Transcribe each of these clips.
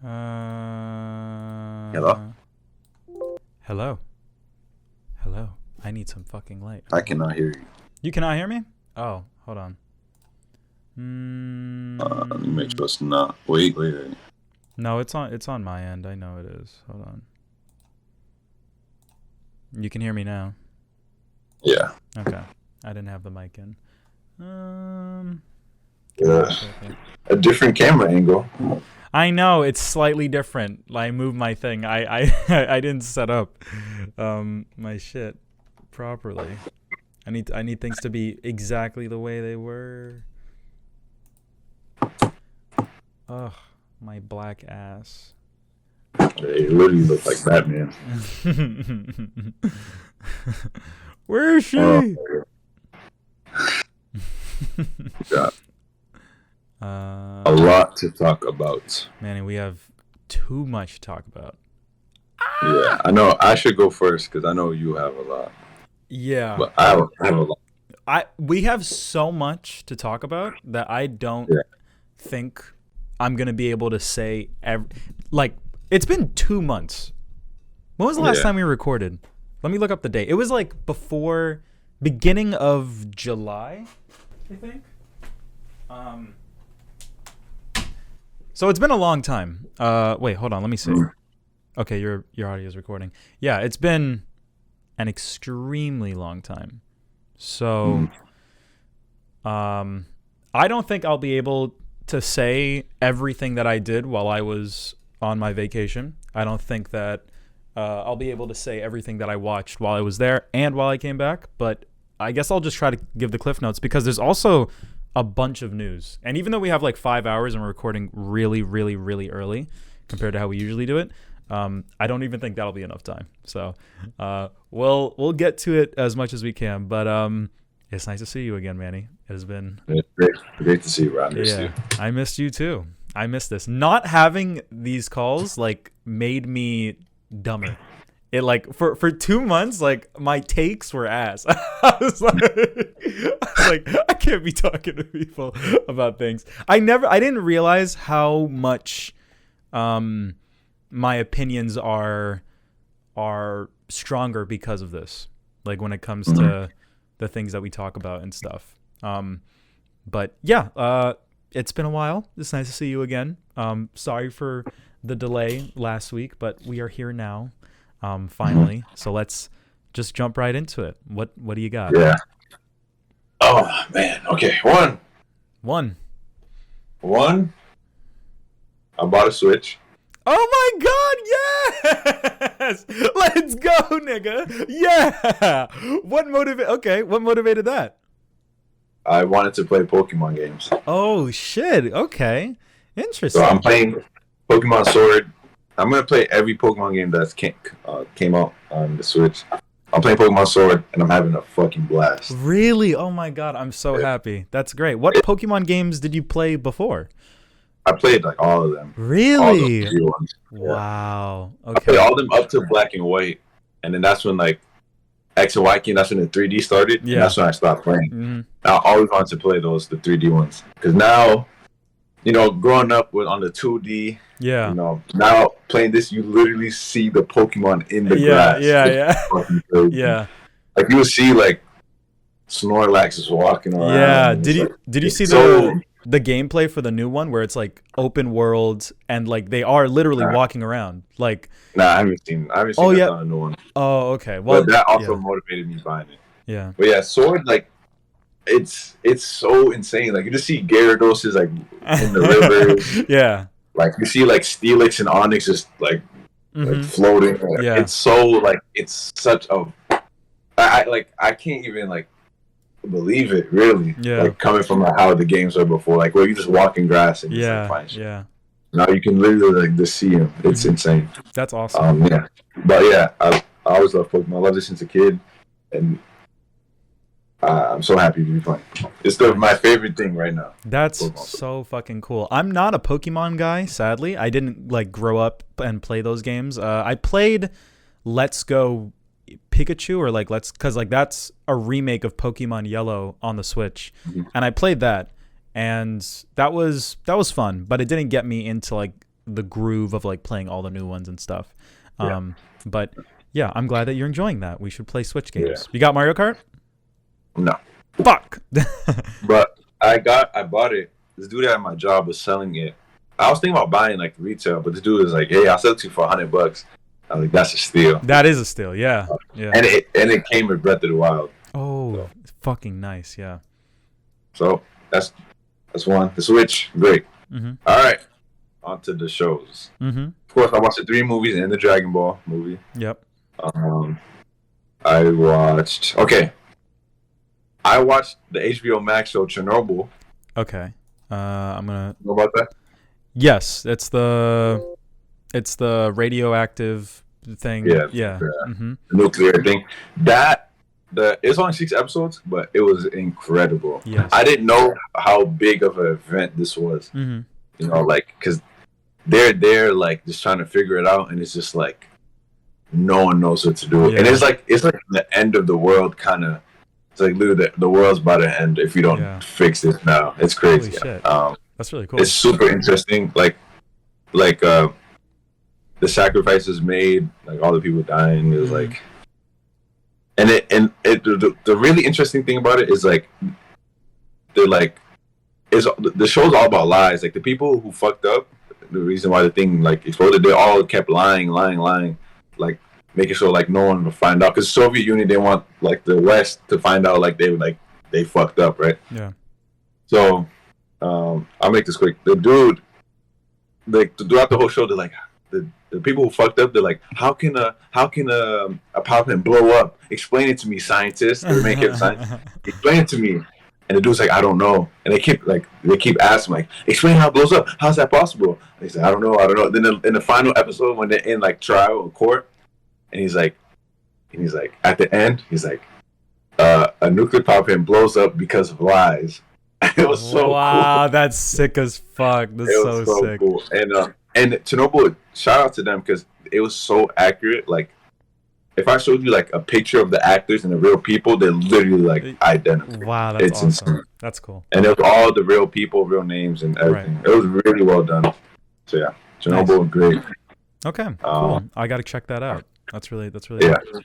Hello? Hello. Hello. I need some fucking light. I cannot hear you. You cannot hear me? Oh, hold on. Let me make sure it's not. Wait. No, it's on my end. I know it is. Hold on. You can hear me now. Yeah. Okay. I didn't have the mic in. A different camera angle. I know it's slightly different. I moved my thing. I didn't set up my shit properly. I need things to be exactly the way they were. Ugh, my black ass. They literally look like Batman. Where is she? Yeah. A lot to talk about. Manny, we have too much to talk about. Yeah, I know. I should go first because I know you have a lot. Yeah. But I have a lot. We have so much to talk about that I don't think I'm going to be able to say it's been 2 months. When was the last time we recorded? Let me look up the date. It was like before beginning of July, I think. So it's been a long time. Wait, hold on. Let me see. Okay, your audio is recording. Yeah, it's been an extremely long time. So, I don't think I'll be able to say everything that I did while I was on my vacation. I don't think that I'll be able to say everything that I watched while I was there and while I came back. But I guess I'll just try to give the cliff notes because there's also a bunch of news. And even though we have like 5 hours and we're recording really, really, really early compared to how we usually do it, I don't even think that'll be enough time. So we'll get to it as much as we can. But it's nice to see you again, Manny. It has been great to see you. I missed you. I missed you too. I missed this. Not having these calls made me dumber. It for 2 months, my takes were ass. I was like, I can't be talking to people about things. I didn't realize how much my opinions are stronger because of this. Like when it comes to the things that we talk about and stuff. But yeah, it's been a while. It's nice to see you again. Sorry for the delay last week, but we are here now. Finally. So let's just jump right into it. What do you got? Yeah. Oh man. Okay. One. I bought a Switch. Oh my God! Yes. Let's go, nigga. Yeah. What motivated that? I wanted to play Pokemon games. Oh shit. Okay. Interesting. So I'm playing Pokemon Sword. I'm gonna play every Pokemon game that's came out on the Switch. I'm playing Pokemon Sword and I'm having a fucking blast. Really? Oh my God, I'm so happy. That's great. What Pokemon games did you play before? I played all of them. Really? All ones. Wow. Yeah. Okay. I played all of them up to Black and White, and then that's when X and Y came. That's when the 3D started. Yeah. And that's when I stopped playing. Mm-hmm. I always wanted to play the 3D ones because now, growing up on the 2D. Yeah. Now playing this, you literally see the Pokemon in the grass. Yeah. Yeah. Like you would see Snorlax is walking around. Yeah. Did you see the gameplay for the new one where it's open world and they are literally walking around? Nah, I haven't seen that on the new one. Oh, okay. Well, but that also motivated me buying it. Yeah. But yeah, Sword it's so insane. You just see Gyarados is in the river. Yeah. You see Steelix and Onix just floating. Yeah. It's so it's such a I can't even believe it really. Yeah. Coming from how the games were before, where you just walk in grass and just find shit. Yeah. Now you can literally just see them. It's insane. That's awesome. Yeah. But yeah, I always loved Pokemon. I loved it since a kid, and I'm so happy to be playing. It's my favorite thing right now. That's so fucking cool. I'm not a Pokemon guy, sadly. I didn't grow up and play those games. I played Let's Go Pikachu because that's a remake of Pokemon Yellow on the Switch, and I played that, and that was fun, but it didn't get me into the groove of like playing all the new ones and stuff. But yeah, I'm glad that you're enjoying that. We should play Switch games. Yeah. You got Mario Kart? No. Fuck. But I bought it. This dude at my job was selling it. I was thinking about buying like retail, but the dude was like, "Hey, I'll sell it to you for $100." I was like, "That's a steal." That is a steal, yeah. And it came with Breath of the Wild. Oh, so. Fucking nice, yeah. So that's one. The Switch, great. Mm-hmm. All right, on to the shows. Mm-hmm. Of course, I watched the 3 movies and the Dragon Ball movie. Yep. I watched the HBO Max show Chernobyl. Okay. I'm gonna know about that. Yes, it's the radioactive thing. Yeah. Mm-hmm. The nuclear thing. It's only 6 episodes, but it was incredible. Yes. I didn't know how big of an event this was. Mm-hmm. You know, like, because they're like just trying to figure it out, and it's just like no one knows what to do. Yeah. And it's like the end of the world kind of. It's like literally the world's about to end if you don't fix this now. It's crazy. Holy shit. That's really cool. It's super interesting. Like the sacrifices made, like all the people dying. It was like, the really interesting thing about it is like they're like, the show's all about lies. Like the people who fucked up, the reason why the thing like exploded, they all kept lying, like making sure like no one would find out. Because Soviet Union, they want like the West to find out like they fucked up, right? Yeah. So I'll make this quick. The dude, like throughout the whole show, they're like the people who fucked up. They're like, how can a power plant blow up? Explain it to me, scientists. They make it science. Explain it to me. And the dude's like, I don't know. And they keep asking like, explain how it blows up. How's that possible? And he said, I don't know. Then in the final episode, when they're in like trial or court, and he's like, at the end, he's like, a nuclear power plant blows up because of lies. It was so cool. Wow, that's sick as fuck. That's so sick. Cool. And Chernobyl, shout out to them because it was so accurate. Like, if I showed you like a picture of the actors and the real people, they're literally like identical. Wow, that's awesome. Insane. That's cool. And it was all the real people, real names, and everything. Right. It was really well done. So yeah, Chernobyl was great. Okay, cool. I got to check that out. That's really yeah. Cool.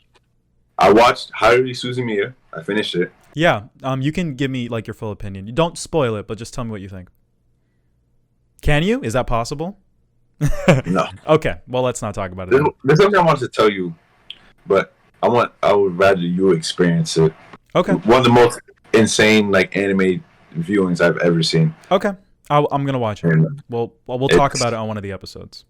I watched Haruhi Suzumiya. I finished it. Yeah. You can give me like your full opinion. You don't spoil it, but just tell me what you think. Can you? Is that possible? No. Okay. Well, let's not talk about it. There's something I wanted to tell you, but I would rather you experience it. Okay. One of the most insane like anime viewings I've ever seen. Okay. I'm gonna watch it. And we'll talk about it on one of the episodes.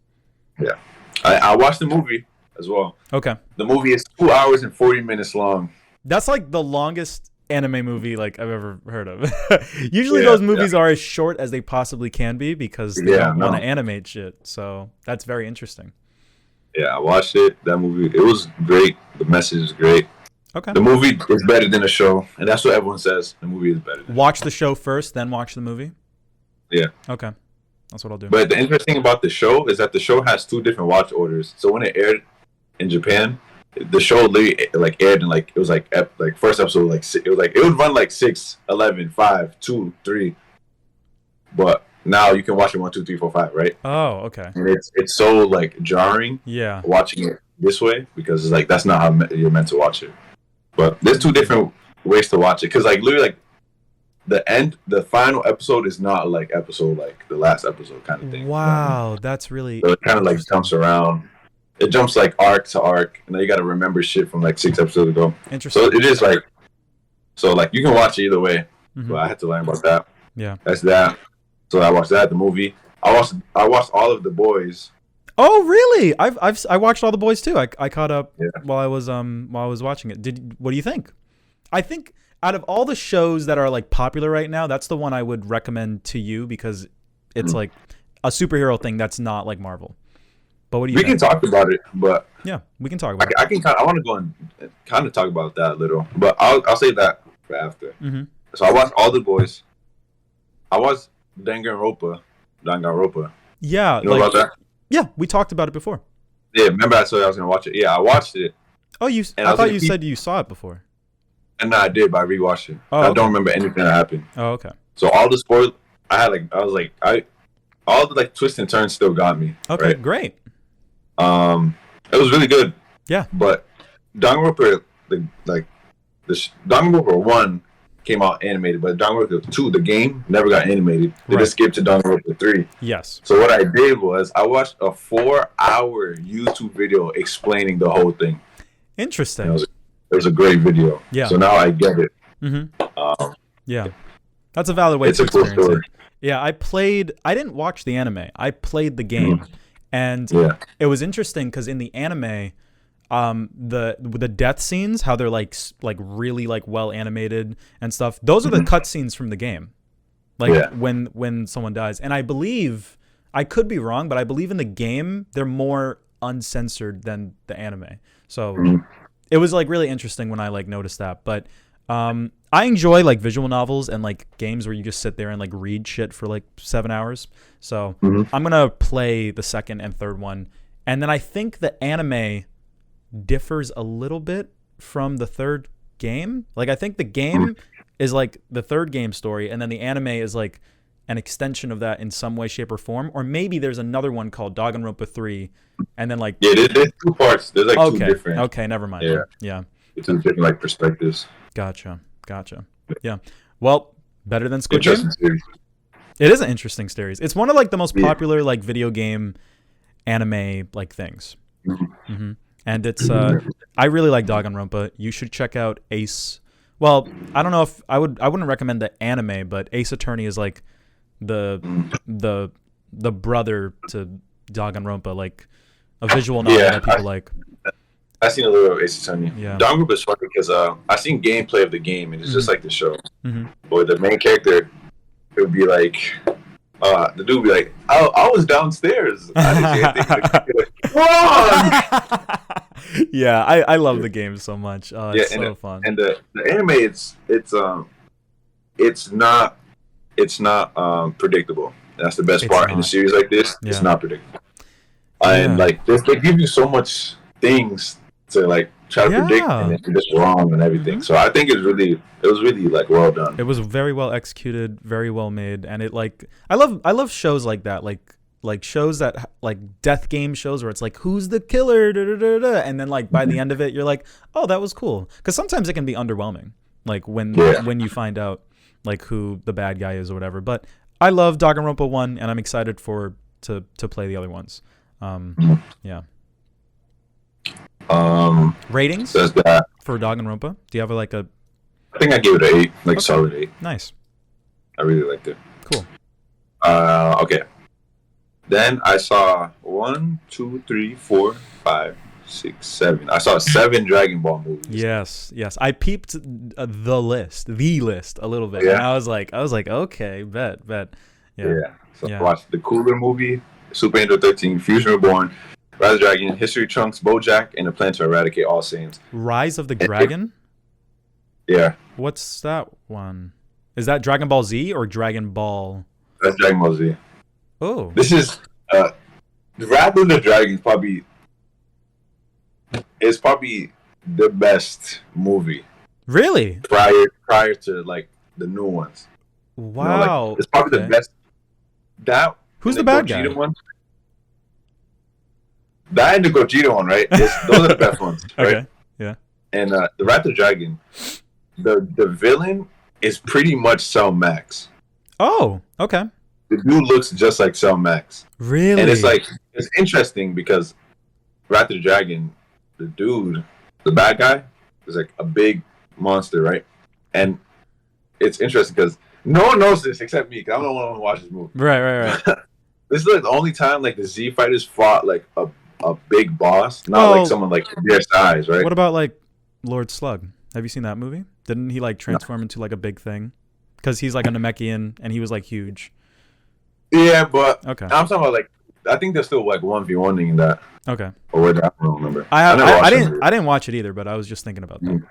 Yeah. I watched the movie as well. Okay. The movie is 2 hours and 40 minutes long. That's like the longest anime movie like I've ever heard of. Usually those movies are as short as they possibly can be because they don't want to animate shit. So that's very interesting. Yeah, I watched it. That movie, it was great. The message is great. Okay. The movie is better than the show, and that's what everyone says. The movie is better. Watch the show first, then watch the movie? Yeah. Okay. That's what I'll do. But the interesting thing about the show is that the show has 2 different watch orders. So when it aired in Japan, the show literally like aired in like it was like first episode like it would run like 6, 11, 5, 2, 3. But now you can watch it 1, 2, 3, 4, 5, right? Oh, okay. And it's so like jarring. Yeah. Watching it this way because it's like that's not how you're meant to watch it. But there's 2 different ways to watch it because like literally like the final episode is not like episode like the last episode kind of thing. Wow, that's really. So it kind of like jumps around. It jumps like arc to arc, and then you got to remember shit from like 6 episodes ago. Interesting. So it is like, you can watch it either way. Mm-hmm. But I had to learn about that. Yeah. That's that. So I watched that, the movie. I watched all of The Boys. Oh really? I watched all The Boys too. I caught up while I was watching it. What do you think? I think out of all the shows that are like popular right now, that's the one I would recommend to you because it's like a superhero thing that's not like Marvel. But what do you think? We can talk about it, but yeah, we can talk about it. I want to go and kind of talk about that a little, but I'll say that for after. Mm-hmm. So I watched all The Boys. I watched Danganronpa. Yeah, you know about that? Yeah, we talked about it before. Yeah, remember I said I was gonna watch it. Yeah, I watched it. Oh, I thought you said you saw it before. And no, I did, but I rewatched it. Oh, I don't remember anything that happened. Oh, okay. So all the spoilers, I was like, all the like twists and turns still got me. Okay, right? Great. It was really good. Yeah. But Danganronpa, Danganronpa 1 came out animated, but Danganronpa 2, the game, never got animated. They just skipped to Danganronpa 3. Yes. So what I did was I watched a 4-hour YouTube video explaining the whole thing. Interesting. It was a great video. Yeah. So now I get it. Mm-hmm. Yeah. That's a valid way to experience it. Yeah, I didn't watch the anime. I played the game. And it was interesting because in the anime, the death scenes, how they're like really like well animated and stuff, those are the cutscenes from the game. Like when someone dies. And I believe, I could be wrong, but I believe in the game they're more uncensored than the anime. So it was like really interesting when I like noticed that. But I enjoy like visual novels and like games where you just sit there and like read shit for like 7 hours. So I'm gonna play the second and third one, and then I think the anime differs a little bit from the third game. Like I think the game is like the third game story, and then the anime is like an extension of that in some way, shape, or form. Or maybe there's another one called Danganronpa 3, and then like there's 2 parts. There's like 2 different. Okay, never mind. Yeah. It's 2 different like perspectives. Gotcha. Yeah. Well, better than Squid Game. Series. It is an interesting series. It's one of like the most popular like video game anime like things. And it's I really like Danganronpa. You should check out Ace. Well, I don't know if I wouldn't recommend the anime, but Ace Attorney is like the brother to Danganronpa, like a visual novel that people like. I seen a little of Ace Attorney. Yeah. Danganronpa is funny because I seen gameplay of the game, and it's just like the show. But the main character, it would be like, the dude would be like, I was downstairs. I didn't see anything. Yeah, I love the game so much. It's so fun. And the anime, it's not predictable. That's the best part in a series like this. Yeah. It's not predictable. And like they give you so much things to like try to predict, and it's just wrong and everything. So I think it was really like well done. It was very well executed, very well made, and it like I love shows like that, like shows that like death game shows where it's like who's the killer, and then like by the end of it you're like, oh, that was cool, because sometimes it can be underwhelming, like when you find out like who the bad guy is or whatever. But I love Danganronpa 1, and I'm excited to play the other ones. Yeah. Ratings for Danganronpa? Do you have like a? I think I gave it an 8, like solid 8. Nice. I really liked it. Cool. Okay. Then I saw 1, 2, 3, 4, 5, 6, 7. I saw 7 Dragon Ball movies. Yes. I peeped the list a little bit, and I was like, okay, bet. Yeah. So I watched the Cooler movie, Super Angel 13, Fusion Reborn, Rise of the Dragon, History Trunks, BoJack, and A Plan to Eradicate All Saiyans. Rise of the Dragon? Yeah. What's that one? Is that Dragon Ball Z or Dragon Ball? That's Dragon Ball Z. Oh. This is Rise of the Dragon is probably the best movie. Really? Prior to like the new ones. Wow. It's probably the best. Who's the bad guy? One, that and the Gogeta one, right? Those are the best ones, right? Okay. Yeah. And the Rise of the Dragon, the villain is pretty much Cell Max. Oh, okay. The dude looks just like Cell Max. Really? And it's interesting because Rise of the Dragon, the dude, the bad guy, is like a big monster, right? And it's interesting because no one knows this except me, because I'm the one who watches this movie. Right. This is like the only time like the Z fighters fought like a big boss, not like someone like their size, right? What about like Lord Slug? Have you seen that movie? Didn't he like transform into like a big thing? Because he's like a Namekian and he was like huge. Yeah, but okay. I'm talking about like I think they're still like 1v1ing that. Okay. Or what? I don't remember. I didn't watch it either, but I was just thinking about that.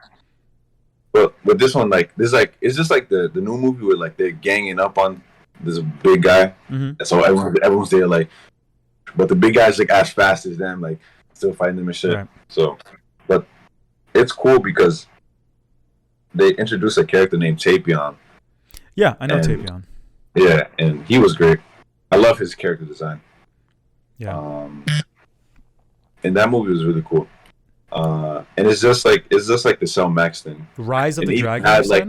But this one it's just like the new movie where like they're ganging up on this big guy, and so everyone's there like, but the big guy's like as fast as them, like still fighting them and shit. Right. So, but it's cool because they introduced a character named Tapion. Yeah, I know Tapion. Yeah, and he was great. I love his character design. Yeah. And that movie was really cool. And it's just like the Cell Max thing. Rise of and the Dragon. Had, like,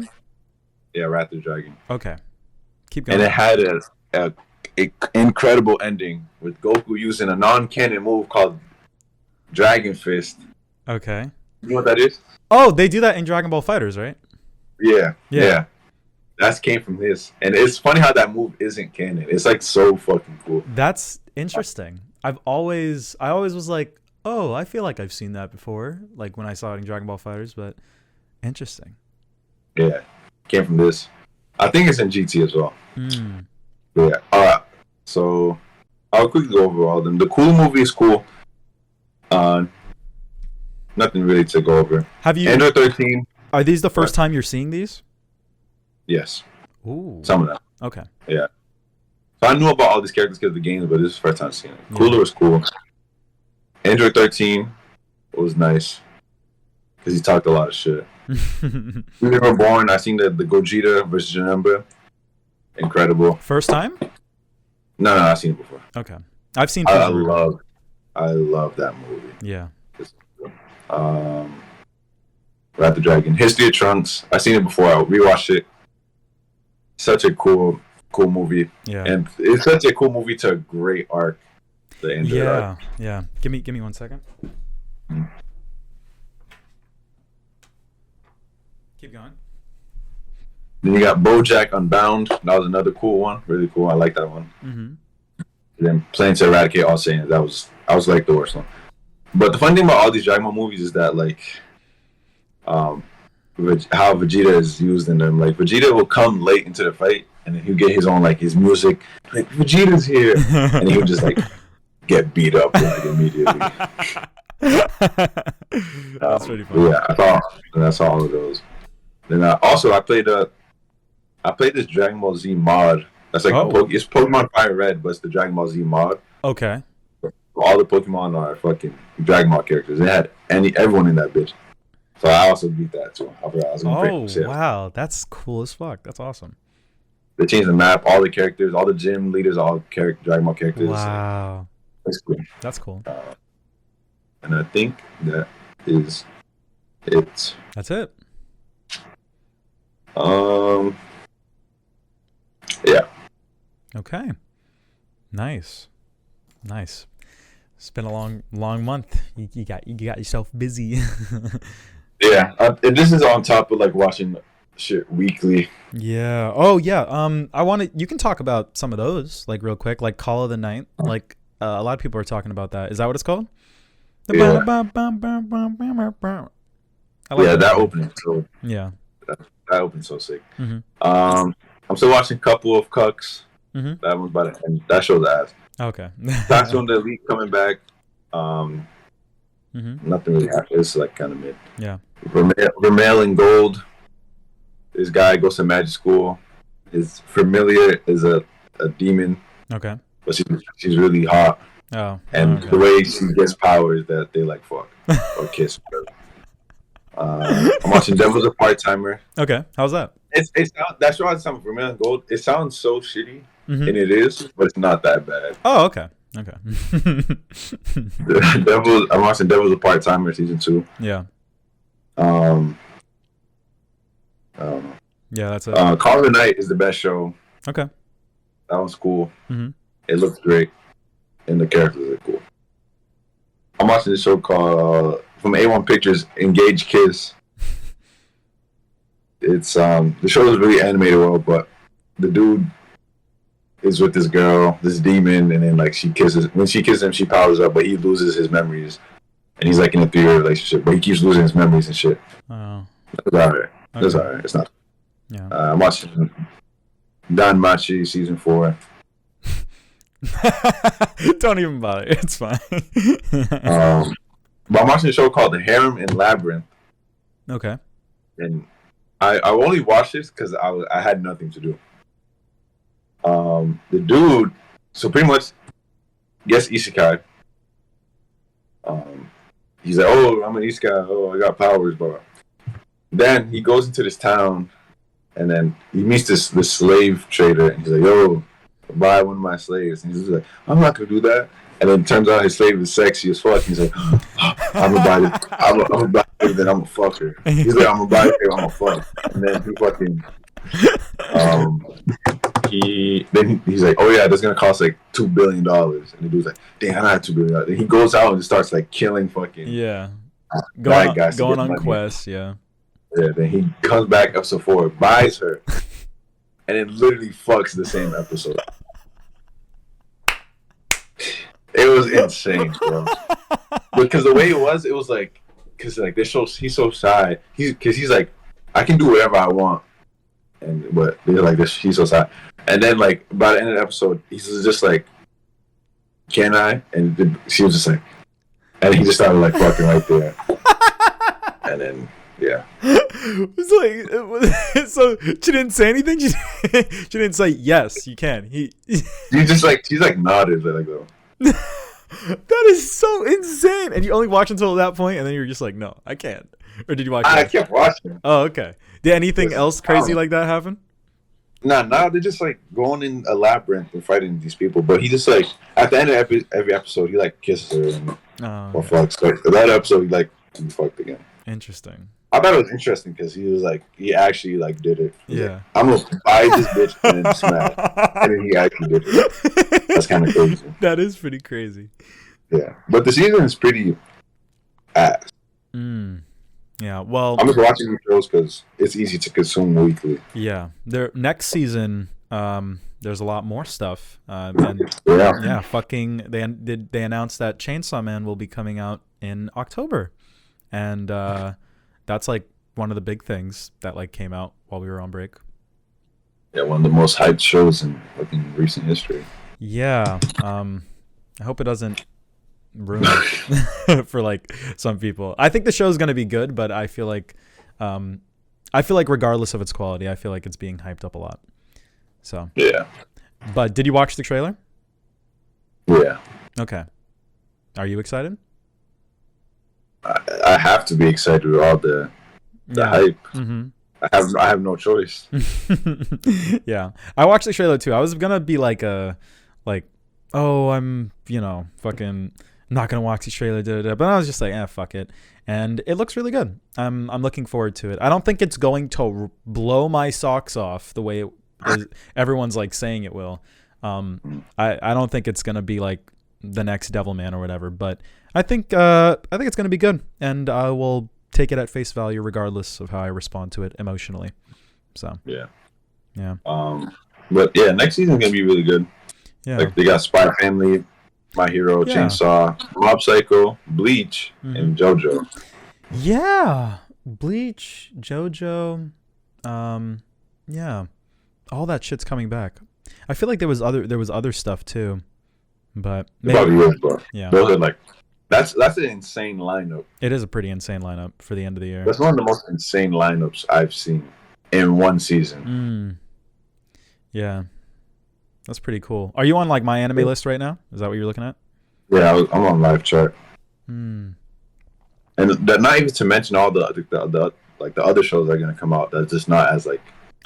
yeah, Rise of the Dragon. Okay, keep going. And it had a incredible ending with Goku using a non-canon move called Dragon Fist. Okay. You know what that is? Oh, they do that in Dragon Ball FighterZ, right? Yeah. That came from this, and it's funny how that move isn't canon. It's like so fucking cool. That's interesting. I always was like, oh, I feel like I've seen that before, like when I saw it in Dragon Ball FighterZ, but interesting. Yeah, came from this. I think it's in GT as well. Yeah. All right. So I'll quickly go over all of them. The cool movie is cool. Nothing really to go over. Have you? Android 13. Are these the first time you're seeing these? Yes. Ooh. Some of them. Okay. Yeah. So I knew about all these characters because of the games, but this is the first time seeing it. Cooler was cool. Android 13 was nice because he talked a lot of shit. We were born. I seen the Gogeta versus Janemba. Incredible. First time? No, I've seen it before. Okay. I've seen. I love that movie. Yeah. Rat the Dragon. History of Trunks. I seen it before. I rewatched it. Such a cool movie. Yeah. And it's such a cool movie to a great arc. The Android arc. Yeah. Give me 1 second. Keep going. Then you got BoJack Unbound. That was another cool one. Really cool. I like that one. Mm-hmm. Then Plan to Eradicate All Saiyans. That was like the worst one. But the funny thing about all these Dragon Ball movies is that like, how Vegeta is used in them. Like Vegeta will come late into the fight, and then he'll get his own like his music. Like Vegeta's here, and he'll just like get beat up like immediately. That's pretty funny. Yeah, I saw all of those. Then also I played this Dragon Ball Z mod. That's like it's Pokemon Fire Red, but it's the Dragon Ball Z mod. Okay. All the Pokemon are fucking Dragon Ball characters. They had everyone in that bitch. So I also beat that too. Wow, that's cool as fuck. That's awesome. They changed the map, all the characters, all the gym leaders, all Dragon Ball characters. Wow. That's cool. That's cool. And I think that is it. That's it. Yeah. Okay. Nice. It's been a long month. You got yourself busy. Yeah. And this is on top of like watching shit weekly. Yeah. Oh yeah. You can talk about some of those like real quick, like Call of the Night. Like a lot of people are talking about that. Is that what it's called? Yeah. That opening. So yeah. That opened so sick. Mm-hmm. I'm still watching Couple of Cucks. Mm-hmm. That one's about to end. That show's ass. Okay. That's when the Elite coming back. Mm-hmm. Nothing really happened. It's like kind of mid. Yeah. Royale and Gold. This guy goes to magic school. His familiar is a demon. Okay. But she's really hot. Oh. And okay. the way she gets power is that they like fuck or kiss. I'm watching Devil's a Part-Timer. Okay. How's that? That's why it sounds Royale and Gold. It sounds so shitty, and it is, but it's not that bad. Oh, okay. Okay. I'm watching Devil's a Part-Timer season 2. Yeah. I don't know. Yeah, that's it. Call of the Night is the best show. Okay. That one's cool. Mm-hmm. It looks great, and the characters are cool. I'm watching this show called from A1 Pictures, Engage Kiss. It's the show is really animated well, but the dude is with this girl, this demon, and then like when she kisses him, she powers up, but he loses his memories, and he's like in a 3-year relationship, but he keeps losing his memories and shit. Oh. It's alright. Okay. It's alright. It's not. Yeah. I'm watching Dan Machi season 4. Don't even bother. It's fine. But I'm watching a show called The Harem and Labyrinth. Okay. And I only watched this because I had nothing to do. The dude, so pretty much, yes, isekai. He's like, oh, I'm an isekai. Oh, I got powers, but then he goes into this town, and then he meets this slave trader, and he's like, yo, buy one of my slaves. And he's just like, I'm not gonna do that. And then it turns out his slave is sexy as fuck. He's like, I'm gonna buy this. I'm gonna buy it, then I'm gonna fuck her. He's like, I'm gonna buy it, I'm gonna fuck. And then he fucking, he's like, oh yeah, that's gonna cost like $2 billion. And the dude's like, damn, I have $2 billion. Then he goes out and starts like killing fucking bad guys. Going on quests, yeah. Yeah, then he comes back episode 4, buys her, and then literally fucks the same episode. It was insane, bro. Because the way it was like, because like he's so shy. He's like, I can do whatever I want, but they're like this. He's so shy, and then like by the end of the episode, he's just like, can I? And she was just like, and he just started like fucking right there, and then. Yeah. It's like, so she didn't say anything. She didn't say yes. You can. She's like nodded like though. That is so insane. And you only watch until that point, and then you're just like, no, I can't. Or did you watch? I kept watching. Oh, okay. Did anything else crazy like that happen? Nah. They're just like going in a labyrinth and fighting these people. But he just like at the end of every episode, he like kisses her and fucks. So that episode, he like fucked again. Interesting. I thought it was interesting because he actually like did it. Yeah. Like, I'm gonna buy this bitch and then smash, and then he actually did it. That's kind of crazy. That is pretty crazy. Yeah, but the season is pretty ass. Yeah. Well, I'm just watching these shows because it's easy to consume weekly. Yeah. Next season, there's a lot more stuff. Fucking they announced that Chainsaw Man will be coming out in October, and that's like one of the big things that like came out while we were on break. Yeah, one of the most hyped shows in fucking recent history. Yeah. I hope it doesn't ruin it for like some people. I think the show's gonna be good, but I feel like regardless of its quality, I feel like it's being hyped up a lot. So yeah. But did you watch the trailer? Yeah. Okay. Are you excited? I have to be excited with all the hype. Mm-hmm. I have no choice. Yeah, I watched the trailer too. I was gonna be like I'm fucking not gonna watch the trailer, but I was just like, fuck it. And it looks really good. I'm looking forward to it. I don't think it's going to blow my socks off the way everyone's like saying it will. I don't think it's gonna be like the next Devilman or whatever, but I think it's gonna be good, and I will take it at face value regardless of how I respond to it emotionally. So yeah. But yeah, next season's gonna be really good. Yeah, like they got Spy Family, My Hero, Chainsaw, Mob Psycho, Bleach, and JoJo. Yeah, Bleach, JoJo, yeah, all that shit's coming back. I feel like there was other stuff too, but maybe, yeah, those are like that's an insane lineup. It is a pretty insane lineup for the end of the year. That's one of the most insane lineups I've seen in one season. Yeah, that's pretty cool. Are you on like my anime list right now? Is that what you're looking at? Yeah, I'm on live chart. And not even to mention all the other shows that are gonna come out. That's just not as like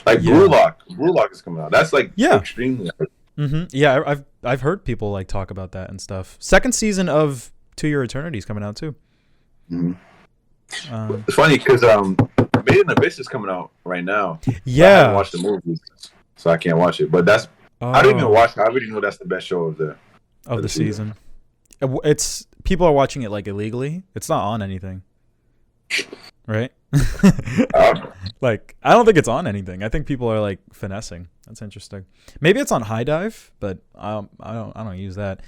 Blue Lock. Blue Lock is coming out. That's like extremely. Yeah, I've heard people like talk about that and stuff. Second season of To Your Eternity is coming out too. It's funny because Made in Abyss is coming out right now. Yeah, I haven't watched the movies, so I can't watch it. But that's I don't even watch it. I already know that's the best show of the season. It's people are watching it like illegally. It's not on anything, right? Like I don't think it's on anything. I think people are like finessing. That's interesting. Maybe it's on High Dive, but I don't use that.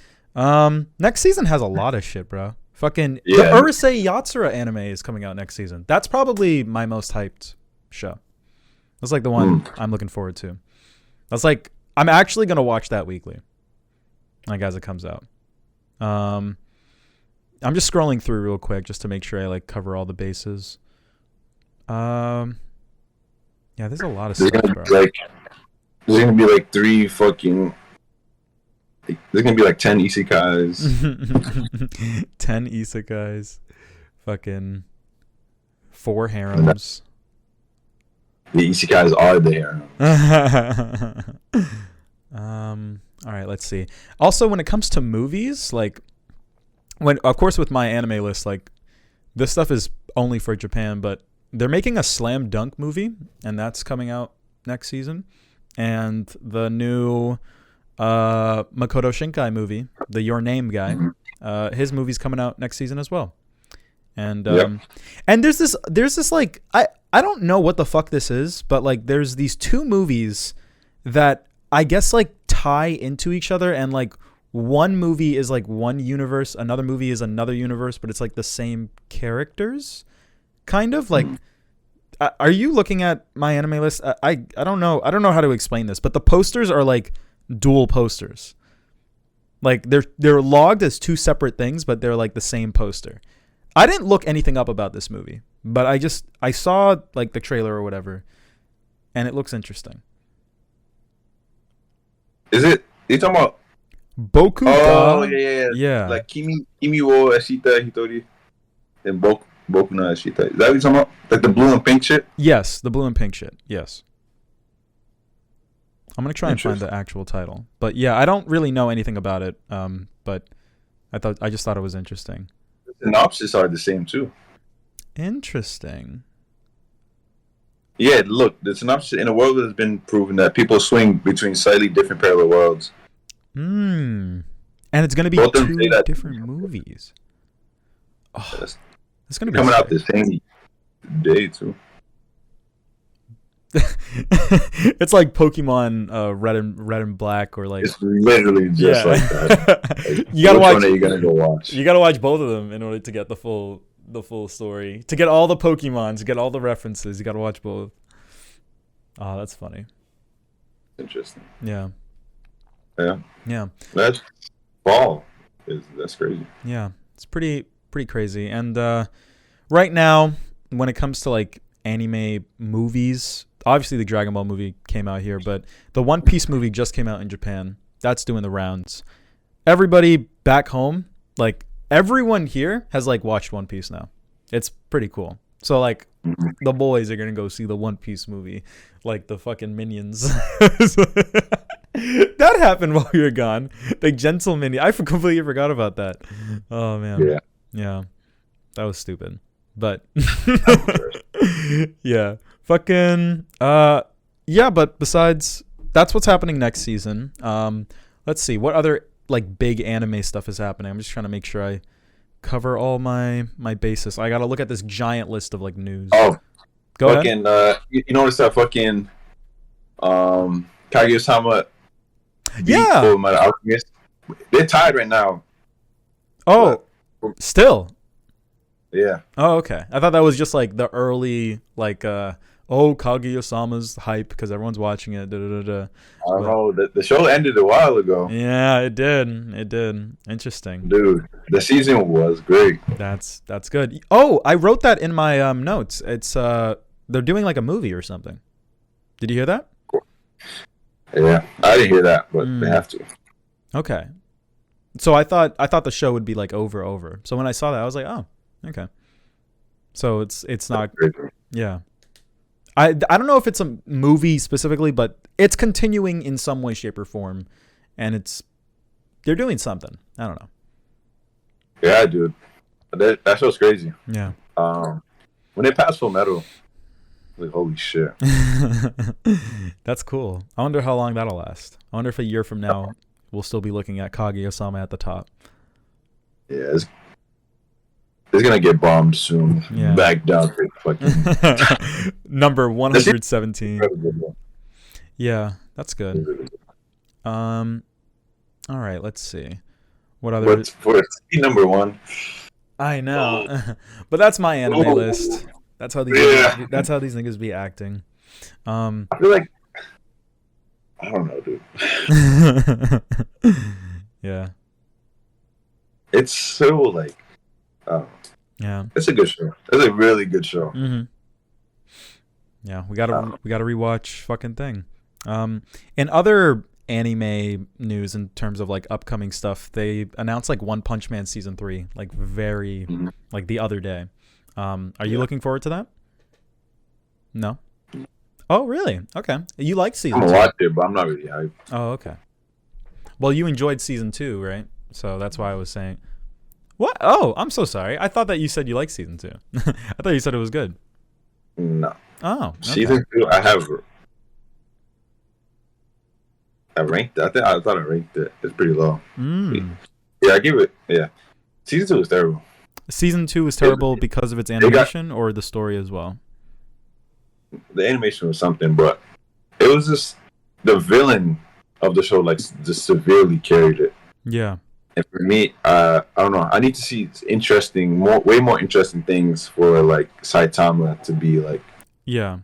Next season has a lot of shit, bro. Fucking the Urusei Yatsura anime is coming out next season. That's probably my most hyped show. That's like the one I'm looking forward to. That's like I'm actually gonna watch that weekly, like as it comes out. I'm just scrolling through real quick just to make sure I like cover all the bases. Yeah, there's a lot of stuff, bro. There's gonna be like 3 fucking. There's gonna be like 10 isekais. 10 isekais. Fucking 4 harems. The isekais are the All right, let's see. Also, when it comes to movies, like of course with my anime list, like this stuff is only for Japan, but they're making a Slam Dunk movie, and that's coming out next season. And the new Makoto Shinkai movie, the Your Name guy, his movie's coming out next season as well. And and there's this like I don't know what the fuck this is, but like there's these two movies that I guess like tie into each other, and like one movie is like one universe, another movie is another universe, but it's like the same characters, kind of like. Are you looking at my anime list? I don't know. I don't know how to explain this, but the posters are like dual posters. Like they're logged as two separate things, but they're like the same poster. I didn't look anything up about this movie, but I saw like the trailer or whatever, and it looks interesting. Is it? You talking about Boku? Oh yeah. Like Kimi wo Ashita Hitori and Boku no Ashita. Is that what you're talking about? Like the blue and pink shit? Yes, the blue and pink shit. Yes. I'm gonna try and find the actual title, but yeah, I don't really know anything about it. But I just thought it was interesting. The synopsis are the same too. Interesting. Yeah, look, the synopsis in a world that has been proven that people swing between slightly different parallel worlds. And it's gonna be two different movies. Oh, it's gonna be coming out the same day too. It's like Pokemon Red and Black, or like it's literally just like that. Like, you gotta watch. Which one are you gonna go watch? You gotta watch both of them in order to get the full story, to get all the Pokemon, to get all the references. You gotta watch both. Oh, that's funny. Interesting. Yeah. That's fall. That's crazy. Yeah, it's pretty crazy. And right now, when it comes to like anime movies, obviously the Dragon Ball movie came out here, but the One Piece movie just came out in Japan. That's doing the rounds. Everybody back home, like everyone here has like watched One Piece now. It's pretty cool. So like the boys are gonna go see the One Piece movie, like the fucking minions. That happened while you were gone. The gentle minion. I completely forgot about that. Oh man. Yeah. That was stupid. But yeah. Fucking yeah, but besides, that's what's happening next season. Let's see what other like big anime stuff is happening. I'm just trying to make sure I cover all my bases. I gotta look at this giant list of like news. Oh, go fucking, ahead. You notice that fucking Kaguya-sama? Yeah. Fullmetal Alchemist? They're tied right now. Oh, still. Yeah. Oh, okay. I thought that was just like the early like Kaguya-sama's hype because everyone's watching it. I don't know. The show ended a while ago. Yeah, it did. Interesting. Dude, the season was great. That's good. Oh, I wrote that in my notes. It's they're doing like a movie or something. Did you hear that? Yeah, I didn't hear that, but they have to. Okay. So I thought the show would be like over. So when I saw that, I was like, oh, okay. So it's not. Yeah. I don't know if it's a movie specifically, but it's continuing in some way, shape, or form, and they're doing something. I don't know. Yeah, dude, that show's crazy. Yeah. When they passed Full Metal, like holy shit. That's cool. I wonder how long that'll last. I wonder if a year from now we'll still be looking at Kaguya-sama at the top. Yeah, it's gonna get bombed soon. Yeah. Back down to fucking number 117. Yeah, that's good. All right, let's see. What other? What's for number one? I know, but that's my anime list. That's how these. That's how these niggas be acting. I feel like I don't know, dude. Yeah. It's so like. Yeah, it's a good show. It's a really good show. Mm-hmm. Yeah, we gotta rewatch fucking thing. In other anime news, in terms of like upcoming stuff, they announced like One Punch Man season 3, like like the other day. Are you looking forward to that? No. Oh, really? Okay. You like season I'm 2? gonna watch it, but I'm not really hyped. Oh, okay. Well, you enjoyed season 2, right? So that's why I was saying. What? Oh, I'm so sorry. I thought that you said you liked season 2. I thought you said it was good. No. Oh, okay. Season 2, I ranked it. I thought I ranked it. It's pretty low. Yeah, I give it. Yeah. Season 2 was terrible. Season 2 was terrible because of its animation or the story as well? The animation was something, but it was just the villain of the show, like, just severely carried it. Yeah. And for me, I don't know. I need to see way more interesting things for like Saitama to be like. Yeah.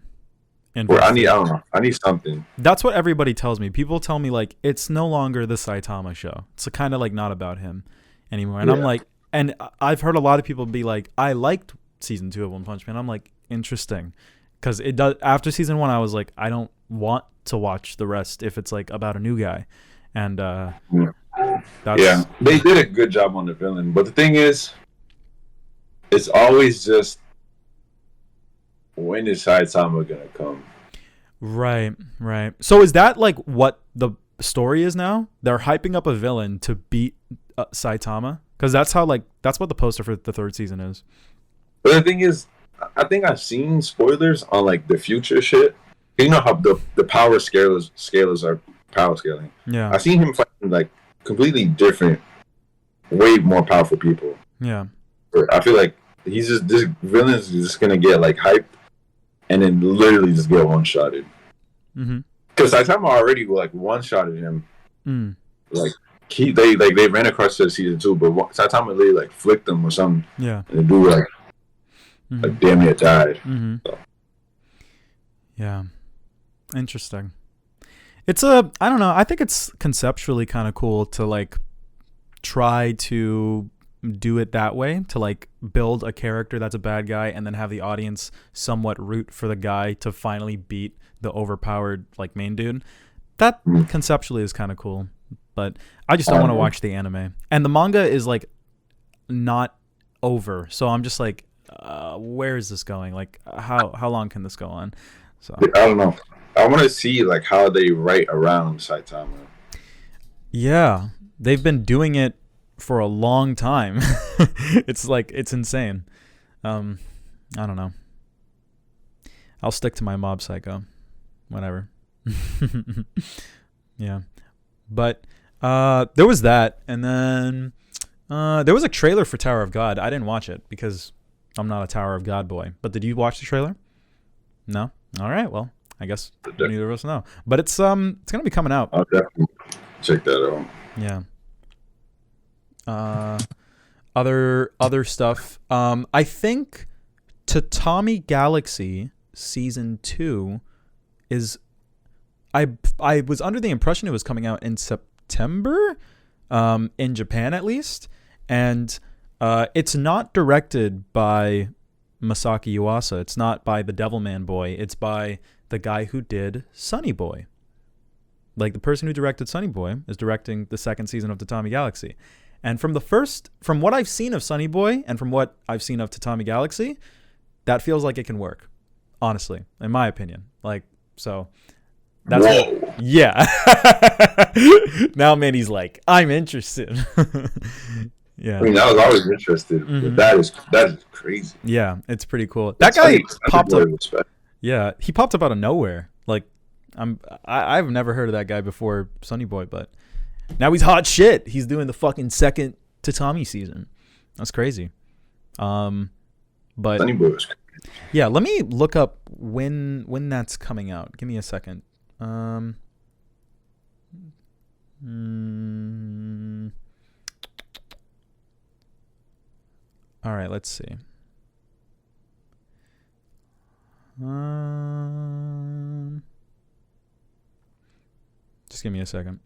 I don't know. I need something. That's what everybody tells me. People tell me like it's no longer the Saitama show. It's kind of like not about him anymore. And I'm like, and I've heard a lot of people be like, I liked season 2 of One Punch Man. I'm like, interesting, because it does. After season 1, I was like, I don't want to watch the rest if it's like about a new guy, and they did a good job on the villain, but the thing is, it's always just, when is Saitama gonna come? Right. So is that like what the story is now? They're hyping up a villain to beat Saitama, because that's what the poster for the 3rd season is. But the thing is, I think I've seen spoilers on like the future shit. You know how the power scalers are power scaling. Yeah. I've seen him fighting like completely different, way more powerful people. Yeah. I feel like this villain is just gonna get like hyped and then literally just get one-shotted. Because Saitama already like one-shotted him. Like they ran across to season 2, but Saitama literally like flicked him or something. Yeah. And the dude like damn near died. So. Yeah. Interesting. It's I don't know. I think it's conceptually kind of cool to like try to do it that way, to like build a character that's a bad guy and then have the audience somewhat root for the guy to finally beat the overpowered like main dude. That conceptually is kind of cool, but I just don't want to watch the anime. And the manga is like not over, so I'm just like, where is this going? Like, how long can this go on? So I don't know. I want to see like how they write around Saitama. Yeah, they've been doing it for a long time. It's insane. I don't know. I'll stick to my Mob Psycho. Whatever. Yeah. But there was that, and then there was a trailer for Tower of God. I didn't watch it because I'm not a Tower of God boy. But did you watch the trailer? No? All right, well, I guess neither of us know. But it's gonna be coming out. I'll definitely check that out. Yeah. Other stuff. I think Tatami Galaxy season 2 is. I was under the impression it was coming out in September, in Japan at least, and it's not directed by Masaki Yuasa. It's not by the Devilman Boy. It's by the guy who did Sunny Boy. Like, the person who directed Sunny Boy is directing the 2nd season of Tatami Galaxy. And from what I've seen of Sunny Boy and from what I've seen of Tatami Galaxy, that feels like it can work, honestly, in my opinion. Like, so that's yeah. Now Manny's like, I'm interested. Yeah. I mean, I was always interested, but that is crazy. Yeah, it's pretty cool. That guy popped up. Yeah, he popped up out of nowhere. Like, I've never heard of that guy before Sunny Boy, but now he's hot shit. He's doing the fucking 2nd Tatami season. That's crazy. But Sunny Boy was crazy. Yeah, let me look up when that's coming out. Give me a second. All right, let's see. Just give me a second.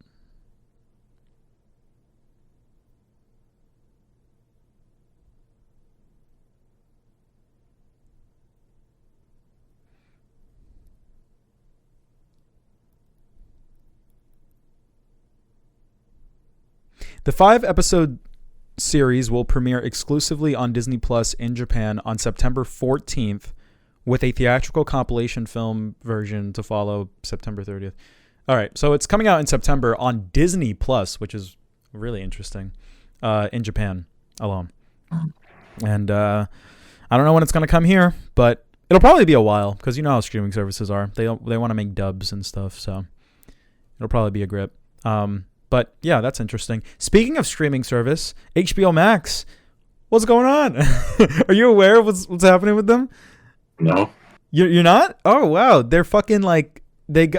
The 5-episode series will premiere exclusively on Disney Plus in Japan on September 14th, with a theatrical compilation film version to follow September 30th. All right, so it's coming out in September on Disney Plus, which is really interesting, in Japan alone. And I don't know when it's going to come here, but it'll probably be a while because you know how streaming services are. They want to make dubs and stuff, so it'll probably be a grip. But yeah, that's interesting. Speaking of streaming service, HBO Max, what's going on? Are you aware of what's happening with them? No. You're not? Oh wow, they're fucking like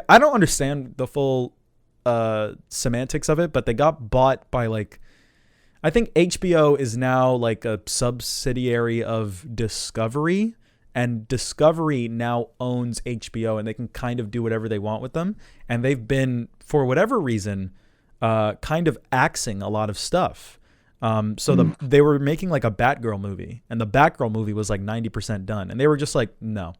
I don't understand the full semantics of it, but they got bought by like, I think HBO is now like a subsidiary of Discovery, and Discovery now owns HBO, and they can kind of do whatever they want with them. And they've been, for whatever reason, kind of axing a lot of stuff. They were making like a Batgirl movie, and the Batgirl movie was like 90% done, and they were just like, no.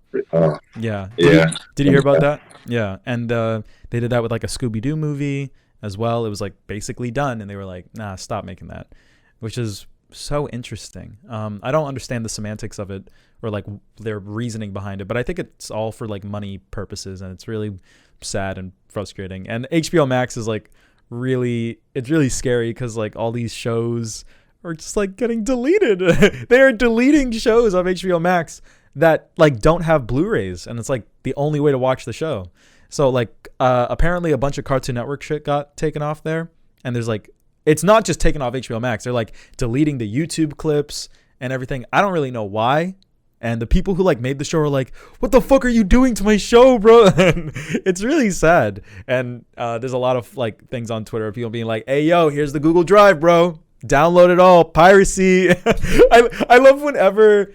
Yeah. Did you hear about that? Yeah. And they did that with like a Scooby-Doo movie as well. It was like basically done, and they were like, nah, stop making that, which is so interesting. I don't understand the semantics of it or like their reasoning behind it, but I think it's all for like money purposes, and it's really sad and frustrating. And HBO Max is like it's really scary because like all these shows are just like getting deleted. They are deleting shows on HBO Max that like don't have Blu-rays, and it's like the only way to watch the show. So like apparently a bunch of Cartoon Network shit got taken off there, and there's like, it's not just taken off HBO Max. They're like deleting the YouTube clips and everything. I don't really know why. And the people who like made the show are like, what the fuck are you doing to my show, bro? And it's really sad. And there's a lot of like things on Twitter of people being like, hey, yo, here's the Google Drive, bro. Download it all. Piracy. I love whenever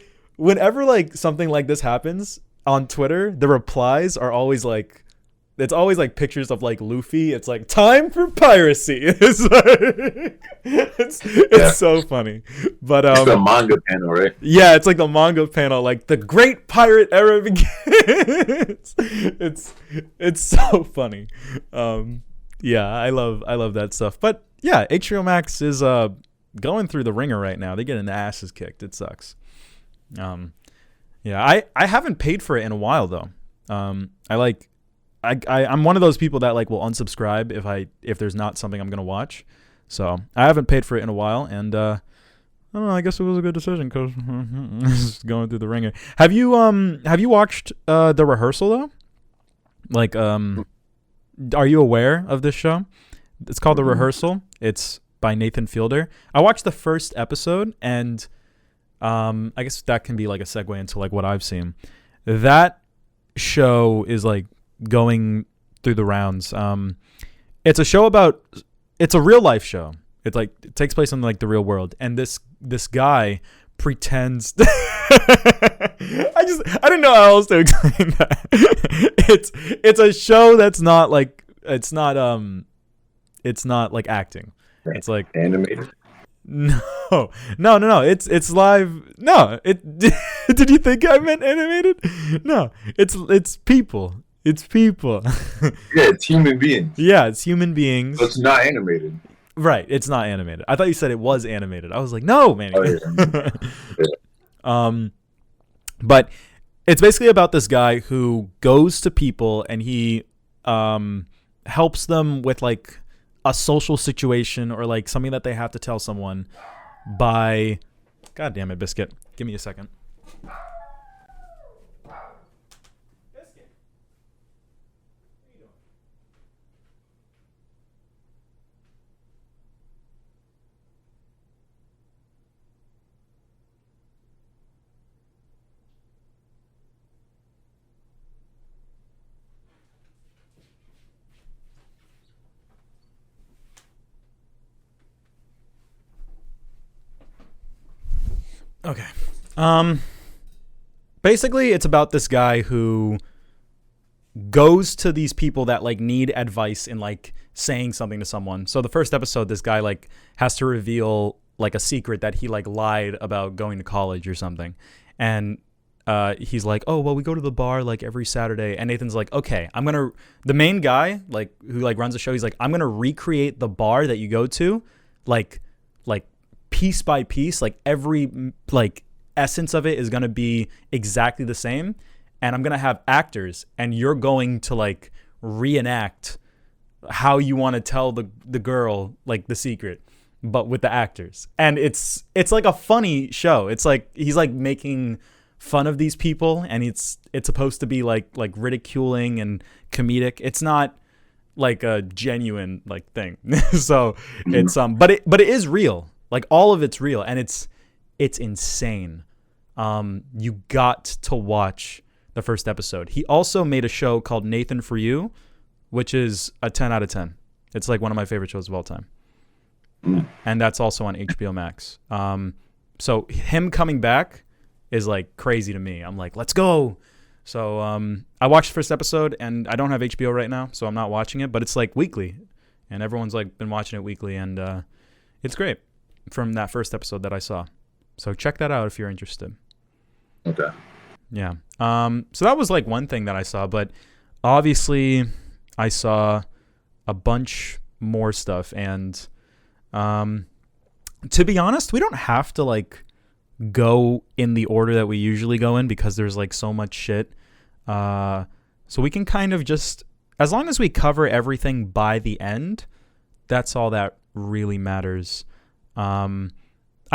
like something like this happens on Twitter, the replies are always like, it's always like pictures of like Luffy. It's like, time for piracy. It's like, it's so funny. But it's the manga panel, right? Yeah, it's like the manga panel, like the great pirate era begins. It's so funny. Yeah, I love that stuff. But yeah, HBO Max is going through the ringer right now. They're getting their asses kicked. It sucks. Yeah, I haven't paid for it in a while though. I'm one of those people that like will unsubscribe if there's not something I'm gonna watch. So I haven't paid for it in a while, and I don't know. I guess it was a good decision because it's going through the ringer. Have you watched The Rehearsal though? Like are you aware of this show? It's called The Rehearsal. It's by Nathan Fielder. I watched the first episode, and I guess that can be like a segue into like what I've seen. That show is like going through the rounds. It's a show it's a real life show. It takes place in like the real world, and this guy pretends I didn't know how else to explain that. It's a show that's not like it's not like acting. It's like animated. No. It's live. No. Did you think I meant animated? No. It's people. It's people. Yeah, it's human beings. Yeah, it's human beings. So it's not animated. Right, it's not animated. I thought you said it was animated. I was like, no, Manny. Oh, yeah. But it's basically about this guy who goes to people and he helps them with like a social situation or like something that they have to tell someone by, God damn it, Biscuit. Give me a second. Okay. Basically it's about this guy who goes to these people that like need advice in like saying something to someone. So the first episode, this guy like has to reveal like a secret that he like lied about going to college or something. And he's like, oh, well, we go to the bar like every Saturday. And Nathan's like, okay, the main guy like who like runs the show, he's like, I'm going to recreate the bar that you go to like piece by piece, like every like essence of it is going to be exactly the same. and I'm gonna have actors, and you're going to like reenact how you want to tell the girl like the secret, but with the actors. And it's like a funny show. It's like he's like making fun of these people, and it's supposed to be like ridiculing and comedic. It's not like a genuine like thing. So it's but it is real. Like all of it's real, and it's insane. You got to watch the first episode. He also made a show called Nathan For You, which is a 10 out of 10. It's like one of my favorite shows of all time. And that's also on HBO Max. So him coming back is like crazy to me. I'm like, let's go. So I watched the first episode, and I don't have HBO right now, so I'm not watching it, but it's like weekly, and everyone's like been watching it weekly, and it's great from that first episode that I saw. So check that out if you're interested. Okay. Yeah. So that was like one thing that I saw, but obviously I saw a bunch more stuff, and to be honest, we don't have to like go in the order that we usually go in because there's like so much shit. So we can kind of just, as long as we cover everything by the end, that's all that really matters. I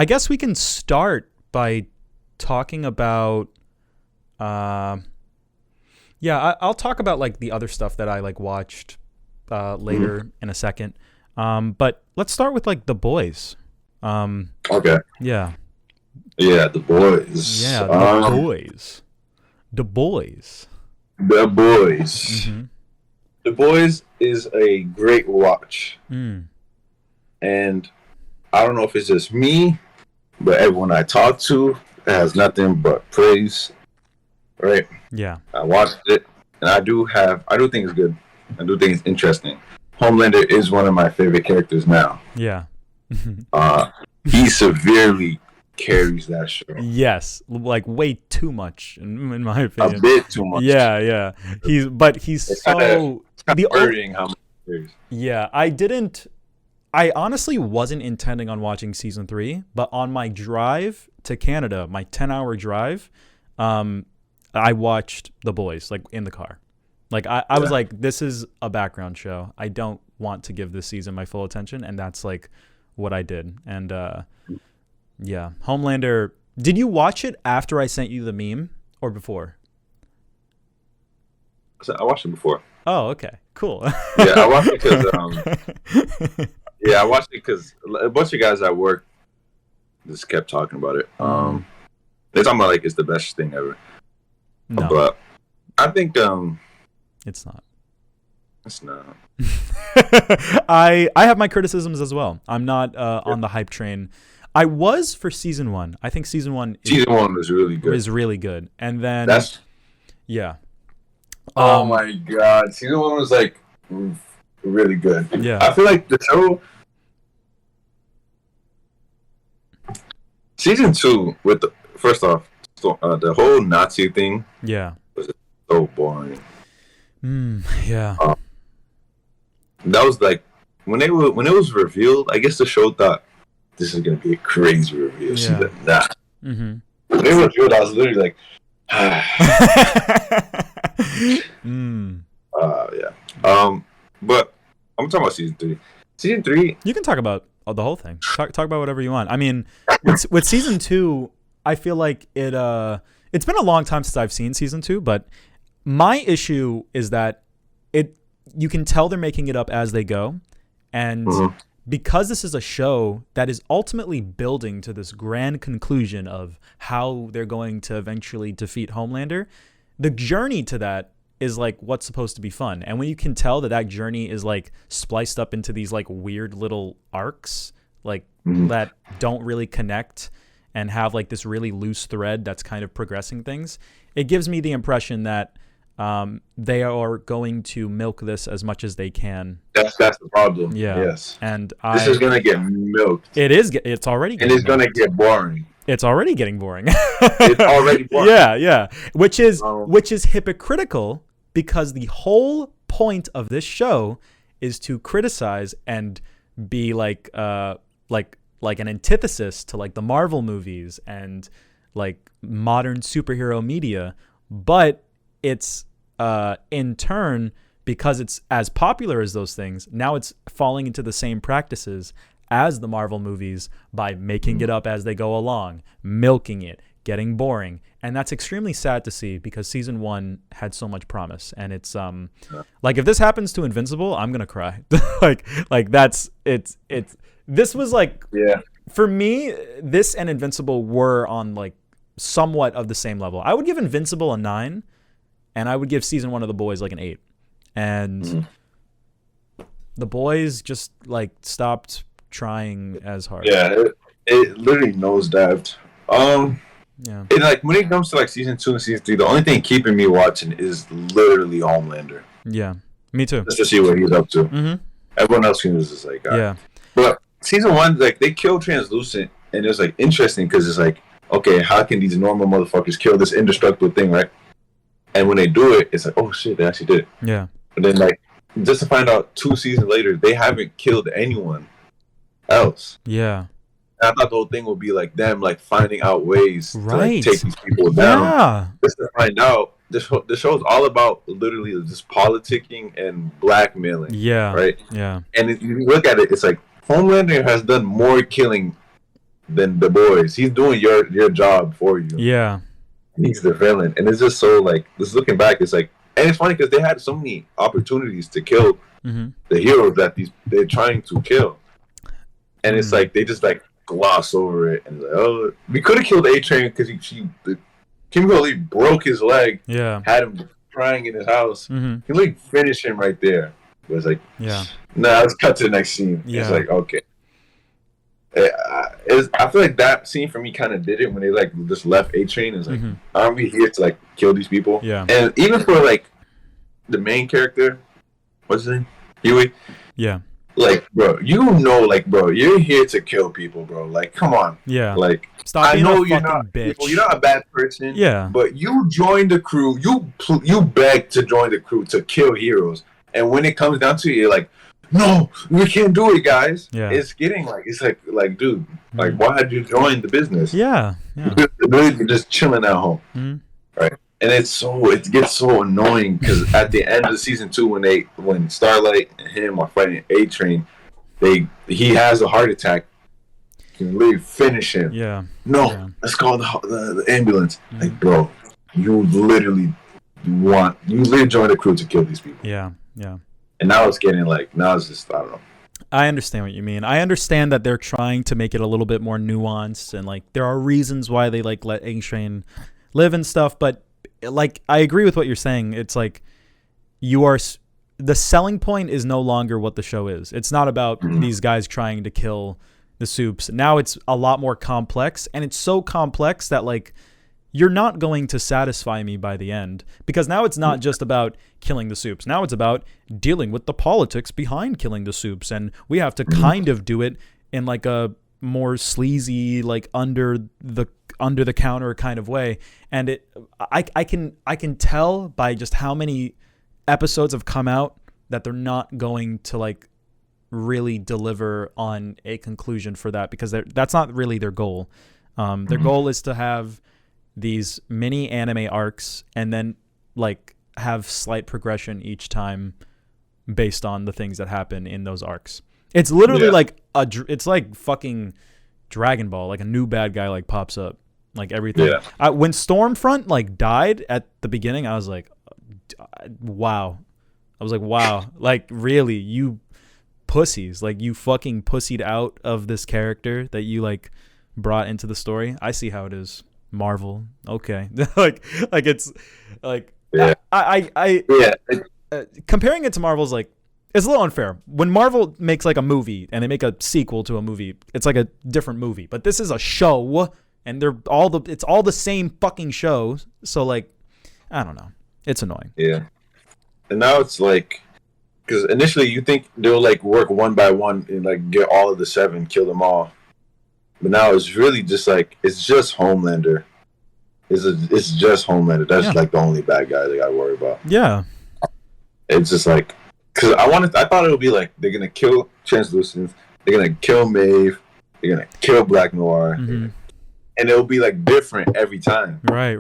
guess we can start by talking about, I'll talk about like the other stuff that I like watched later in a second. But let's start with like The Boys. Okay. Yeah. Yeah, The Boys. Yeah, The Boys. The Boys. The Boys. Mm-hmm. The Boys is a great watch. And I don't know if it's just me, but everyone I talk to has nothing but praise. Right? Yeah. I watched it, and I do think it's good. I do think it's interesting. Homelander is one of my favorite characters now. Yeah. He severely carries that show. Yes, like way too much in my opinion. A bit too much. Yeah. He's it's so hurting how much he carries. Yeah, I honestly wasn't intending on watching season 3, but on my drive to Canada, my 10-hour drive, I watched The Boys like in the car. Like I was like, this is a background show. I don't want to give this season my full attention, and that's like what I did. And yeah, Homelander. Did you watch it after I sent you the meme or before? I watched it before. Oh, okay, cool. Yeah, I watched it because I watched it because a bunch of guys at work just kept talking about it. They're talking about like it's the best thing ever. No, but I think it's not. It's not. I have my criticisms as well. I'm not on the hype train. I was for season 1. I think season 1 was really good. Is really good. And then yeah. Oh my god. Season 1 was like really good. Yeah. I feel like the show season 2 with the first off the whole Nazi thing was so boring. Yeah. That was like when it was revealed, I guess the show thought this is gonna be a crazy reveal. Yeah. When it was revealed, I was literally like, yeah. But I'm talking about season 3. Season 3. You can talk about the whole thing. Talk about whatever you want. I mean, with season 2, I feel like it's been a long time since I've seen season 2, but my issue is that you can tell they're making it up as they go, and because this is a show that is ultimately building to this grand conclusion of how they're going to eventually defeat Homelander, the journey to that is like what's supposed to be fun. And when you can tell that journey is like spliced up into these like weird little arcs like that don't really connect and have like this really loose thread that's kind of progressing things, it gives me the impression that they are going to milk this as much as they can. That's the problem. Yeah. Yes. And this is gonna get milked. It is. It's already. And it's gonna get boring. It's already getting boring. It's already boring. Yeah. Which is hypocritical because the whole point of this show is to criticize and be like an antithesis to like the Marvel movies and like modern superhero media, but it's in turn, because it's as popular as those things, now it's falling into the same practices as the Marvel movies by making it up as they go along, milking it, getting boring. And that's extremely sad to see, because season 1 had so much promise. And it's like, if this happens to Invincible, I'm gonna cry. like that's it's this was like, for me, this and Invincible were on like somewhat of the same level. I would give Invincible a 9, and I would give season 1 of The Boys like an 8. And The Boys just like stopped trying as hard. Yeah, it literally nosedived. Yeah. And like when it comes to like season 2 and season 3, the only thing keeping me watching is literally Homelander. Yeah, me too. Just to see what he's up to. Mm-hmm. Everyone else was just like, yeah. But season 1, like they killed Translucent, and it was like interesting because it's like, okay, how can these normal motherfuckers kill this indestructible thing, right? And when they do it, it's like, oh shit, they actually did it. Yeah. But then like, just to find out 2 seasons later, they haven't killed anyone else. Yeah. And I thought the whole thing would be like them like finding out ways to like, take these people down. Yeah. Just to find out, the show is all about literally just politicking and blackmailing. Yeah. Right? Yeah. And if you look at it, it's like Homelander has done more killing than The Boys. He's doing your job for you. Yeah. He's the villain. And it's just so like, just looking back, it's like, and it's funny because they had so many opportunities to kill the heroes that they're trying to kill. And it's like, they just like gloss over it. And like, oh, we could have killed A-Train because Kimberly broke his leg. Yeah. Had him crying in his house. Can we finish him right there? It was like, yeah. Nah, let's cut to the next scene. Yeah. It's like, okay. I feel like that scene for me kind of did it when they like just left A-Train. It's like, aren't we here to like kill these people? Yeah. And even for like the main character, what's his name? Huey? Yeah. Like, bro, bro, you're here to kill people, bro. Like, come on. Yeah. Like, stop being I know a you're fucking not bitch. You're not a bad person. Yeah. But you joined the crew. You begged to join the crew to kill heroes. And when it comes down to it, you're like, no, we can't do it, guys. Yeah. It's getting like, it's like, dude, like, why had you joined the business? Yeah. Yeah. You're just chilling at home, right? And it gets so annoying because at the end of season 2, when Starlight and him are fighting A-Train, he has a heart attack. You can literally finish him. Yeah. No, let's call the ambulance. Like, bro, you literally joined the crew to kill these people. Yeah. Yeah. And now it's getting like, now it's just, I don't know. I understand what you mean. I understand that they're trying to make it a little bit more nuanced, and like there are reasons why they like let A-Train live and stuff, but like I agree with what you're saying. It's like the selling point is no longer what the show is. It's not about these guys trying to kill the Supes. Now it's a lot more complex, and it's so complex that like you're not going to satisfy me by the end, because now it's not just about killing the Supes. Now it's about dealing with the politics behind killing the Supes, and we have to kind of do it in like a more sleazy, like under the counter kind of way. And I can tell by just how many episodes have come out that they're not going to like really deliver on a conclusion for that, because that's not really their goal. Their goal is to have these mini anime arcs and then like have slight progression each time based on the things that happen in those arcs. It's literally like it's like fucking Dragon Ball. Like a new bad guy like pops up, like everything. When Stormfront like died at the beginning, I was like, wow. I was like, wow, like really, you pussies, like you fucking pussied out of this character that you like brought into the story. I see how it is. Marvel, okay. like it's like comparing it to Marvel's like, it's a little unfair. When Marvel makes like a movie and they make a sequel to a movie, it's like a different movie. But this is a show, and it's all the same fucking show. So like, I don't know. It's annoying. Yeah. And now it's like, because initially you think they'll like work one by one and like get all of the 7, kill them all. But now it's really just like, it's just Homelander. It's just Homelander. That's like the only bad guy they got to worry about. Yeah. It's just like, because I thought it would be like, they're going to kill Translucent, they're going to kill Maeve, they're going to kill Black Noir, and it'll be like different every time. Right.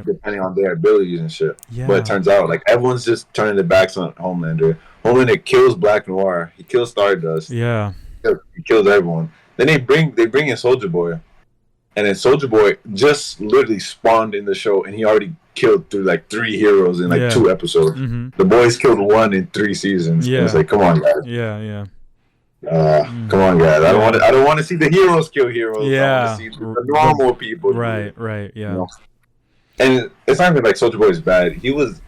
Depending on their abilities and shit. Yeah. But it turns out like everyone's just turning their backs on Homelander. Homelander kills Black Noir. He kills Stardust. Yeah. He kills everyone. Then they bring in Soldier Boy, and then Soldier Boy just literally spawned in the show, and he already killed through like 3 heroes in like 2 episodes. Mm-hmm. The boys killed 1 in 3 seasons. Yeah. It's like, come on, guys. Yeah. Come on, guys. I don't want to see the heroes kill heroes. Yeah. I want to see the normal people. Right. Yeah. You know? And it's not even like Soldier Boy is bad. He was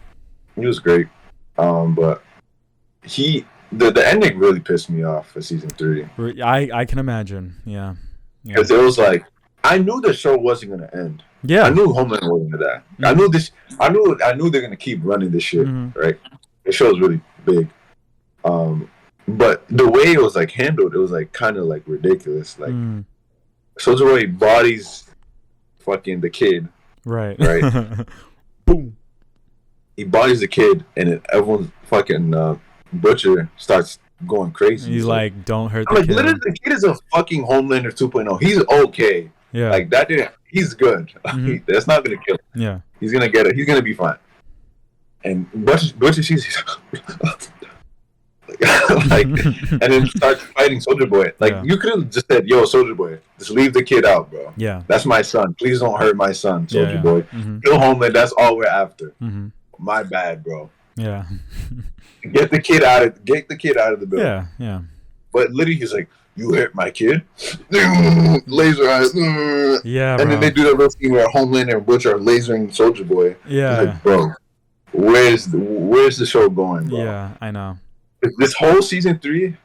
great. But the ending really pissed me off for season 3. I can imagine. Yeah. Because it was like, I knew the show wasn't gonna end. Yeah. I knew Homelander wasn't gonna die. Mm-hmm. I knew they're gonna keep running this shit. Mm-hmm. Right. The show was really big. But the way it was like handled, it was like kind of like ridiculous. Like Soldier Boy bodies fucking the kid. Right. Boom. He bodies the kid, and then everyone's fucking Butcher starts going crazy. He's like, don't hurt the kid. Literally, the kid is a fucking Homelander 2.0. He's okay. Yeah. Like that didn't. He's good. Mm-hmm. That's not gonna kill him. Yeah. He's gonna get it. He's gonna be fine. And Butcher she's like, and then starts fighting Soldier Boy. Like you could have just said, "Yo, Soldier Boy, just leave the kid out, bro. Yeah, that's my son. Please don't hurt my son, Soldier Boy. Kill Homelander. That's all we're after. Mm-hmm. My bad, bro. Yeah, get the kid out of the building. Yeah. But literally, he's like, "You hurt my kid." Laser eyes. Yeah, and then they do that real scene where Homelander and Butcher are lasering Soldier Boy. Yeah, like, bro, where's the show going, bro? Yeah, I know. This whole season 3,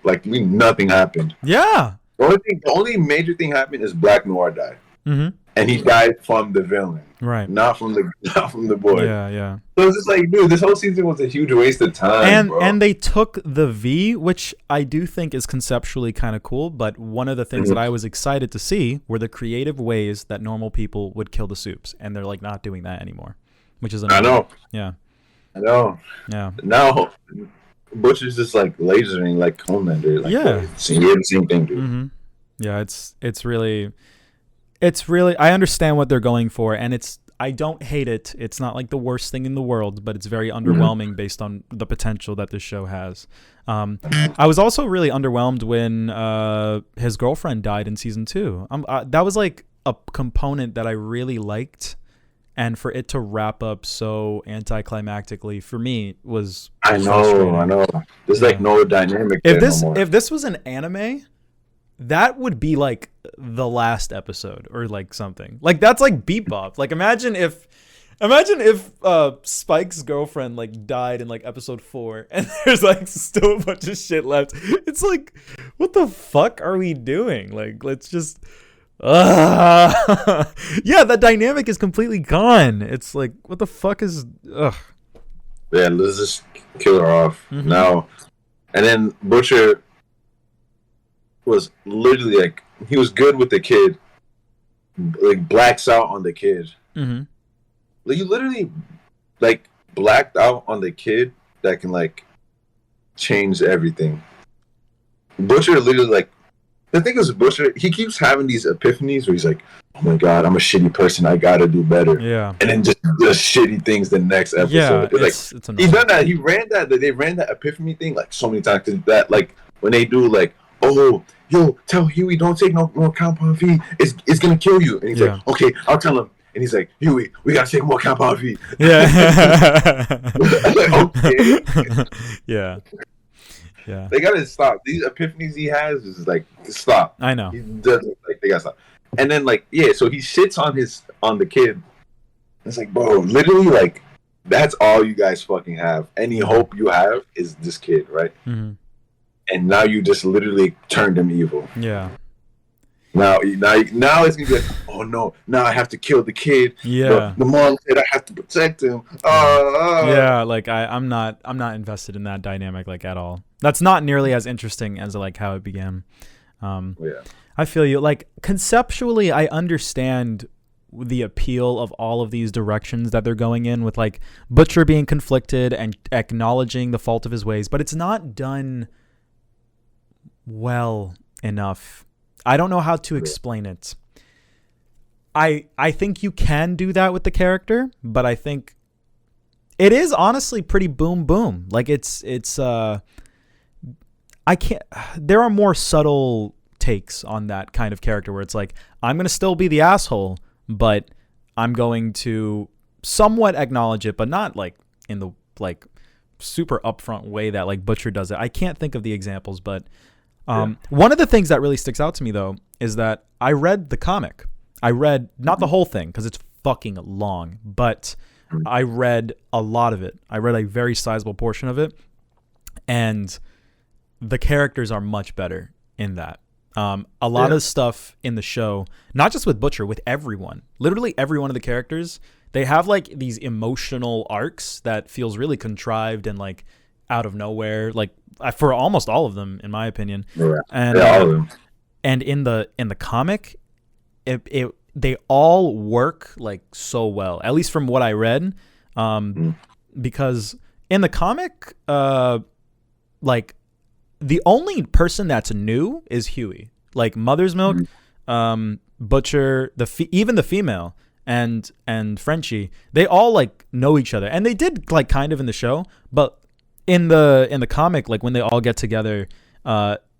like nothing happened. Yeah. The only major thing happened is Black Noir died, and he died from the villain, right? Not from the boy. Yeah. So it's just like, dude, this whole season was a huge waste of time. And they took the V, which I do think is conceptually kind of cool. But one of the things that I was excited to see were the creative ways that normal people would kill the Supes, and they're like not doing that anymore, which is annoying. I know. Yeah. I know. Yeah. Now Butcher's just like lasering like Homelander. Like, same thing, dude. Mm-hmm. Yeah, it's really I understand what they're going for, and I don't hate it. It's not like the worst thing in the world, but it's very underwhelming based on the potential that this show has. I was also really underwhelmed when his girlfriend died in season 2. That was like a component that I really liked. And for it to wrap up so anticlimactically for me was I know. There's like no dynamic. If this was an anime, that would be like the last episode or like something. Like that's like Bebop. Like imagine if Spike's girlfriend like died in like episode 4 and there's like still a bunch of shit left. It's like, what the fuck are we doing? Like let's just yeah, that dynamic is completely gone. It's like, what the fuck is Yeah, let's just kill her off now. And then Butcher was literally like, he was good with the kid, like blacks out on the kid. Like, you literally like blacked out on the kid that can like change everything. Butcher literally like, the thing is, Butcher, he keeps having these epiphanies where he's like, "Oh my god, I'm a shitty person. I gotta do better." Yeah. And then just does shitty things the next episode. Yeah, it's he's done that. He ran that. They ran that epiphany thing like so many times. Cause that like when they do like, "Oh, yo, tell Huey don't take no more compound V. It's gonna kill you." And he's like, "Okay, I'll tell him." And he's like, "Huey, we gotta take more compound V." Yeah. Like, okay. Yeah. Yeah, they gotta stop. These epiphanies he has is like, stop. I know. He doesn't, like, they gotta stop. And then like, so he shits on the kid. It's like, bro, literally like, that's all you guys fucking have. Any hope you have is this kid, right? And now you just literally turned him evil. Yeah. Now it's gonna be like, oh no, now I have to kill the kid. Yeah. The mom said I have to protect him. Yeah, like I'm not invested in that dynamic like at all. That's not nearly as interesting as like how it began. I feel you. Like conceptually, I understand the appeal of all of these directions that they're going in with like Butcher being conflicted and acknowledging the fault of his ways, but it's not done well enough. I don't know how to explain it. I think you can do that with the character, but I think it is honestly pretty boom boom. Like it's I can't. There are more subtle takes on that kind of character where it's like, I'm gonna still be the asshole, but I'm going to somewhat acknowledge it, but not like in the like super upfront way that like Butcher does it. I can't think of the examples, but one of the things that really sticks out to me though is that I read the comic. I read not the whole thing because it's fucking long, but I read a lot of it. I read a very sizable portion of it, and the characters are much better in that. A lot of stuff in the show, not just with Butcher, with everyone, literally every one of the characters, they have like these emotional arcs that feels really contrived and like out of nowhere, like for almost all of them, in my opinion. Yeah. And all of them. And in the comic, they all work like so well, at least from what I read, because in the comic, like the only person that's new is Huey. Like Mother's Milk, Butcher, even the female and Frenchie, they all like know each other, and they did like kind of in the show, but in the comic, like when they all get together,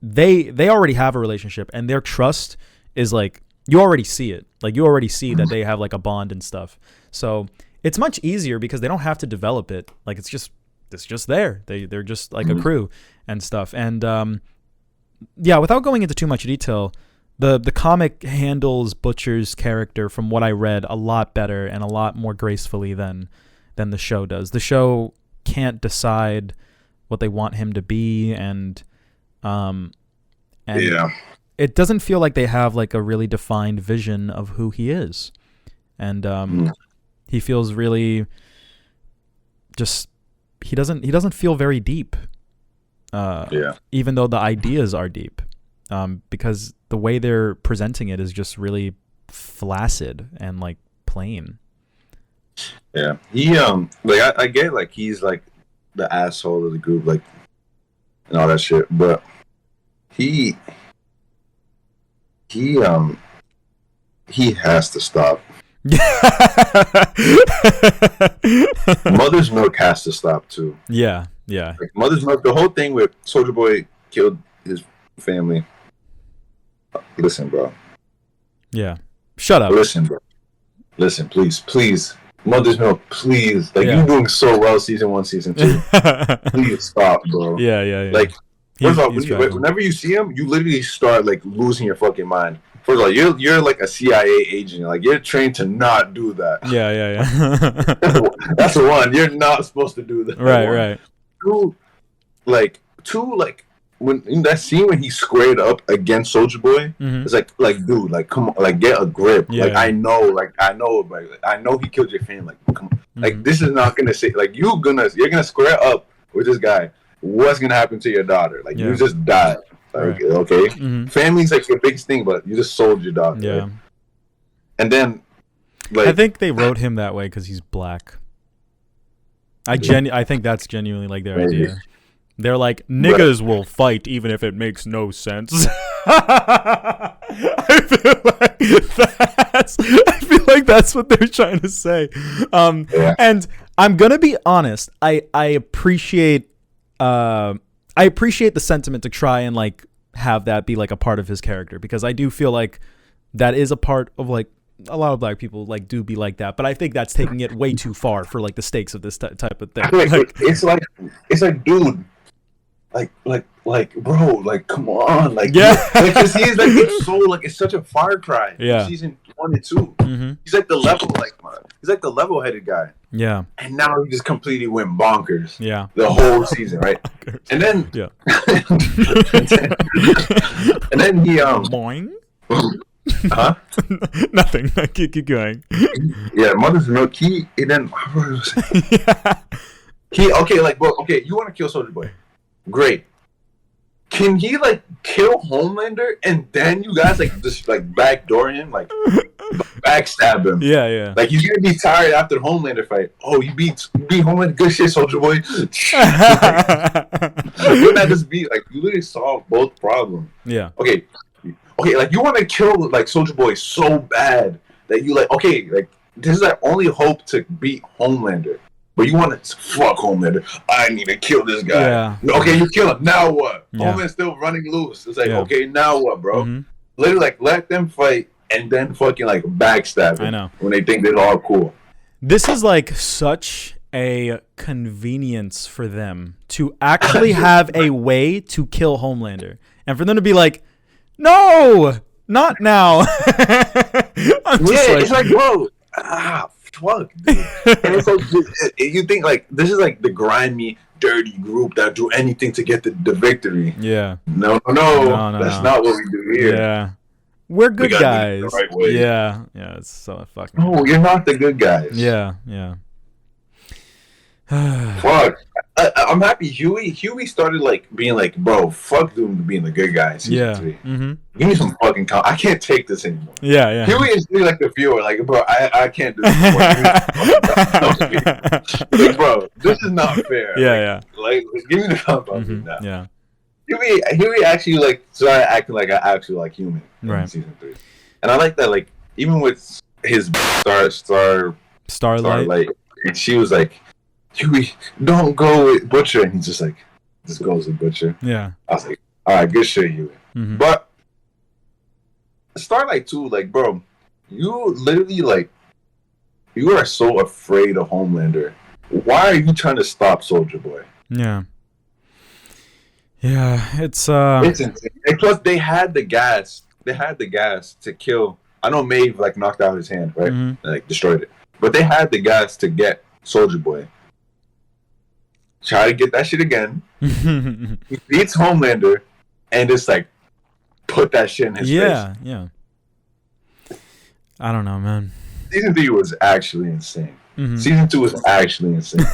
they already have a relationship, and their trust is like, you already see it. Like you already see that they have like a bond and stuff. So it's much easier because they don't have to develop it. Like it's just there. They're just like a crew and stuff. And without going into too much detail, the comic handles Butcher's character, from what I read, a lot better and a lot more gracefully than the show does. The show can't decide what they want him to be, and it doesn't feel like they have like a really defined vision of who he is. And he feels really just, he doesn't feel very deep. Even though the ideas are deep. Because the way they're presenting it is just really flaccid and like plain. Yeah. He like I get like he's like the asshole of the group, like, and all that shit, but he has to stop. Mother's Milk has to stop too. Yeah. Like Mother's Milk, the whole thing with Soulja Boy killed his family. Listen, bro. Yeah. Shut up. Listen, bro. Listen, please. Mother's Milk, please. Like, you're doing so well season 1, season 2. Please stop, bro. Yeah. Like, first of all, whenever you see him, you literally start like losing your fucking mind. First of all, you're like a CIA agent. Like, you're trained to not do that. Yeah. That's the one. You're not supposed to do that. Right. Two, when in that scene when he squared up against Soulja Boy, it's like, dude, like, come on, like, get a grip. Yeah. Like, I know, I know he killed your family. Like, come on. Like, this is not gonna say, like, you're gonna square up with this guy. What's gonna happen to your daughter? Like, you just died. Like, okay, family's like your biggest thing, but you just sold your daughter. Yeah, right? And then, like, I think they wrote him that way because he's black. I think that's genuinely like their idea. They're like, niggas will fight even if it makes no sense. I feel like that's what they're trying to say. And I'm gonna be honest. I appreciate the sentiment to try and like have that be like a part of his character, because I do feel like that is a part of like a lot of black people like do be like that, but I think that's taking it way too far for like the stakes of this type of thing. Like, it's like, dude, like, bro, like, come on, like, like, cause he's like, it's so like, it's such a far cry. Yeah. Season 1 and 2, he's like the level-headed guy. Yeah. And now he just completely went bonkers. Yeah. The whole season, right? And then, and then he Boing. Huh? Nothing. Keep going. Yeah, Mother's Milk. You want to kill Soulja Boy? Great. Can he like kill Homelander and then you guys like just like backdoor him, like backstab him? Yeah. Like, he's gonna be tired after the Homelander fight. Oh, you beat Homelander. Good shit, Soulja Boy. Wouldn't that just be like, you literally solve both problems? Yeah. Okay, like, you want to kill like Soulja Boy so bad that you like. Okay, like this is our only hope to beat Homelander. But you want to fuck Homelander. I need to kill this guy. Yeah. Okay, you kill him. Now what? Yeah. Homelander's still running loose. It's like, okay, now what, bro? Mm-hmm. Literally, like, let them fight and then fucking, like, backstab them. I know. When they think they're all cool. This is, like, such a convenience for them to actually have a way to kill Homelander. And for them to be like, no, not now. It's like, bro, fuck, dude. And it's like, you think like this is like the grimy, dirty group that do anything to get the victory. Yeah. No, that's not what we do here. Yeah. We're good guys. The right way. Yeah. Yeah. It's so fucking. No, you're not the good guys. Yeah. Yeah. Fuck. I'm happy Huey started like being like, bro, fuck Doom being the good guy in season 3. Mm-hmm. Give me some fucking I can't take this anymore. Yeah. Huey is really like the viewer, like, bro, I can't do this anymore. Like, bro, this is not fair. Yeah. Like give me the thumb up now. Yeah. Huey actually like started acting like I actually like human in season 3. And I like that, like, even with his Starlight, and she was like, Huey, don't go with Butcher, and he just goes with Butcher. Yeah. I was like, all right, good shit, Huey. Mm-hmm. But Starlight too, like, bro, you literally like, you are so afraid of Homelander. Why are you trying to stop Soldier Boy? Yeah. Yeah, it's insane. And plus, they had the gas. They had the gas to kill. I know Maeve like knocked out his hand, right? Mm-hmm. And, like destroyed it. But they had the gas to get Soldier Boy. Try to get that shit again. He beats Homelander and just like put that shit in his face. Yeah. I don't know, man. Season 3 was actually insane. Mm-hmm. Season 2 was actually insane.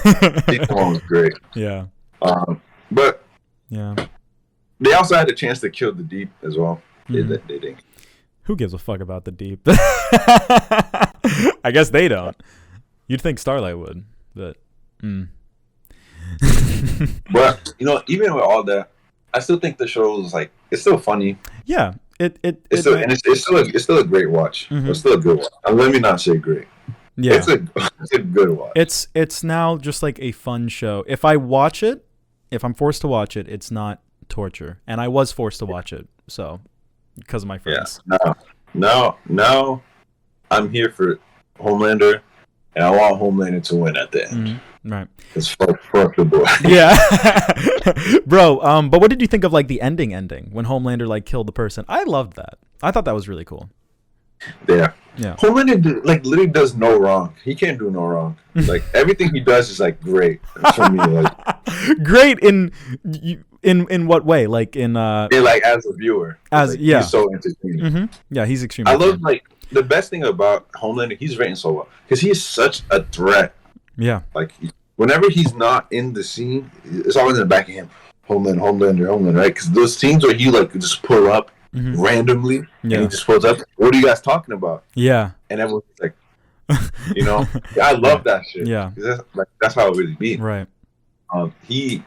Season 1 was great. Yeah. But yeah, they also had a chance to kill the Deep as well. Mm-hmm. They didn't. Who gives a fuck about the Deep? I guess they don't. You'd think Starlight would, but. But even with all that, I still think the show is like, it's still funny. Yeah, it's still a great watch. Mm-hmm. It's still a good watch. Let me not say great. Yeah, it's a good watch. It's now just like a fun show. If I'm forced to watch it, it's not torture. And I was forced to watch it, so because of my friends. Yeah. No. I'm here for Homelander, and I want Homelander to win at the end. Mm-hmm. Right. It's fuck the boy. Yeah. Bro, but what did you think of like the ending when Homelander like killed the person? I loved that. I thought that was really cool. Yeah. Homelander like literally does no wrong. He can't do no wrong. Like everything he does is like great for me. Like great in what way? Like like as a viewer. He's so entertaining. Mm-hmm. Yeah, he's extremely. I love like the best thing about Homelander. He's written so well because he is such a threat. Yeah. Like whenever he's not in the scene, it's always in the back of him. Homelander, right? Because those scenes where he like just pull up. Mm-hmm. Randomly, and he just pulls up. What are you guys talking about? Yeah, and everyone's like, I love that shit. Yeah, that's how it really be. Right. He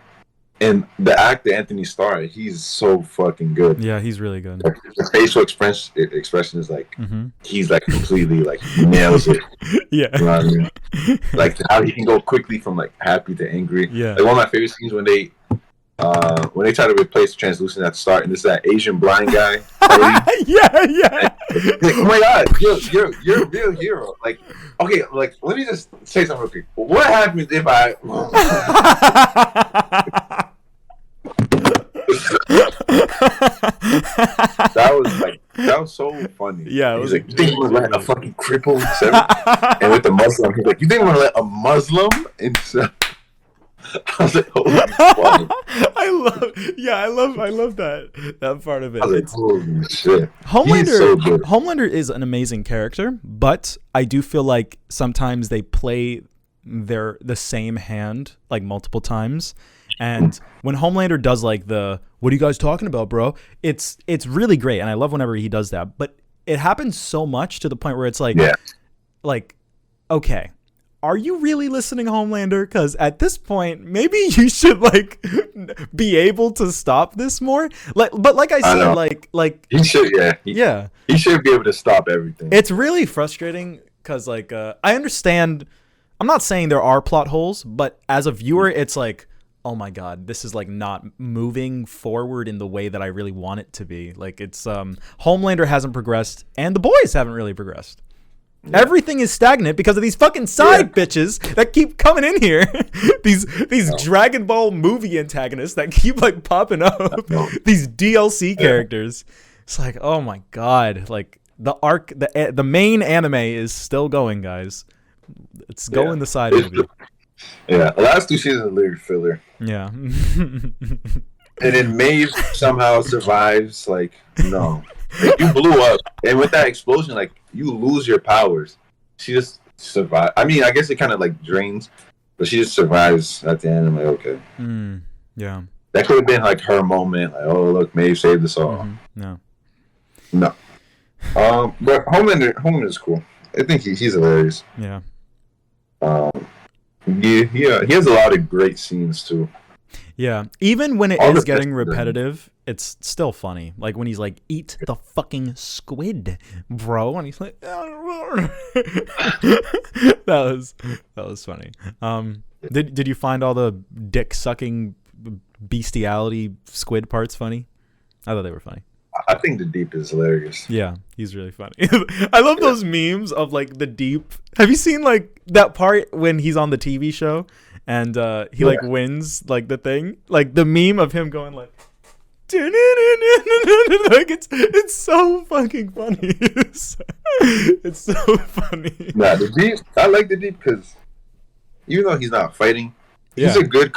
and the actor Anthony Starr, he's so fucking good. Yeah, he's really good. Like, the facial expression is like he's like completely like nails it. Yeah, you know what I mean? Like how he can go quickly from like happy to angry. Yeah, like one of my favorite scenes when they try to replace translucent at the start, and this is that Asian blind guy. yeah. Like, oh my god, you're a real hero. Like, okay, like let me just say something real quick. What happens if I? that was so funny. Yeah, he's like, you think we're gonna let a fucking cripple and with the Muslim, he's like, you think we're gonna let a Muslim inside? I was like, holy fuck. I love that part of it. I was like, holy shit. Homelander is an amazing character, but I do feel like sometimes they play the same hand like multiple times. And when Homelander does like what are you guys talking about, bro? It's really great, and I love whenever he does that. But it happens so much to the point where it's like, like, okay, are you really listening, Homelander? Because at this point, maybe you should like be able to stop this more. But like I said, like he should, he should be able to stop everything. It's really frustrating because like I understand. I'm not saying there are plot holes, but as a viewer, it's like, oh my god, this is like not moving forward in the way that I really want it to be. Like it's Homelander hasn't progressed, and the boys haven't really progressed. Yeah. Everything is stagnant because of these fucking side bitches that keep coming in here. these Dragon Ball movie antagonists that keep like popping up. These DLC characters. It's like, oh my god, like the arc, the main anime is still going, guys. It's going the side movie. Yeah, the last 2 seasons are literally filler. Yeah. And then Maeve somehow survives. Like, no. Like, you blew up. And with that explosion, like, you lose your powers. She just survived. I mean, I guess it kind of, like, drains. But she just survives at the end. I'm like, okay. Yeah. That could have been, like, her moment. Like, oh, look, Maeve saved us all. No. But Homelander is cool. I think he's hilarious. Yeah. He has a lot of great scenes too. Yeah, even when it is getting repetitive, it's still funny. Like when he's like, "Eat the fucking squid, bro," and he's like, that was funny. Did you find all the dick sucking bestiality squid parts funny? I thought they were funny. I think the Deep is hilarious. Yeah, he's really funny. I love those memes of like the Deep. Have you seen like that part when he's on the TV show and he like wins like the thing? Like the meme of him going like like it's so fucking funny. It's so funny. Nah, the Deep, I like the Deep because even though he's not fighting, he's a good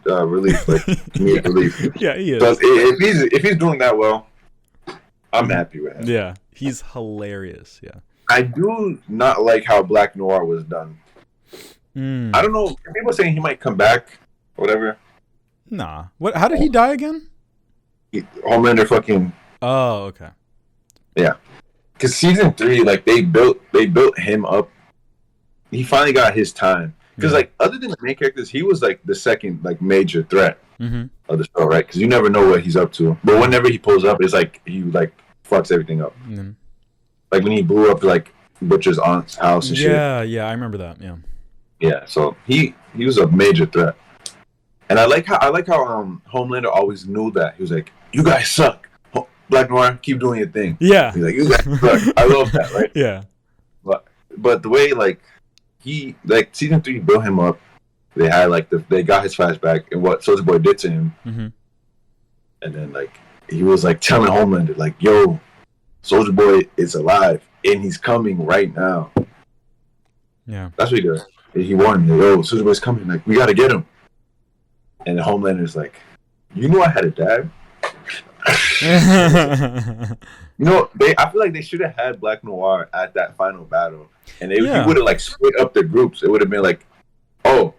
relief, like comedic relief. Yeah, he is. So if he's doing that well, I'm happy with him. Yeah, he's hilarious. Yeah, I do not like how Black Noir was done. I don't know. People saying he might come back or whatever. Nah. What? How did he die again? Homelander fucking. Oh, okay. Yeah, because season 3, like they built him up. He finally got his time. Because like other than the main characters, he was like the second like major threat of the show, right? Because you never know what he's up to. But whenever he pulls up, it's like he like fucks everything up. Like when he blew up like Butcher's aunt's house and shit. Yeah, I remember that. Yeah. So he was a major threat, and I like how Homelander always knew that. He was like, "You guys suck, Black Noir. Keep doing your thing." Yeah. He's like, "You guys suck." I love that, right? Yeah. But the way like. He like season 3 built him up. They had like they got his flashback and what Soulja Boy did to him, and then like he was like telling Homelander like, "Yo, Soulja Boy is alive and he's coming right now." Yeah, that's what he did. He warned me, "Yo, Soulja Boy's coming. Like we gotta get him." And the Homelander's like, "You knew I had a dad." You know, I feel like they should have had Black Noir at that final battle, and he would have like split up the groups. It would have been like, oh,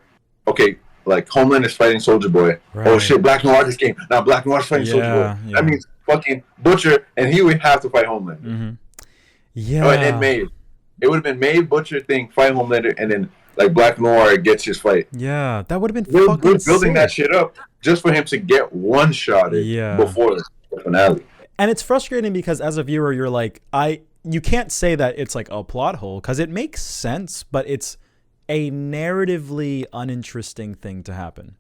okay, like Homelander's fighting Soulja Boy. Right. Oh shit, Black Noir just came. Now Black Noir's fighting Soulja Boy. Yeah. That means fucking Butcher, and he would have to fight Homelander. Yeah. Oh, and then Maeve. It would have been Maeve, Butcher thing, fight Homelander, and then like Black Noir gets his fight. Yeah, that would have been we're fucking building that shit up just for him to get one shot before the finale. And it's frustrating because as a viewer, you're like, you can't say that it's like a plot hole because it makes sense, but it's a narratively uninteresting thing to happen.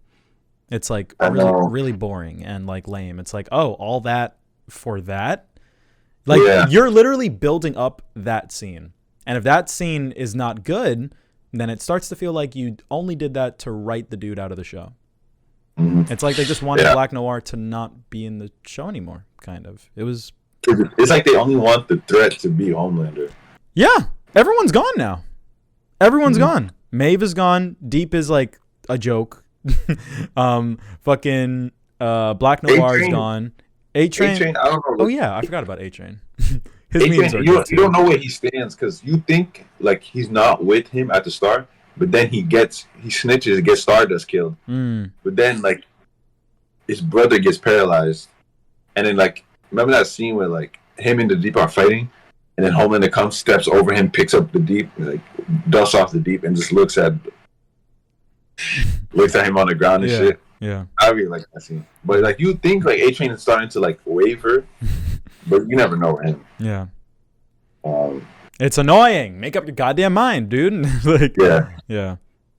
It's like really boring and like lame. It's like, oh, all that for that? Like you're literally building up that scene. And if that scene is not good, then it starts to feel like you only did that to write the dude out of the show. It's like they just wanted Black Noir to not be in the show anymore, kind of. It's like they only want the threat to be Homelander. Yeah, everyone's gone now. Everyone's gone. Maeve is gone. Deep is like a joke. Fucking Black Noir is gone. A-Train. I don't know. Oh yeah, I forgot about A-Train. His memes are you don't know where he stands because you think like he's not with him at the start. But then he snitches and gets Stardust killed. But then, like, his brother gets paralyzed. And then, like, remember that scene where, like, him and the Deep are fighting? And then Homelander comes, steps over him, picks up the Deep. And like, dusts off the deep and just looks at him on the ground and shit. Yeah. I really like that scene. But like you think like A-Train is starting to like waver, but you never know him. Yeah. It's annoying. Make up your goddamn mind, dude. Like, yeah.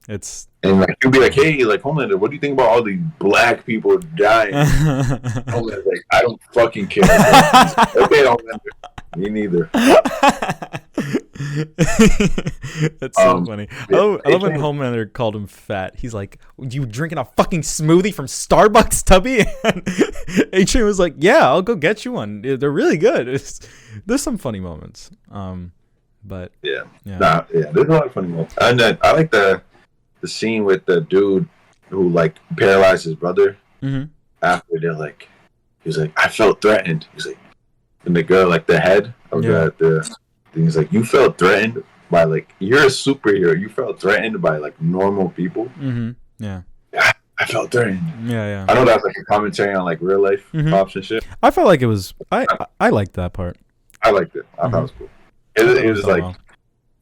It's and like you'll be like, hey, like Homelander, what do you think about all the black people dying? Homelander's like, I don't fucking care. Okay, Homelander. Me neither. That's so funny. I love when Homelander called him fat. He's like, "You drinking a fucking smoothie from Starbucks, Tubby?" And A-Train was like, "Yeah, I'll go get you one. They're really good." There's some funny moments. But there's a lot of funny moments. And then I like the scene with the dude who like paralyzed his brother. Mm-hmm. After they're like, he's like, I felt threatened. He's like, and the girl like the head of the he's like, you felt threatened by like, you're a superhero. You felt threatened by like normal people. Mm-hmm. Yeah. I felt threatened. Yeah. I know that's like a commentary on like real life cops and shit. I felt like it was. I liked that part. I liked it. I thought it was cool. It was like,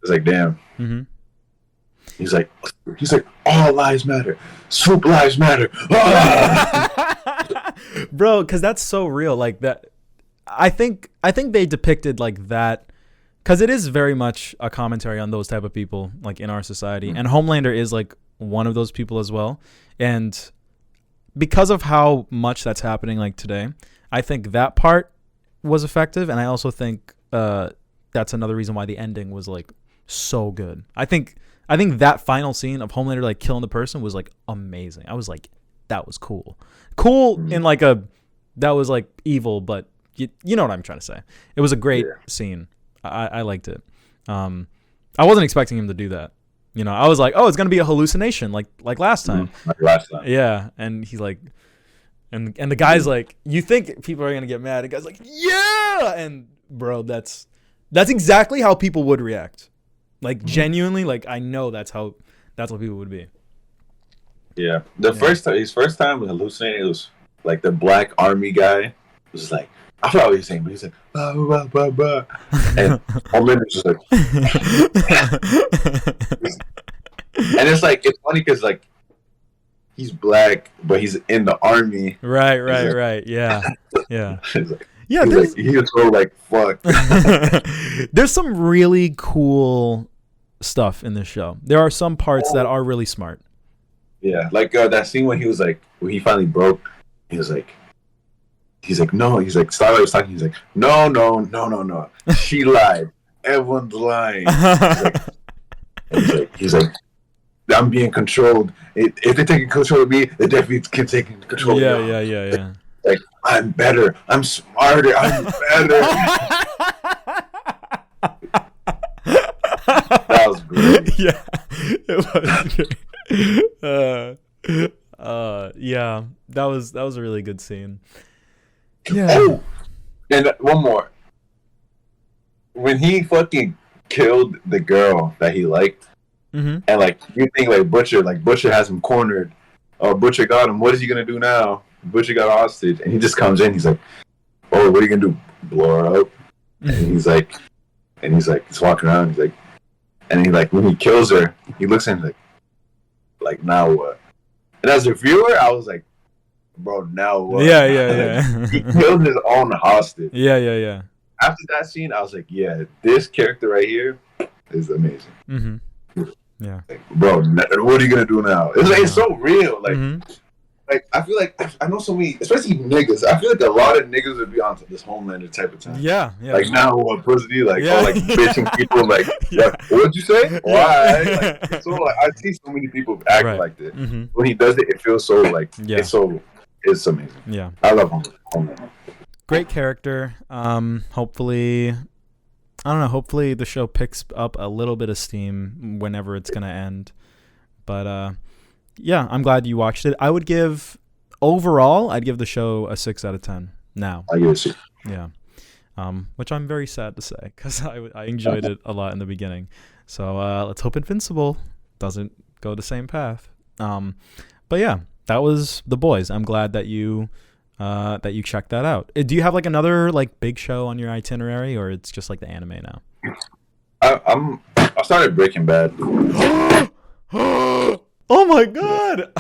it's like damn. Mm-hmm. He's like, all lives matter. Swoop lives matter. Bro, because that's so real. Like that. I think they depicted like that. Because it is very much a commentary on those type of people, like in our society, and Homelander is like one of those people as well. And because of how much that's happening, like today, I think that part was effective, and I also think that's another reason why the ending was like so good. I think that final scene of Homelander like killing the person was like amazing. I was like, that was cool in like that was like evil, but you know what I'm trying to say. It was a great scene. I liked it. I wasn't expecting him to do that. You know, I was like, oh, it's gonna be a hallucination like last time. Like last time. Yeah, and he's like, and the guy's like, you think people are gonna get mad? The guy's like, yeah, and bro, that's exactly how people would react. Like genuinely, like I know that's what people would be. Yeah, his first time with hallucinating, it was like the Black Army guy was like, I forgot what he was saying, but he's like, blah, blah, blah, blah. And Homelander's just like, and it's like, it's funny because like, he's black, but he's in the army. Right. Yeah. Like, yeah. He was so like, fuck. There's some really cool stuff in this show. There are some parts that are really smart. Yeah. Like that scene when he finally broke, he's like, no. He's like, Starlight was talking. He's like, no. She lied. Everyone's lying. He's like, I'm being controlled. If they're taking control of me, they definitely can take control of me. Yeah. Like, I'm better. I'm smarter. I'm better. That was great. Yeah, it was great. Yeah, that was a really good scene. Yeah. Oh, and one more. When he fucking killed the girl that he liked, and like you think like Butcher has him cornered. Oh, Butcher got him. What is he gonna do now? Butcher got hostage, and he just comes in. He's like, "Oh, what are you gonna do? Blow her up?" And he's he's walking around. He's like, and he like when he kills her, he looks at him like now what? And as a viewer, I was like, bro, now what? Yeah. He killed his own hostage. Yeah. After that scene, I was like, yeah, this character right here is amazing. Yeah. Like, bro, what are you gonna do now? It's so real. Like I feel like I know so many, especially niggas. I feel like a lot of niggas would be on this Homelander type of time. Yeah. Like now what pussy, like like bitching people, like what'd you say? Why? Like, so like I see so many people act like this. When he does it, it feels so like it's amazing. Yeah. I love Homelander. Great character. Hopefully the show picks up a little bit of steam whenever it's gonna end. But yeah, I'm glad you watched it. I'd give the show a 6 out of 10 now. I guess. Yeah. Which I'm very sad to say because I enjoyed it a lot in the beginning. So let's hope Invincible doesn't go the same path. But yeah, that was The Boys. I'm glad that you checked that out. Do you have like another like big show on your itinerary, or it's just like the anime now? I was started Breaking Bad. Oh my god!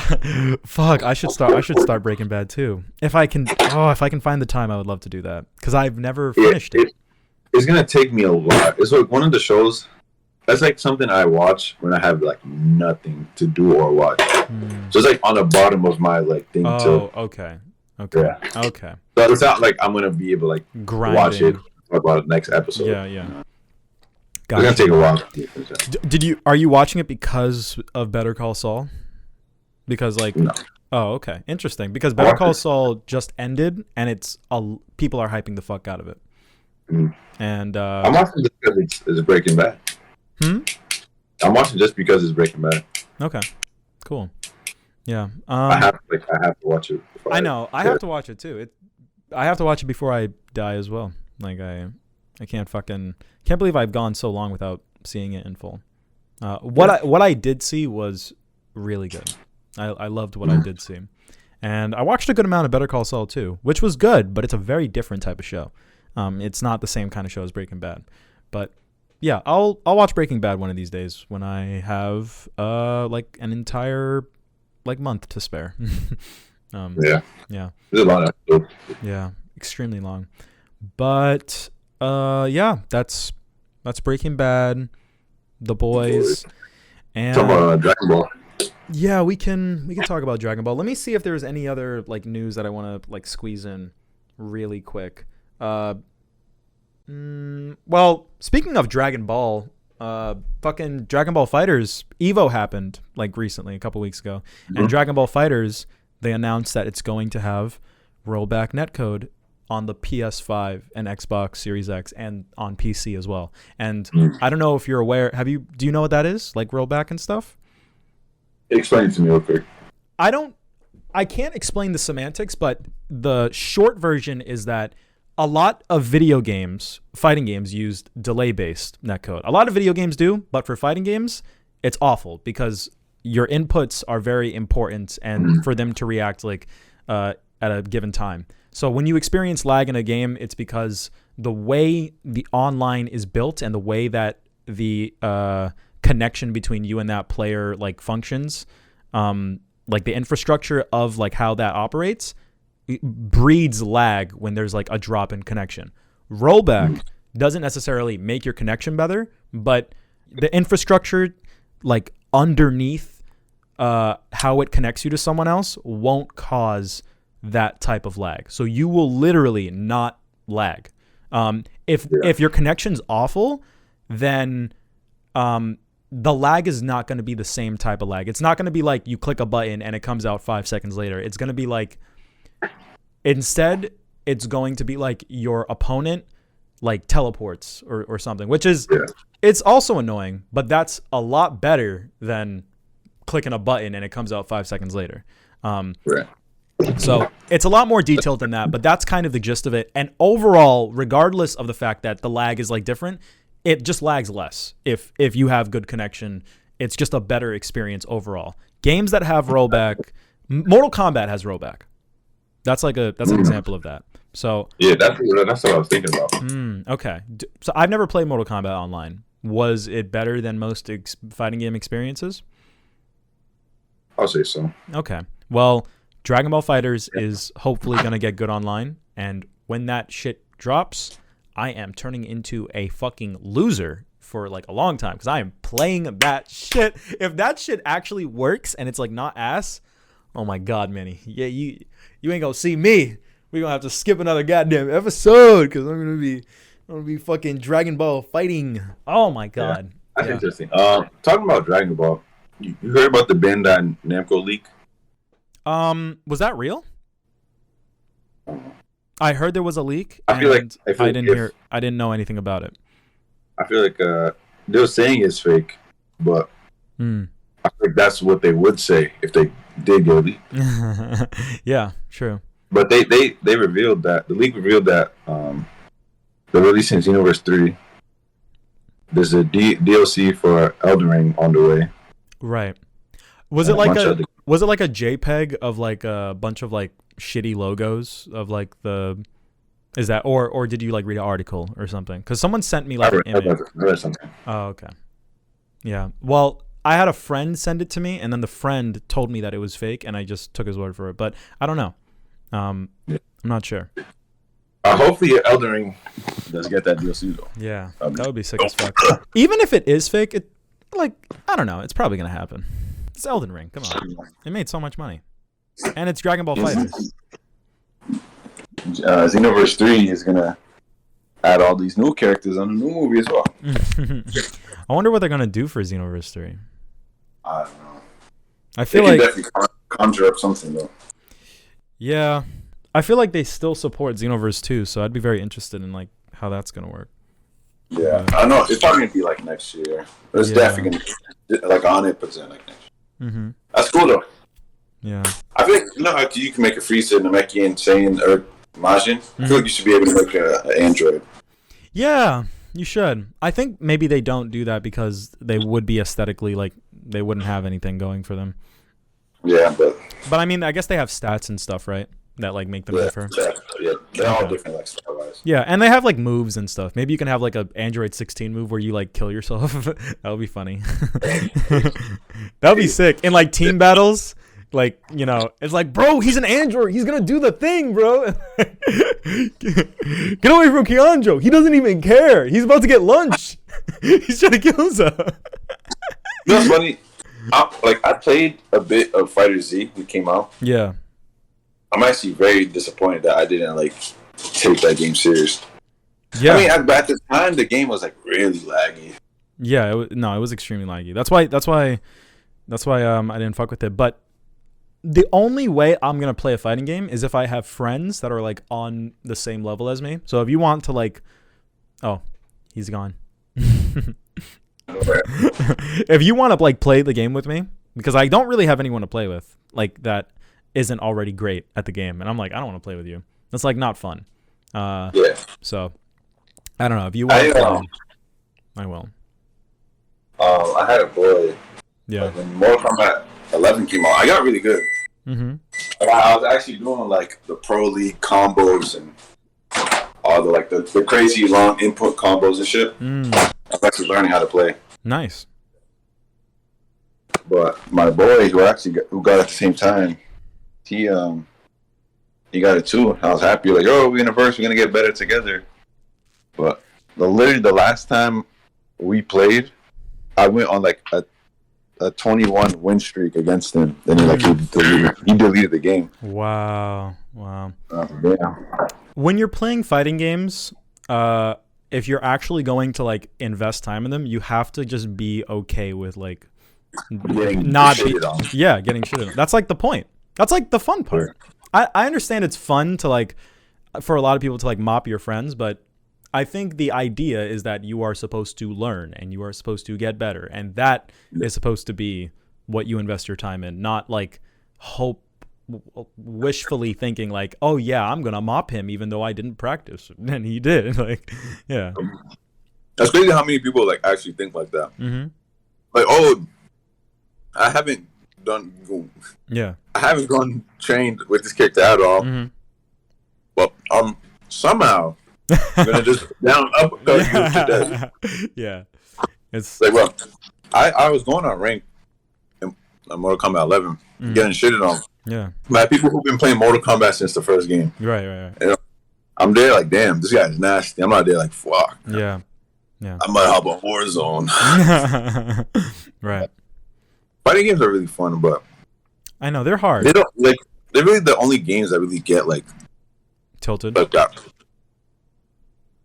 Fuck, I should start Breaking Bad too. If I can find the time, I would love to do that because I've never finished it. It's gonna take me a lot. It's like one of the shows. That's like something I watch when I have like nothing to do or watch. So it's like on the bottom of my like thing. Okay. Yeah. Okay. But it's not like I'm gonna be able to like watch it. Talk about the next episode. Yeah. Gotcha. It's gonna take a while. Are you watching it because of Better Call Saul? Because like, no. Oh, okay, interesting. Because Better Call Saul just ended, and people are hyping the fuck out of it. And I'm watching just because it's Breaking Bad. I'm watching just because it's Breaking Bad. Okay, cool. Yeah. I have to watch it. I know. I have to watch it too. I have to watch it before I die as well. Like I can't believe I've gone so long without seeing it in full. What I did see was really good. I loved what I did see, and I watched a good amount of Better Call Saul too, which was good, but it's a very different type of show. It's not the same kind of show as Breaking Bad, but yeah, I'll watch Breaking Bad one of these days when I have like an entire like month to spare. Yeah. There's a lot of stuff. Yeah, extremely long. But yeah, that's Breaking Bad, The Boys, and talk about Dragon Ball. Yeah, we can talk about Dragon Ball. Let me see if there's any other like news that I want to like squeeze in really quick. Well, speaking of Dragon Ball, fucking Dragon Ball FighterZ Evo happened like recently, a couple weeks ago, and Dragon Ball FighterZ, they announced that it's going to have rollback netcode on the PS5 and Xbox Series X and on PC as well. And I don't know if you're aware. Do you know what that is? Like rollback and stuff? Explain it to me real quick. I can't explain the semantics, but the short version is that a lot of video games, fighting games, used delay-based netcode. A lot of video games do, but for fighting games, it's awful because your inputs are very important and for them to react like at a given time. So when you experience lag in a game, it's because the way the online is built and the way that the connection between you and that player like functions, like the infrastructure of like how that operates, it breeds lag when there's like a drop in connection. Rollback doesn't necessarily make your connection better, but the infrastructure like underneath how it connects you to someone else won't cause that type of lag. So you will literally not lag. If your connection's awful, then the lag is not going to be the same type of lag. It's not going to be like you click a button and it comes out 5 seconds later. It's going to be like, instead, it's going to be like your opponent like teleports or something, which is, it's also annoying, but that's a lot better than clicking a button and it comes out 5 seconds later. So it's a lot more detailed than that, but that's kind of the gist of it. And overall, regardless of the fact that the lag is like different, it just lags less. If you have good connection, it's just a better experience overall. Games that have rollback, Mortal Kombat has rollback. That's an example of that. So yeah, that's what I was thinking about. Okay, so I've never played Mortal Kombat online. Was it better than most fighting game experiences? I'll say so. Okay, well, Dragon Ball FighterZ is hopefully going to get good online, and when that shit drops, I am turning into a fucking loser for like a long time because I am playing that shit. If that shit actually works and it's like not ass, oh my god, Manny, yeah, you ain't gonna see me. We're gonna have to skip another goddamn episode because I'm gonna be fucking Dragon Ball fighting. Oh my god, that's interesting. Talking about Dragon Ball, you heard about the Bandai Namco leak? Was that real? I heard there was a leak. I didn't know anything about it. I feel like they were saying it's fake, but I think that's what they would say if they did get a leak. Yeah, true. But they revealed that the leak revealed that they're releasing Xenoverse 3. There's a DLC for Elden Ring on the way. Right. Was it like a JPEG of like a bunch of like shitty logos of like is that or did you like read an article or something? Because someone sent me like an image. I read something. Oh, okay. Yeah. Well, I had a friend send it to me, and then the friend told me that it was fake, and I just took his word for it. But I don't know. I'm not sure. Hopefully, Elden Ring does get that DLC though. Yeah, that would be sick as fuck. Even if it is fake, I don't know. It's probably gonna happen. It's Elden Ring. Come on, it made so much money, and it's Dragon Ball FighterZ. Xenoverse 3 is gonna add all these new characters on the new movie as well. I wonder what they're gonna do for Xenoverse 3. I don't know. I feel they can like definitely conjure up something though. Yeah, I feel like they still support Xenoverse 2, so I'd be very interested in like how that's gonna work. Yeah, I know it's probably gonna be like next year. It's definitely gonna be like 100% like next year. Mm-hmm. That's cool though. Yeah, I think how you can make a Frieza, Namekian, Insane, or Majin. I feel like you should be able to make an android. Yeah, you should. I think maybe they don't do that because they would be aesthetically like they wouldn't have anything going for them. Yeah, but I mean, I guess they have stats and stuff, right? That like make them differ. Yeah, they're all different, like style-wise. Yeah, and they have like moves and stuff. Maybe you can have like a Android 16 move where you like kill yourself. That would be funny. That would be sick. In like team battles, like it's like, bro, he's an android. He's gonna do the thing, bro. Get away from Kianjo. He doesn't even care. He's about to get lunch. He's trying to kill himself. You know what's funny? I played a bit of FighterZ when it came out. Yeah. I'm actually very disappointed that I didn't take that game serious. Yeah. I mean, at the time the game was really laggy. Yeah, it was extremely laggy. That's why I didn't fuck with it. But the only way I'm gonna play a fighting game is if I have friends that are like on the same level as me. So if you want to oh, he's gone. If you want to play the game with me, because I don't really have anyone to play with that isn't already great at the game, and I'm like, I don't want to play with you. That's not fun. Yeah. So I don't know if you want to play. I will. I had a boy. Yeah. When Mortal Kombat 11 came out, I got really good. Mm-hmm. I was actually doing the Pro League combos and all the crazy long input combos and shit. I was actually learning how to play. Nice. But my boy, who got it at the same time, he got it too. I was happy, we're in a verse, we're gonna get better together. But literally the last time we played, I went on a 21 win streak against him. Then he deleted the game. Wow. Yeah. When you're playing fighting games, if you're actually going to invest time in them, you have to just be okay with getting shit on. Yeah, getting shit on. That's the point. That's the fun part. Yeah. I understand it's fun to for a lot of people to mop your friends, but I think the idea is that you are supposed to learn and you are supposed to get better, and that is supposed to be what you invest your time in, not wishfully thinking oh yeah, I'm gonna mop him even though I didn't practice, and he did. Yeah. That's crazy how many people actually think like that. Mm-hmm. I haven't done. Yeah. I haven't gone trained with this character at all. Mm-hmm. But somehow I'm gonna just down uppercut you to death. Yeah. It's I was going on rank in Mortal Kombat 11, getting shitted on. Yeah. By people who've been playing Mortal Kombat since the first game. Right. I'm there damn, this guy's nasty. I'm not there fuck. Yeah. I might hop on Warzone. Right. Fighting games are really fun, but I know they're hard. They don't they're really the only games that really get tilted. Like that.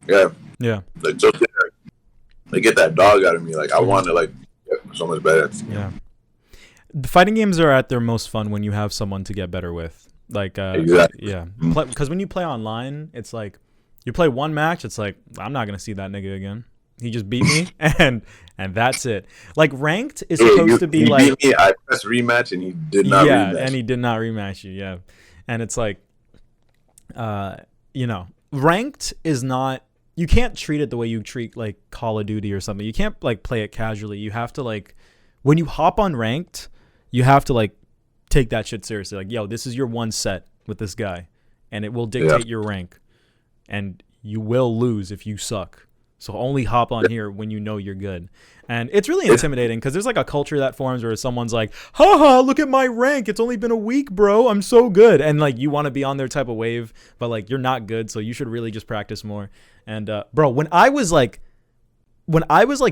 Yeah. Yeah. They get that dog out of me. I want to get so much better. Yeah. The fighting games are at their most fun when you have someone to get better with. Exactly. Yeah. Because when you play online, it's you play one match, it's I'm not gonna see that nigga again. He just beat me, and that's it. Ranked is supposed to be he beat me, I pressed rematch, and he did not. Yeah, rematch. and he did not rematch you. Yeah, and it's ranked is not. You can't treat it the way you treat Call of Duty or something. You can't play it casually. You have to when you hop on ranked, you have to take that shit seriously. Yo, this is your one set with this guy, and it will dictate your rank, and you will lose if you suck. So only hop on here when you know you're good. And it's really intimidating because there's like a culture that forms where someone's like, haha, look at my rank. It's only been a week, bro. I'm so good. And like you want to be on their type of wave, but like you're not good. So you should really just practice more. And bro, when I was like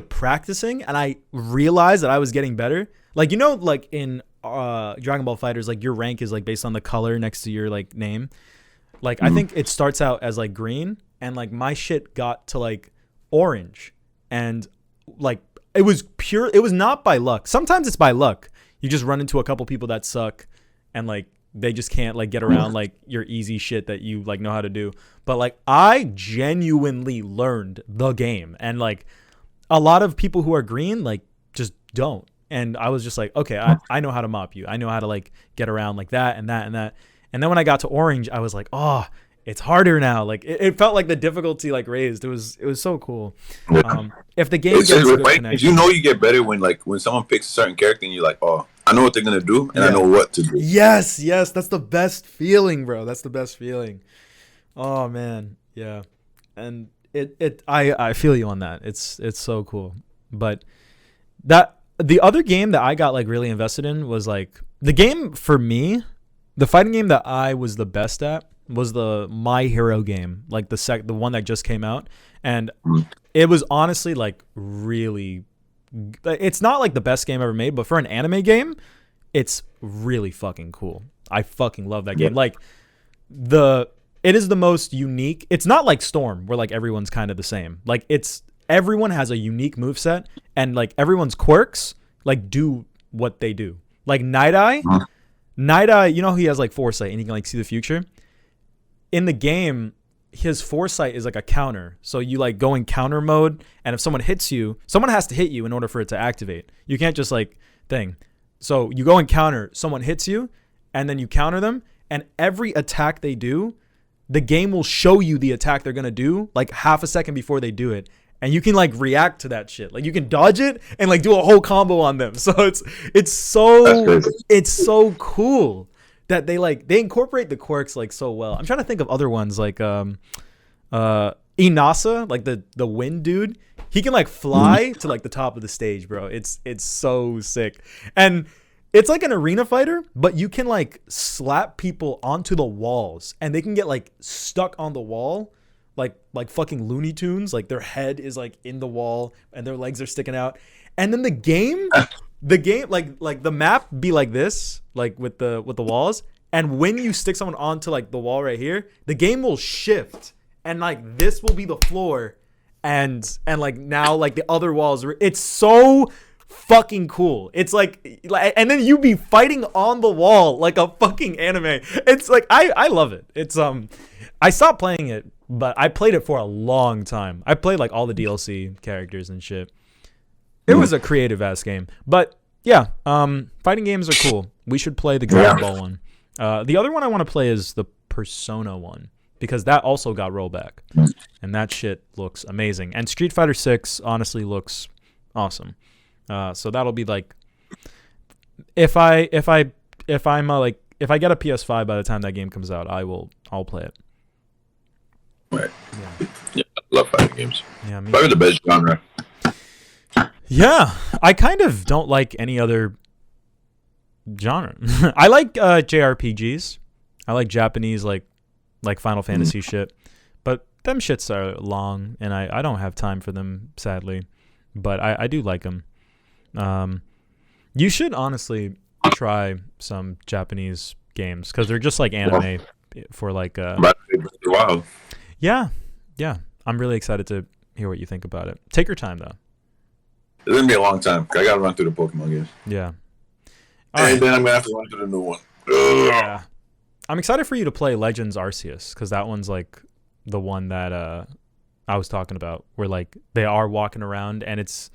practicing and I realized that I was getting better, like, you know, like in Dragon Ball FighterZ, like your rank is like based on the color next to your like name. Like I think it starts out as like green, and like my shit got to like orange, and like it was not by luck. Sometimes it's by luck. You just run into a couple people that suck and like they just can't like get around like your easy shit that you like know how to do. But like I genuinely learned the game, and like a lot of people who are green like just don't. And I was just like, okay, I know how to mop you. I know how to like get around like that and that and that. And then when I got to orange, I was like, oh, it's harder now. Like it felt like the difficulty like raised. It was so cool. If the game gets good connection, you know, you get better when someone picks a certain character and you're like, oh, I know what they're gonna do and I know what to do. Yes, that's the best feeling, bro. That's the best feeling. Oh man, yeah. And I feel you on that. It's so cool. But that the other game that I got like really invested in was like the game for me, the fighting game that I was the best at was the My Hero game, like the one that just came out, and it was honestly like really, it's not like the best game ever made, but for an anime game, it's really fucking cool. I fucking love that game. Like it is the most unique. It's not like Storm where like everyone's kind of the same. Like everyone has a unique moveset, and like everyone's quirks like do what they do. Like Night Eye, you know, he has like foresight and he can like see the future. In the game, his foresight is like a counter. So you like go in counter mode, and if someone hits you, someone has to hit you in order for it to activate. You can't just like thing. So you go in counter, someone hits you, and then you counter them, and every attack they do, the game will show you the attack they're gonna do like half a second before they do it. And you can like react to that shit. Like you can dodge it and like do a whole combo on them. So it's so cool that they incorporate the quirks like so well. I'm trying to think of other ones like Inasa, like the wind dude. He can like fly to like the top of the stage, bro. It's so sick. And it's like an arena fighter, but you can like slap people onto the walls and they can get like stuck on the wall. Like fucking Looney Tunes, like their head is like in the wall and their legs are sticking out. And then the game like the map be like this, like with the walls. And when you stick someone onto like the wall right here, the game will shift and like this will be the floor, and like now like the other walls. It's so fucking cool. It's like, and then you be fighting on the wall like a fucking anime. It's like I love it. It's I stopped playing it, but I played it for a long time. I played like all the DLC characters and shit. It was a creative ass game. But yeah, fighting games are cool. We should play the Dragon Ball one. The other one I want to play is the Persona one, because that also got rollback, and that shit looks amazing. And Street Fighter 6 honestly looks awesome. So that'll be like, if I get a PS5 by the time that game comes out, I'll play it. Right. Yeah, I love fighting games. Yeah, probably the best genre. Yeah, I kind of don't like any other genre. I like JRPGs. I like Japanese like Final Fantasy shit, but them shits are long, and I don't have time for them, sadly. But I do like them. You should honestly try some Japanese games because they're just like anime for like. Wow. Yeah. I'm really excited to hear what you think about it. Take your time though. It's gonna be a long time. I gotta run through the Pokemon games. Yeah. And then I'm gonna have to run through the new one. Yeah. I'm excited for you to play Legends Arceus, because that one's like the one that I was talking about, where like they are walking around and it's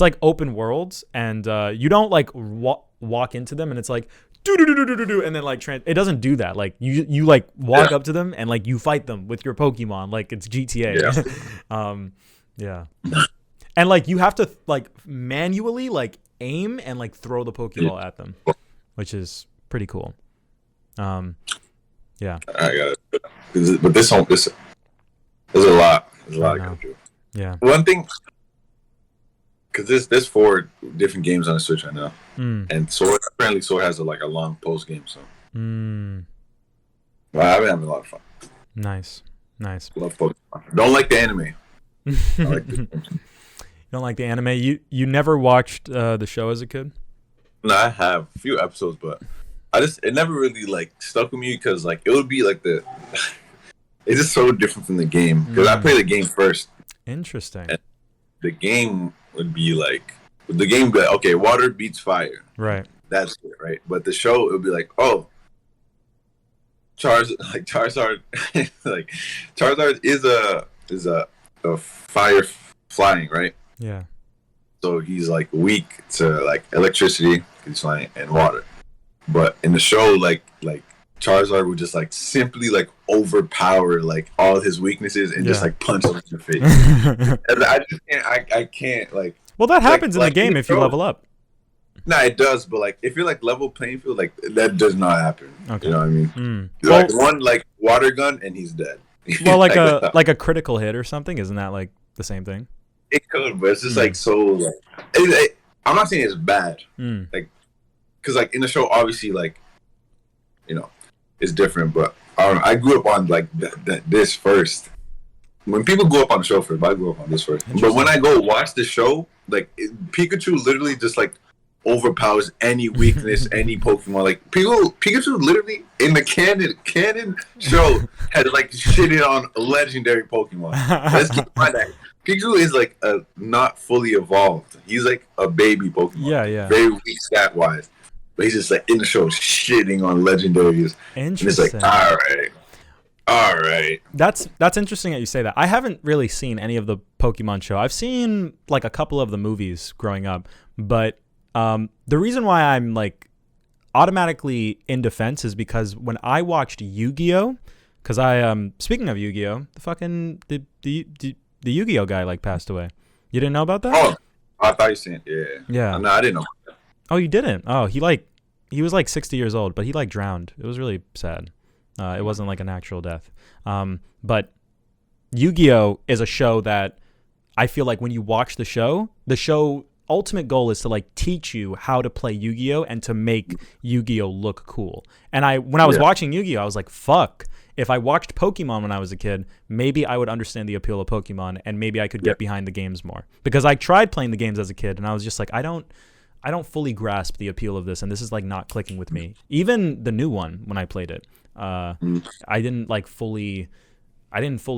like open worlds, and you don't like walk into them and it's like do and then like it doesn't do that. Like you like walk up to them and like you fight them with your Pokemon like it's GTA. Yeah. And like you have to like manually like aim and like throw the Pokeball at them, which is pretty cool. Yeah. I got it. But there's a lot. There's a lot to go through. Yeah. One thing, because there's 4 different games on the Switch right now, and Sword apparently Sword has a long post game. So, well, I've been having a lot of fun. Nice. Love Pokemon. Don't like the anime. You don't like the anime? You never watched the show as a kid? No, I have a few episodes, but it never really stuck with me because it would be it's just so different from the game because I played the game first. Interesting. And the game would be okay, water beats fire. Right. That's it, right? But the show it would be Charizard Charizard is a fire flying, right? Yeah. So he's weak to electricity, he's flying, and water. But in the show, Charizard would just simply overpower all his weaknesses and just punch him in the face. And I can't Well, that happens in the game if you level up. Nah, it does, but if you're level playing field, that does not happen. Okay. You know what I mean? One water gun and he's dead. Well, a critical hit or something, isn't that the same thing? It could, but it's just I'm not saying it's bad, because in the show, obviously, it's different. But I grew up on this first. When people go up on the show first, I grew up on this first. But when I go watch the show, Pikachu literally just overpowers any weakness, any Pokemon. Pikachu literally in the canon show had shitting on legendary Pokemon. Let's keep in mind that Pikachu is a not fully evolved. He's a baby Pokemon. Yeah. Very weak stat wise. But he's just in the show shitting on legendaries. Interesting. And it's all right. That's interesting that you say that. I haven't really seen any of the Pokemon show. I've seen a couple of the movies growing up, but the reason why I'm automatically in defense is because when I watched Yu-Gi-Oh, because speaking of Yu-Gi-Oh, the Yu-Gi-Oh guy passed away. You didn't know about that? Oh, I thought you said yeah. No, I didn't know. Oh, you didn't? Oh, he was 60 years old, but he drowned. It was really sad. It wasn't a natural death. But Yu-Gi-Oh is a show that I feel when you watch the show ultimate goal is to teach you how to play Yu-Gi-Oh and to make Yu-Gi-Oh look cool. And when I was watching Yu-Gi-Oh, I was fuck. If I watched Pokemon when I was a kid, maybe I would understand the appeal of Pokemon and maybe I could get behind the games more. Because I tried playing the games as a kid and I was just I don't fully grasp the appeal of this and this is not clicking with me. Even the new one when I played it, I didn't fully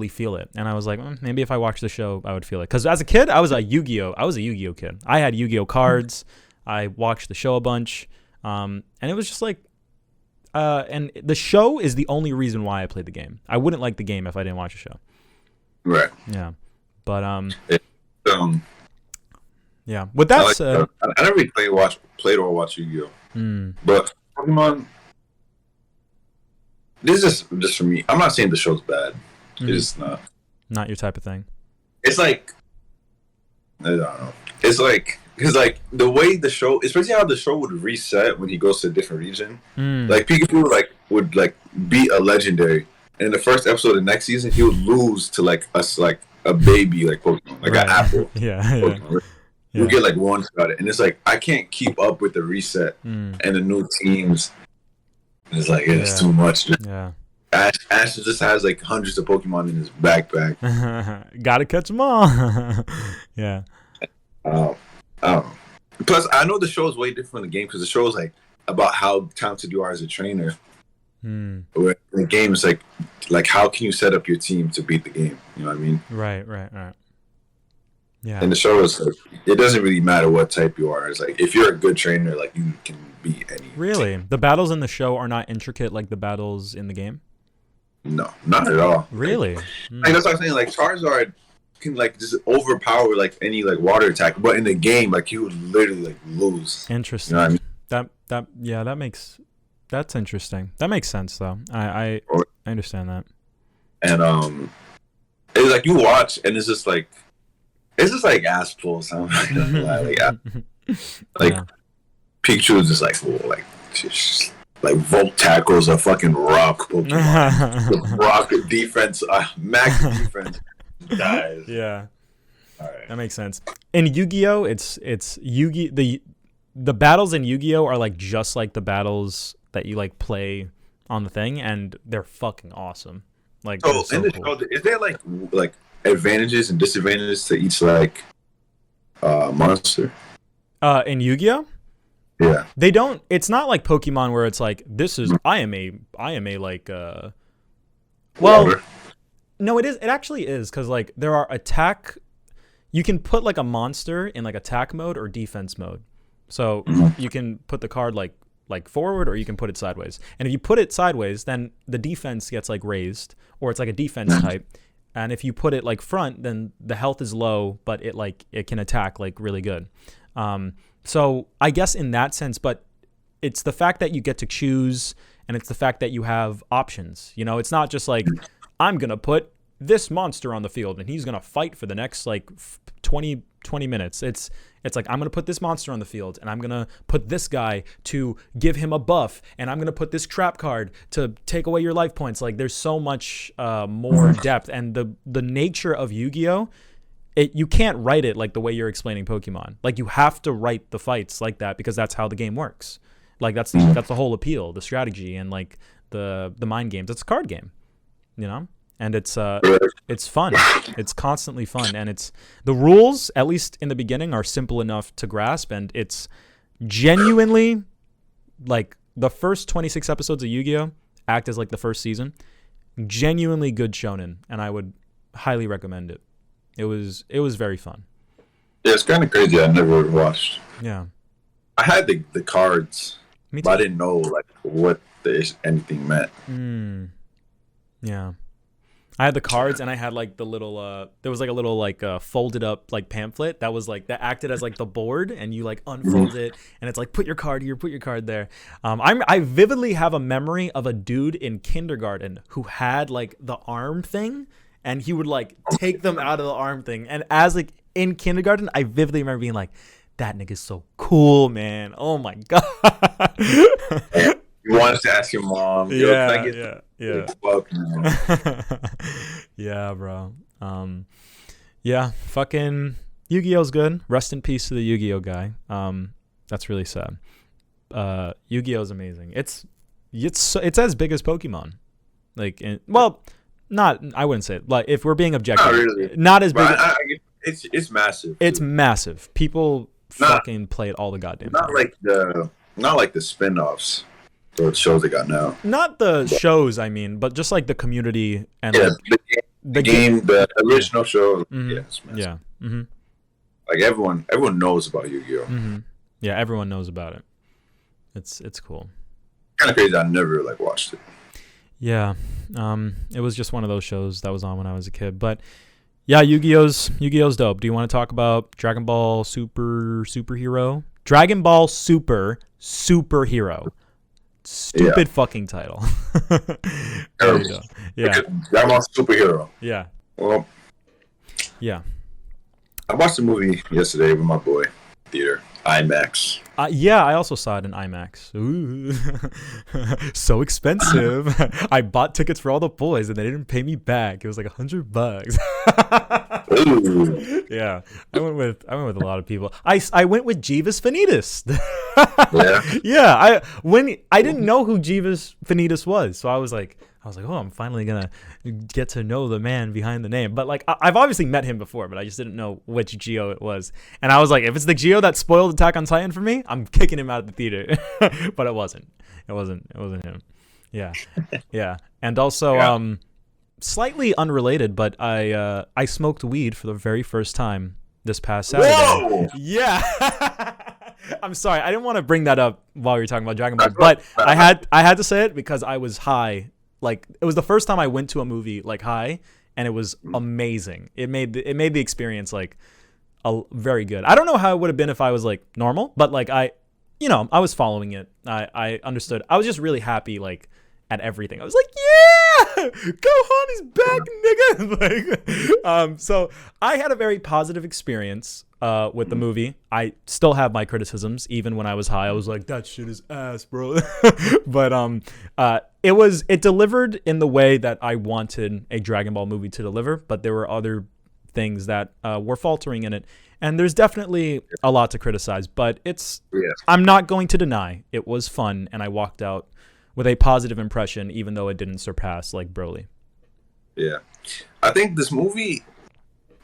feel it, and I was maybe if I watched the show, I would feel it. Because as a kid, I was a Yu-Gi-Oh kid. I had Yu-Gi-Oh cards. I watched the show a bunch, and it was just and the show is the only reason why I played the game. I wouldn't like the game if I didn't watch the show. Right. Yeah, but yeah. With that said, I never really played or watched Yu-Gi-Oh, but Pokemon. This is just for me. I'm not saying the show's bad. It's not your type of thing. It's I don't know. It's because the way the show, especially how the show would reset when he goes to a different region. Pikachu would beat a legendary, and in the first episode of the next season he would lose to a baby Pokemon, an apple. Yeah. You get one shot at it, and it's I can't keep up with the reset and the new teams. It's it's too much. Yeah. Ash just has hundreds of Pokemon in his backpack. Gotta catch them all. Yeah. Plus, I know the show is way different from the game because the show is about how talented you are as a trainer. Where the game is how can you set up your team to beat the game? You know what I mean? Right. Yeah. And the show is it doesn't really matter what type you are. It's if you're a good trainer, you can beat any. Really, team. The battles in the show are not intricate like the battles in the game. No, not at all. Really? That's what I'm saying. Charizard can just overpower any water attack, but in the game, he would literally lose. Interesting. You know what I mean? That's interesting. That makes sense though. I understand that. And it's you watch and it's just it's just ass pulls. Pikachu is just Volt tackles a fucking rock Pokemon. Rock defense, max defense dies. Yeah. right. That makes sense. In Yu-Gi-Oh, it's the battles in Yu-Gi-Oh are like just like the battles that you like play on the thing, and they're fucking awesome. Like, so so in the cool. show, is there like advantages and disadvantages to each like monster? In Yu-Gi-Oh? Yeah. They don't. It's not like Pokemon where it's like this is I am a like well, Water. no, it is. It actually is because like there are attack. You can put like a monster in like attack mode or defense mode. So you can put the card like forward, or you can put it sideways. And if you put it sideways, then the defense gets like raised, or it's like a defense type. And if you put it like front, then the health is low, but it can attack like really good. So I guess in that sense, but it's the fact that you get to choose, and it's the fact that you have options. You know, it's not just like I'm gonna put this monster on the field and he's gonna fight for the next like 20 minutes. It's like I'm gonna put this monster on the field and I'm gonna put this guy to give him a buff, and I'm gonna put this trap card to take away your life points. Like there's so much more depth, and the nature of Yu-Gi-Oh, you can't write it like the way you're explaining Pokemon. Like you have to write the fights like that because that's how the game works. Like that's the whole appeal, the strategy, and like the mind games. It's a card game, you know. And it's fun. It's constantly fun, and it's the rules, at least in the beginning, are simple enough to grasp, and it's genuinely like the first 26 episodes of Yu-Gi-Oh act as like the first season. Genuinely good shonen, and I would highly recommend it. It was very fun. Yeah, it's kind of crazy. I never watched. Yeah, I had the cards, me too. but I didn't know like what anything meant. Yeah. I had the cards, and I had like the little there was like a little like folded up like pamphlet that was like that acted as like the board, and you like unfold it, and it's like put your card here, put your card there. I vividly have a memory of a dude in kindergarten who had like the arm thing, and he would like take them out of the arm thing, and as like in kindergarten, I vividly remember being like, that nigga's so cool, man. Oh my god. You wanted to ask your mom. Yeah. Yeah, bro. Yeah, fucking Yu-Gi-Oh's good. Rest in peace to the Yu-Gi-Oh guy. That's really sad. Yu-Gi-Oh's amazing. It's as big as Pokemon. Like, not. I wouldn't say it. Like, if we're being objective, not really. Not as big. It's massive. It's massive. People fucking play it all the goddamn time. Not like the spin-offs. The shows they got now. Not the shows, I mean, but just like the community and the game, the original show. Mm-hmm. Yeah, it's massive. Yeah. Mm-hmm. Like everyone knows about Yu-Gi-Oh. Mm-hmm. Yeah, everyone knows about it. It's cool. Kind of crazy. I never like watched it. Yeah, it was just one of those shows that was on when I was a kid. But yeah, Yu-Gi-Oh's dope. Do you want to talk about Dragon Ball Superhero? Dragon Ball Superhero. Stupid fucking title. There you go. Yeah. Dragon Ball Superhero. Yeah. Well. Yeah. I watched the movie yesterday with my boy. Theater. IMAX. Yeah, I also saw it in IMAX. Ooh. So expensive. I bought tickets for all the boys and they didn't pay me back. It was like $100. Ooh. Yeah. I went with a lot of people. I went with Jeeves Vanitas. Yeah. Yeah, I didn't know who Jeeves Vanitas was. So I was like, oh, I'm finally gonna get to know the man behind the name. But like, I've obviously met him before, but I just didn't know which Geo it was. And I was like, if it's the Geo that spoiled Attack on Titan for me, I'm kicking him out of the theater. But it wasn't. It wasn't him. Yeah, yeah. And also, slightly unrelated, but I smoked weed for the very first time this past Saturday. Whoa! Yeah. I'm sorry, I didn't want to bring that up while you were talking about Dragon Ball, but I had to say it because I was high. Like, it was the first time I went to a movie like high, and it was amazing. It made the experience like very good. I don't know how it would have been if I was like normal, but like I was following it. I understood. I was just really happy like at everything. I was like, yeah, Gohan is back, nigga. Like, so I had a very positive experience with the movie. I still have my criticisms. Even when I was high, I was like, that shit is ass, bro. But it delivered in the way that I wanted a Dragon Ball movie to deliver, but there were other things that were faltering in it. And there's definitely a lot to criticize, but I'm not going to deny it was fun, and I walked out with a positive impression, even though it didn't surpass like Broly. Yeah, I think this movie.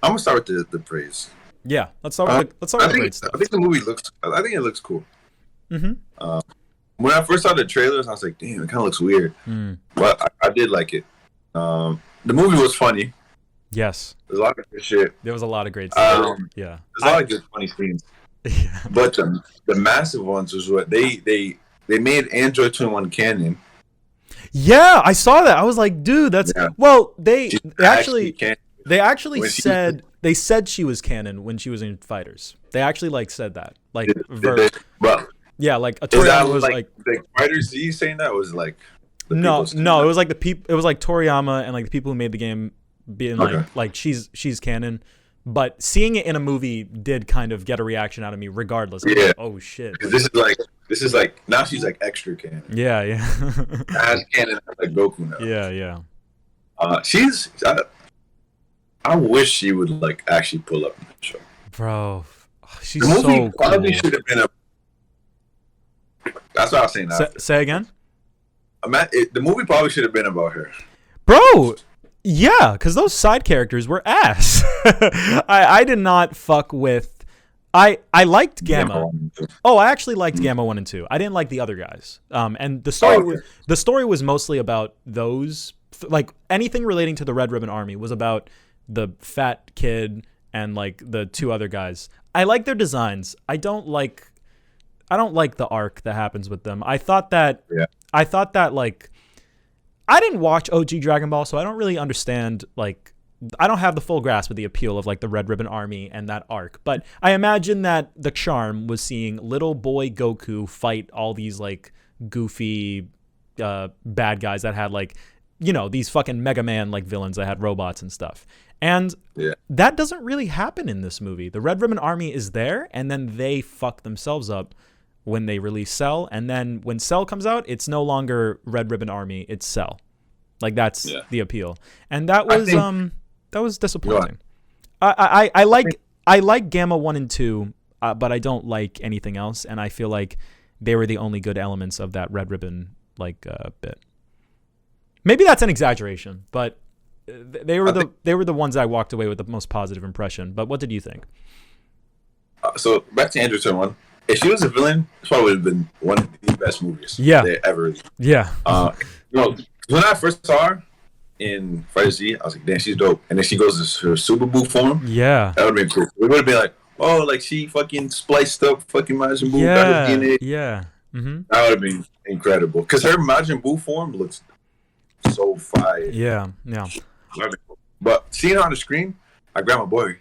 I'm gonna start with the praise. Yeah, let's start with the great stuff. I think the movie looks. I think it looks cool. Mm-hmm. When I first saw the trailers, I was like, "Damn, it kind of looks weird," but I did like it. The movie was funny. Yes. There's a lot of good shit. There was a lot of great stuff. Yeah. There's a lot of good funny scenes. Yeah. But the massive ones was what they made Android 21 canon. Yeah, I saw that. I was like, dude, that's well, they actually said she was canon when she was in FighterZ. They actually like said that. Like yeah, like a Toriyama was like FighterZ saying that was like no, it was like it was like Toriyama and like the people who made the game being like she's canon, but seeing it in a movie did kind of get a reaction out of me regardless. Yeah. Like, oh shit. Because this is like now she's like extra canon. Yeah. As canon like Goku now. Yeah. I wish she would like actually pull up in the show. Bro, she's the movie so probably cool. should have been that's what I was saying. Say again? The movie probably should have been about her. Bro, yeah, because those side characters were ass. I did not fuck with... I liked Gamma. Oh, I actually liked Gamma 1 and 2. I didn't like the other guys. And the story was mostly about those... Like, anything relating to the Red Ribbon Army was about the fat kid and, like, the two other guys. I like their designs. I don't like the arc that happens with them. I thought that like... I didn't watch OG Dragon Ball, so I don't really understand, like, I don't have the full grasp of the appeal of, like, the Red Ribbon Army and that arc. But I imagine that the charm was seeing little boy Goku fight all these, like, goofy bad guys that had, like, you know, these fucking Mega Man, like, villains that had robots and stuff. And that doesn't really happen in this movie. The Red Ribbon Army is there, and then they fuck themselves up when they release Cell, and then when Cell comes out, it's no longer Red Ribbon Army, it's Cell. Like, that's the appeal. And that was disappointing. I like Gamma 1 and 2, but I don't like anything else, and I feel like they were the only good elements of that Red Ribbon bit. Maybe that's an exaggeration, but they were the ones I walked away with the most positive impression. But what did you think? So back to Andrew 1. If she was a villain, this probably would have been one of the best movies they ever. Yeah. When I first saw her in FighterZ, I was like, damn, she's dope. And then she goes to her Super Buu form. Yeah. That would have been cool. It would have been like, oh, like she fucking spliced up fucking Majin Buu, got her DNA. Yeah. Mm-hmm. That would have been incredible. Because her Majin Buu form looks so fire. Yeah. But seeing her on the screen, I grabbed my boy.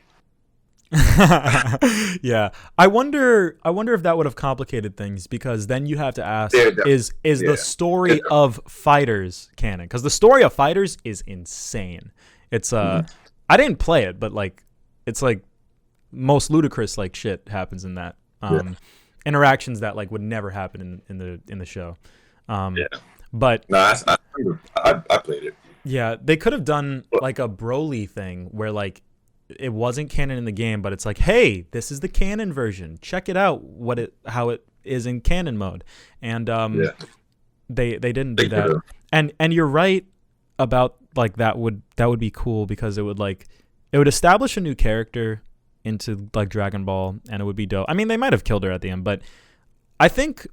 Yeah, I wonder if that would have complicated things, because then you have to ask, is the story of FighterZ canon? Because the story of FighterZ is insane. It's I didn't play it, but like it's like most ludicrous like shit happens in that. Interactions that like would never happen in the show. But I played it. Yeah, they could have done like a Broly thing where like it wasn't canon in the game, but it's like, hey, this is the canon version. Check it out, how it is in canon mode. And they didn't do that. And you're right about like that would be cool, because it would establish a new character into like Dragon Ball, and it would be dope. I mean, they might have killed her at the end, but I think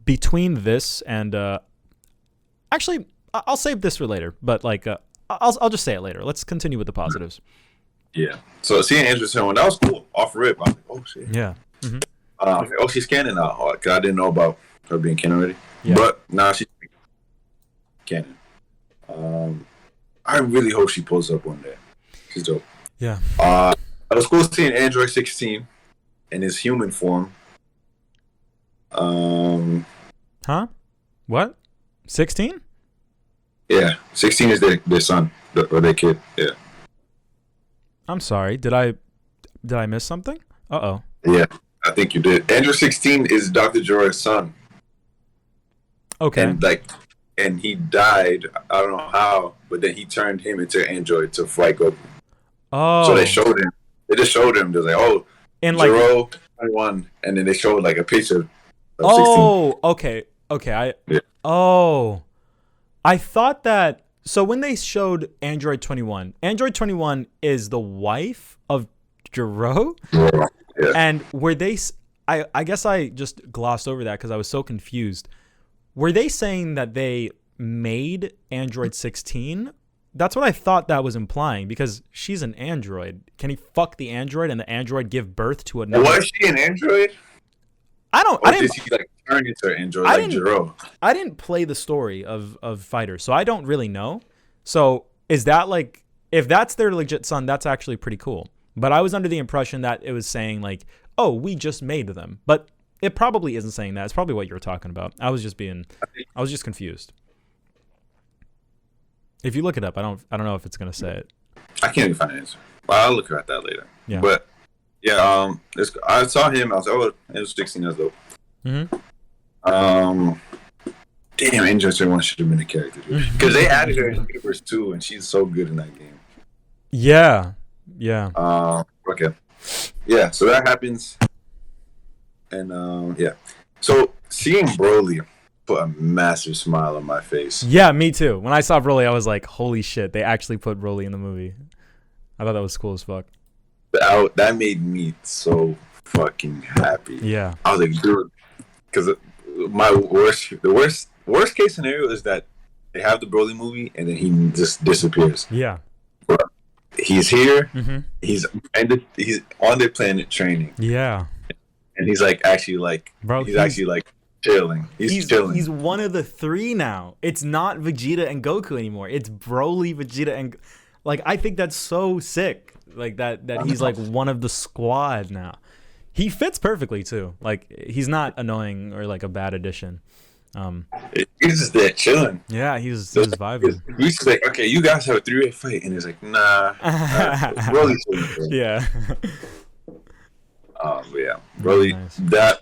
between this and actually I'll save this for later, but like I'll just say it later. Let's continue with the positives. Yeah. So seeing Andrew 1, that was cool. Off rip, I was like, oh shit. Yeah. Mm-hmm. She's canon now. Cause I didn't know about her being canon already. Yeah. But now she's canon. I really hope she pulls up one day. She's dope. Yeah. It was cool seeing Android 16 in his human form. Huh? What? 16? Yeah, 16 is their son or their kid. Yeah. I'm sorry. Did I miss something? Uh-oh. Yeah, I think you did. Android 16 is Dr. Jorah's son. Okay. And he died. I don't know how, but then he turned him into Android to fight Goku. Oh. So they showed him. They just showed him. They're like, oh, and like Jiro 21, and then they showed like a picture of 16. Oh, okay. Yeah. Oh, I thought that. So when they showed Android 21, Android 21 is the wife of Jiro, Yeah. and were they? I guess I just glossed over that because I was so confused. Were they saying that they made Android 16? That's what I thought that was implying, because she's an android. Can he fuck the android and the android give birth to another? Was she an android? I didn't. Did she like turn into an android like Jiro? I didn't play the story of Fighter, so I don't really know. So is that like, if that's their legit son, that's actually pretty cool. But I was under the impression that it was saying like, oh, we just made them. But it probably isn't saying that. It's probably what you were talking about. I was just confused. If you look it up, I don't know if it's gonna say it. I can't even find an answer. Well, I'll look at that later. Yeah. But yeah, I saw him. I was like, oh, it was 16 years old. Damn, Android 21 should have been a character, because they added her in Universe 2, and she's so good in that game. Yeah. Okay. Yeah. So that happens, and yeah. So seeing Broly put a massive smile on my face. Yeah, me too. When I saw Broly, I was like, holy shit, they actually put Broly in the movie. I thought that was cool as fuck. That made me so fucking happy. Yeah. I was like, dude, because the worst case scenario is that they have the Broly movie and then he just disappears. Yeah. But he's here. He's on their planet training. Yeah. And he's like actually like, bro, he's actually like chilling. He's chilling. He's one of the three now. It's not Vegeta and Goku anymore. It's Broly, Vegeta, and like, I think that's so sick. Like that he's like one of the squad now. He fits perfectly too. Like, he's not annoying or like a bad addition. He's just there chilling. Yeah, he's vibing. He's just like, okay, you guys have a 3-way fight, and he's like, nah. Broly's chilling. Yeah. But yeah, Broly. Nice. That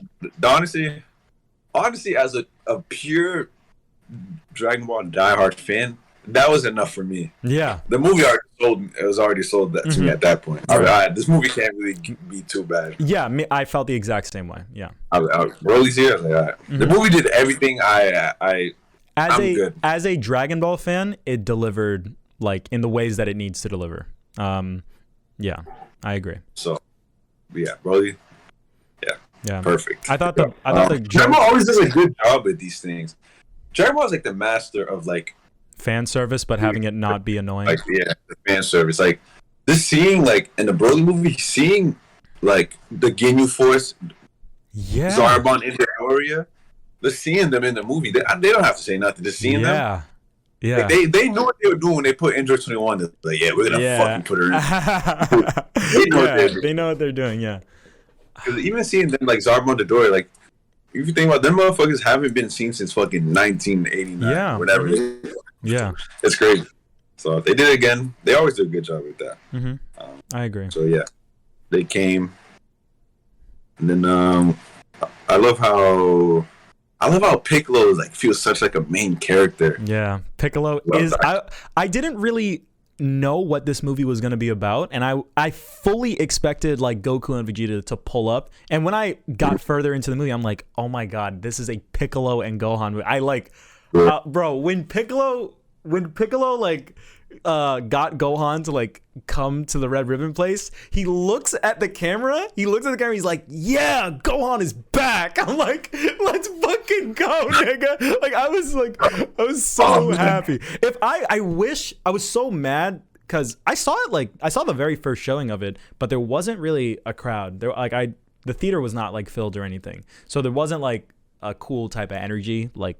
honestly, as a pure Dragon Ball diehard fan, that was enough for me. Yeah. The movie already sold that to me at that point. I was like, all right, this movie can't really be too bad. Yeah, I felt the exact same way. Yeah. Broly's here. I was like, all right. The movie did everything good. As a Dragon Ball fan, it delivered like in the ways that it needs to deliver. Yeah, I agree. So, yeah, Broly. Yeah. Perfect. I thought the Dragon Ball always does a good job with these things. Dragon Ball is like the master of like fan service, but having it not be annoying. Like, yeah, the fan service. Like, this seeing, like, in the Broly movie, seeing, like, the Ginyu Force, Zarbon in their area, just seeing them in the movie, they don't have to say nothing. Just seeing them. Yeah. Like, they know what they were doing when they put Android 21. They're like, yeah, we're going to fucking put her in. They know what they're doing, yeah. Because even seeing them, like, Zarbon the door, like, if you think about them, motherfuckers haven't been seen since fucking 1989. Yeah. Whatever. Yeah. It's crazy. So if they did it again, they always do a good job with that. I agree. So yeah, they came. And then I love how Piccolo like feels such like a main character. Yeah. Piccolo is I didn't really know what this movie was going to be about, and I fully expected like Goku and Vegeta to pull up, and when I got further into the movie, I'm like, oh my god, this is a Piccolo and Gohan movie. I like bro, when Piccolo like got Gohan to like come to the Red Ribbon place, he looks at the camera, he's like, yeah, Gohan is back. I'm like, let's fucking go, nigga. Like, I was so happy. I wish, I was so mad because I saw the very first showing of it, but there wasn't really a crowd there. Like, the theater was not like filled or anything, so there wasn't like a cool type of energy, like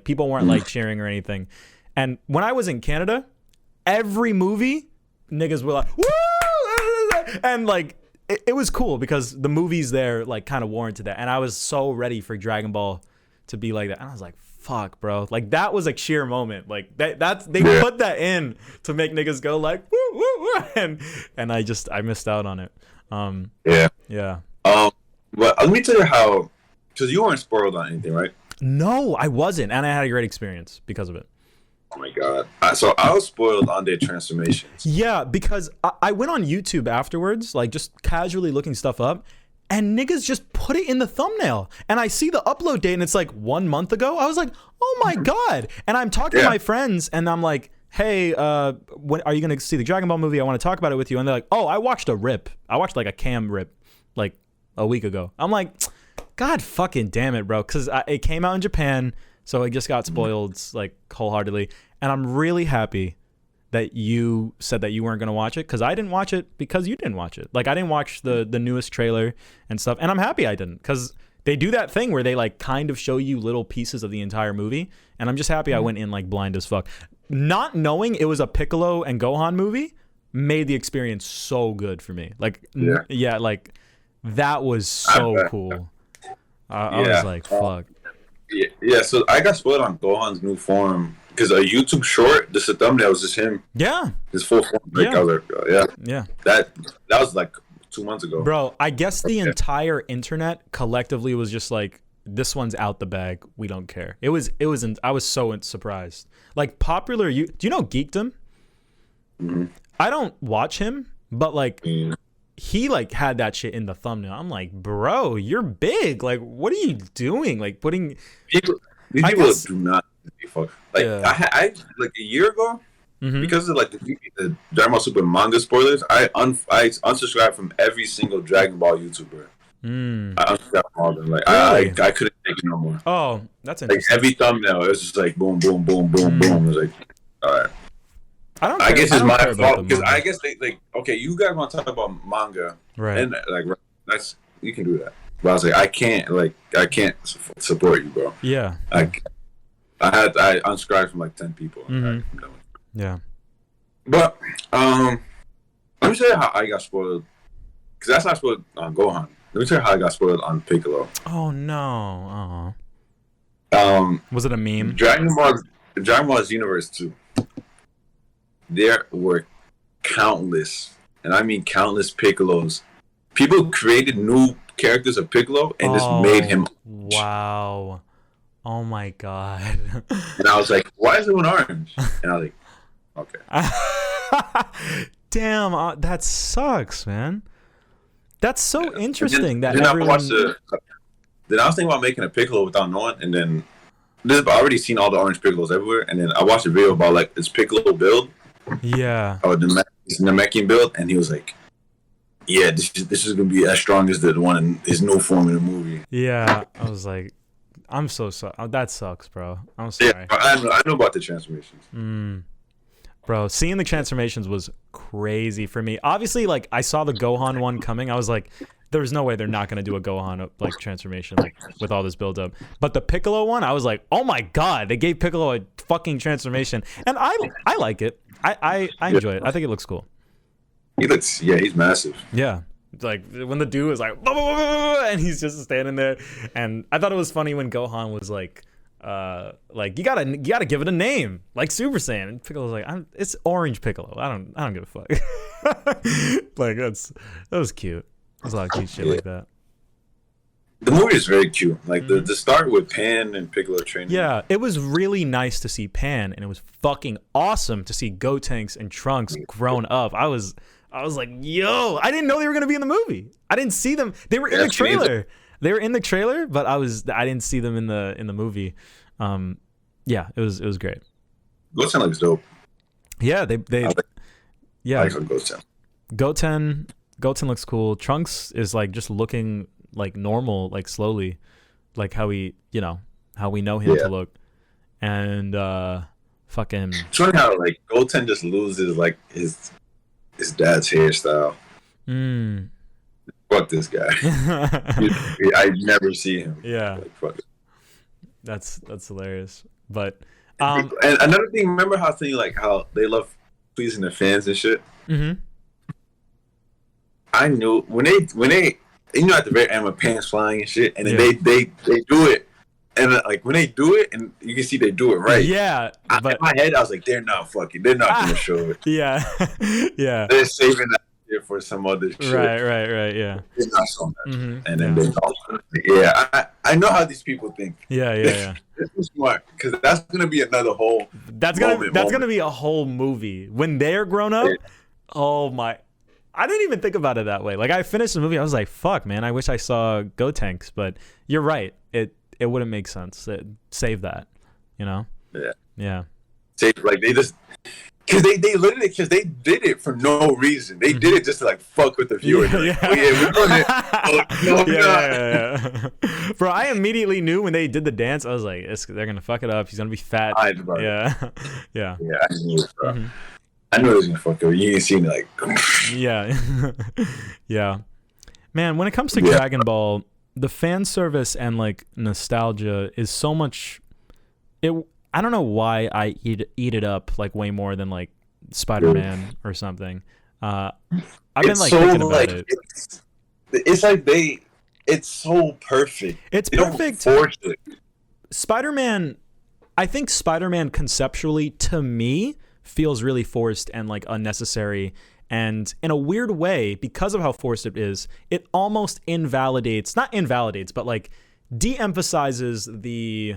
people weren't like cheering or anything. And when I was in Canada, every movie, niggas were like, woo! And like, it was cool because the movies there like kind of warranted that. And I was so ready for Dragon Ball to be like that. And I was like, fuck, bro. Like, that was a sheer moment. Like, they put that in to make niggas go like, woo, woo, woo. And I missed out on it. Yeah. But let me tell you how, because you weren't spoiled on anything, right? No, I wasn't. And I had a great experience because of it. Oh my god! So I was spoiled on their transformations. Yeah, because I went on YouTube afterwards, like just casually looking stuff up, and niggas just put it in the thumbnail, and I see the upload date, and it's like 1 month ago. I was like, oh my god! And I'm talking to my friends, and I'm like, hey, when are you gonna see the Dragon Ball movie? I want to talk about it with you. And they're like, oh, I watched a rip. I watched like a cam rip, like a week ago. I'm like, god fucking damn it, bro, because it came out in Japan. So I just got spoiled like wholeheartedly, and I'm really happy that you said that you weren't gonna watch it, because I didn't watch it because you didn't watch it. Like I didn't watch the newest trailer and stuff, and I'm happy I didn't, because they do that thing where they like kind of show you little pieces of the entire movie, and I'm just happy I went in like blind as fuck. Not knowing it was a Piccolo and Gohan movie made the experience so good for me. Like like that was so cool. I was like, fuck. Yeah, so I got spoiled on Gohan's new form because a YouTube short, just a thumbnail was just him. Yeah. His full form. Like, I was like, yeah. That was like 2 months ago. Bro, I guess the entire internet collectively was just like, this one's out the bag. We don't care. I was so surprised. Like popular, do you know Geekdom? Mm-hmm. I don't watch him, but like, he like had that shit in the thumbnail. I'm like, bro, you're big. Like, what are you doing? Like putting people do not fuck. Like I like a year ago, because of like the Dragon Ball Super manga spoilers, I unsubscribed from every single Dragon Ball YouTuber. I unsubscribed from all of them. Like really? I couldn't take it no more. Oh, that's interesting. Like every thumbnail, it was just like boom, boom, boom, boom, boom. It was like, all right. I guess it's my fault because I guess they like, okay, you guys want to talk about manga, right? And like that's, you can do that, but I was like, I can't support you, bro. Yeah. I unsubscribed from like 10 people. Yeah. But let me tell you how I got spoiled, because that's not spoiled on Gohan. Let me tell you how I got spoiled on Piccolo. Oh no. Was it a meme? Dragon Ball Universe 2. There were countless, and I mean countless Piccolos. People created new characters of Piccolo and just made him. Wow. Oh my god. And I was like, why is it one orange? And I was like, okay. Damn, that sucks, man. That's so interesting. Then I was thinking about making a Piccolo without knowing, and then I've already seen all the orange Piccolos everywhere, and then I watched a video about like this Piccolo build. Yeah. Or the Namekian build, and he was like, yeah, this is gonna be as strong as the one in his new form in the movie. Yeah. I was like, I'm so sorry. That sucks, bro. I'm sorry. Yeah, I know about the transformations. Bro, seeing the transformations was crazy for me. Obviously, like I saw the Gohan one coming. I was like, there's no way they're not gonna do a Gohan like transformation like with all this build up. But the Piccolo one, I was like, oh my god, they gave Piccolo a fucking transformation, and I like it. I enjoy it. I think it looks cool. He's massive. Yeah. Like when the dude was like, bah, bah, bah, bah, bah, and he's just standing there, and I thought it was funny when Gohan was like you gotta give it a name, like Super Saiyan. And Piccolo was like, it's Orange Piccolo. I don't give a fuck. Like that was cute. There's a lot of cute shit like that. The movie is very cute. Like the start with Pan and Piccolo training. Yeah, it was really nice to see Pan, and it was fucking awesome to see Gotenks and Trunks grown up. I was like, yo, I didn't know they were gonna be in the movie. I didn't see them. They were in the trailer. They were in the trailer, but I didn't see them in the movie. Yeah, it was great. Goten looks dope. Yeah, I like Goten. Goten looks cool. Trunks is like just looking like normal, like slowly, like how we know him to look. And fucking it's funny how like Goten just loses like his dad's hairstyle. Fuck this guy. I never see him. Yeah. Like, fuck it. That's hilarious. But and another thing, remember how they love pleasing their fans and shit? I knew when they at the very end with pants flying and shit, and then they do it, and like when they do it, and you can see they do it right. Yeah, but in my head I was like, they're not gonna show it. Yeah, yeah. They're saving that shit for some other shit. Right. Yeah. They're not showing that. And then I know how these people think. Yeah. This is smart because that's gonna be another whole That's gonna be a whole movie when they're grown up. Oh my! I didn't even think about it that way. Like I finished the movie, I was like, "Fuck, man! I wish I saw Gotenks." But you're right. It wouldn't make sense. Save that. You know? Yeah. Like they just. Because they literally, because they did it for no reason. They did it just to like fuck with the viewers. Yeah. Oh yeah, we're doing it. Oh, no, yeah. Bro, I immediately knew when they did the dance. I was like, they're gonna fuck it up. He's gonna be fat. Yeah. Yeah, I knew it, bro. I knew it was gonna fuck up. You didn't see me like. Yeah. Yeah. Man, when it comes to Dragon Ball, the fan service and like nostalgia is so much. I don't know why I eat it up like way more than like Spider-Man or something. I've been like thinking about it. It's like it's so perfect. It's perfect. Force it. Spider-Man, I think Spider-Man conceptually to me feels really forced and like unnecessary. And in a weird way, because of how forced it is, it almost not invalidates, but like de-emphasizes the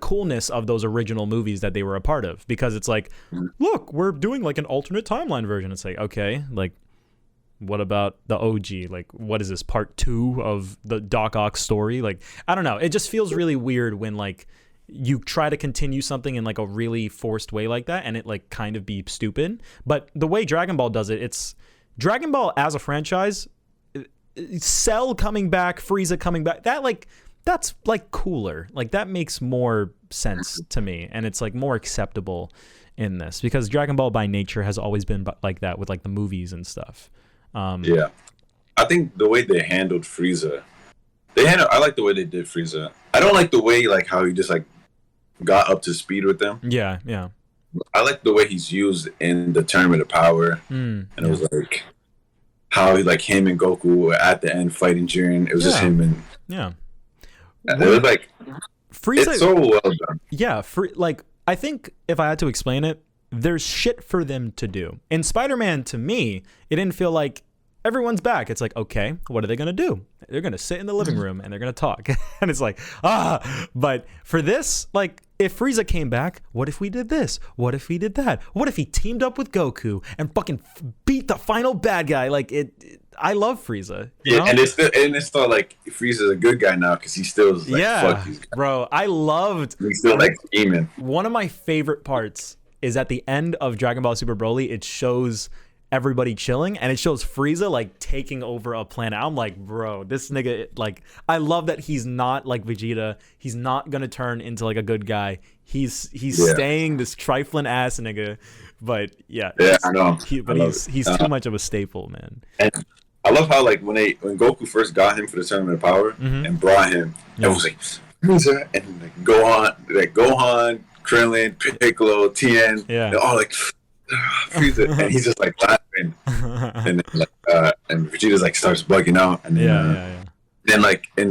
coolness of those original movies that they were a part of, because it's like, look, we're doing like an alternate timeline version. It's like, okay, like what about the OG? Like, what is this, part 2 of the Doc Ock story? Like, I don't know. It just feels really weird when like you try to continue something in like a really forced way like that and it like kind of be stupid. But the way Dragon Ball does it, it's Dragon Ball as a franchise, Cell coming back, Frieza coming back, that's like cooler. Like that makes more sense to me, and it's like more acceptable in this, because Dragon Ball by nature has always been like that with like the movies and stuff. Yeah, I think the way they handled Frieza, I like the way they did Frieza. I don't like the way like how he just like got up to speed with them. Yeah. I like the way he's used in the Tournament of Power, and it was like how like him and Goku were at the end fighting Jiren. It was just him and it was like Frieza. It's so well done. Yeah, like I think if I had to explain it, there's shit for them to do. In Spider-Man, to me, it didn't feel like everyone's back. It's like, okay, what are they gonna do? They're gonna sit in the living room and they're gonna talk, and it's like, But for this, like, if Frieza came back, what if we did this? What if we did that? What if he teamed up with Goku and fucking beat the final bad guy? Like I love Frieza. You know? And it's still like Frieza's a good guy now because he still is like, fuck these guys. Bro, I loved. He's still like scheming. One of my favorite parts is at the end of Dragon Ball Super Broly. It shows everybody chilling, and it shows Frieza like taking over a planet. I'm like, bro, this nigga, like, I love that he's not like Vegeta. He's not gonna turn into like a good guy. He's staying this trifling ass nigga. But I know. He's too much of a staple, man. And I love how like when Goku first got him for the Tournament of Power and brought him, it was like Frieza and like Gohan, Krillin, Piccolo, Tien, they're all like Frieza, and he's just like laughing, and then, and Vegeta's like starts bugging out, and then then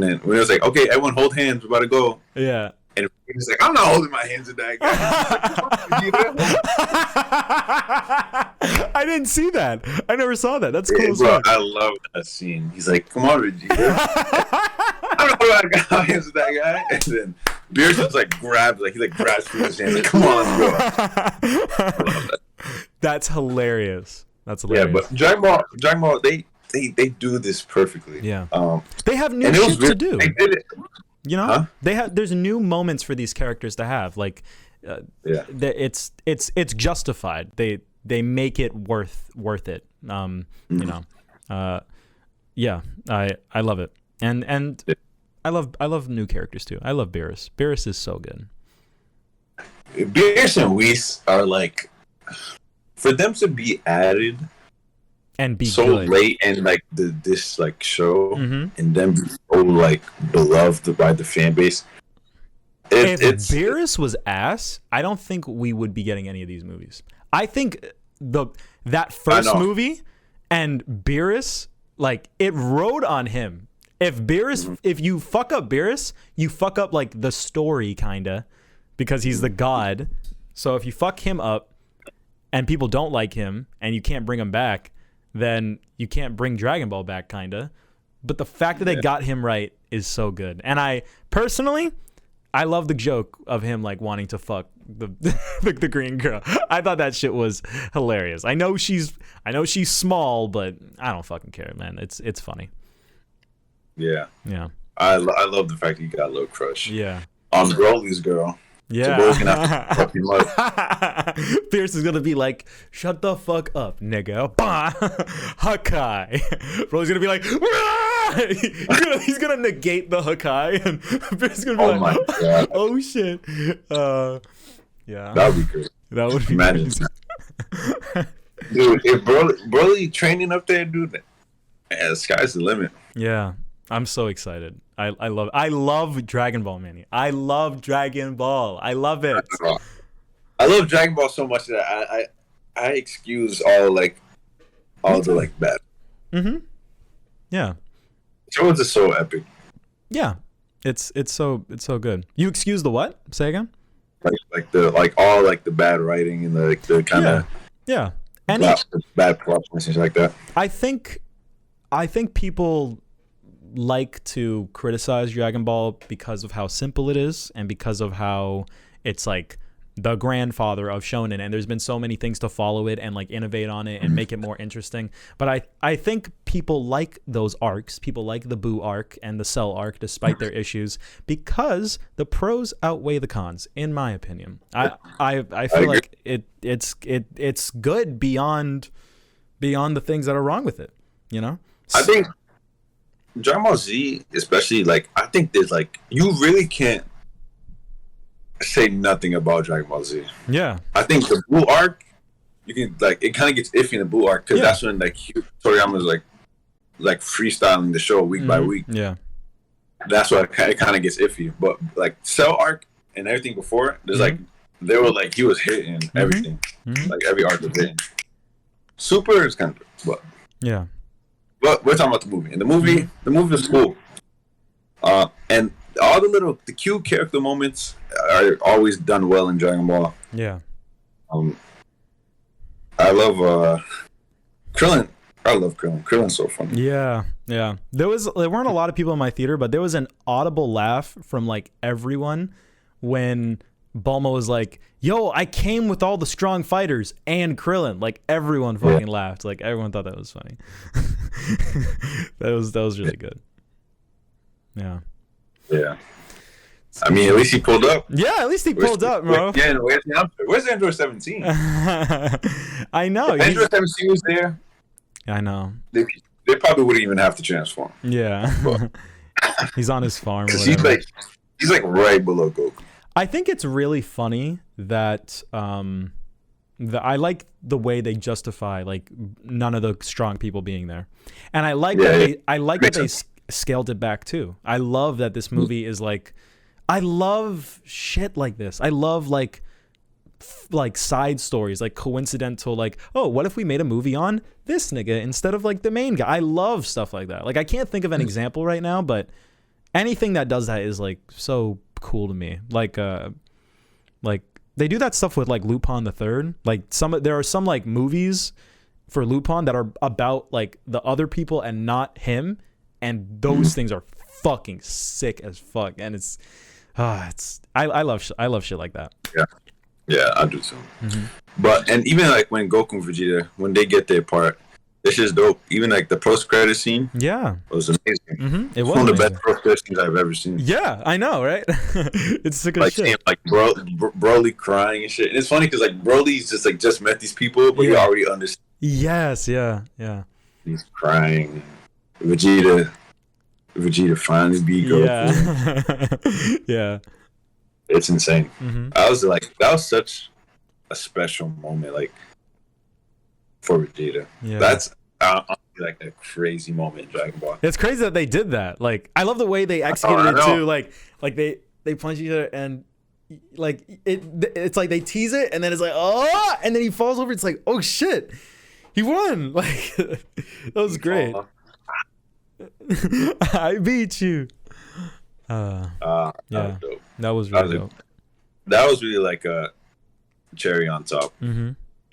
when it was like, okay, everyone hold hands, we're about to go, and he's like, I'm not holding my hands with that guy. I didn't see that. I never saw that. That's cool. Bro, I love that scene. He's like, come on, Vegeta. I'm not holding my hands with that guy. And then Beerus just like grabs Frieza's hands. Like, come on, let's go. I love that. That's hilarious. Yeah, but Dragon Ball, they do this perfectly. Yeah. They have new shit to do. They did it. You know, there's new moments for these characters to have. Like, it's justified. They make it worth it. You know, I love it, and I love new characters too. I love Beerus. Beerus is so good. Beerus and Whis are like, for them to be added and be so good late in like this like show, and then be so like beloved by the fan base. If Beerus was ass, I don't think we would be getting any of these movies. I think that first movie and Beerus, like, it rode on him. If you fuck up Beerus, you fuck up like the story kinda, because he's the god. So if you fuck him up and people don't like him and you can't bring him back, then you can't bring Dragon Ball back kinda. But the fact that they got him right is so good. And I personally, I love the joke of him like wanting to fuck the green girl. I thought that shit was hilarious. I know she's small, but I don't fucking care, man. It's funny. Yeah. Yeah. I love the fact that you got a little crush. Yeah. On Broly's girl. Yeah. Pierce is gonna be like, "Shut the fuck up, nigga." Bah! Hakai. Broly's gonna be like, he's gonna negate the Hakai, and Pierce is gonna be oh my God. "Oh shit." Yeah. That would be good. That would be imagine. Dude, if Broly training up there, dude, man, the sky's the limit. Yeah. I'm so excited. I love Dragon Ball, Manny. I love Dragon Ball. I love it. I love Dragon Ball so much that I excuse all the bad. Mm-hmm. Yeah. Shows is so epic. Yeah. It's so good. You excuse the what? Say again? All the bad writing and the kind of yeah. bad plot and things like that. I think people like to criticize Dragon Ball because of how simple it is and because of how it's like the grandfather of shonen, and there's been so many things to follow it and like innovate on it and make it more interesting. But I think people like those arcs. People like the Boo arc and the Cell arc despite their issues because the pros outweigh the cons, in my opinion. I feel like it's good beyond the things that are wrong with it, you know? I think Dragon Ball Z, especially, I think there's you really can't say nothing about Dragon Ball Z. Yeah. I think the Buu arc, you can it kind of gets iffy in the Buu arc because that's when Toriyama's like freestyling the show week by week. Yeah. That's why it kind of gets iffy. But Cell arc and everything before, there's they were he was hitting everything, every arc was hitting. Super is kind of, but yeah. But we're talking about the movie. And the movie was cool. And all the cute character moments are always done well in Dragon Ball. Yeah. I love Krillin. I love Krillin. Krillin's so funny. Yeah. Yeah. There weren't a lot of people in my theater, but there was an audible laugh from everyone when Bulma was like, "Yo, I came with all the strong fighters and Krillin." Everyone fucking laughed. Everyone thought that was funny. that was really good. Yeah. Yeah. I mean, at least he pulled up. Yeah, at least he pulled up, bro. Where's Android 17? I know. If Android 17 was there. I know. They probably wouldn't even have to transform. Yeah. He's on his farm. Because he's right below Goku. I think it's really funny that I like the way they justify none of the strong people being there, and I like that they scaled it back too. I love that this movie is I love shit like this. I love side stories, coincidental, oh, what if we made a movie on this nigga instead of the main guy? I love stuff like that. I can't think of an example right now, but anything that does that is so cool to me. They do that stuff with Lupin the Third. There are some movies for Lupin that are about the other people and not him, and those things are fucking sick as fuck. And I love shit like that. Yeah, I do too. But and even when Goku and Vegeta, when they get their part, this is dope. Even the post-credit scene, was amazing. It was one of the best post-credit scenes I've ever seen. Yeah, I know, right? It's sick as shit. Seeing, Broly crying and shit. And it's funny because Broly's just met these people, but you already understand. Yes, yeah. He's crying. Vegeta finally beat Goku. Yeah. It's insane. I was that was such a special moment, for Vegeta. Yeah. That's a crazy moment in Dragon Ball. It's crazy that they did that. I love the way they executed it too. They punch each other and it's they tease it and then it's oh, and then he falls over. It's oh shit, he won. That was great. I beat you. Yeah, that was really dope. That was really a cherry on top.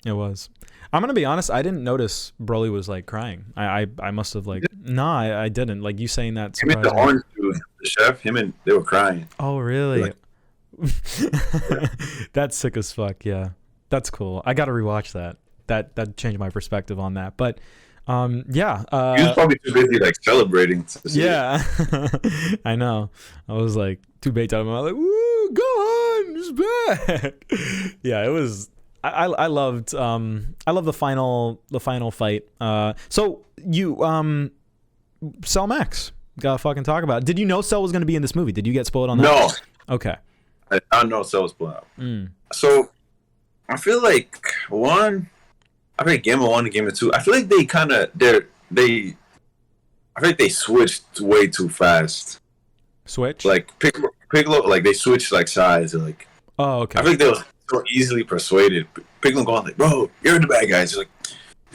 It was. I'm gonna be honest. I didn't notice Broly was crying. I must have I didn't. You saying that. Him and the orange dude, the chef. They were crying. Oh really? That's sick as fuck. Yeah, that's cool. I gotta rewatch that. That changed my perspective on that. But yeah. He was probably too busy like celebrating. Yeah, I know. I was like too baked out of my like, woo, go on, it's back. Yeah, it was. I loved the final fight. So you Cell Max, gotta fucking talk about it. Did you know Cell was gonna be in this movie? Did you get spoiled on that? No. Okay. I know Cell was blown out. So I feel like I think Game of 1 and Game of 2. I feel like I feel like they switched way too fast. Switch? Like Piccolo, like they switched like sides. Like, oh, okay. I think they were so easily persuaded. Piccolo going like, "Bro, you're the bad guys." He's like,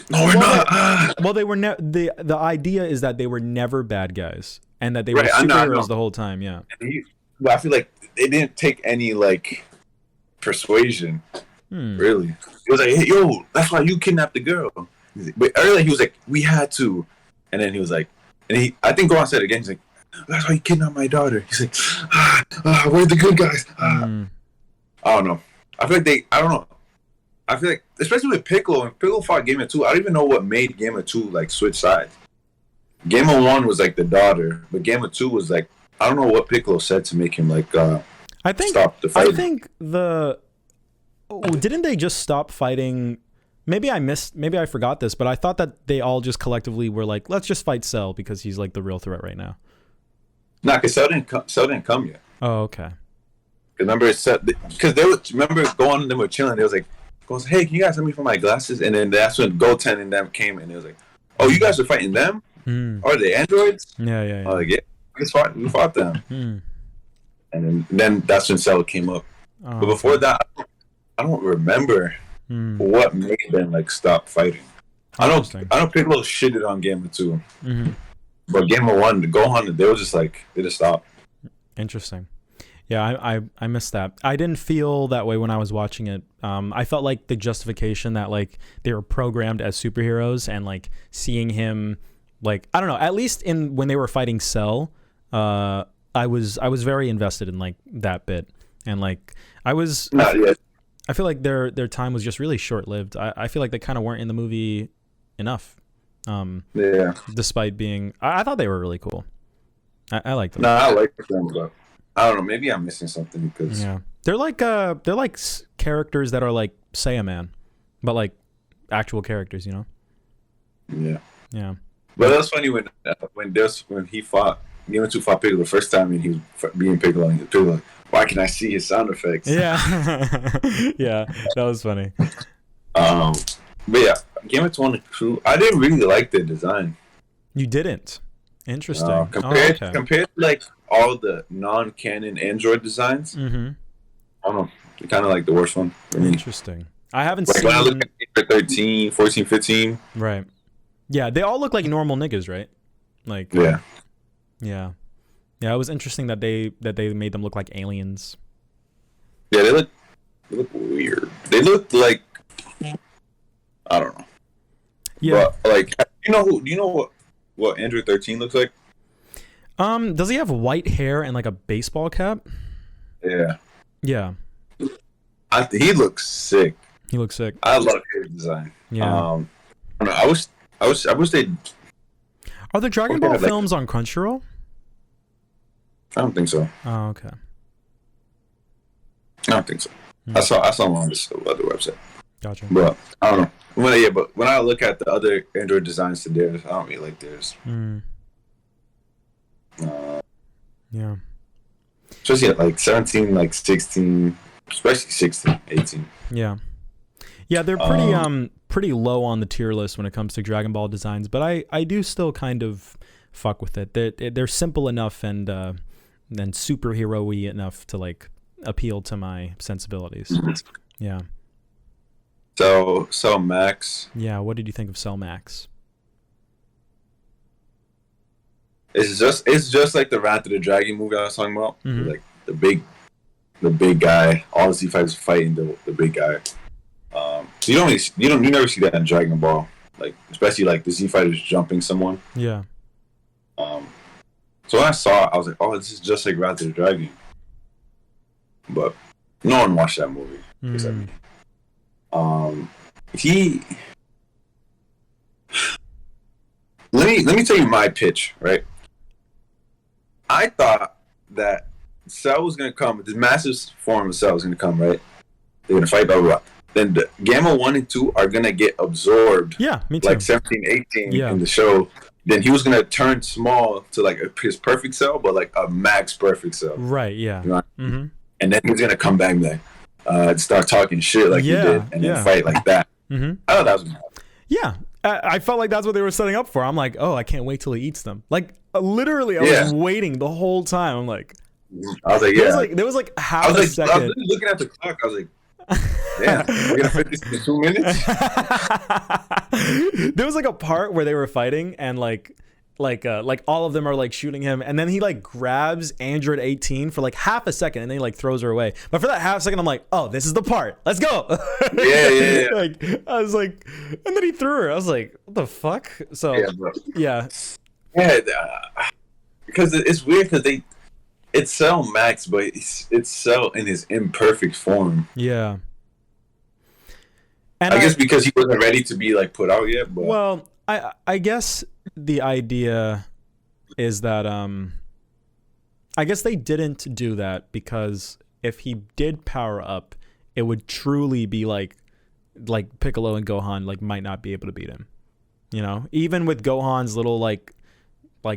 "No, we're not." Well, they were the idea is that they were never bad guys and that they were superheroes the whole time. Yeah. But I feel like they didn't take any like persuasion. Really, he was like, "Hey, yo, that's why you kidnapped the girl." But earlier he was like, "We had to," and then he was like, I think Gohan said it again. He's like, "That's why you kidnapped my daughter." He's like, "Where's the good guys?" I don't know. I don't know. I feel like, especially with Piccolo, when Piccolo fought Game of 2, I don't even know what made Game of 2 like switch sides. Game of 1 was like the daughter, but Game of 2 was like, I don't know what Piccolo said to make him like stop the fight. I think didn't they just stop fighting? Maybe I forgot this, but I thought that they all just collectively were like, let's just fight Cell because he's like the real threat right now. Nah, because Cell didn't come yet. Oh, okay. Remember, because remember Gohan and them were chilling. They was like, goes, "Hey, can you guys help me for my glasses?" And then that's when Goten and them came, and it was like, "Oh, you guys are fighting them? Are they androids?" Yeah. Oh, like, yeah, we fought them. And then that's when Cell came up. Oh, but before that, I don't remember what made them like stop fighting. I know Piccolo shitted on Game of 2, but Game of 1, the Gohan, they were just like, they just stopped. Interesting. Yeah, I missed that. I didn't feel that way when I was watching it. I felt like the justification that like they were programmed as superheroes and like seeing him, like, I don't know, at least when they were fighting Cell, I was very invested in like that bit, and like Not yet. I feel like their time was just really short lived. I feel like they kind of weren't in the movie enough. Yeah. Despite being, I thought they were really cool. I liked them. No, I like them, but I don't know. Maybe I'm missing something because they're like characters that are like Se7en, but like actual characters, you know? Yeah. But that's funny when he fought Game of 2 fought Piccolo the first time, and he was being Piccolo, and Piccolo like, why can I see his sound effects? Yeah. Yeah, that was funny. But yeah, Game of 1 and 2, I didn't really like the design. You didn't? Interesting. Compared to like all the non-canon Android designs, I don't know. It's kind of like the worst one for me. Interesting. I haven't like seen. When I look at 13, 14, 15. Right. Yeah, they all look like normal niggas, right? Like. Yeah. It was interesting that they made them look like aliens. Yeah, they look weird. They look like, I don't know. Yeah. But like, do you know what Android 13 looks like? Does he have white hair and like a baseball cap? Yeah. Yeah. He looks sick. He looks sick. I love his design. Yeah. I wish they. Are the Dragon Ball films on Crunchyroll? I don't think so. Oh, okay. I don't think so. I saw them on this other website. Gotcha. But I don't know. But when I look at the other Android designs to theirs, I don't really like theirs. Yeah. Especially at like 17, like 16, especially 16, 18. Yeah. Yeah, they're pretty low on the tier list when it comes to Dragon Ball designs, but I do still kind of fuck with it. They're simple enough and superhero-y enough to like appeal to my sensibilities. Yeah. So Max. Yeah, what did you think of Cell Max? It's just like the Wrath of the Dragon movie I was talking about. Like the big guy. All the Z fighters fighting the big guy. So you never see that in Dragon Ball. Like especially like the Z fighters jumping someone. Yeah. So when I saw it, I was like, oh, this is just like Wrath of the Dragon. but no one watched that movie. He. Let me tell you my pitch, right? I thought that Cell was gonna come. This massive form of Cell was gonna come, right? They're gonna fight, blah blah blah. Then the Gamma 1 and 2 are gonna get absorbed. Yeah, me too. Like 17, 18 in the show. Then he was gonna turn small to like his perfect Cell, but like a max perfect Cell. Right. Yeah. You know? And then he's gonna come back and like, start talking shit like he did, and then fight like that. I thought that was gonna happen. Yeah. I felt like that's what they were setting up for. I'm like, oh, I can't wait till he eats them. Like, literally, I was waiting the whole time. I'm like, I was like, yeah. There was like half a second. I was looking at the clock. I was like, damn, we're gonna fit this in 2 minutes. There was like a part where they were fighting, and like all of them are like shooting him, and then he like grabs Android 18 for like half a second, and then he like throws her away. But for that half second, I'm like, oh, this is the part. Let's go. Yeah. Like I was like, and then he threw her. I was like, what the fuck? So yeah, because it's weird because it's Cell Max, but it's Cell in his imperfect form. Yeah. And I guess because he wasn't ready to be like put out yet. But well, I guess the idea is that I guess they didn't do that because if he did power up, it would truly be like Piccolo and Gohan like might not be able to beat him. You know, even with Gohan's little like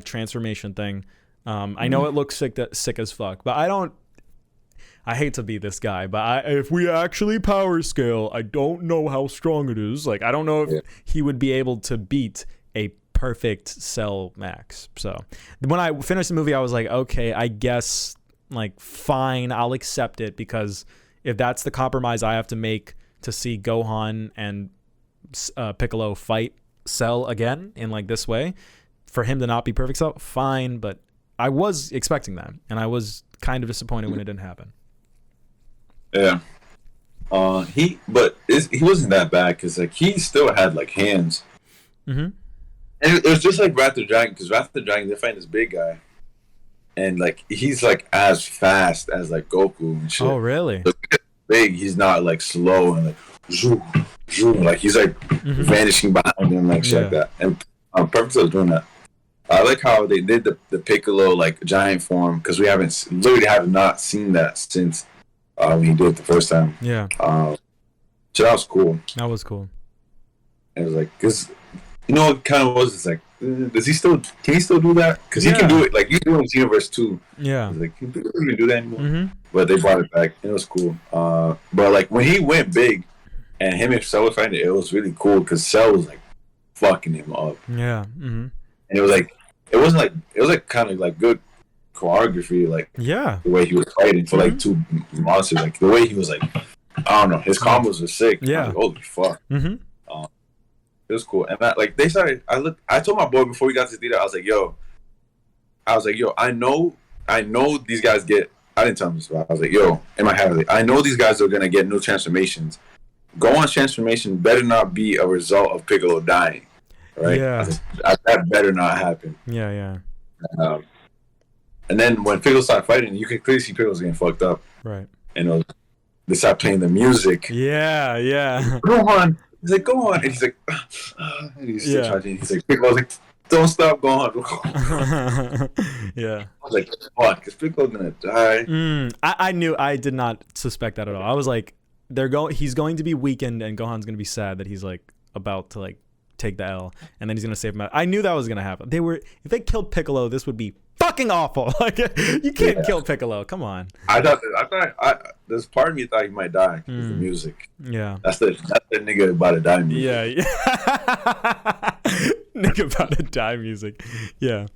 transformation thing. I know it looks sick as fuck, but I hate to be this guy, but if we actually power scale, I don't know how strong it is. Like, I don't know if he would be able to beat a perfect Cell Max. So when I finished the movie, I was like, okay, I guess like fine, I'll accept it, because if that's the compromise I have to make to see Gohan and Piccolo fight Cell again in like this way, for him to not be perfect Cell, fine, but I was expecting that, and I was kind of disappointed when it didn't happen. Yeah. He wasn't that bad because like he still had like hands. And it was just like Wrath of the Dragon, because Wrath of the Dragon, they're fighting this big guy, and like he's like as fast as like Goku and shit. Oh really? So big. He's not like slow and like zoom, zoom. Like he's like vanishing behind him like shit like that. And Purpose was doing that. I like how they did the Piccolo like giant form, because we literally have not seen that since when he did it the first time. Yeah. So that was cool. That was cool. It was like, because you know, it kind of was. It's like, can he still do that? Because he can do it. Like you do in his universe too. Yeah. Like, can he even do that anymore? But they brought it back. And it was cool. But like when he went big, and him and Cell were fighting, it was really cool because Cell was like fucking him up. Yeah. And it was like, it was like kind of like good choreography, like the way he was fighting for like two monsters, like the way he was like, I don't know, his combos were sick. Yeah. Like, holy fuck. It was cool. And like they started, I told my boy before we got to the theater, I was like, yo, I know these guys get, I didn't tell him this, but I was like, yo, in my head, I know these guys are gonna get new transformations. Gohan's transformation better not be a result of Piccolo dying. Right? Yeah. That better not happen. Yeah. And then when Piccolo started fighting, you could clearly see Piccolo's getting fucked up. Right. And they started playing the music. Yeah. Gohan. He's like, Gohan. And he's like, and he's still charging. He's like, Piccolo's like, don't stop, Gohan. Yeah. I was like, fuck, because Piccolo's gonna die. I did not suspect that at all. I was like, he's going to be weakened, and Gohan's gonna be sad that he's like about to like take the L, and then he's gonna save him. I knew that was gonna happen. If they killed Piccolo, this would be fucking awful. Like, you can't kill Piccolo. Come on. I thought there's part of me thought he might die because the music. Yeah. That's the nigga about to die music. Yeah. Nigga about to die music. Yeah.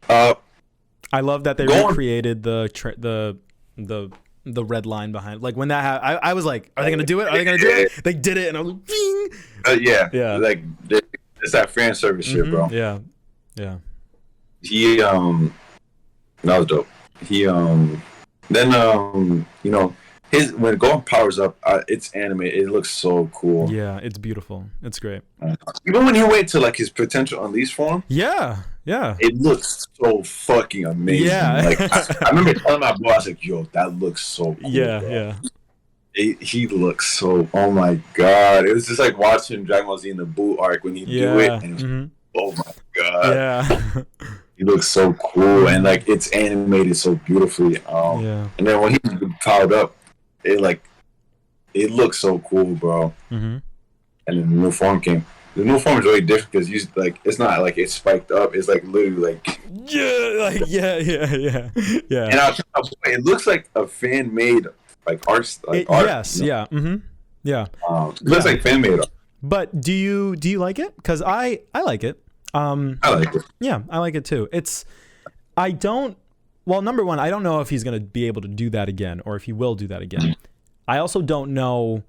I love that they recreated the red line behind. Like when that happened, I was like, are they gonna do it? They did it, and I was like, bing. Yeah. Like it's that fan service shit, bro. Yeah. He that was dope. He then you know, when Gohan powers up, it's animated. It looks so cool. Yeah, it's beautiful. It's great. Even when he went to like his potential unleashed form. Yeah. Yeah. It looks so fucking amazing. Yeah. Like I remember telling my boy, I was like, "Yo, that looks so cool." Yeah, bro. yeah. He looks so. Oh my god! It was just like watching Dragon Ball Z in the Buu arc when he do it, and it was, oh my god! Yeah. He looks so cool, and like it's animated so beautifully. Yeah. And then when he powered up, it looks so cool, bro. Mm-hmm. And then the new form came. The new form is really different because you like it's not like it's spiked up. It's like literally like yeah. And it looks like a fan made like art. Like art, yes. You know? Yeah. Mm-hmm. Yeah. It looks like fan made art. But do you like it? Because I like it. I like it. Yeah, I like it too. I don't. Well, number one, I don't know if he's gonna be able to do that again, or if he will do that again. I also don't know.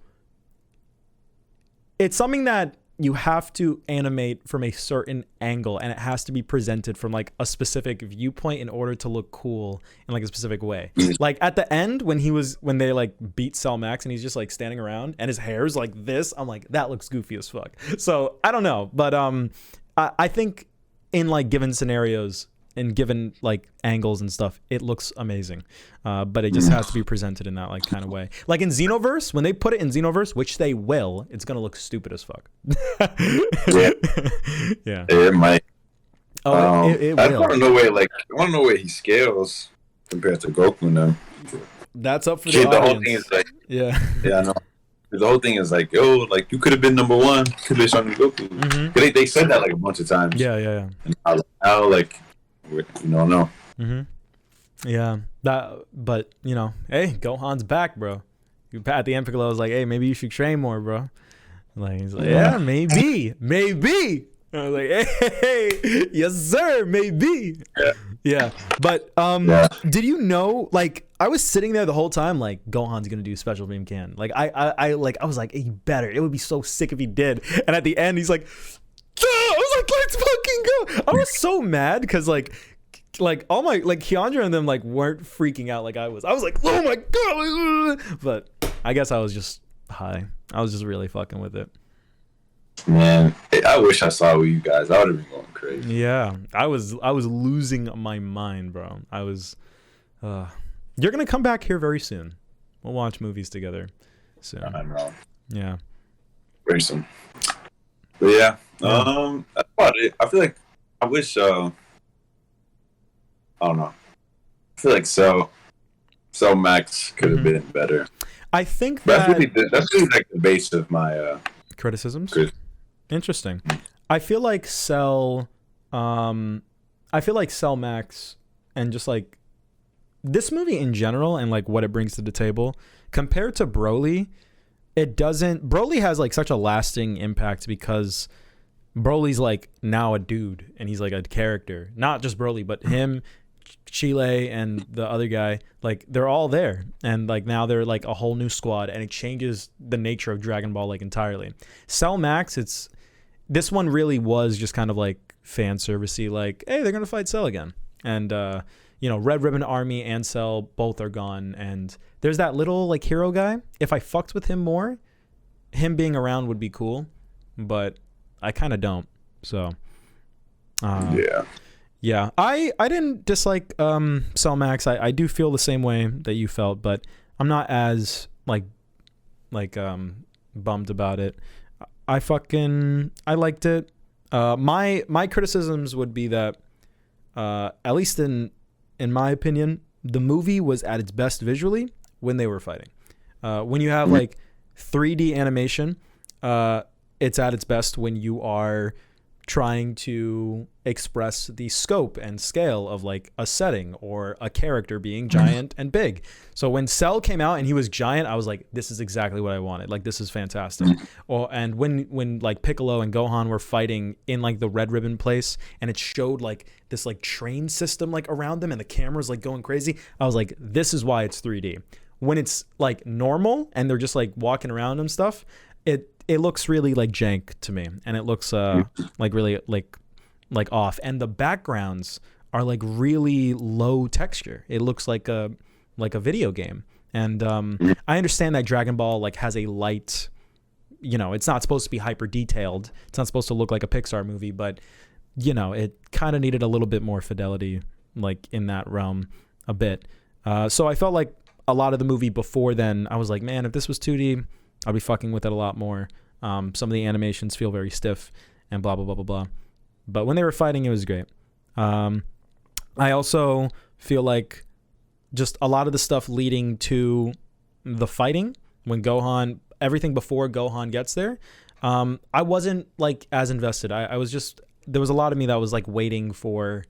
It's something that you have to animate from a certain angle, and it has to be presented from like a specific viewpoint in order to look cool in like a specific way. Like at the end when they like beat Cell Max and he's just like standing around and his hair's like this, I'm like, that looks goofy as fuck. So I don't know, but I think in like given scenarios and given like angles and stuff, it looks amazing. But it just has to be presented in that like kind of way. Like in Xenoverse, when they put it in Xenoverse, which they will, it's gonna look stupid as fuck. Yeah. Yeah. It might. Oh, it I will. want to know where he scales compared to Goku now. That's up for the audience. Whole thing is like, yeah, I know. The whole thing is like, yo, like you could have been number one, could have been on Goku. Mm-hmm. They said that like a bunch of times. Yeah. And now like, no. Mm-hmm. Yeah, but you know, hey, Gohan's back, bro. At the end, Piccolo was like, hey, maybe you should train more, bro. Like he's like, yeah, maybe. I was like, hey, yes sir, maybe. Yeah. But did you know? Like, I was sitting there the whole time, like Gohan's gonna do Special Beam Can. Like, I was like, he better. It would be so sick if he did. And at the end, he's like, I was like, let's fucking go. I was so mad because like all my like Keandra and them like weren't freaking out like I was. I was like, oh my god. But I guess I was just high. I was just really fucking with it. Man, I wish I saw you guys. I would have been going crazy. Yeah, I was losing my mind, bro. I was. You're gonna come back here very soon. We'll watch movies together soon. I know. Yeah. Very soon. But yeah, that's about it. I feel like I wish. I don't know. I feel like Cell Max could have been better. I think that's really like the base of my criticisms. Interesting. I feel like Cell Max and just like this movie in general and like what it brings to the table compared to Broly, Broly has like such a lasting impact because Broly's like now a dude and he's like a character. Not just Broly, but him, Chile, and the other guy, like they're all there, and like now they're like a whole new squad, and it changes the nature of Dragon Ball like entirely. Cell Max, this one really was just kind of like fan servicey, like, hey, they're gonna fight Cell again, and Red Ribbon Army and Cell both are gone, and there's that little like hero guy. If I fucked with him more, him being around would be cool, but I kind of don't. So yeah, I didn't dislike Cell Max. I do feel the same way that you felt, but I'm not as like bummed about it. I liked it. My criticisms would be that at least in my opinion, the movie was at its best visually when they were fighting. When you have like 3D animation, it's at its best when you are trying to express the scope and scale of like a setting or a character being giant and big. So when Cell came out and he was giant, I was like, this is exactly what I wanted. Like, this is fantastic. And when like Piccolo and Gohan were fighting in like the Red Ribbon place and it showed like this like train system like around them and the camera's like going crazy, I was like, this is why it's 3D. When it's like normal and they're just like walking around and stuff, it looks really like jank to me, and it looks like really like off, and the backgrounds are like really low texture. It looks like a video game, and I understand that Dragon Ball like has a light, it's not supposed to be hyper detailed. It's not supposed to look like a Pixar movie, but it kind of needed a little bit more fidelity, like in that realm a bit. So I felt like a lot of the movie before then, I was like, man, if this was 2D, I'd be fucking with it a lot more. Some of the animations feel very stiff and blah, blah, blah, blah, blah. But when they were fighting, it was great. I also feel like just a lot of the stuff leading to the fighting, when Gohan, everything before Gohan gets there, I wasn't like as invested. I was just, there was a lot of me that was like waiting for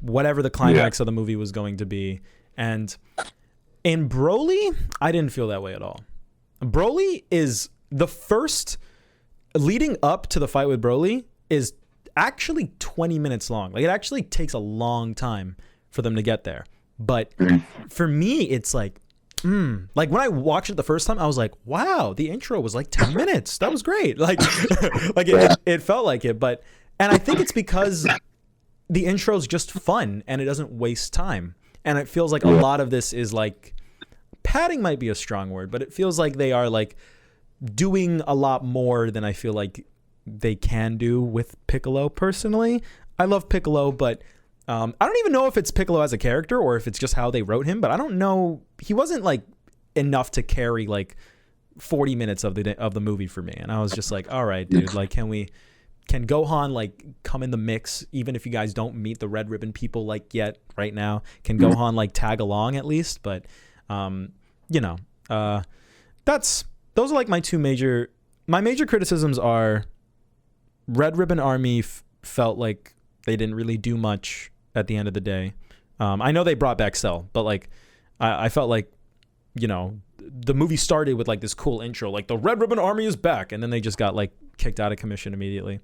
whatever the climax of the movie was going to be. And in Broly, I didn't feel that way at all. Broly is the first, leading up to the fight with Broly is actually 20 minutes long. Like, it actually takes a long time for them to get there. But for me, it's like, like when I watched it the first time, I was like, wow, the intro was like 10 minutes. That was great. Like, it felt like it. But, and I think it's because the intro is just fun and it doesn't waste time. And it feels like a lot of this is like, padding might be a strong word, but it feels like they are like doing a lot more than I feel like they can do with Piccolo personally. I love Piccolo, but I don't even know if it's Piccolo as a character or if it's just how they wrote him, but I don't know. He wasn't like enough to carry like 40 minutes of the movie for me. And I was just like, all right, dude, like, can Gohan like come in the mix, even if you guys don't meet the Red Ribbon people like yet right now? Can Gohan like tag along at least? But those are like my major criticisms are Red Ribbon Army felt like they didn't really do much at the end of the day. I know they brought back Cell, but like I felt like, the movie started with like this cool intro, like the Red Ribbon Army is back, and then they just got like kicked out of commission immediately.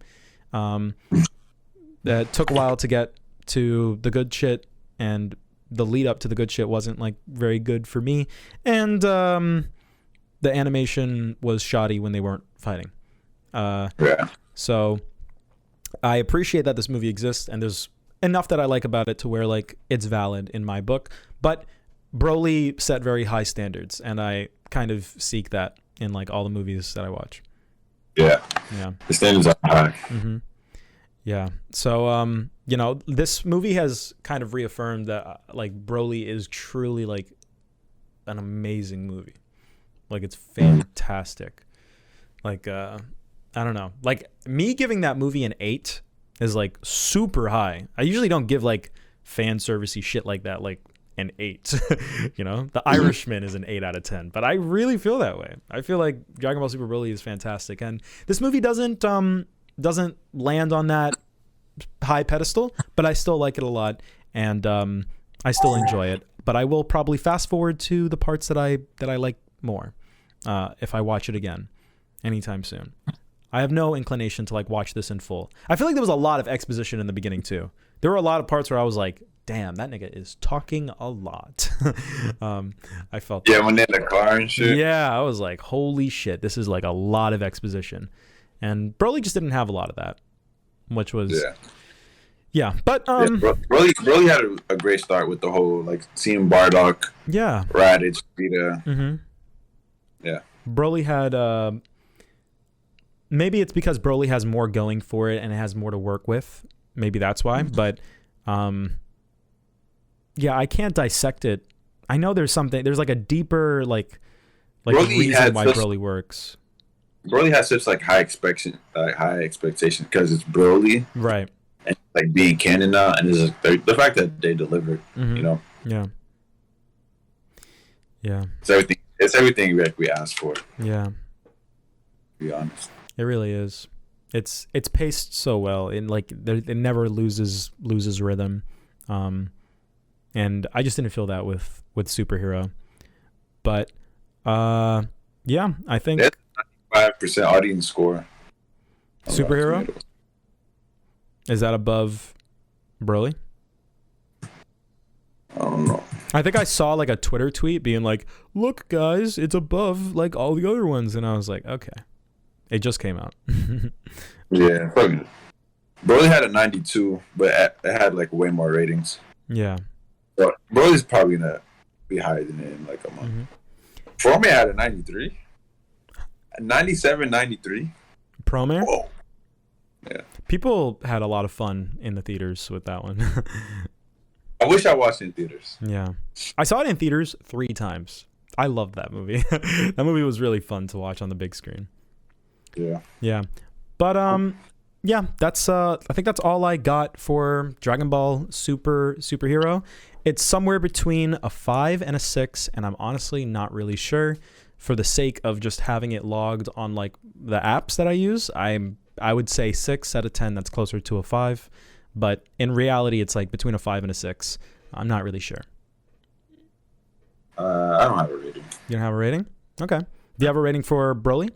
That took a while to get to the good shit, and the lead up to the good shit wasn't like very good for me. And the animation was shoddy when they weren't fighting. So I appreciate that this movie exists, and there's enough that I like about it to where like it's valid in my book. But Broly set very high standards, and I kind of seek that in like all the movies that I watch. Yeah. The standards are high. Yeah. So this movie has kind of reaffirmed that like Broly is truly like an amazing movie. Like, it's fantastic. Like I don't know. Like, me giving that movie an 8 is like super high. I usually don't give like fan servicey shit like that like an 8. The Irishman is an 8 out of 10, but I really feel that way. I feel like Dragon Ball Super Broly is fantastic, and this movie doesn't land on that high pedestal, but I still like it a lot, and I still enjoy it. But I will probably fast forward to the parts that I like more if I watch it again anytime soon. I have no inclination to like watch this in full. I feel like there was a lot of exposition in the beginning too. There were a lot of parts where I was like, damn, that nigga is talking a lot. I felt that. When they're in the car and shit. Yeah, I was like, holy shit, this is like a lot of exposition. And Broly just didn't have a lot of that, which was but Broly had a great start with the whole like seeing Bardock, Raditz, Vita. Broly had maybe it's because Broly has more going for it and it has more to work with. Maybe that's why, but I can't dissect it. I know there's like a deeper like reason why Broly works. Broly has such like high expectation because it's Broly, right? And like being canon now, and the fact that they delivered, Yeah. It's everything like we asked for. Yeah. To be honest, it really is. It's paced so well, and like it never loses rhythm. And I just didn't feel that with Superhero, but I think 5% audience score. Superhero, is that above Broly? I don't know. I think I saw like a Twitter tweet being like, "Look, guys, it's above like all the other ones," and I was like, "Okay." It just came out. Yeah, Broly had a 92, but it had like way more ratings. Yeah. But Broly's probably gonna be higher than it in like a month. Promare had a 93. A 97, 93. Promare? Whoa. Yeah. People had a lot of fun in the theaters with that one. I wish I watched it in theaters. Yeah. I saw it in theaters 3 times. I loved that movie. That movie was really fun to watch on the big screen. Yeah. Yeah. But yeah, that's I think that's all I got for Dragon Ball Superhero. It's somewhere between a 5 and a 6, and I'm honestly not really sure. For the sake of just having it logged on like the apps that I use, I would say 6 out of 10. That's closer to a 5, but in reality, it's like between a 5 and a 6. I'm not really sure. I don't have a rating. You don't have a rating? Okay. Do you have a rating for Broly?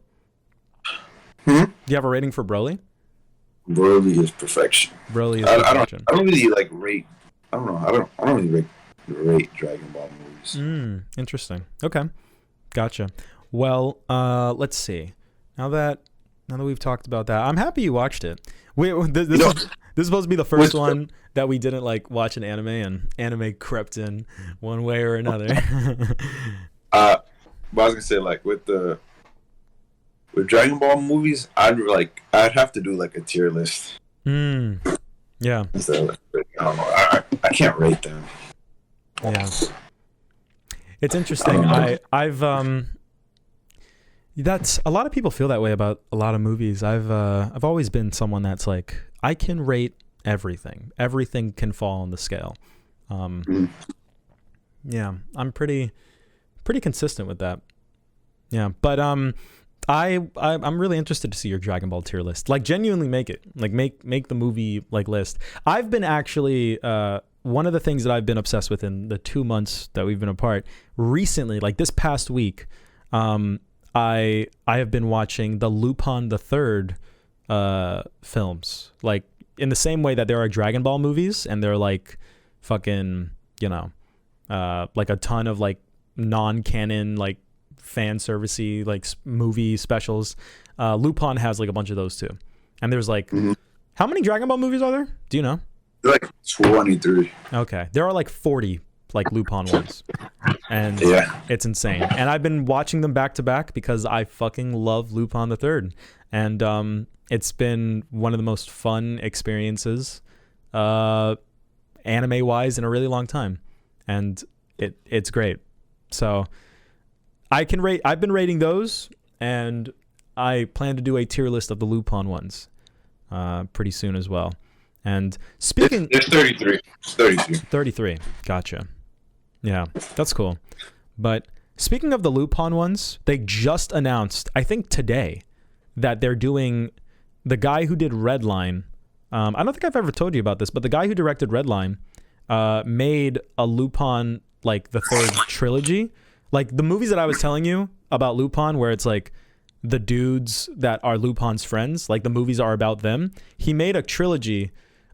Do you have a rating for Broly? Broly is perfection. Broly is perfection. I don't really like rate. I don't know. I don't really rate Dragon Ball movies. Interesting. Okay. Gotcha. Well, let's see. Now that we've talked about that, I'm happy you watched it. This is supposed to be the first one that we didn't like watch an anime, and anime crept in one way or another. But I was gonna say, like, with Dragon Ball movies, I'd have to do like a tier list. Yeah. So, I don't know. I can't rate them. Yeah. It's interesting. I've that's a lot of people feel that way about a lot of movies. I've always been someone that's like, I can rate everything. Everything can fall on the scale. Yeah, I'm pretty consistent with that. Yeah, but I'm really interested to see your Dragon Ball tier list. Like, genuinely make it. Like, make the movie like list. I've been actually one of the things that I've been obsessed with in the 2 months that we've been apart recently, like this past week, I have been watching the Lupin the Third films. Like, in the same way that there are Dragon Ball movies and they're like fucking, you know, like a ton of like non-canon like fan servicey like movie specials. Lupin has like a bunch of those too. And there's like how many Dragon Ball movies are there? Do you know? Like 23. Okay. There are like 40 like Lupin ones. And it's insane. And I've been watching them back to back because I fucking love Lupin the Third. And it's been one of the most fun experiences anime wise in a really long time. And it's great. So I've been rating those, and I plan to do a tier list of the Lupin ones pretty soon as well. And speaking... There's 33. 33. Gotcha. Yeah, that's cool. But speaking of the Lupin ones, they just announced, I think today, that they're doing... The guy who did Redline... I don't think I've ever told you about this, but the guy who directed Redline made a Lupin, like, the third trilogy. Like, the movies that I was telling you about Lupin, where it's like the dudes that are Lupin's friends, like the movies are about them. He made a trilogy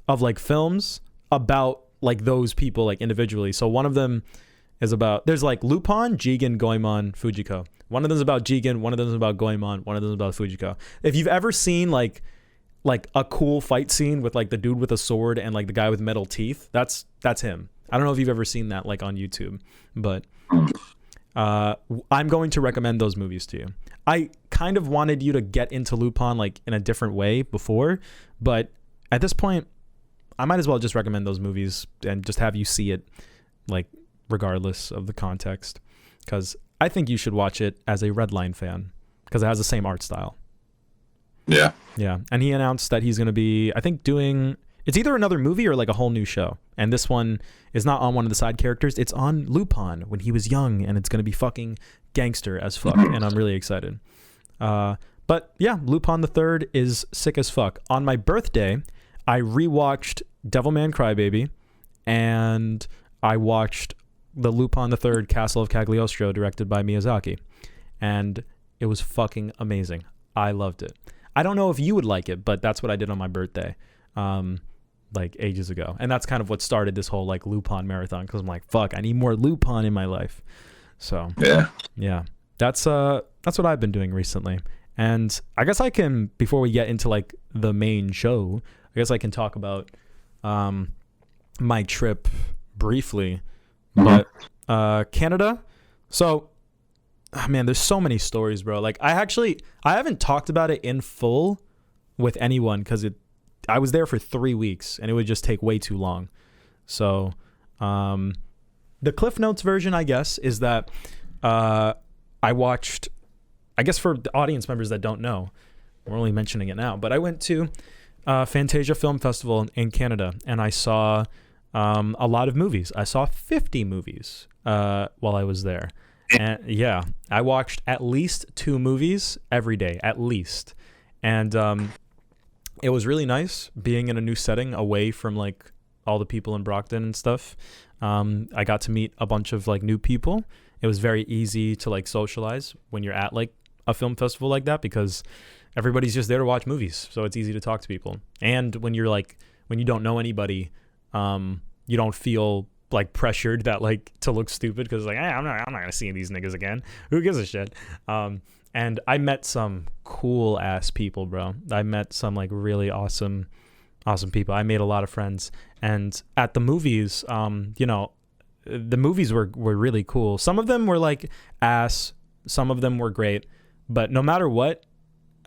of like films about like those people like individually. So one of them is about, there's like Lupin, Jigen, Goemon, Fujiko. One of them is about Jigen, one of them is about Goemon, one of them is about Fujiko. If you've ever seen like a cool fight scene with like the dude with a sword and like the guy with metal teeth, that's him. I don't know if you've ever seen that like on YouTube, but I'm going to recommend those movies to you. I kind of wanted you to get into Lupin like in a different way before, but at this point, I might as well just recommend those movies and just have you see it, like regardless of the context, because I think you should watch it as a Redline fan because it has the same art style. Yeah. Yeah, and he announced that he's going to be, I think, doing... It's either another movie or like a whole new show. And this one is not on one of the side characters. It's on Lupin when he was young, and it's going to be fucking gangster as fuck. And I'm really excited. But yeah, Lupin the Third is sick as fuck. On my birthday, I rewatched Devilman Crybaby, and I watched the Lupin the Third Castle of Cagliostro directed by Miyazaki. And it was fucking amazing. I loved it. I don't know if you would like it, but that's what I did on my birthday. Like ages ago, and that's kind of what started this whole like Lupin marathon, because I'm like, fuck, I need more Lupin in my life. So yeah, that's what I've been doing recently. And I guess I can, before we get into like the main show, I guess I can talk about my trip briefly. But Canada, so man, there's so many stories, bro. Like I haven't talked about it in full with anyone because I was there for 3 weeks, and it would just take way too long. So the Cliff Notes version, I guess, is that I watched, I guess for the audience members that don't know, we're only mentioning it now, but I went to Fantasia Film Festival in Canada, and I saw a lot of movies. I saw 50 movies while I was there. And yeah, I watched at least 2 movies every day, at least. And it was really nice being in a new setting away from like all the people in Brockton and stuff. I got to meet a bunch of like new people. It was very easy to like socialize when you're at like a film festival like that, because everybody's just there to watch movies. So it's easy to talk to people. And when you're like, when you don't know anybody, you don't feel like pressured that like to look stupid, because like, I'm not gonna see these niggas again. Who gives a shit? And I met some cool ass people, bro. I met some like really awesome people. I made a lot of friends. And at the movies, you know, the movies were really cool. Some of them were like ass, some of them were great, but no matter what,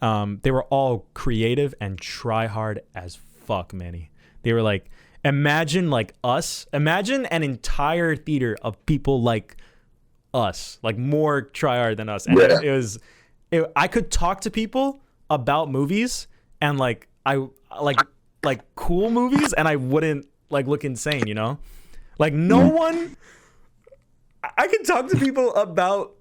they were all creative and try hard as fuck, Manny. They were like, imagine like us, imagine an entire theater of people like us, like more try hard than us. And I could talk to people about movies and like, I like cool movies, and I wouldn't like look insane, you know? Like no one, I could talk to people about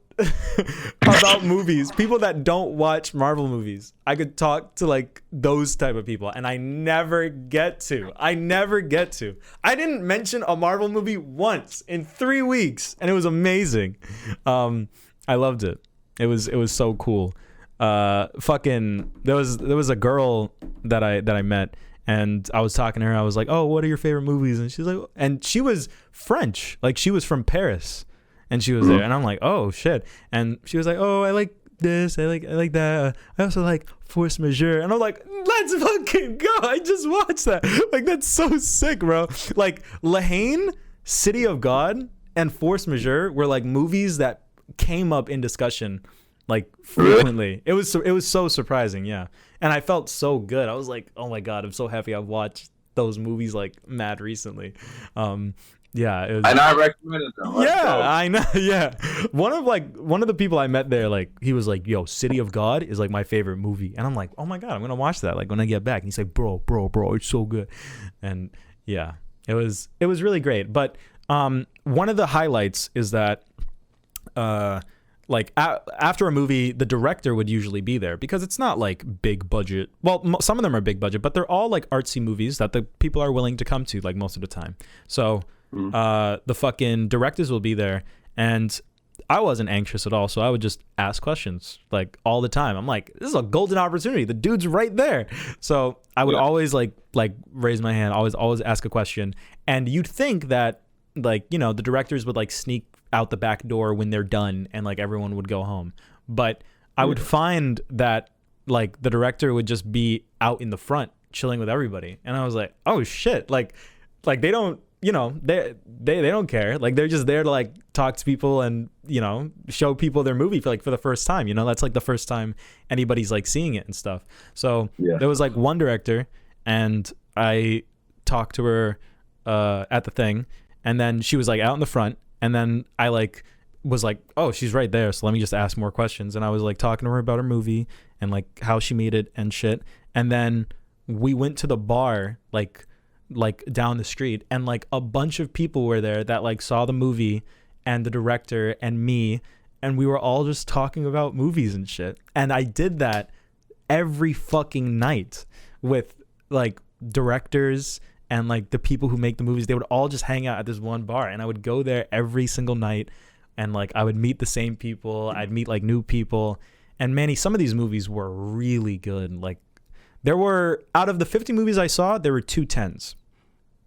movies, people that don't watch Marvel movies. I could talk to like those type of people, and I never get to. I didn't mention a Marvel movie once in 3 weeks, and it was amazing. I loved it. It was so cool. Fucking there was a girl that I met, and I was talking to her. I was like, "Oh, what are your favorite movies?" And she's like, and she was French, like she was from Paris. And she was there, and I'm like, oh shit. And she was like, oh, I like this, I like that. I also like Force Majeure. And I'm like, let's fucking go. I just watched that. Like, that's so sick, bro. Like, Lahane, City of God, and Force Majeure were like movies that came up in discussion like frequently. It was so surprising, yeah. And I felt so good. I was like, oh my god, I'm so happy I've watched those movies like mad recently. Yeah, it was, and I recommended them. Yeah, I know. Yeah, one of the people I met there, like he was like, "Yo, City of God is like my favorite movie," and I'm like, "Oh my god, I'm gonna watch that like when I get back." And he's like, "Bro, it's so good," and yeah, it was really great. But one of the highlights is that like after a movie, the director would usually be there, because it's not like big budget. Well, some of them are big budget, but they're all like artsy movies that the people are willing to come to like most of the time. So the fucking directors will be there, and I wasn't anxious at all, so I would just ask questions like all the time. I'm like, this is a golden opportunity. The dude's right there. So I would always like raise my hand, always ask a question. And you'd think that like, you know, the directors would like sneak out the back door when they're done and like everyone would go home. But I would find that like the director would just be out in the front chilling with everybody. And I was like, oh shit. Like they don't, you know, they don't care. Like they're just there to like talk to people and, you know, show people their movie for the first time, you know. That's like the first time anybody's like seeing it and stuff. So there was like one director, and I talked to her at the thing, and then she was like out in the front, and then I like was like, oh, she's right there, so let me just ask more questions. And I was like talking to her about her movie and like how she made it and shit. And then we went to the bar like down the street, and like a bunch of people were there that like saw the movie and the director and me, and we were all just talking about movies and shit. And I did that every fucking night with like directors and like the people who make the movies. They would all just hang out at this one bar, and I would go there every single night, and like I would meet the same people. I'd meet like new people. And Manny, some of these movies were really good. Like there were, out of the 50 movies I saw, there were 2 10s.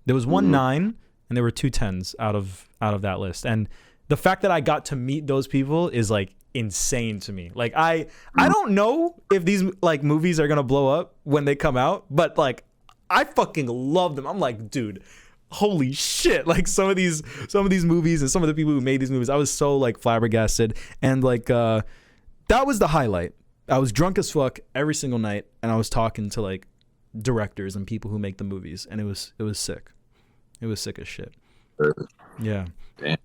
There was one 9, and there were 2 10s out of that list. And the fact that I got to meet those people is like insane to me. Like I don't know if these like movies are gonna blow up when they come out, but like I fucking love them. I'm like, dude, holy shit. Like some of these movies and some of the people who made these movies, I was so like flabbergasted. And like that was the highlight. I was drunk as fuck every single night, and I was talking to like directors and people who make the movies, and it was sick. It was sick as shit. Yeah. Damn.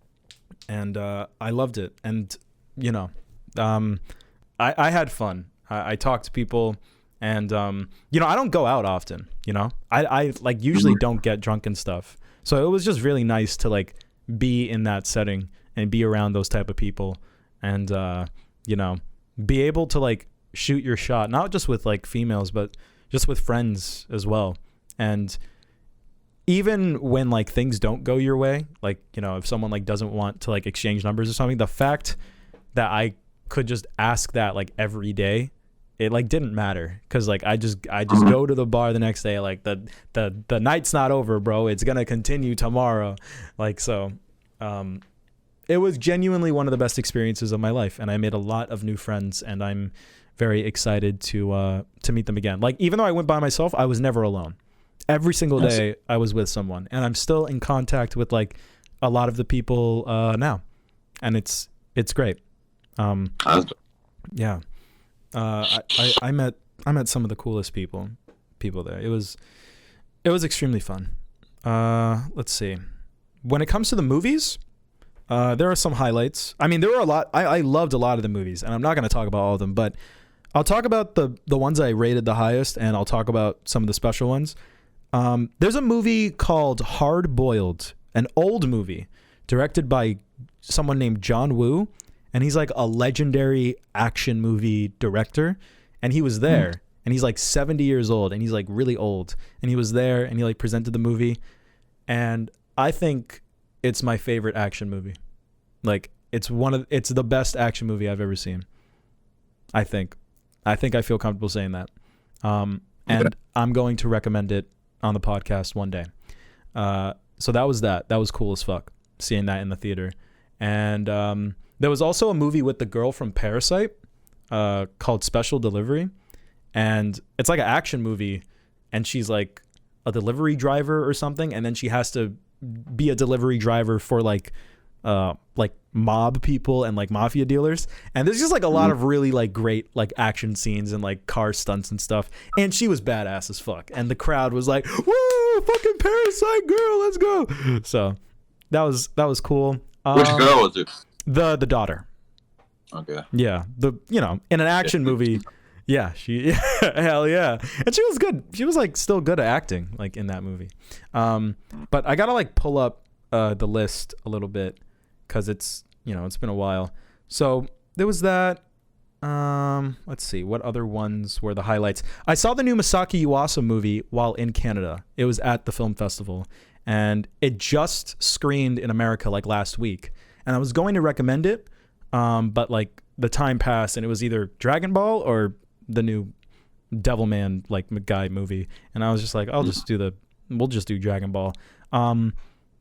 And I loved it. And I had fun. I talked to people, and I don't go out often. I like usually don't get drunk and stuff. So it was just really nice to like be in that setting and be around those type of people, and be able to like shoot your shot, not just with like females, but just with friends as well. And even when like things don't go your way, like if someone like doesn't want to like exchange numbers or something, the fact that I could just ask that like every day, it like didn't matter, because like I just go to the bar the next day, like the night's not over, bro, it's gonna continue tomorrow. Like, so it was genuinely one of the best experiences of my life, and I made a lot of new friends, and I'm very excited to meet them again. Like, even though I went by myself, I was never alone. Every single day I was with someone, and I'm still in contact with like a lot of the people now, and it's great. Yeah. I met some of the coolest people there. It was extremely fun. Let's see. When it comes to the movies, there are some highlights. I mean, there were a lot. I loved a lot of the movies, and I'm not going to talk about all of them, but I'll talk about the ones I rated the highest, and I'll talk about some of the special ones. There's a movie called Hard Boiled, an old movie directed by someone named John Woo, and he's like a legendary action movie director, and he was there, and he's like 70 years old, and he's like really old, and he was there, and he like presented the movie, and I think it's my favorite action movie. Like, it's the best action movie I've ever seen. I think I feel comfortable saying that. And I'm going to recommend it on the podcast one day. So that was cool as fuck, seeing that in the theater. And there was also a movie with the girl from Parasite called Special Delivery, and it's like an action movie, and she's like a delivery driver or something, and then she has to be a delivery driver for like mob people and like mafia dealers, and there's just like a lot of really like great like action scenes and like car stunts and stuff, and she was badass as fuck, and the crowd was like, woo, fucking Parasite girl, let's go. So that was cool. Which girl was it? The daughter. Okay. Yeah, in an action movie. Yeah, hell yeah. And she was good. She was like still good at acting like in that movie. But I gotta like pull up the list a little bit, because it's been a while. So there was that. Let's see, what other ones were the highlights. I saw the new Masaki Yuasa movie while in Canada. It was at the film festival, and it just screened in America like last week, and I was going to recommend it, but like the time passed, and it was either Dragon Ball or the new Devilman like guy movie, and I was just like, we'll just do Dragon Ball.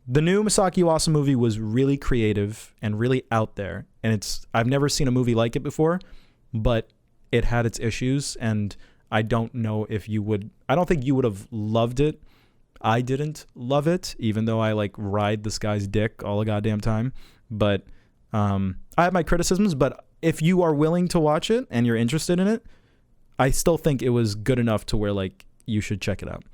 The new Masaki Yuasa movie was really creative and really out there, and I've never seen a movie like it before, but it had its issues, and I don't know if I don't think you would have loved it. I didn't love it, even though I like ride this guy's dick all the goddamn time. But I have my criticisms, but if you are willing to watch it and you're interested in it, I still think it was good enough to where like you should check it out.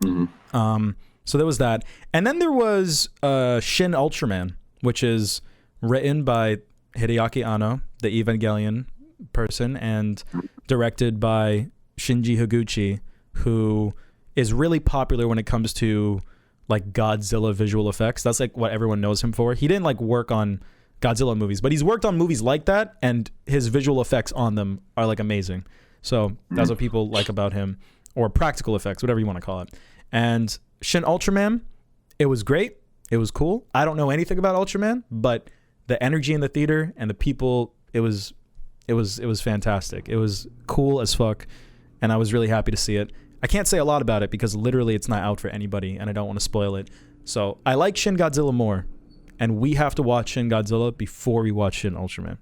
Mm-hmm. So there was that. And then there was Shin Ultraman, which is written by Hideaki Anno, the Evangelion person, and directed by Shinji Higuchi, who is really popular when it comes to like Godzilla visual effects. That's like what everyone knows him for. He didn't like work on Godzilla movies, but he's worked on movies like that, and his visual effects on them are like amazing. So that's what people like about him, or practical effects, whatever you want to call it. And Shin Ultraman, it was great. It was cool. I don't know anything about Ultraman, but the energy in the theater and the people, it was fantastic. It was cool as fuck, and I was really happy to see it. I can't say a lot about it because literally it's not out for anybody, and I don't want to spoil it. So I like Shin Godzilla more, and we have to watch Shin Godzilla before we watch Shin Ultraman.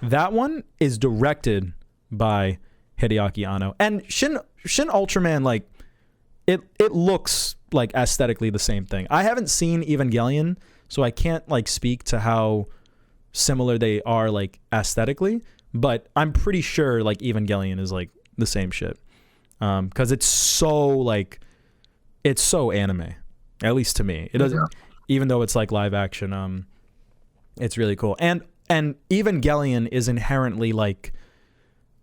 That one is directed by Hideaki Anno, and Shin Ultraman, like it looks like aesthetically the same thing. I haven't seen Evangelion, so I can't like speak to how similar they are like aesthetically, but I'm pretty sure like Evangelion is like the same shit. because it's so anime, at least to me. It doesn't, even though it's like live action. It's really cool, and Evangelion is inherently like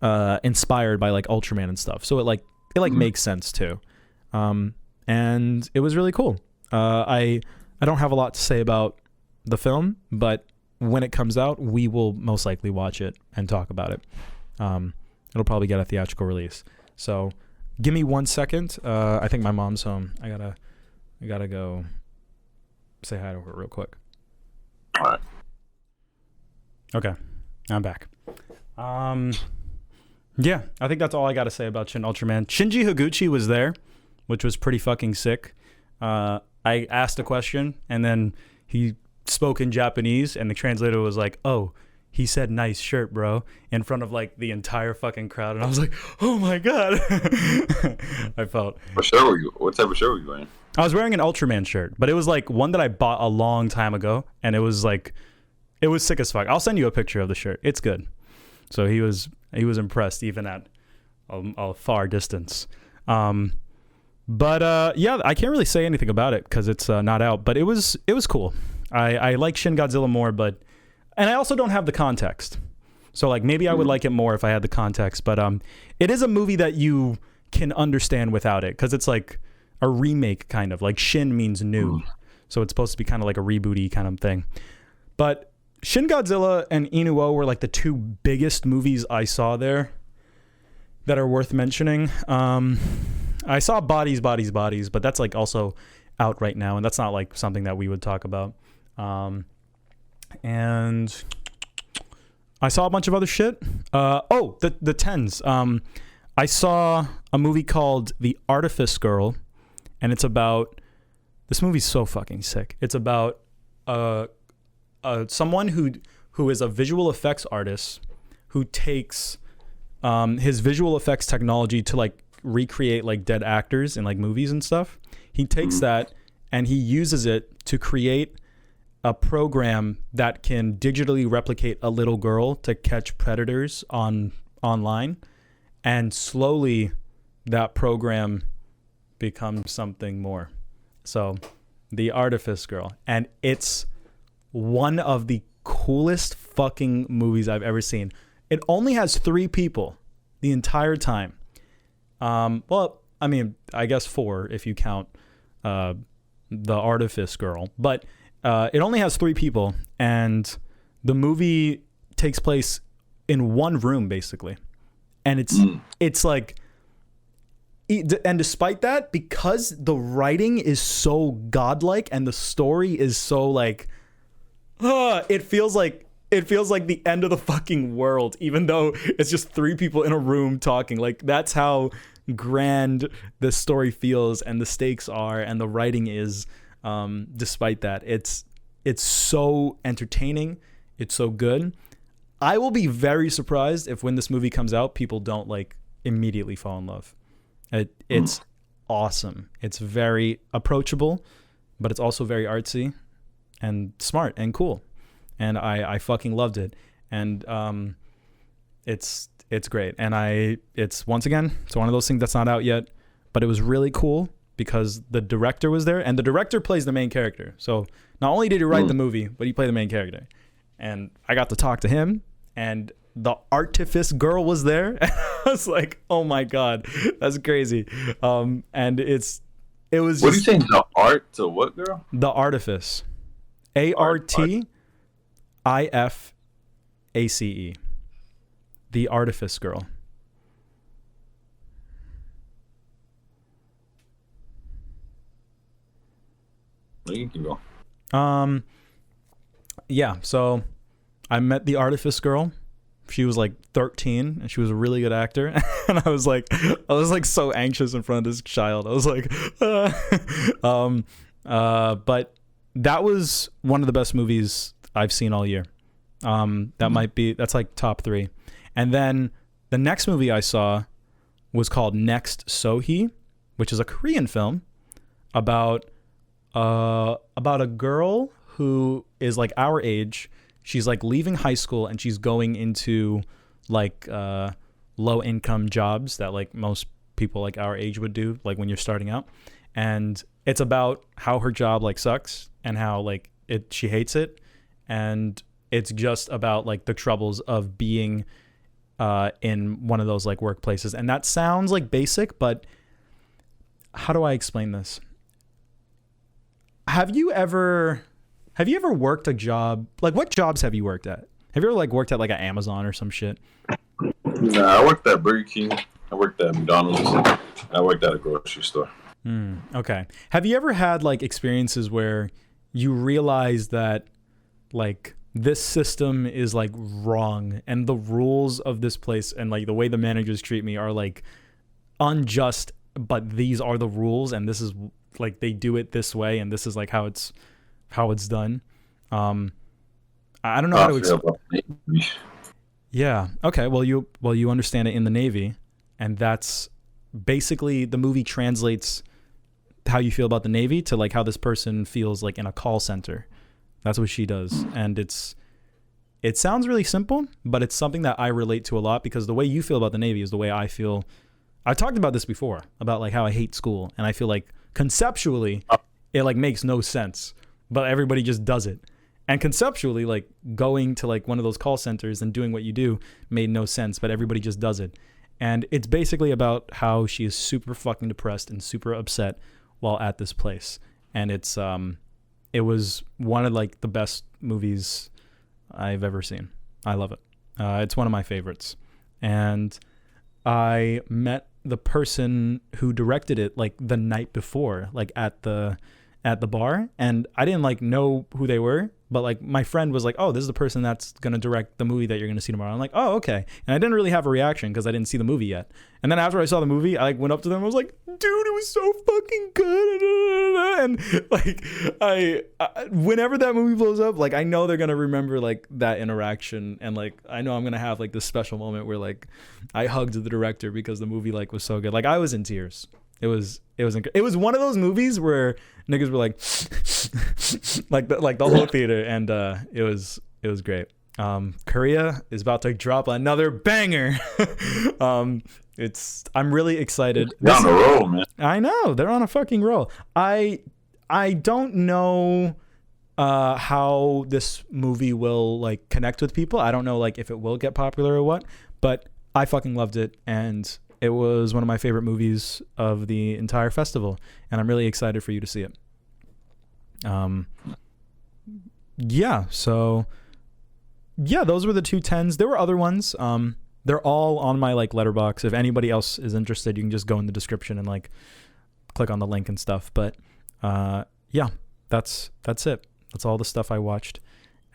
inspired by like Ultraman and stuff, so it makes sense too. And it was really cool. I don't have a lot to say about the film, but when it comes out, we will most likely watch it and talk about it. It'll probably get a theatrical release. So give me 1 second. I think my mom's home. I gotta go say hi to her real quick. All right. Okay, I'm back. Yeah, I think that's all I got to say about Shin Ultraman. Shinji Higuchi was there, which was pretty fucking sick. I asked a question, and then he spoke in Japanese, and the translator was like, "Oh, he said nice shirt, bro," in front of like the entire fucking crowd, and I was like, "Oh my god." I felt. What shirt were you? What type of shirt were you wearing? I was wearing an Ultraman shirt, but it was like one that I bought a long time ago, and it was sick as fuck. I'll send you a picture of the shirt. It's good. So he was impressed even at a far distance. But yeah, I can't really say anything about it because it's not out. But it was cool. I like Shin Godzilla more, and I also don't have the context. So like maybe I would like it more if I had the context. But it is a movie that you can understand without it because it's like a remake kind of. Like Shin means new, so it's supposed to be kind of like a rebooty kind of thing. But Shin Godzilla and Inu-Oh were like the two biggest movies I saw there that are worth mentioning. I saw Bodies, but that's like also out right now, and that's not like something that we would talk about. And I saw a bunch of other shit. The tens. I saw a movie called The Artifice Girl, and it's about, this movie's so fucking sick. It's about someone who is a visual effects artist who takes his visual effects technology to like recreate like dead actors in like movies and stuff. He takes that and he uses it to create a program that can digitally replicate a little girl to catch predators online, and slowly that program becomes something more. So The Artifice Girl, and it's one of the coolest fucking movies I've ever seen. It only has 3 people the entire time. Well, I mean, I guess 4 if you count The Artifice Girl. But it only has 3 people, and the movie takes place in one room, basically. And it's like... And despite that, because the writing is so godlike and the story is so like... it feels like the end of the fucking world, even though it's just 3 people in a room talking. Like, that's how grand the story feels and the stakes are and the writing is. Despite that, it's so entertaining. It's so good. I will be very surprised if when this movie comes out, people don't like immediately fall in love. It's awesome. It's very approachable, but it's also very artsy and smart and cool, and I fucking loved it. And it's great. And it's once again, it's one of those things that's not out yet, but it was really cool because the director was there, and the director plays the main character. So not only did he write the movie, but he played the main character, and I got to talk to him. And the Artifice Girl was there. I was like, oh my god, that's crazy. And it was just, what are you saying, the art to what girl? The Artifice. Artifice. The Artifice Girl. You can go. Yeah, so I met the Artifice Girl. She was like 13 and she was a really good actor. And I was like so anxious in front of this child. I was like, but that was one of the best movies I've seen all year. That's like top 3. And then the next movie I saw was called Next Sohee, which is a Korean film about a girl who is like our age. She's like leaving high school and she's going into like low income jobs that like most people like our age would do, like when you're starting out. And it's about how her job like sucks and how like she hates it. And it's just about like the troubles of being in one of those like workplaces. And that sounds like basic, but how do I explain this? Have you ever worked a job? Like, what jobs have you worked at? Have you ever like worked at like an Amazon or some shit? Nah, I worked at Burger King. I worked at McDonald's. I worked at a grocery store. Okay. Have you ever had like experiences where you realize that like this system is like wrong and the rules of this place and like the way the managers treat me are like unjust, but these are the rules and this is like they do it this way and this is like how it's done. I don't know how to explain. Yeah. Okay. Well, you understand it in the Navy, and that's basically the movie translates how you feel about the Navy to like how this person feels like in a call center. That's what she does. And it sounds really simple, but it's something that I relate to a lot because the way you feel about the Navy is the way I feel. I talked about this before about like how I hate school, and I feel like conceptually it like makes no sense, but everybody just does it. And conceptually, like going to like one of those call centers and doing what you do made no sense, but everybody just does it. And it's basically about how she is super fucking depressed and super upset while at this place. And it was one of like the best movies I've ever seen. I love it. It's one of my favorites. And I met the person who directed it like the night before, like at the bar, and I didn't like know who they were, but like my friend was like, oh, this is the person that's going to direct the movie that you're going to see tomorrow. I'm like, oh, okay. And I didn't really have a reaction because I didn't see the movie yet. And then after I saw the movie, I like went up to them and was like, dude, it was so fucking good. And like I whenever that movie blows up, like I know they're going to remember like that interaction, and like I know I'm going to have like this special moment where like I hugged the director because the movie like was so good. Like I was in tears. It was one of those movies where niggas were like like the whole theater, and it was great. Korea is about to drop another banger. I'm really excited. They're on a roll, man. I know, they're on a fucking roll. I don't know how this movie will like connect with people. I don't know like if it will get popular or what, but I fucking loved it, and it was one of my favorite movies of the entire festival, and I'm really excited for you to see it. Those were the two 10s. There were other ones. They're all on my like letterbox. If anybody else is interested, you can just go in the description and like click on the link and stuff. But that's it. That's all the stuff I watched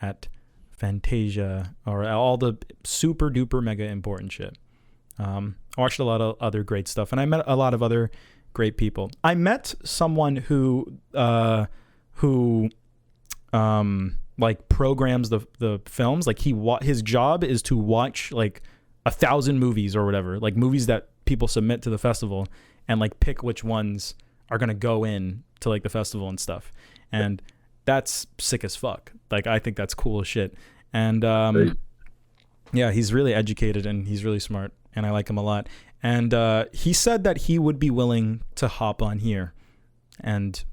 at Fantasia, or all the super duper mega important shit. I watched a lot of other great stuff, and I met a lot of other great people. I met someone who like programs the films. Like his job is to watch like 1,000 movies or whatever, like movies that people submit to the festival, and like pick which ones are gonna go in to like the festival and stuff. And that's sick as fuck. Like I think that's cool as shit. And yeah, he's really educated and he's really smart, and I like him a lot. And he said that he would be willing to hop on here and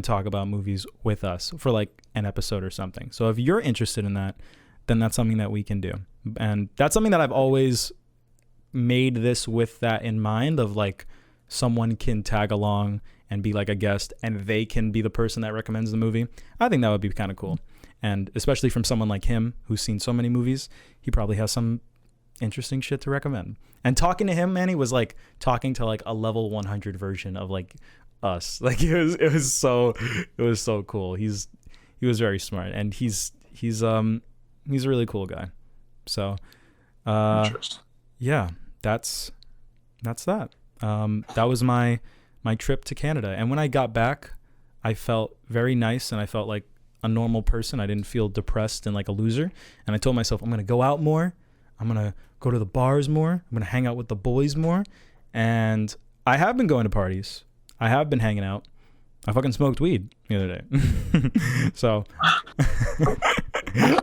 talk about movies with us for like an episode or something. So if you're interested in that, then that's something that we can do. And that's something that I've always made this with that in mind, of like someone can tag along and be like a guest, and they can be the person that recommends the movie. I think that would be kind of cool. And especially from someone like him who's seen so many movies, he probably has some interesting shit to recommend. And talking to him, Manny, was like talking to like a level 100 version of like us. Like it was so cool. He was very smart, and he's a really cool guy. So yeah, that's that. That was my trip to Canada. And when I got back, I felt very nice, and I felt like a normal person. I didn't feel depressed and like a loser. And I told myself, I'm going to go out more. I'm going to go to the bars more. I'm going to hang out with the boys more. And I have been going to parties. I have been hanging out. I fucking smoked weed the other day. So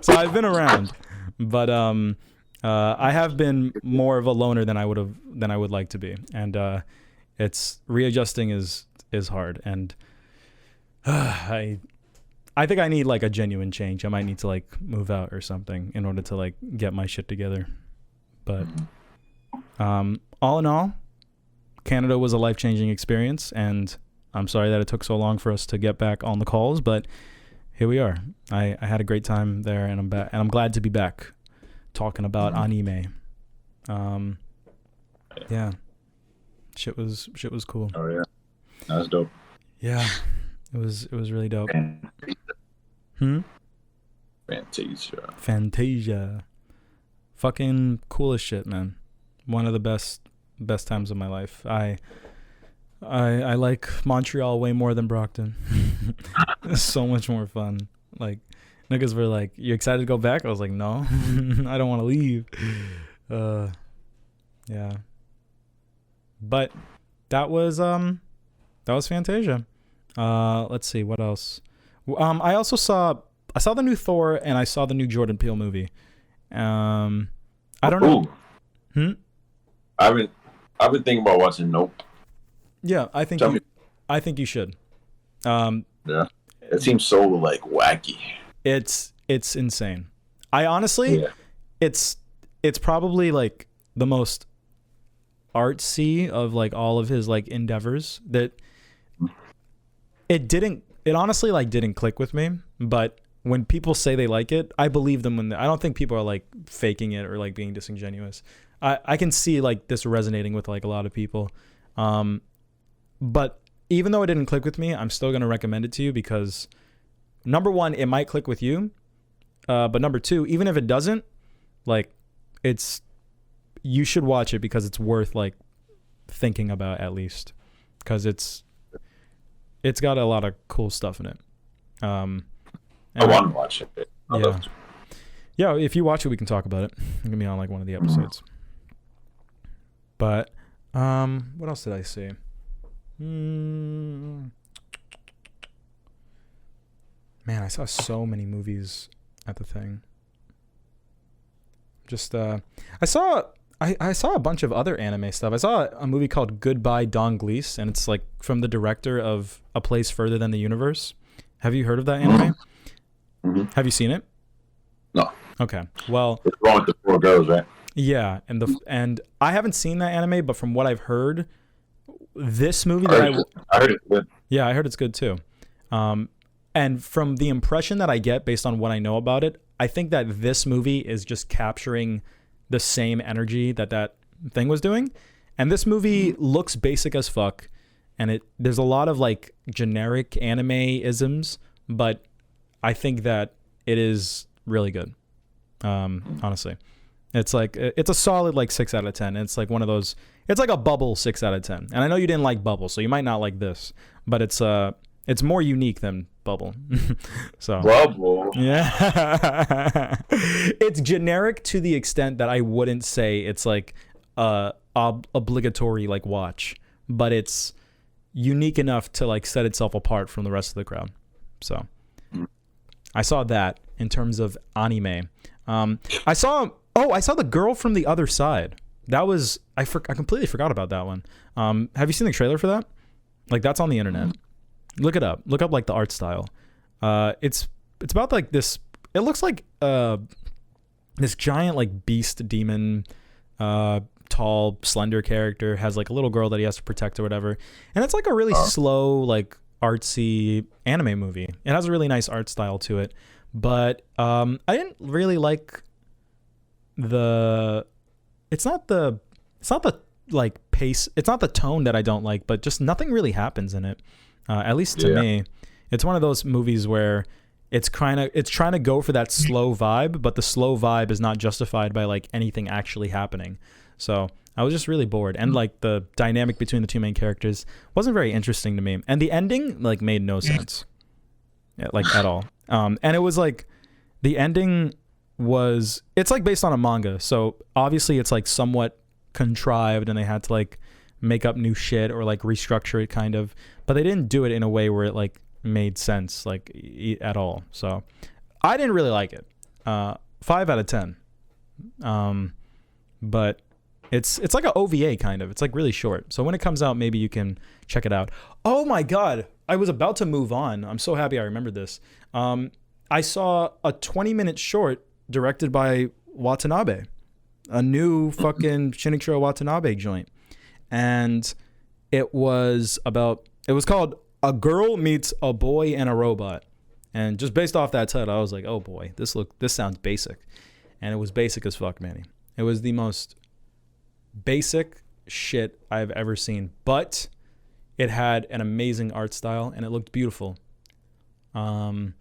I've been around. But I have been more of a loner than I would like to be, and it's readjusting is hard, and I think I need like a genuine change. I might need to like move out or something in order to like get my shit together. But all in all, Canada was a life-changing experience, and I'm sorry that it took so long for us to get back on the calls, but here we are. I had a great time there, and I'm back, and I'm glad to be back talking about anime. Yeah. Shit was cool. Oh yeah. That was dope. Yeah. It was really dope. Fantasia. Fucking cool as shit, man. One of the best times of my life. I like Montreal way more than Brockton. It's so much more fun. Like, niggas were like, "You excited to go back?" I was like, "No, I don't want to leave." Yeah. But that was Fantasia. Let's see what else. I saw the new Thor, and I saw the new Jordan Peele movie. I don't know. I've been thinking about watching Nope. Yeah, I think you should. Yeah, it seems so like wacky. It's insane. I honestly, it's probably like the most artsy of like all of his like endeavors. That it honestly like didn't click with me, but when people say they like it, I believe them. I don't think people are like faking it or like being disingenuous. I can see like this resonating with like a lot of people. But even though it didn't click with me, I'm still going to recommend it to you because number one, it might click with you. But number two, even if it doesn't, like you should watch it because it's worth like thinking about at least, because it's got a lot of cool stuff in it. I want to watch it. Yeah, if you watch it, we can talk about it. It can be on like one of the episodes. But what else did I see? Man, I saw so many movies at the thing. Just I saw a bunch of other anime stuff. I saw a movie called Goodbye Donglish, and it's like from the director of A Place Further Than the Universe. Have you heard of that anime? Mm-hmm. Have you seen it? No. Okay. Well, it's wrong with the 4 girls, right? Yeah, and I haven't seen that anime, but from what I've heard, this movie I heard it's good. Yeah, I heard it's good too. And from the impression that I get based on what I know about it, I think that this movie is just capturing the same energy that thing was doing. And this movie looks basic as fuck, and there's a lot of like generic anime isms, but I think that it is really good. Honestly. It's like it's a solid like 6 out of 10. It's like one of those. It's like a Bubble 6 out of 10. And I know you didn't like Bubble, so you might not like this. But it's more unique than Bubble. So Bubble. Yeah. It's generic to the extent that I wouldn't say it's like obligatory like watch, but it's unique enough to like set itself apart from the rest of the crowd. So I saw that in terms of anime. I saw The Girl from the Other Side. That was I completely forgot about that one. Have you seen the trailer for that? Like, that's on the internet. Look it up. Look up like the art style. It's about like this. It looks like this giant like beast demon, tall, slender character has like a little girl that he has to protect or whatever. And it's like a really slow, like artsy anime movie. It has a really nice art style to it, but I didn't really like it's not the like pace. It's not the tone that I don't like, but just nothing really happens in it. At least to me, it's one of those movies where it's trying to go for that slow vibe, but the slow vibe is not justified by like anything actually happening. So I was just really bored, and like the dynamic between the two main characters wasn't very interesting to me, and the ending like made no sense, like at all. And it was like the ending it's like based on a manga, so obviously it's like somewhat contrived, and they had to like make up new shit or like restructure it kind of, but they didn't do it in a way where it like made sense like at all. So I didn't really like it. 5 out of 10. But it's like an OVA kind of. It's like really short. So when it comes out, maybe you can check it out. Oh my God. I was about to move on. I'm so happy I remembered this. I saw a 20-minute short directed by Watanabe, a new fucking Shinichiro Watanabe joint. And it was called A Girl Meets a Boy and a Robot. And just based off that title, I was like, oh boy, this sounds basic. And it was basic as fuck, Manny. It was the most basic shit I've ever seen. But it had an amazing art style and it looked beautiful. But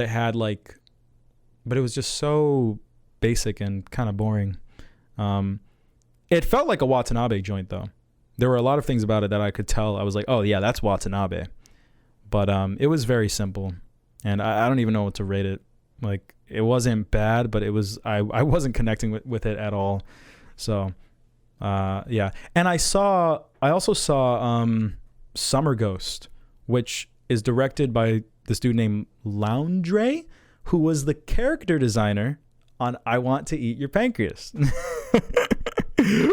it was just so basic and kind of boring. It felt like a Watanabe joint though. There were a lot of things about it that I could tell. I was like, oh yeah, that's Watanabe. But it was very simple. And I don't even know what to rate it. Like, it wasn't bad, but I wasn't connecting with it at all. So, yeah. And I also saw Summer Ghost, which is directed by this dude named Laundre, who was the character designer on I Want to Eat Your Pancreas.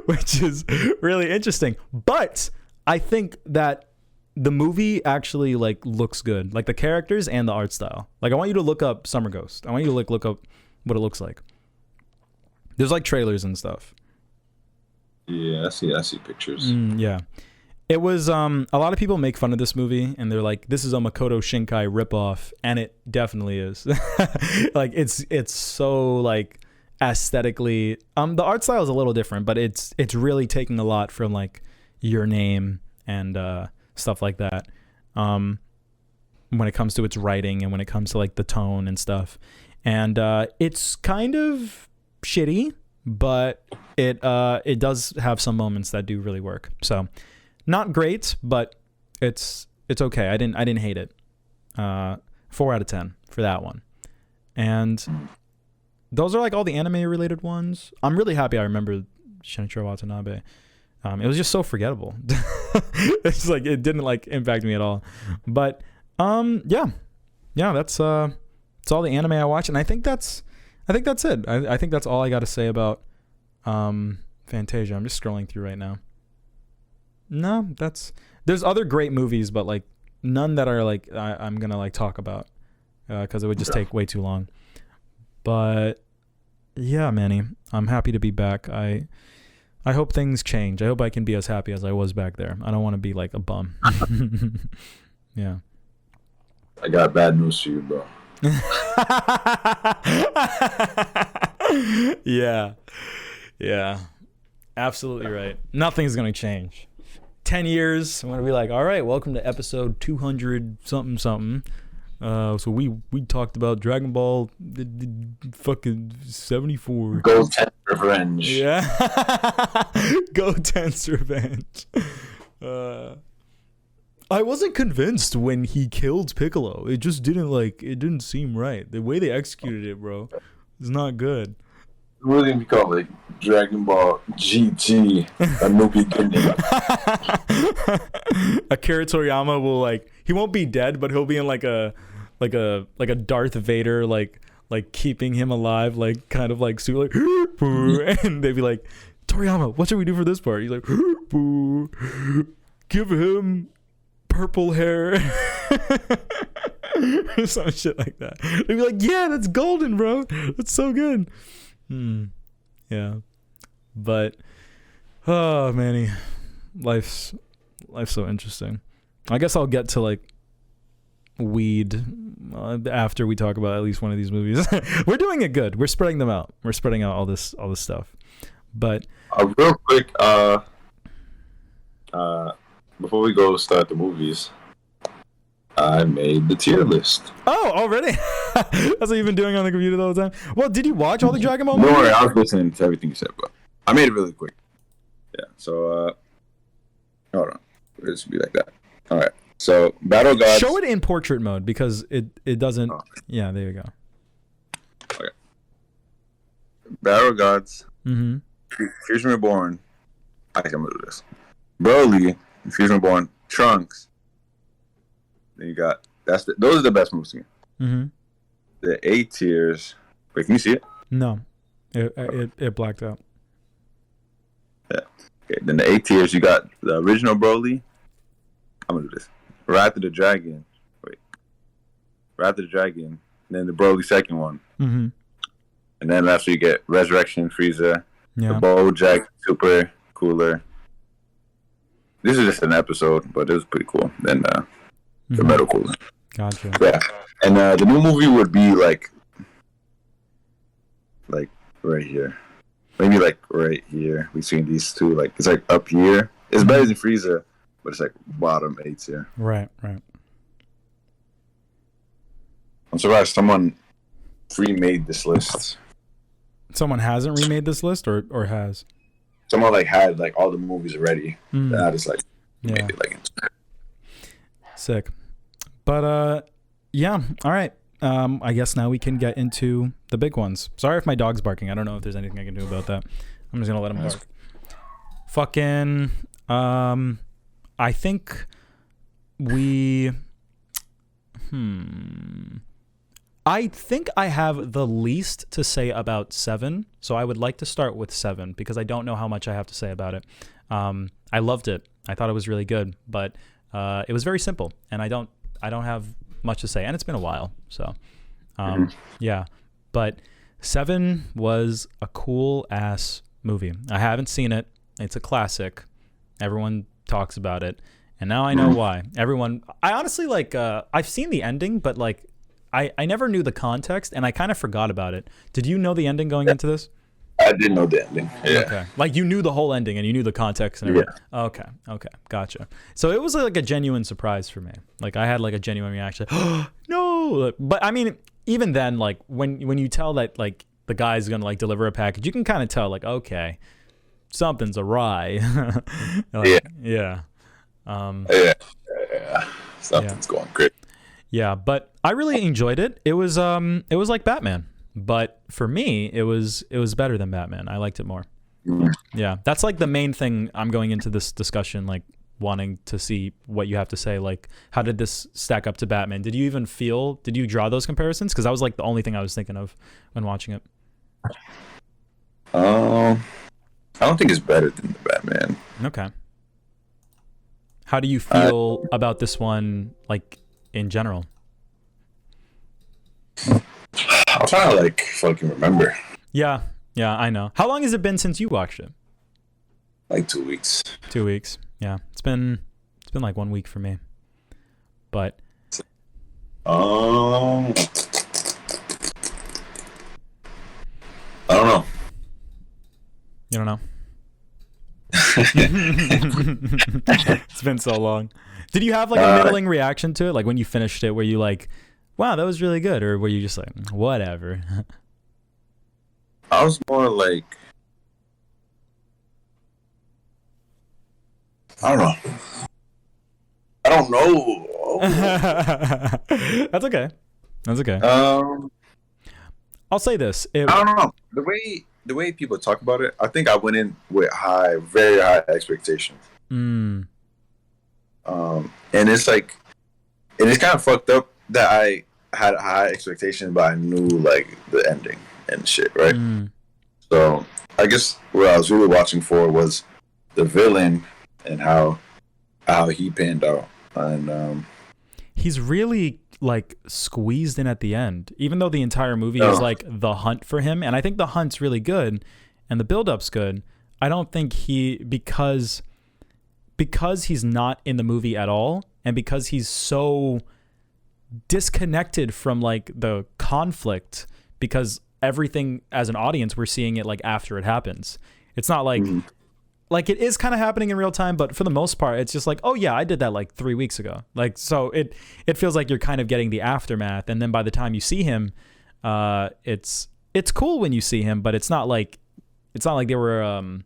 Which is really interesting. But I think that the movie actually like looks good, like the characters and the art style. Like, I want you to look up Summer Ghost. I want you to look up what it looks like. There's like trailers and stuff. Yeah, I see pictures. Yeah. It was a lot of people make fun of this movie and they're like, this is a Makoto Shinkai ripoff, and it definitely is. Like, it's so like aesthetically, the art style is a little different, but it's really taking a lot from like Your Name and stuff like that, when it comes to its writing and when it comes to like the tone and stuff. And it's kind of shitty, but it does have some moments that do really work. So not great, but it's okay. I didn't hate it. 4 out of 10 for that one. And those are like all the anime related ones. I'm really happy I remember Shinichiro Watanabe. It was just so forgettable. It's like it didn't like impact me at all. But yeah, that's it's all the anime I watch, and I think that's it. I think that's all I got to say about Fantasia. I'm just scrolling through right now. No, there's other great movies, but like none that are like I'm gonna like talk about because it would just take way too long. But yeah, Manny, I'm happy to be back. I hope things change. I hope I can be as happy as I was back there. I don't want to be like a bum. Yeah. I got bad news for you, bro. Yeah. Absolutely right. Nothing's going to change. 10 years, I'm going to be like, all right, welcome to episode 200 something. So we talked about Dragon Ball fucking 74. Go Ten's Revenge. Yeah. Go Ten's Revenge. I wasn't convinced when he killed Piccolo. It just didn't seem right. The way they executed it, bro, is not good. It wouldn't be called like Dragon Ball GT, a new beginning. Akira Toriyama will like, he won't be dead, but he'll be in like a Darth Vader like keeping him alive, like kind of like super like, and they'd be like, Toriyama, what should we do for this part? He's like, give him purple hair. Or some shit like that. They'd be like, yeah, that's golden, bro. That's so good. Yeah. But oh, Manny, life's so interesting. I guess I'll get to like weed after we talk about at least one of these movies. We're doing it good. We're spreading them out. We're spreading out all this stuff. But real quick, before we go start the movies, I made the tier list. Oh, already? That's what you've been doing on the computer the whole time? Well, did you watch all the Dragon Ball movies? Don't worry, I was listening to everything you said, but I made it really quick. Yeah, so, hold on. It'll just be like that. All right. So, Battle Gods. Show it in portrait mode because it doesn't. Oh. Yeah, there you go. Okay. Battle Gods. Mm-hmm. Fusion Reborn. I think I'm going to do this. Broly. Fusion Reborn. Trunks. Then you got those are the best moves to me. Mm-hmm. The A tiers. Wait, can you see it? No. It blacked out. Yeah. Okay. Then the A tiers, you got the original Broly. I'm gonna do this. Wrath of the Dragon. Wrath of the Dragon. And then the Broly second one. Mm-hmm. And then after you get Resurrection Frieza. Yeah. The Bojack Super Cooler. This is just an episode, but it was pretty cool. Then the Metal Cooler. Gotcha. Yeah. And the new movie would be like right here. Maybe like right here between these two. Like it's like up here. It's better than Frieza, but it's like bottom 8 here. Right. I'm surprised someone remade this list. Someone hasn't remade this list or has? Someone like had like all the movies already. And I just like made it like sick. But yeah, all right. I guess now we can get into the big ones. Sorry if my dog's barking. I don't know if there's anything I can do about that. I'm just gonna let him bark. Fucking I think we I think I have the least to say about Se7en, so I would like to start with Se7en because I don't know how much I have to say about it. I loved it. I thought it was really good, but it was very simple, and I don't have much to say, and it's been a while, so yeah. But Se7en was a cool ass movie. I haven't seen it. It's a classic. Everyone talks about it, and now I know why. I honestly like. I've seen the ending, but like. I never knew the context, and I kind of forgot about it. Did you know the ending going into this? I didn't know the ending. Yeah. Okay. Like you knew the whole ending, and you knew the context and everything. Yeah. Okay. Gotcha. So it was like a genuine surprise for me. Like I had like a genuine reaction. No. But I mean, even then, like when you tell that like the guy's gonna like deliver a package, you can kind of tell like, okay, something's awry. Like, yeah. Something's going great. Yeah, but I really enjoyed it. It was like Batman, but for me, it was better than Batman. I liked it more. Yeah, that's like the main thing I'm going into this discussion, like wanting to see what you have to say. Like, how did this stack up to Batman? Did you draw those comparisons? Because that was like the only thing I was thinking of when watching it. I don't think it's better than the Batman. Okay. How do you feel about this one, like? In general, I'm trying to like fucking remember. Yeah, I know. How long has it been since you watched it? Like 2 weeks. 2 weeks. Yeah, it's been like 1 week for me. But I don't know. You don't know. It's been so long. Did you have like a middling reaction to it? Like when you finished it, were you like, wow, that was really good? Or were you just like, whatever? I was more like, I don't know. That's okay. I'll say this. I don't know. The way people talk about it, I think I went in with very high expectations. And it's like, and it's kind of fucked up that I had high expectations, but I knew like the ending and shit, right? So I guess what I was really watching for was the villain and how he panned out, and he's really like squeezed in at the end, even though the entire movie is like the hunt for him, and I think the hunt's really good, and the build-up's good. I don't think because he's not in the movie at all, and because he's so disconnected from like the conflict, because everything as an audience we're seeing it like after it happens. It's not like like it is kind of happening in real time, but for the most part it's just like, oh yeah, I did that like 3 weeks ago. Like, so it feels like you're kind of getting the aftermath, and then by the time you see him, it's cool when you see him, but it's not like they were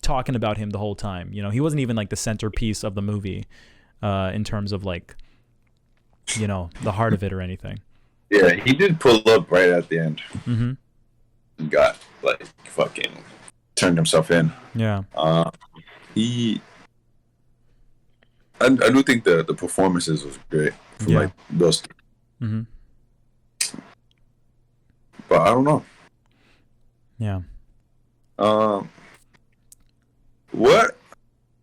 talking about him the whole time. You know, he wasn't even like the centerpiece of the movie in terms of like, you know, the heart of it or anything. Yeah, he did pull up right at the end. He got like fucking turned himself in. Yeah. I do think the performances was great for like those three. But I don't know. Yeah. What?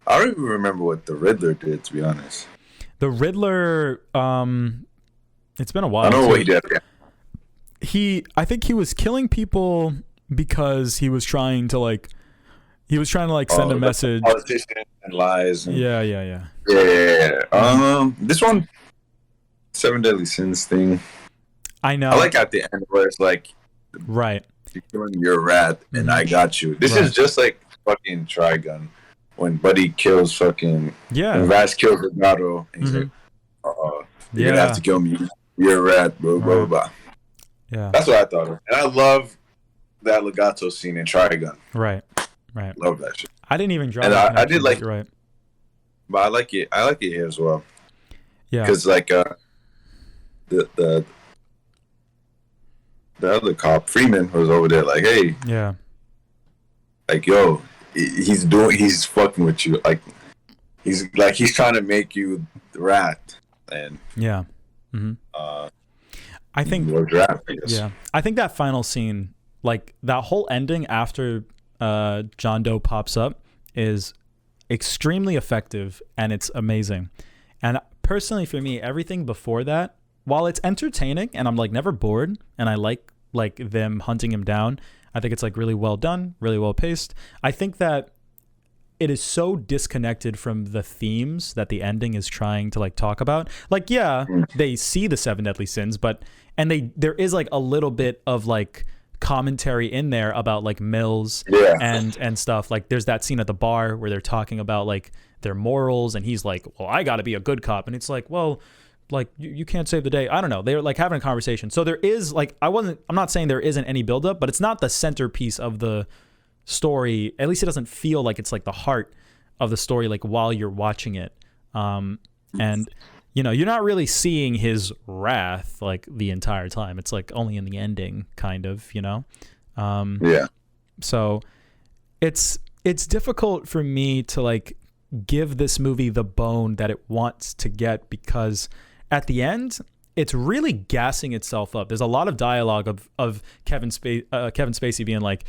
I don't even remember what the Riddler did, to be honest. The Riddler, it's been a while. I don't know what he did. I think he was killing people because he was trying to like send a message. Politician and lies. And, yeah. This one, Seven Deadly Sins thing. I know. I like at the end where it's like, right, you're rat and I got you. This is just like fucking Trigun when Buddy kills fucking when Vash kills Legato and he's like, you're gonna have to kill me. You're a rat, blah blah blah. Yeah, that's what I thought of, and I love that Legato scene in Trigun. Right. Love that shit. I didn't even draw. And I did like. You're right. But I like it. I like it here as well. Yeah. Because like the other cop Freeman was over there like, hey. Yeah. Like yo, he's fucking with you. Like he's trying to make you the rat. And yeah. Mm-hmm. I think. Draft, I guess. Yeah. I think that final scene, like that whole ending after John Doe pops up, is extremely effective and it's amazing. And personally for me, everything before that, while it's entertaining and I'm like never bored and I like them hunting him down, I think it's like really well done, really well paced. I think that it is so disconnected from the themes that the ending is trying to like talk about. Like, yeah, they see the 7 deadly sins, but there is like a little bit of like commentary in there about like Mills and stuff. Like there's that scene at the bar where they're talking about like their morals and he's like, well, I got to be a good cop. And it's like, well, like you can't save the day. I don't know. They're like having a conversation. So there is like, I'm not saying there isn't any buildup, but it's not the centerpiece of the story. At least it doesn't feel like it's like the heart of the story, like while you're watching it. And you know, you're not really seeing his wrath like the entire time. It's like only in the ending kind of, you know? So it's difficult for me to like give this movie the bone that it wants to get, because at the end, it's really gassing itself up. There's a lot of dialogue of Kevin Spacey being like,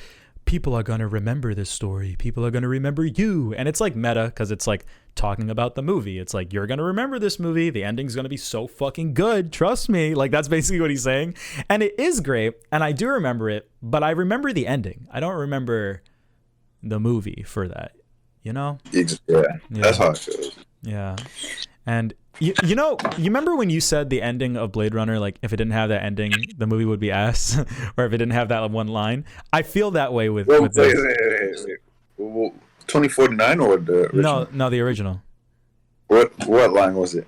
people are going to remember this story. People are going to remember you. And it's like meta because it's like talking about the movie. It's like, you're going to remember this movie. The ending's going to be so fucking good. Trust me. Like that's basically what he's saying. And it is great. And I do remember it, but I remember the ending. I don't remember the movie for that, you know? Yeah. That's how it feels. Yeah. And you know, you remember when you said the ending of Blade Runner, like if it didn't have that ending, the movie would be ass, or if it didn't have that one line? I feel that way with this. Wait. 2049 or the original? No, the original. What line was it?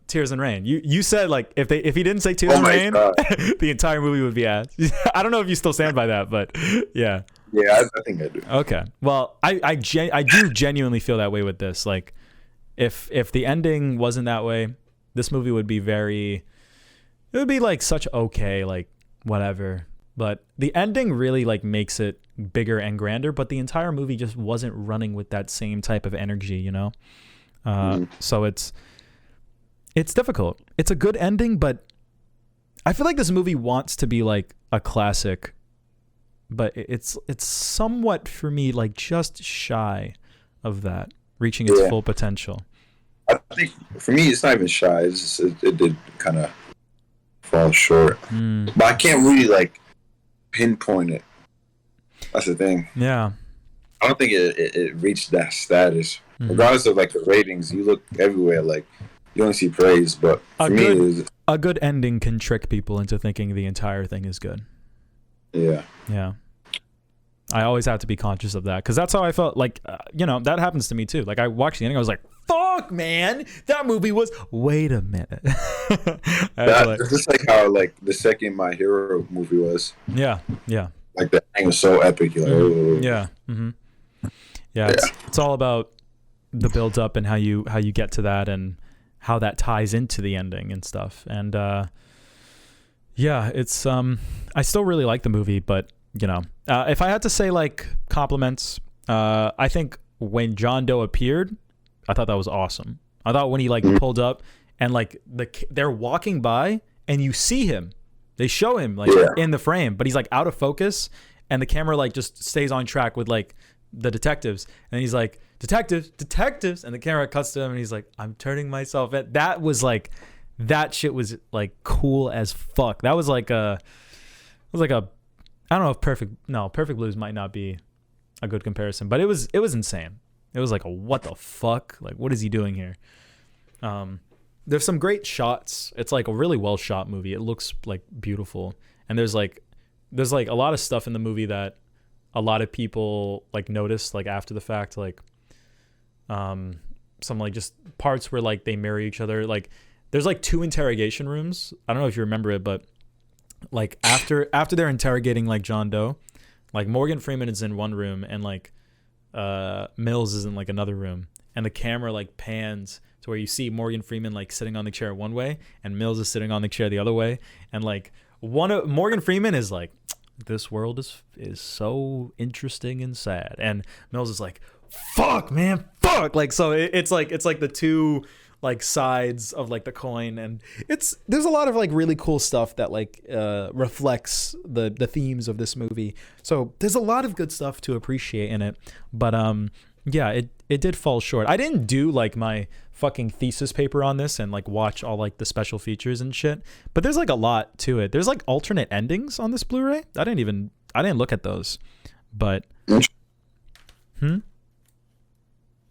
Tears and Rain. You said like if he didn't say Tears and Rain, the entire movie would be ass. I don't know if you still stand by that, but yeah. Yeah, I think I do. Okay. Well, I do genuinely feel that way with this. Like, if the ending wasn't that way, this movie would be it would be like such okay, like whatever. But the ending really like makes it bigger and grander, but the entire movie just wasn't running with that same type of energy, you know? So it's difficult. It's a good ending, but I feel like this movie wants to be like a classic, but it's somewhat for me like just shy of that, reaching its full potential. I think for me it's not even shy. It's just, it did kind of fall short, but I can't really like pinpoint it. That's the thing. Yeah, I don't think it reached that status. Regardless of like the ratings, you look everywhere, like you only see praise. But for me, a good ending can trick people into thinking the entire thing is good. Yeah. I always have to be conscious of that, because that's how I felt. Like, you know, that happens to me too. Like, I watched the ending, I was like, "Fuck, man, that movie was." Wait a minute. It's just like how like the second My Hero movie was. Yeah. Like the thing was so epic. You're like, Yeah. It's all about the build up and how you get to that and how that ties into the ending and stuff. And it's I still really like the movie, but you know, if I had to say like compliments, I think when John Doe appeared, I thought that was awesome. I thought when he like pulled up and like they're walking by and you see him, they show him like in the frame, but he's like out of focus and the camera like just stays on track with like the detectives, and he's like, detectives, and the camera cuts to him, and he's like, I'm turning myself in. That was like, that shit was like cool as fuck. That was like I don't know if Perfect Blues might not be a good comparison, but it was insane. It was like, what the fuck? Like, what is he doing here? There's some great shots. It's like a really well shot movie. It looks like beautiful, and there's like a lot of stuff in the movie that a lot of people like notice like after the fact, like some like just parts where like they marry each other. Like there's like 2 interrogation rooms. I don't know if you remember it, but like after they're interrogating like John Doe, like Morgan Freeman is in one room and like Mills is in like another room, and the camera like pans to where you see Morgan Freeman like sitting on the chair one way and Mills is sitting on the chair the other way, and like Morgan Freeman is like, this world is so interesting and sad, and Mills is like, fuck man, fuck. Like, so it's like the 2 like sides of like the coin, and there's a lot of like really cool stuff that like reflects the themes of this movie. So there's a lot of good stuff to appreciate in it, but yeah, it did fall short. I didn't do like my fucking thesis paper on this and like watch all like the special features and shit, but there's like a lot to it. There's like alternate endings on this Blu-ray. I didn't look at those, but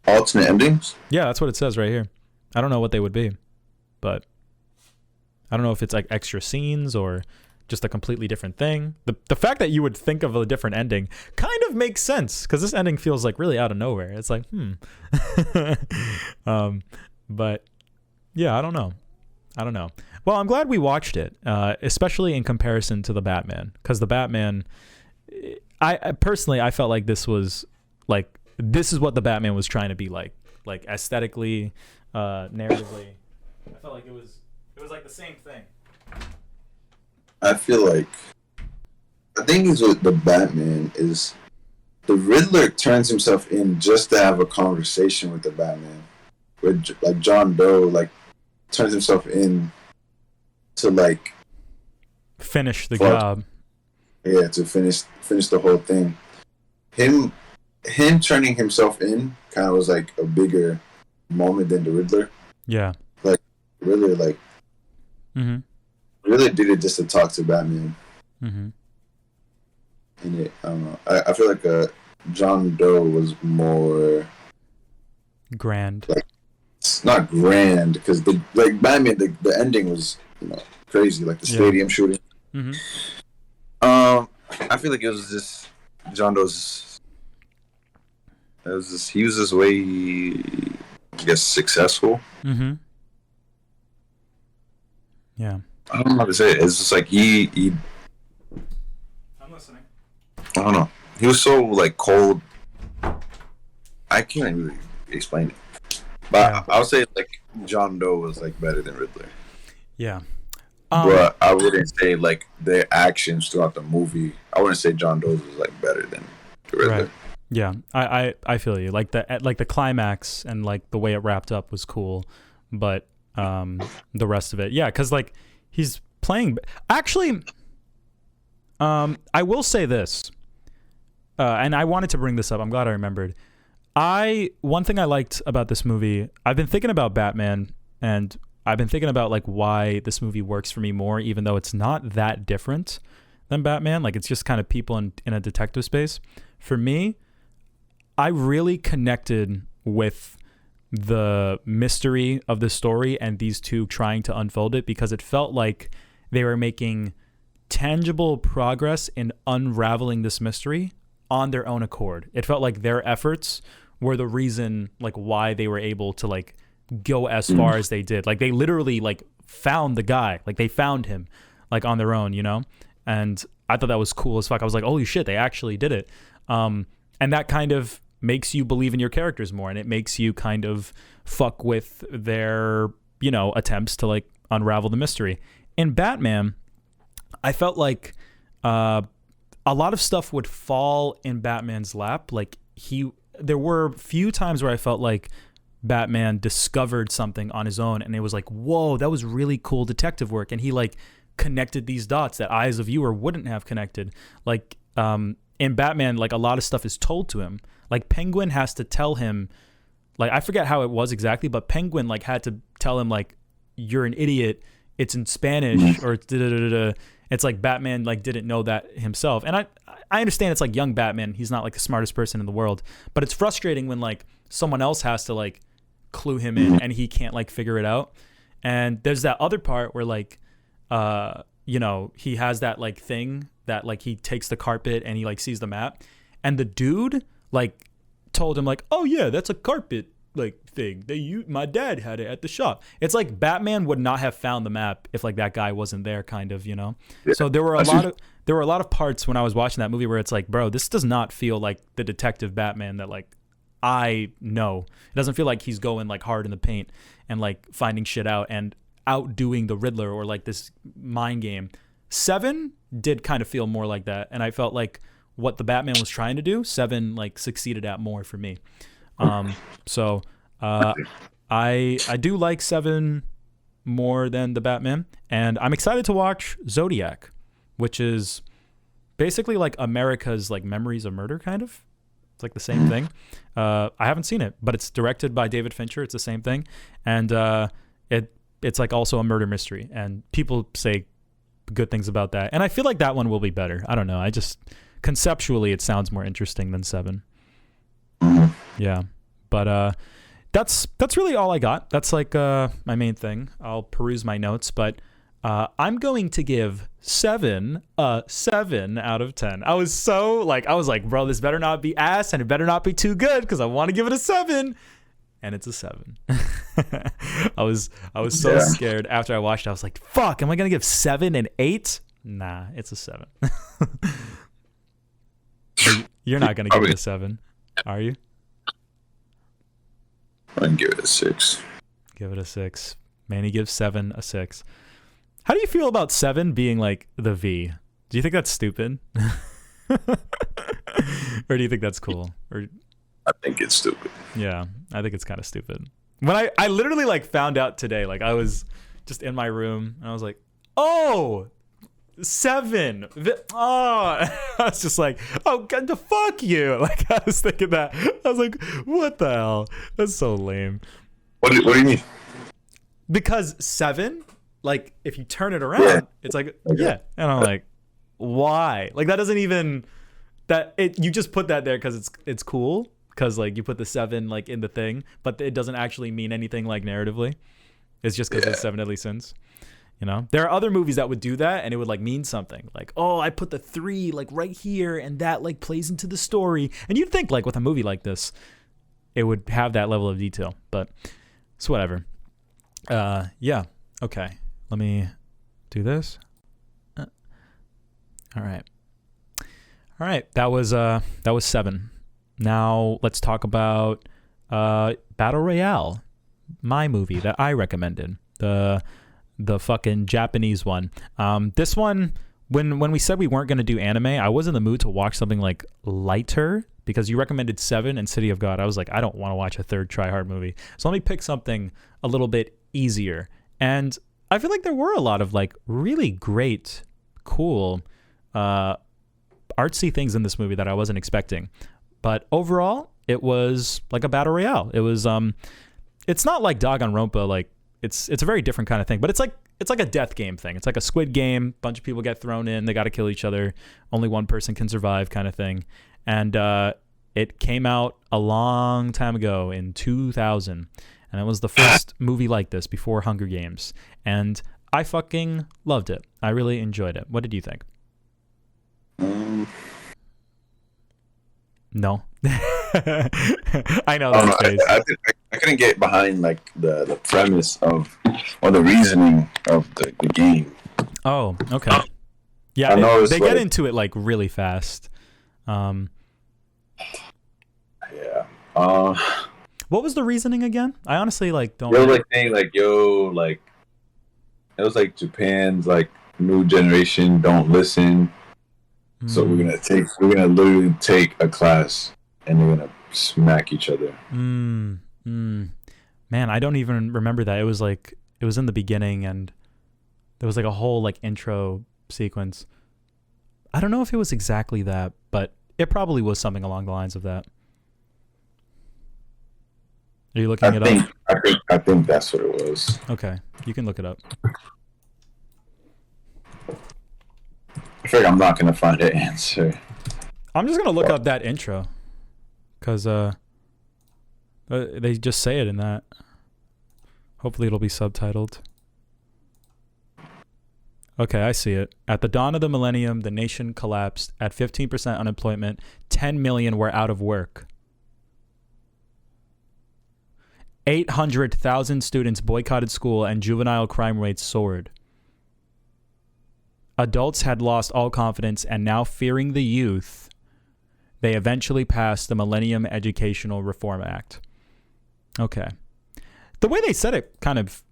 alternate endings? Yeah, that's what it says right here. I don't know what they would be, but I don't know if it's like extra scenes or just a completely different thing. The fact that you would think of a different ending kind of makes sense, because this ending feels like really out of nowhere. It's like, but yeah, I don't know. Well, I'm glad we watched it, especially in comparison to the Batman, because the Batman, I personally felt like this was like, this is what the Batman was trying to be like aesthetically, narratively. I felt like it was like the same thing. I feel like the thing is with the Batman is the Riddler turns himself in just to have a conversation with the Batman. Where like John Doe like turns himself in to like finish the job. Yeah, to finish the whole thing. Him turning himself in kind of was like a bigger moment than the Riddler. Yeah. Like Riddler like really did it just to talk to Batman. And it, I don't know. I feel like John Doe was more grand. Like, it's not grand because the like Batman, the ending was crazy, like the stadium shooting. I feel like it was just John Doe's. He was this way, I guess, successful. Yeah. I don't know how to say it. It's just like he I'm listening. I don't know. He was so like cold. I can't really explain it. But I would say like John Doe was like better than Riddler. Yeah. But I wouldn't say like their actions throughout the movie. I wouldn't say John Doe's was like better than the Riddler. Right. Yeah, I feel you. Like the climax and like the way it wrapped up was cool, but the rest of it, yeah, because like he's playing. Actually, I will say this, and I wanted to bring this up. I'm glad I remembered. One thing I liked about this movie, I've been thinking about Batman, and I've been thinking about like why this movie works for me more, even though it's not that different than Batman. Like it's just kind of people in a detective space. For me, I really connected with the mystery of the story and these two trying to unfold it, because it felt like they were making tangible progress in unraveling this mystery on their own accord. It felt like their efforts were the reason like why they were able to like go as far as they did. Like they literally like found the guy, like they found him like on their own, and I thought that was cool as fuck. I was like, holy shit, they actually did it. And that kind of makes you believe in your characters more, and it makes you kind of fuck with their, attempts to like unravel the mystery. In Batman, I felt like a lot of stuff would fall in Batman's lap. Like there were few times where I felt like Batman discovered something on his own, and it was like, whoa, that was really cool detective work, and he like connected these dots that I as a viewer wouldn't have connected. Like in Batman, like a lot of stuff is told to him. Like Penguin has to tell him, like I forget how it was exactly, but Penguin like had to tell him like, you're an idiot. It's in Spanish or it's like Batman like didn't know that himself. And I understand it's like young Batman. He's not like the smartest person in the world, but it's frustrating when like someone else has to like clue him in and he can't like figure it out. And there's that other part where like, you know, he has that like thing that like he takes the carpet and he like sees the map, and the dude like told him like, oh yeah, that's a carpet like thing my dad had it at the shop. It's like Batman would not have found the map if like that guy wasn't there, kind of, you know. Yeah. So there were a lot of parts when I was watching that movie where it's like, bro, this does not feel like the detective Batman that like I know. It doesn't feel like he's going like hard in the paint and like finding shit out and outdoing the Riddler or like this mind game. Seven did kind of feel more like that, and I felt like what the Batman was trying to do, Seven like succeeded at more for me. So I do like Seven more than the Batman, and I'm excited to watch Zodiac, which is basically like America's like Memories of Murder, kind of. It's like the same thing. I haven't seen it, but it's directed by David Fincher. It's the same thing, and it's like also a murder mystery, and people say good things about that, and I feel like that one will be better. I don't know. I just conceptually it sounds more interesting than Seven. Yeah, but that's really all I got. That's like my main thing. I'll peruse my notes, but I'm going to give Seven a 7 out of 10. I was like, bro, this better not be ass, and it better not be too good because I want to give it a 7, and it's a 7. I was so scared after I watched it. I was like, fuck, am I gonna give 7 and 8? Nah, it's a 7. You're not gonna give it a 7, are you? I can give it a 6. Give it a 6. Manny gives 7 a 6. How do you feel about 7 being like the V? Do you think that's stupid? Or do you think that's cool? Or I think it's stupid. Yeah, I think it's kind of stupid. When I literally like found out today, like I was just in my room and I was like, oh, 7. I was just like, oh god, the fuck you. Like I was thinking that. I was like, what the hell? That's so lame. What do you mean? Because 7, like if you turn it around, it's like yeah, and I'm like, why? Like that doesn't even you just put that there because it's cool. Because like you put the 7 like in the thing, but it doesn't actually mean anything like narratively. It's just because it's 7 deadly sins. You know, there are other movies that would do that and it would like mean something. Like, oh, I put the 3 like right here and that like plays into the story. And you'd think like with a movie like this, it would have that level of detail. But it's whatever. Yeah. Okay. Let me do this. All right. That was 7. Now let's talk about Battle Royale, my movie that I recommended, the fucking Japanese one. This one, when we said we weren't going to do anime, I was in the mood to watch something like lighter because you recommended 7 and City of God. I was like, I don't want to watch a third Try Hard movie, so let me pick something a little bit easier. And I feel like there were a lot of like really great, cool, artsy things in this movie that I wasn't expecting. But overall, it was like a battle royale. It was it's not like Danganronpa, like it's a very different kind of thing, but it's like a death game thing. It's like a Squid Game, bunch of people get thrown in, they got to kill each other, only one person can survive kind of thing. And it came out a long time ago in 2000, and it was the first movie like this before Hunger Games, and I fucking loved it. I really enjoyed it. What did you think? No. I know that face. I couldn't get behind like the premise of or the reasoning of the game. Oh, okay. Yeah, they get into it like really fast. Yeah. What was the reasoning again? I honestly like don't. It was like saying like like it was like Japan's like new generation don't listen. So we're gonna literally take a class and they're gonna smack each other. Man, I don't even remember that. It was in the beginning and there was like a whole like intro sequence. I don't know if it was exactly that, but It probably was something along the lines of that. Are you looking it up? I think that's what it was. Okay, you can look it up. I feel like I'm not gonna find an answer. I'm just gonna look up that intro, cause they just say it in that. Hopefully it'll be subtitled. Okay, I see it. At the dawn of the millennium, the nation collapsed. At 15% unemployment, 10 million were out of work. 800,000 students boycotted school and juvenile crime rates soared. Adults had lost all confidence, and now fearing the youth, they eventually passed the Millennium Educational Reform Act. Okay. The way they said it kind of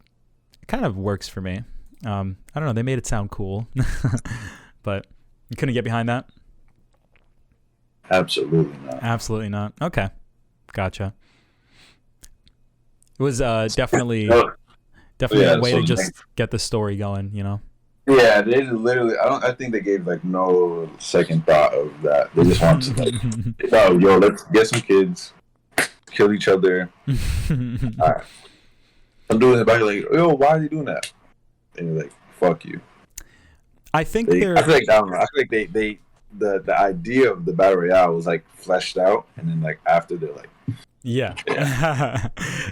works for me. I don't know. They made it sound cool, but you couldn't get behind that? Absolutely not. Absolutely not. Okay. Gotcha. It was definitely a way to just get the story going, you know? Yeah, they literally. I think they gave like no second thought of that. They just wanted to like, they thought, yo, let's get some kids, kill each other. All right. I'm doing it back like, yo, why are they doing that? And you're like, fuck you. I think I feel like the idea of the battle royale was like fleshed out, and then like after they're like, yeah.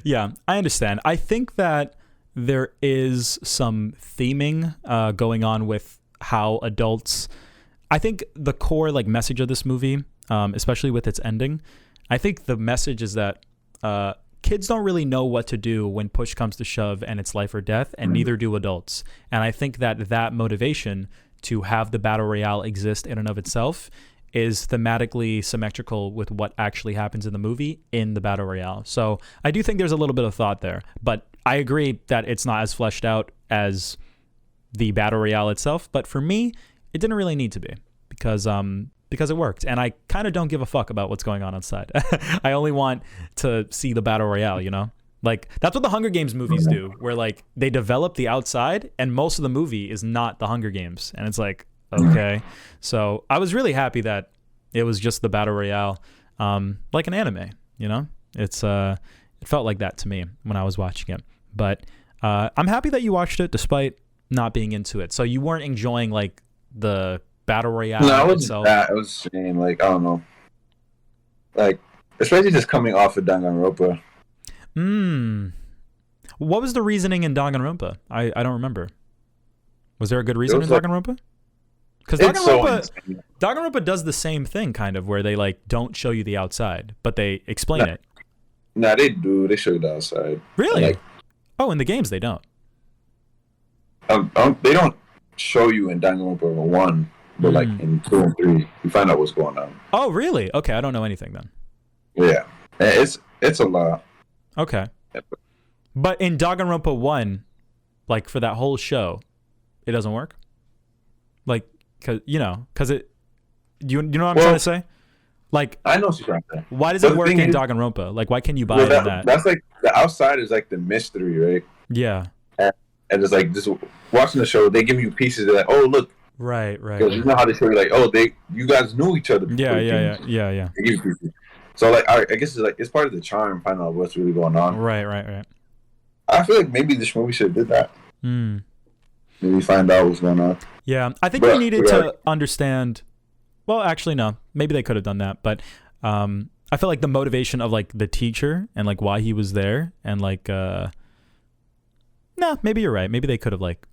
Yeah, I understand. I think that there is some theming going on with how adults. I think the core like message of this movie, especially with its ending, I think the message is that kids don't really know what to do when push comes to shove and it's life or death, and neither do adults. And I think that motivation to have the battle royale exist in and of itself is thematically symmetrical with what actually happens in the movie in the battle royale. So I do think there's a little bit of thought there, but I agree that it's not as fleshed out as the battle royale itself. But for me, it didn't really need to be because it worked, and I kind of don't give a fuck about what's going on outside. I only want to see the battle royale, you know? Like, that's what the Hunger Games movies do, where like they develop the outside and most of the movie is not the Hunger Games, and it's like, okay. So I was really happy that it was just the battle royale, like an anime, you know? It felt like that to me when I was watching it. But I'm happy that you watched it despite not being into it. So you weren't enjoying like the battle royale itself? No, I was saying, like, I don't know. Like, especially just coming off of Danganronpa. What was the reasoning in Danganronpa? I don't remember. Was there a good reason in Danganronpa? Because Danganronpa does the same thing, kind of, where they like don't show you the outside, but they explain it. Nah, they do. They show you the outside. Really? Like, oh, in the games they don't. They don't show you in Danganronpa 1, but like in 2 and 3, you find out what's going on. Oh, really? Okay, I don't know anything then. Yeah, it's a lot. Okay, but in Danganronpa 1, like for that whole show, it doesn't work. Like, because it. You know what I'm trying to say? Like, I know what you're trying to say. Why does it work in Danganronpa? Like, why can you buy it in that? That's like the outside is like the mystery, right? Yeah. And it's like just watching the show, they give you pieces of like, oh look, right. Because you know how they show you like, oh you guys knew each other. Yeah. They give you pieces. So like, I guess it's like it's part of the charm, finding out what's really going on. Right. I feel like maybe this movie should have did that. Maybe find out what's going on. Yeah, I think we needed to understand. Well, actually, no. Maybe they could have done that, but I feel like the motivation of like the teacher and like why he was there and like. No, maybe you're right. Maybe they could have like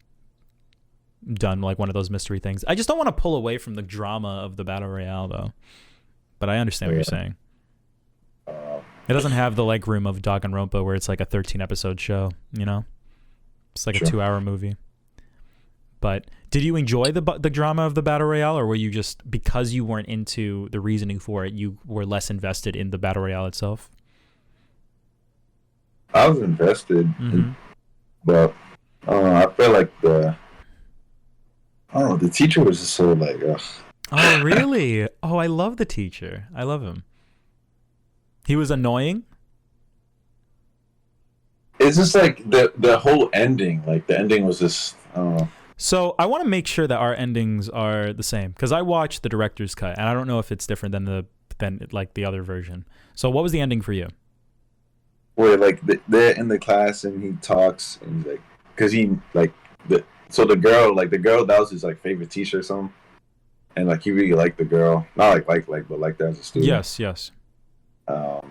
done like one of those mystery things. I just don't want to pull away from the drama of the battle royale though. But I understand what you're saying. It doesn't have the leg room of Danganronpa where it's like a 13 episode show, you know? It's like a 2-hour movie. But did you enjoy the drama of the battle royale, or were you just, because you weren't into the reasoning for it, you were less invested in the battle royale itself? I was invested, but I feel like the teacher was just so like, ugh. Oh, really? Oh, I love the teacher. I love him. He was annoying? It's just like the whole ending. Like, the ending was just, I don't know. So I want to make sure that our endings are the same because I watched the director's cut and I don't know if it's different than like the other version. So what was the ending for you? Where like they're in the class and he talks and he's like, because he like the girl that was his like favorite teacher or something, and like he really liked the girl, not like but like that as a student. Yes. But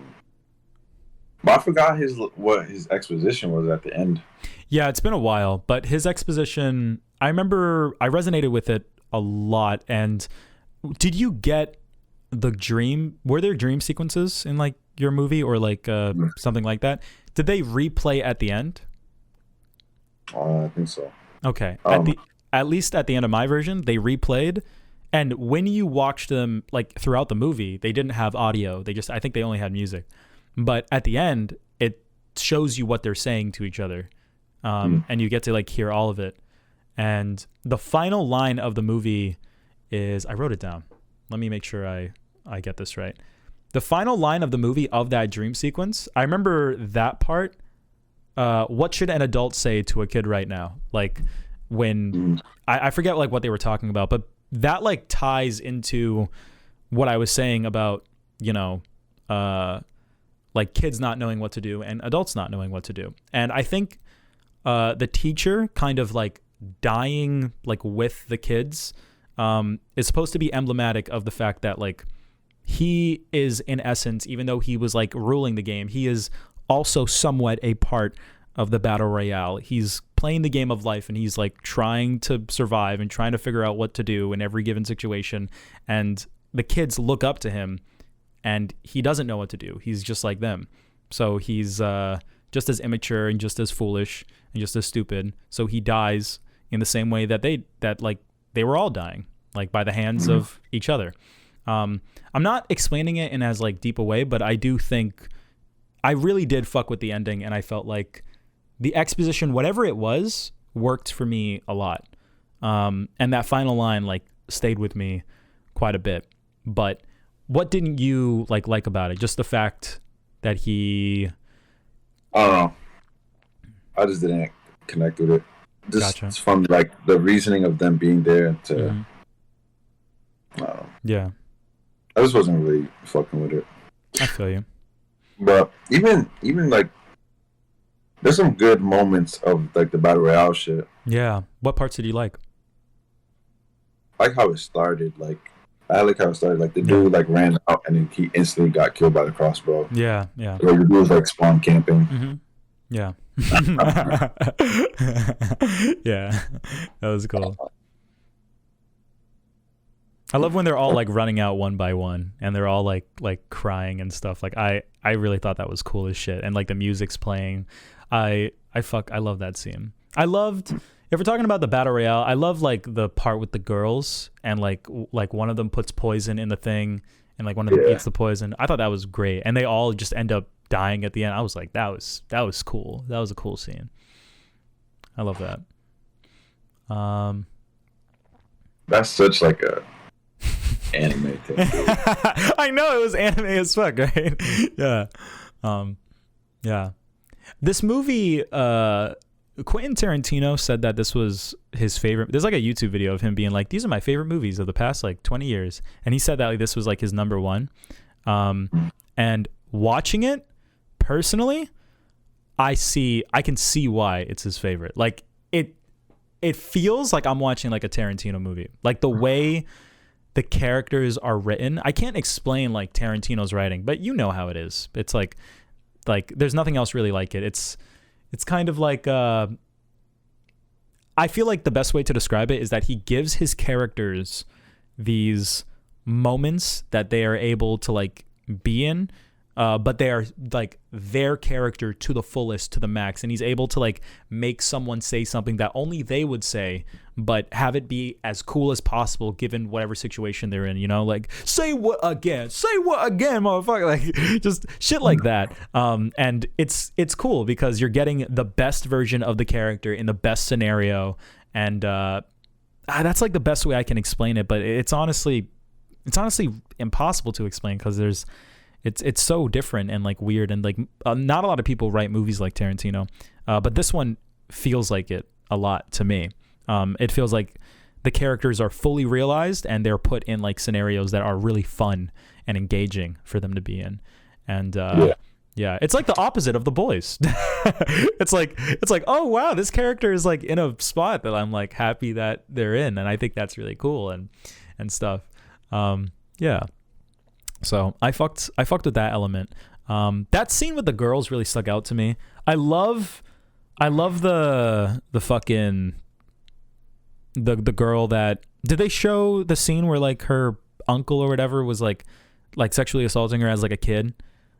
I forgot what his exposition was at the end. Yeah, it's been a while, but his exposition, I remember I resonated with it a lot. And did you get were there dream sequences in like your movie or like something like that? Did they replay at the end? I think so. Okay. At least at the end of my version, they replayed. And when you watched them like throughout the movie, they didn't have audio. I think they only had music. But at the end, it shows you what they're saying to each other. And you get to like hear all of it. And the final line of the movie is, I wrote it down. Let me make sure I get this right. The final line of the movie of that dream sequence, I remember that part. What should an adult say to a kid right now? Like when I forget like what they were talking about, but that like ties into what I was saying about, like kids not knowing what to do and adults not knowing what to do. And I think the teacher kind of like dying like with the kids is supposed to be emblematic of the fact that like he is in essence, even though he was like ruling the game, he is also somewhat a part of the battle royale. He's playing the game of life and he's like trying to survive and trying to figure out what to do in every given situation. And the kids look up to him and he doesn't know what to do. He's just like them. So he's just as immature and just as foolish and just as stupid. So he dies in the same way that they were all dying, like by the hands of each other. I'm not explaining it in as like deep a way, but I do think I really did fuck with the ending, and I felt like the exposition, whatever it was, worked for me a lot. And that final line like stayed with me quite a bit. But what didn't you like about it? Just the fact that he... I don't know. I just didn't connect with it. Just Gotcha. From like the reasoning of them being there to... I don't know. Yeah. I just wasn't really fucking with it. I feel you. But even like, there's some good moments of like the battle royale shit. Yeah. What parts did you like? I like how it started. Like, I like how it started. Like the dude like ran out and then he instantly got killed by the crossbow. Yeah. Like the dude was like spawn camping. Yeah. Yeah. That was cool. I love when they're all like running out one by one and they're all like crying and stuff. Like I really thought that was cool as shit. And like the music's playing. I love that scene. I loved, if we're talking about the battle royale, I love like the part with the girls and like one of them puts poison in the thing and like one of them eats the poison. I thought that was great. And they all just end up dying at the end. I was like, that was cool. That was a cool scene. I love that. That's such like a anime thing. I know, it was anime as fuck, right? Yeah. Yeah. This movie, Quentin Tarantino said that this was his favorite. There's like a YouTube video of him being like, these are my favorite movies of the past like 20 years. And he said that like this was like his number one. And watching it personally, I can see why it's his favorite. Like it feels like I'm watching like a Tarantino movie. Like the way the characters are written. I can't explain like Tarantino's writing, but you know how it is. It's like there's nothing else really like it. It's kind of like I feel like the best way to describe it is that he gives his characters these moments that they are able to like be in, but they are like their character to the fullest, to the max, and he's able to like make someone say something that only they would say, but have it be as cool as possible given whatever situation they're in, like say what again, motherfucker, like just shit like that. And it's cool because you're getting the best version of the character in the best scenario, and that's like the best way I can explain it, but it's honestly impossible to explain because it's so different and like weird, and like not a lot of people write movies like Tarantino, but this one feels like it a lot to me. It feels like the characters are fully realized and they're put in like scenarios that are really fun and engaging for them to be in. And yeah, it's like the opposite of The Boys. It's like, oh wow, this character is like in a spot that I'm like happy that they're in, and I think that's really cool and stuff. Yeah. So I fucked with that element. That scene with the girls really stuck out to me. I love the fucking the girl that, did they show the scene where like her uncle or whatever was like sexually assaulting her as like a kid?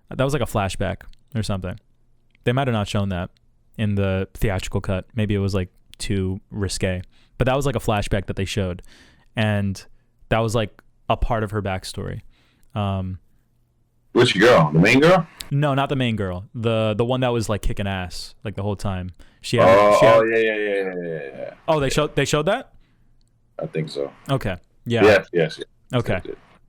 That was like a flashback or something. They might have not shown that in the theatrical cut. Maybe it was like too risque, but that was like a flashback that they showed, and that was like a part of her backstory. Which girl? The main girl? No, not the main girl. The one that was like kicking ass like the whole time. Yeah. Oh, they showed that? I think so. Okay. Yeah. Yes. Okay.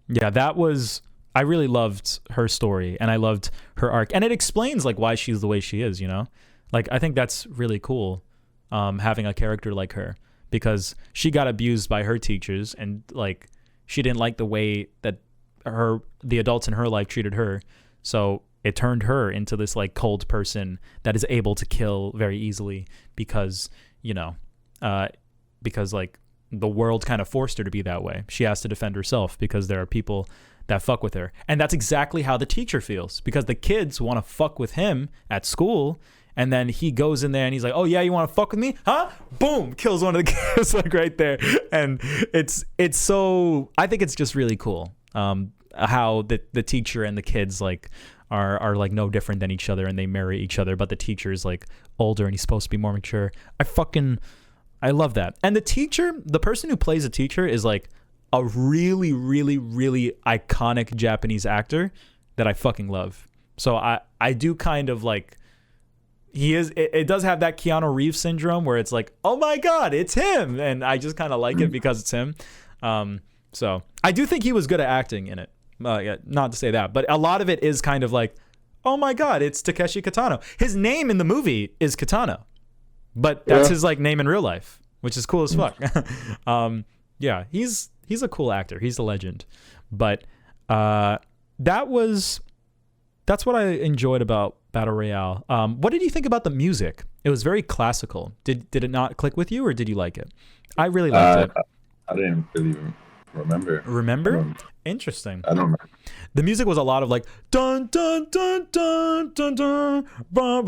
Yeah, that was, I really loved her story and I loved her arc, and it explains like why she's the way she is, you know? Like I think that's really cool, having a character like her, because she got abused by her teachers and like she didn't like the way that the adults in her life treated her. So it turned her into this like cold person that is able to kill very easily because, you know, because like the world kind of forced her to be that way. She has to defend herself because there are people that fuck with her. And that's exactly how the teacher feels, because the kids want to fuck with him at school. And then he goes in there and he's like, oh yeah, you want to fuck with me? Huh? Boom, kills one of the kids like right there. And it's so, I think it's just really cool. How the teacher and the kids like are like no different than each other, and they marry each other, but the teacher's like older and he's supposed to be more mature. I love that. And the person who plays the teacher is like a really, really, really iconic Japanese actor that I fucking love. So I do kind of like, it does have that Keanu Reeves syndrome where it's like, oh my God, it's him. And I just kind of like it because it's him. So I do think he was good at acting in it. Yeah, not to say that, but a lot of it is kind of like, oh my God, it's Takeshi Kitano. His name in the movie is Kitano, but that's his like name in real life, which is cool as fuck. Yeah, he's a cool actor. He's a legend. But that's what I enjoyed about Battle Royale. What did you think about the music? It was very classical. Did it not click with you, or did you like it? I really liked it. I didn't really remember. Remember? Interesting. I don't remember. The music was a lot of like dun dun dun dun dun dun, but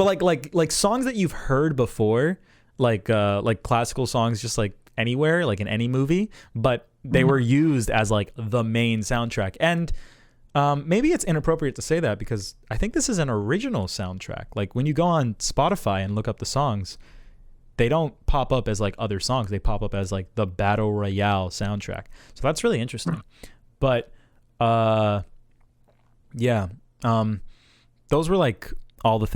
like songs that you've heard before, like classical songs, just like anywhere, like in any movie, but they were used as like the main soundtrack. And maybe it's inappropriate to say that because I think this is an original soundtrack. Like when you go on Spotify and look up the songs, they don't pop up as like other songs. They pop up as like the Battle Royale soundtrack. So that's really interesting. But yeah, those were like all the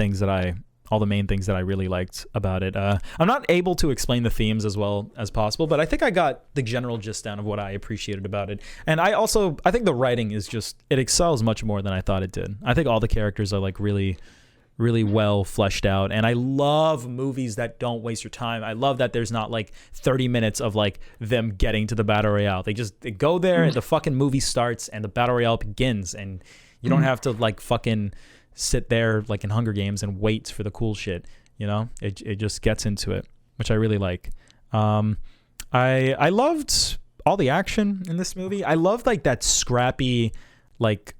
main things that I really liked about it. I'm not able to explain the themes as well as possible, but I think I got the general gist down of what I appreciated about it. And I think the writing is just, it excels much more than I thought it did. I think all the characters are like really, really well fleshed out, and I love movies that don't waste your time. I love that there's not like 30 minutes of like them getting to the Battle Royale. They go there, the fucking movie starts and the Battle Royale begins, and you don't have to like fucking sit there like in Hunger Games and wait for the cool shit, you know? It just gets into it, which I really like. I loved all the action in this movie. I loved like that scrappy, like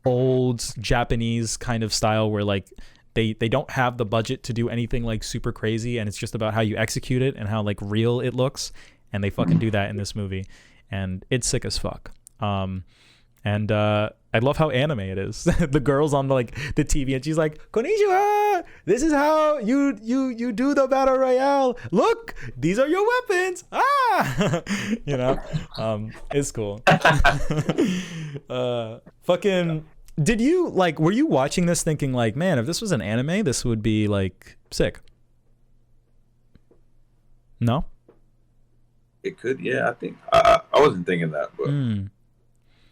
old Japanese kind of style where like they don't have the budget to do anything like super crazy, and it's just about how you execute it and how like real it looks, and they fucking do that in this movie, and it's sick as fuck. And I love how anime it is. The girl's on the TV and she's like, "Konnichiwa! This is how you do the Battle Royale. Look, these are your weapons." Ah, you know, it's cool. Fucking. Did you were you watching this thinking like, man, if this was an anime, this would be like sick? No? It could, yeah. I think I wasn't thinking that, but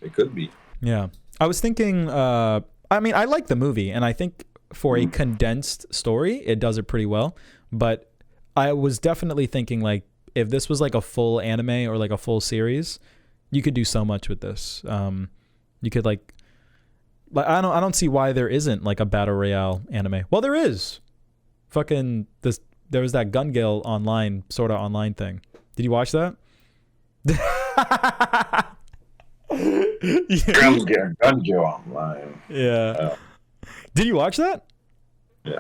it could be. Yeah, I was thinking. I mean, I like the movie, and I think for a condensed story, it does it pretty well. But I was definitely thinking like, if this was like a full anime or like a full series, you could do so much with this. You could like I don't see why there isn't like a battle royale anime. Well, there is. Fucking this. There was that Gun Gale online sort of online thing. Did you watch that? Gun Gale online. Yeah. Did you watch that? Yeah.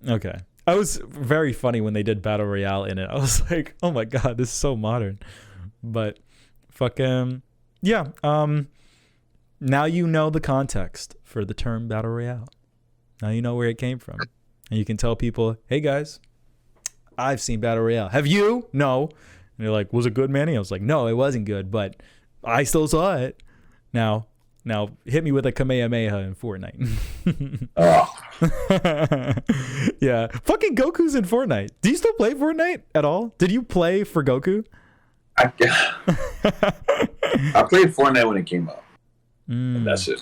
Okay. I was very funny when they did battle royale in it. I was like, oh my god, this is so modern. But fucking yeah. Now you know the context for the term battle royale. Now you know where it came from, and you can tell people, hey guys, I've seen battle royale. Have you? No. And they're like, was it good, Manny? I was like, no, it wasn't good, but I still saw it. Now hit me with a Kamehameha in Fortnite. Yeah. Fucking Goku's in Fortnite. Do you still play Fortnite at all? Did you play for Goku? I played Fortnite when it came out. And that's it.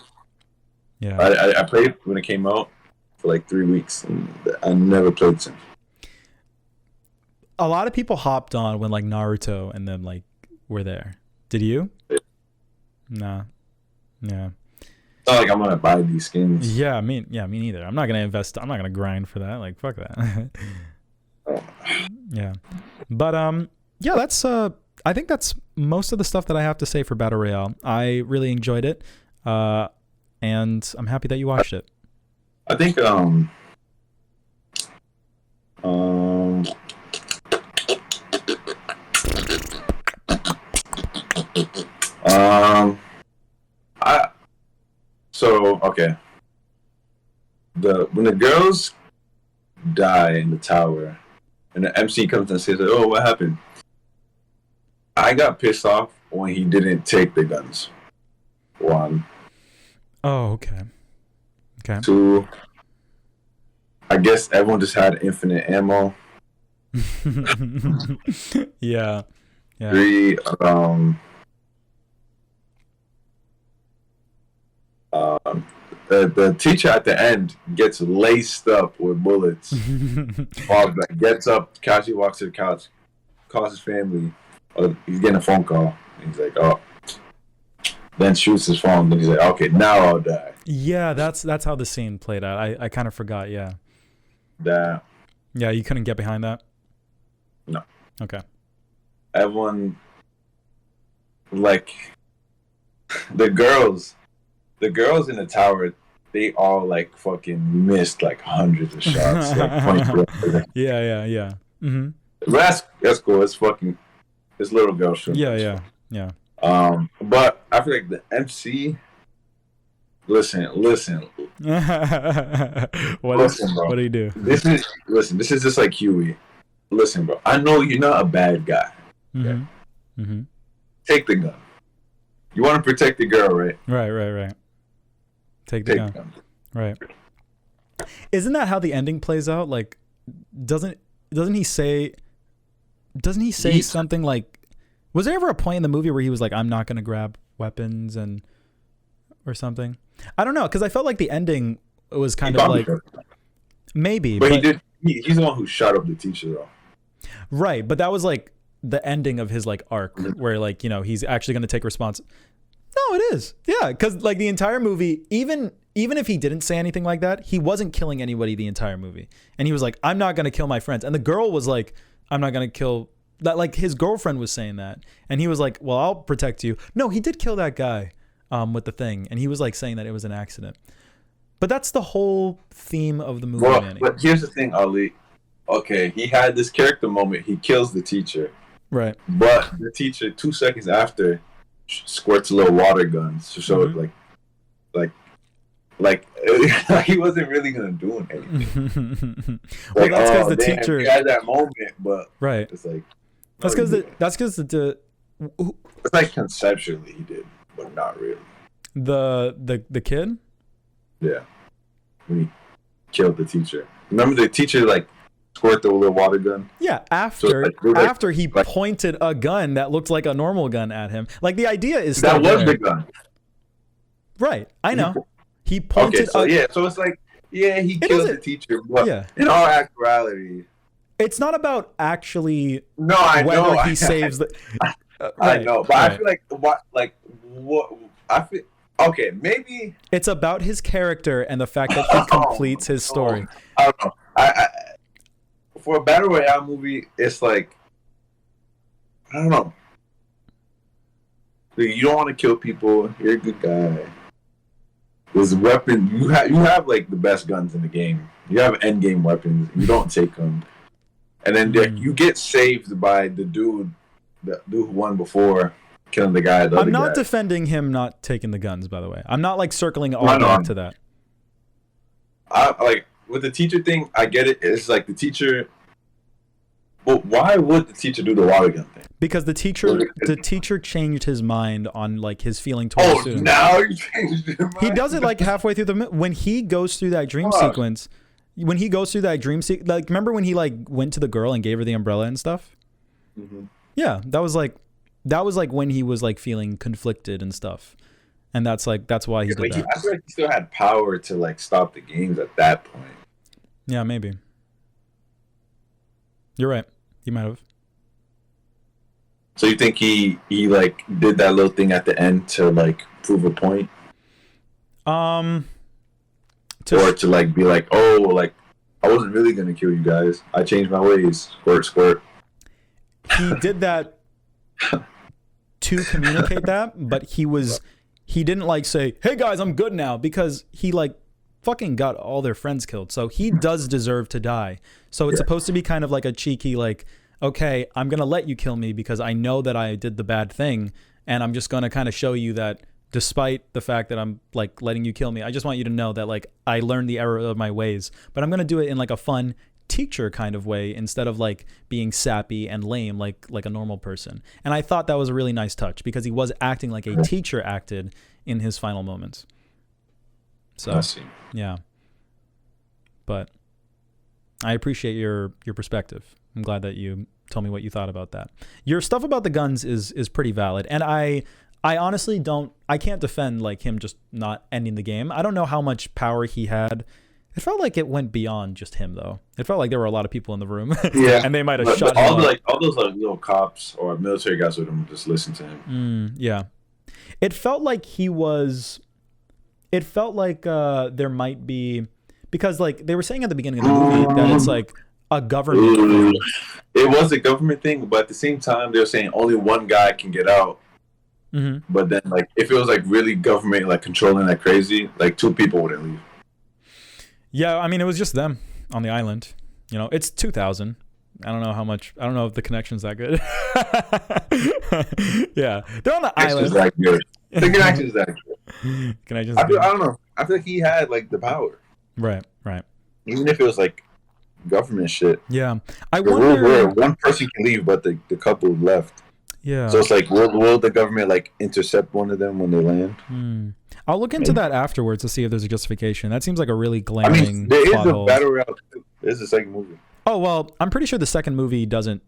Yeah. I played when it came out for like 3 weeks, and I never played since. A lot of people hopped on when like Naruto and them like were there. Did you? Yeah. Nah. Yeah. It's not like I'm gonna buy these skins. Yeah, me neither. I'm not gonna invest. I'm not gonna grind for that. Like, fuck that. Yeah, but yeah, that's I think that's most of the stuff that I have to say for Battle Royale. I really enjoyed it, and I'm happy that you watched it. I think okay. When the girls die in the tower, and the MC comes and says, "Oh, what happened?" I got pissed off when he didn't take the guns. 1. Oh, okay. Okay. 2. I guess everyone just had infinite ammo. Yeah. 3. The teacher at the end gets laced up with bullets. Rollback gets up, Kashi walks to the couch, calls his family. He's getting a phone call. He's like, oh. Then shoots his phone. Then he's like, okay, now I'll die. Yeah, that's how the scene played out. I kind of forgot. Yeah. That. Yeah, you couldn't get behind that? No. Okay. Everyone, like, the girls in the tower, they all like fucking missed like hundreds of shots. Like, yeah. Mm-hmm. That's cool. It's fucking this little girl show. Yeah. But I feel like the MC. Listen. What do you do? This is just like Huey. Listen, bro. I know you're not a bad guy. Okay? Mm-hmm. Mm-hmm. Take the gun. You want to protect the girl, right? Right. Take the gun. Right. Isn't that how the ending plays out? Like, doesn't he say something like? Was there ever a point in the movie where he was like, "I'm not gonna grab weapons" or something? I don't know, because I felt like the ending was kind of like maybe, but he did. He's the one who shot up the teacher, though. Right, but that was like the ending of his like arc, where like he's actually gonna take response. No, it is. Yeah, because like the entire movie, even if he didn't say anything like that, he wasn't killing anybody the entire movie. And he was like, I'm not going to kill my friends. And the girl was like, I'm not going to kill that. Like his girlfriend was saying that. And he was like, well, I'll protect you. No, he did kill that guy with the thing. And he was like saying that it was an accident. But that's the whole theme of the movie, Manny. But here's the thing, Ali. Okay, he had this character moment. He kills the teacher. Right. But the teacher, 2 seconds after, squirts a little water gun to show it like he wasn't really gonna do anything. Well, that's because the teacher had that moment, but right. It's like that's because the it's like conceptually he did, but not really. The kid. Yeah, when he killed the teacher. Remember the teacher like squirt the little water gun? Yeah, after he pointed a gun that looked like a normal gun at him. Like the idea is that was the gun. Right, I know. He pointed. Okay, so it's like he killed the teacher, but in all actuality, It's not about actually whether he saves the. I know, but I feel what I feel. Okay, maybe it's about his character and the fact that he completes his story. I don't know. I for a battle royale movie, it's like I don't know. You don't want to kill people. You're a good guy. There's a weapon. You have like the best guns in the game. You have end game weapons. You don't take them, and then you get saved by the dude who won before killing the guy. I'm not defending him not taking the guns. By the way, I'm not like circling all back to that. I like with the teacher thing. I get it. It's like the teacher. But why would the teacher do the water gun thing? Because the teacher changed his mind on like his feeling towards the student. Now he changed his mind. He does it like halfway through when he goes through that dream sequence. When he goes through that dream sequence, like remember when he like went to the girl and gave her the umbrella and stuff? Mm-hmm. Yeah, that was like when he was like feeling conflicted and stuff, and that's why he did that. I feel like he still had power to like stop the games at that point. Yeah, maybe. You're right. He might have. So you think he like did that little thing at the end to like prove a point? Or to like be like, oh, like I wasn't really gonna kill you guys. I changed my ways. Squirt, squirt. He did that to communicate that, but he didn't like say, "Hey guys, I'm good now," because he like fucking got all their friends killed. So he does deserve to die. So it's supposed to be kind of like a cheeky like, okay, I'm going to let you kill me because I know that I did the bad thing, and I'm just going to kind of show you that despite the fact that I'm like letting you kill me, I just want you to know that like I learned the error of my ways, but I'm going to do it in like a fun teacher kind of way instead of like being sappy and lame like a normal person. And I thought that was a really nice touch because he was acting like a teacher acted in his final moments. So yeah, but I appreciate your perspective. I'm glad that you told me what you thought about that. Your stuff about the guns is pretty valid, and I honestly I can't defend like him just not ending the game. I don't know how much power he had. It felt like it went beyond just him though. It felt like there were a lot of people in the room. Yeah, and they might have shot all him. all those like little cops or military guys with him just listen to him. Yeah, it felt like he was. It felt like there might be, because like they were saying at the beginning of the movie that it's like a government thing. It was a government thing, but at the same time they were saying only one guy can get out. Mm-hmm. But then like if it was like really government like controlling that crazy, like 2 people wouldn't leave. Yeah, I mean it was just them on the island. You know, it's 2000. I don't know if the connection's that good. Yeah, they're on the island. That good. The connection's that good. I don't know. I feel like he had like the power. Right. Even if it was like government shit. Yeah, I wonder. One person can leave, but the couple left. Yeah. So it's like, will the government like intercept one of them when they land? I'll look into that afterwards to see if there's a justification. That seems like a really glaring. I mean, there is a battle royale. There's a second movie. Oh well, I'm pretty sure the second movie doesn't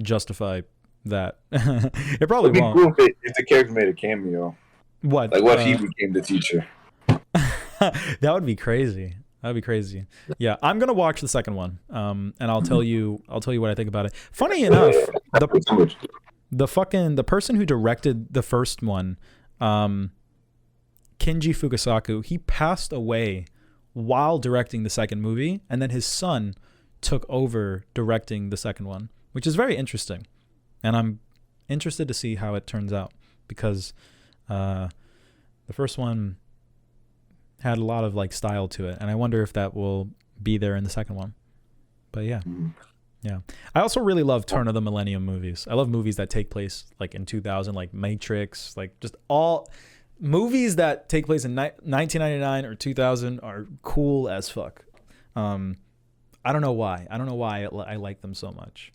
justify that. It probably won't. It'd be cool if the character made a cameo. What? Like what if he became the teacher? That would be crazy. That'd be crazy. Yeah, I'm gonna watch the second one, and I'll tell you what I think about it. Funny enough, the person who directed the first one, Kinji Fukasaku, he passed away while directing the second movie, and then his son took over directing the second one, which is very interesting, and I'm interested to see how it turns out because the first one had a lot of like style to it, and I wonder if that will be there in the second one. But yeah. I also really love turn of the millennium movies. I love movies that take place like in 2000, like Matrix, like just all movies that take place in 1999 or 2000 are cool as fuck. I don't know why. I like them so much.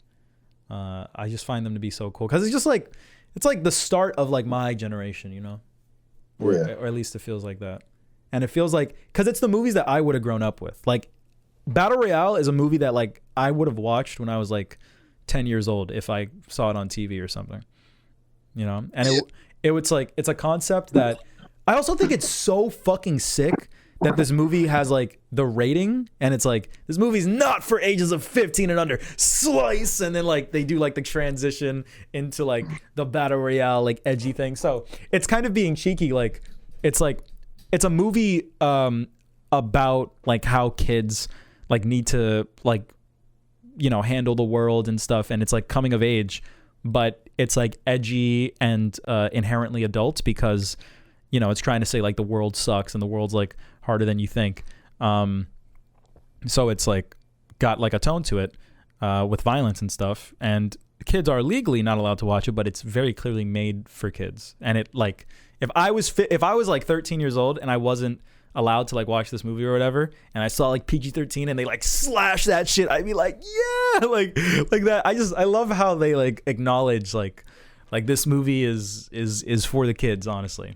I just find them to be so cool because it's like the start of like my generation, you know, or at least it feels like that. And it feels like, because it's the movies that I would have grown up with. Like, Battle Royale is a movie that, like, I would have watched when I was, like, 10 years old if I saw it on TV or something. You know? And it's like, it's a concept that, I also think it's so fucking sick that this movie has like the rating, and it's like, this movie's not for ages of 15 and under, slice, and then like they do like the transition into like the battle royale like edgy thing. So it's kind of being cheeky, like it's a movie about like how kids like need to like, you know, handle the world and stuff, and it's like coming of age, but it's like edgy and inherently adult, because, you know, it's trying to say like the world sucks and the world's like harder than you think. So it's like got like a tone to it with violence and stuff, and kids are legally not allowed to watch it, but it's very clearly made for kids. And it like, if I was like 13 years old and I wasn't allowed to like watch this movie or whatever, and I saw like PG-13 and they like slash that shit, I'd be like, yeah, like that. I love how they like acknowledge like this movie is for the kids, honestly.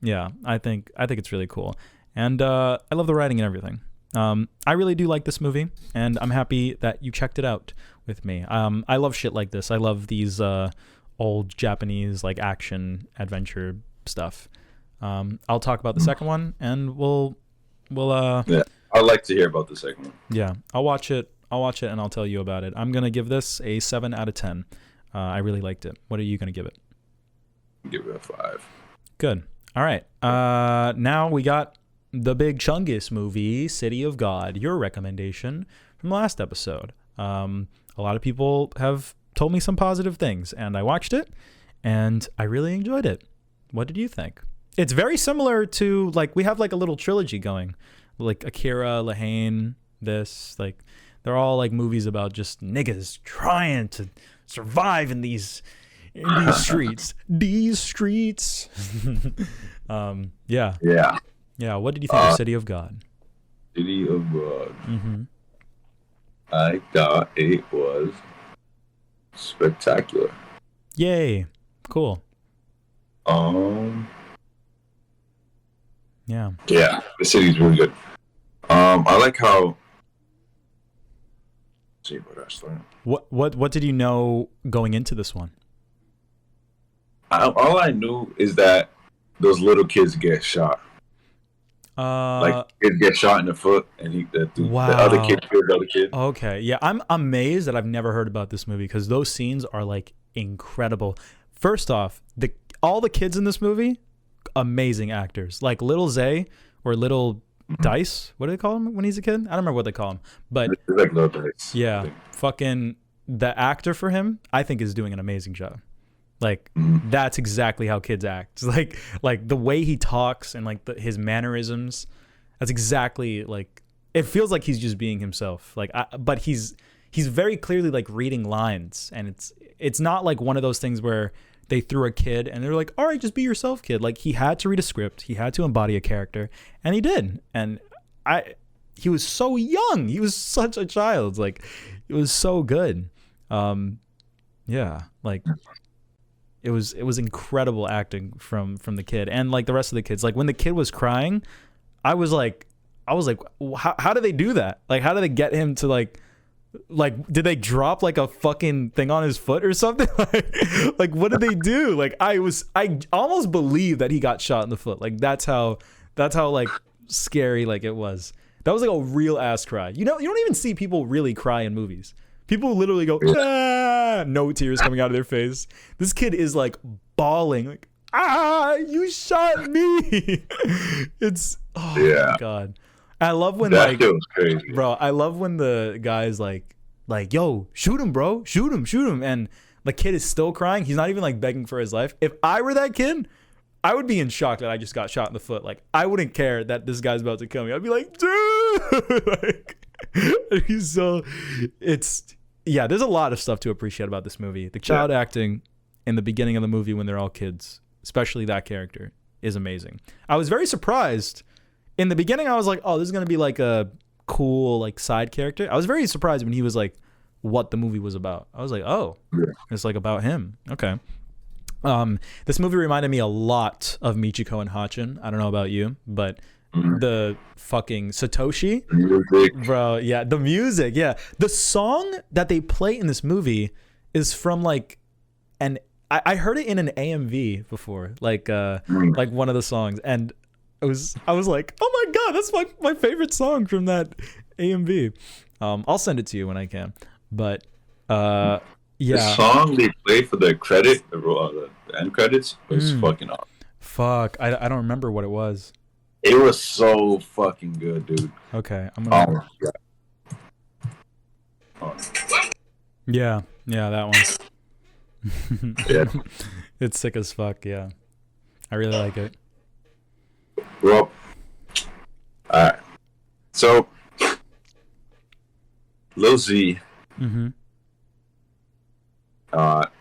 Yeah, I think it's really cool, and I love the writing and everything. I really do like this movie, and I'm happy that you checked it out with me. I love shit like this. I love these old Japanese like action adventure stuff. I'll talk about the second one, and we'll yeah, I'd like to hear about the second one. Yeah, I'll watch it and I'll tell you about it. I'm gonna give this a 7 out of 10. I really liked it. What are you gonna give it? Give it a 5. Good. All right. Now we got the big Chungus movie, City of God, your recommendation from last episode. A lot of people have told me some positive things, and I watched it, and I really enjoyed it. What did you think? It's very similar to, like, we have like a little trilogy going, like Akira, Lahane, this, like, they're all like movies about just niggas trying to survive in these streets. These streets. Yeah. What did you think of City of God? City of God. Mm-hmm. I thought it was spectacular. Yay! Cool. Yeah, the city's really good. I like how. Let's see what I start. What did you know going into this one? All I knew is that those little kids get shot. Like, kids get shot in the foot, and the other kid kills the other kid. Okay, yeah, I'm amazed that I've never heard about this movie, because those scenes are like incredible. First off, all the kids in this movie, amazing actors. Like Little Zay or Little Dice, what do they call him when he's a kid? I don't remember what they call him, but it's like Little Dice. Yeah, fucking the actor for him, I think, is doing an amazing job. Like, that's exactly how kids act. Like the way he talks and like his mannerisms, that's exactly like, it feels like he's just being himself. Like, but he's very clearly like reading lines, and it's not like one of those things where they threw a kid and they're like, all right, just be yourself, kid. Like, he had to read a script, he had to embody a character, and he did. And he was so young, he was such a child. Like, it was so good. Yeah, like. It was incredible acting from the kid and like the rest of the kids. Like, when the kid was crying, I was like, how do they do that? Like, how do they get him to like did they drop like a fucking thing on his foot or something? like what did they do? Like, I almost believe that he got shot in the foot. Like, that's how like scary like it was. That was like a real ass cry. You don't even see people really cry in movies. People literally go, ah, no tears coming out of their face. This kid is like bawling, like, you shot me. It's, my God. I love when that feels crazy. Bro, I love when the guy's like, yo, shoot him, bro. Shoot him. And the kid is still crying. He's not even like begging for his life. If I were that kid, I would be in shock that I just got shot in the foot. Like, I wouldn't care that this guy's about to kill me. I'd be like, dude. Like, there's a lot of stuff to appreciate about this movie. The child acting in the beginning of the movie when they're all kids, especially that character, is amazing. I was very surprised. In the beginning, I was like, oh, this is going to be like a cool like side character. I was very surprised when he was like what the movie was about. I was like, oh, it's like about him. Okay. This movie reminded me a lot of Michiko and Hachin. I don't know about you, but the fucking Satoshi music. Bro, yeah, the music, yeah. The song that they play in this movie is from like I heard it in an AMV before, like one of the songs, and I was like, oh my god, that's my favorite song from that AMV. I'll send it to you when I can. But yeah, the song they played for the credit, the end credits was fucking awesome. Fuck, I don't remember what it was. It was so fucking good, dude. Okay, I'm gonna. Yeah, that one. Yeah. It's sick as fuck. Yeah, I really like it. Well, alright. So, Lil Z.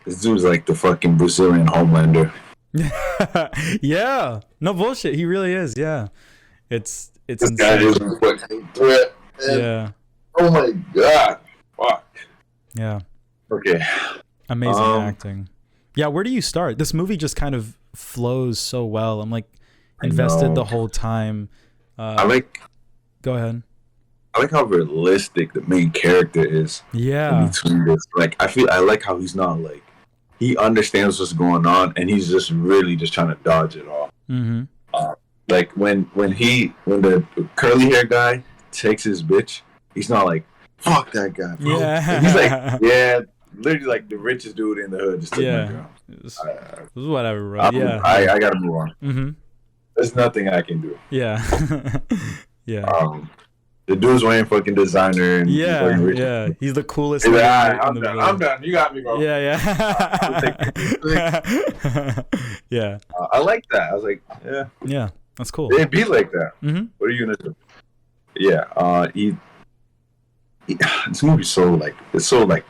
This dude's like the fucking Brazilian Homelander. Yeah, no bullshit. He really is. Yeah, it's this insane. guy is a fucking threat. Yeah. Oh my god. Fuck. Yeah. Okay. Amazing acting. Yeah, where do you start? This movie just kind of flows so well. I'm like invested the whole time. Go ahead. I like how realistic the main character is. Yeah. In between this. Like I like how he's not like, he understands what's going on and he's just really just trying to dodge it all. Like when the curly hair guy takes his bitch, he's not like, fuck that guy, bro. Yeah. He's like, yeah, literally like the richest dude in the hood just took my girl. It was whatever, bro. I gotta move on. There's nothing I can do. Yeah. Yeah. The dude's wearing fucking designer and he's the coolest. He's like, I'm done. You got me, bro. Yeah. Yeah. I like that. I was like, yeah, that's cool. It'd be like that. What are you gonna do? Yeah. This movie's so like, it's so like,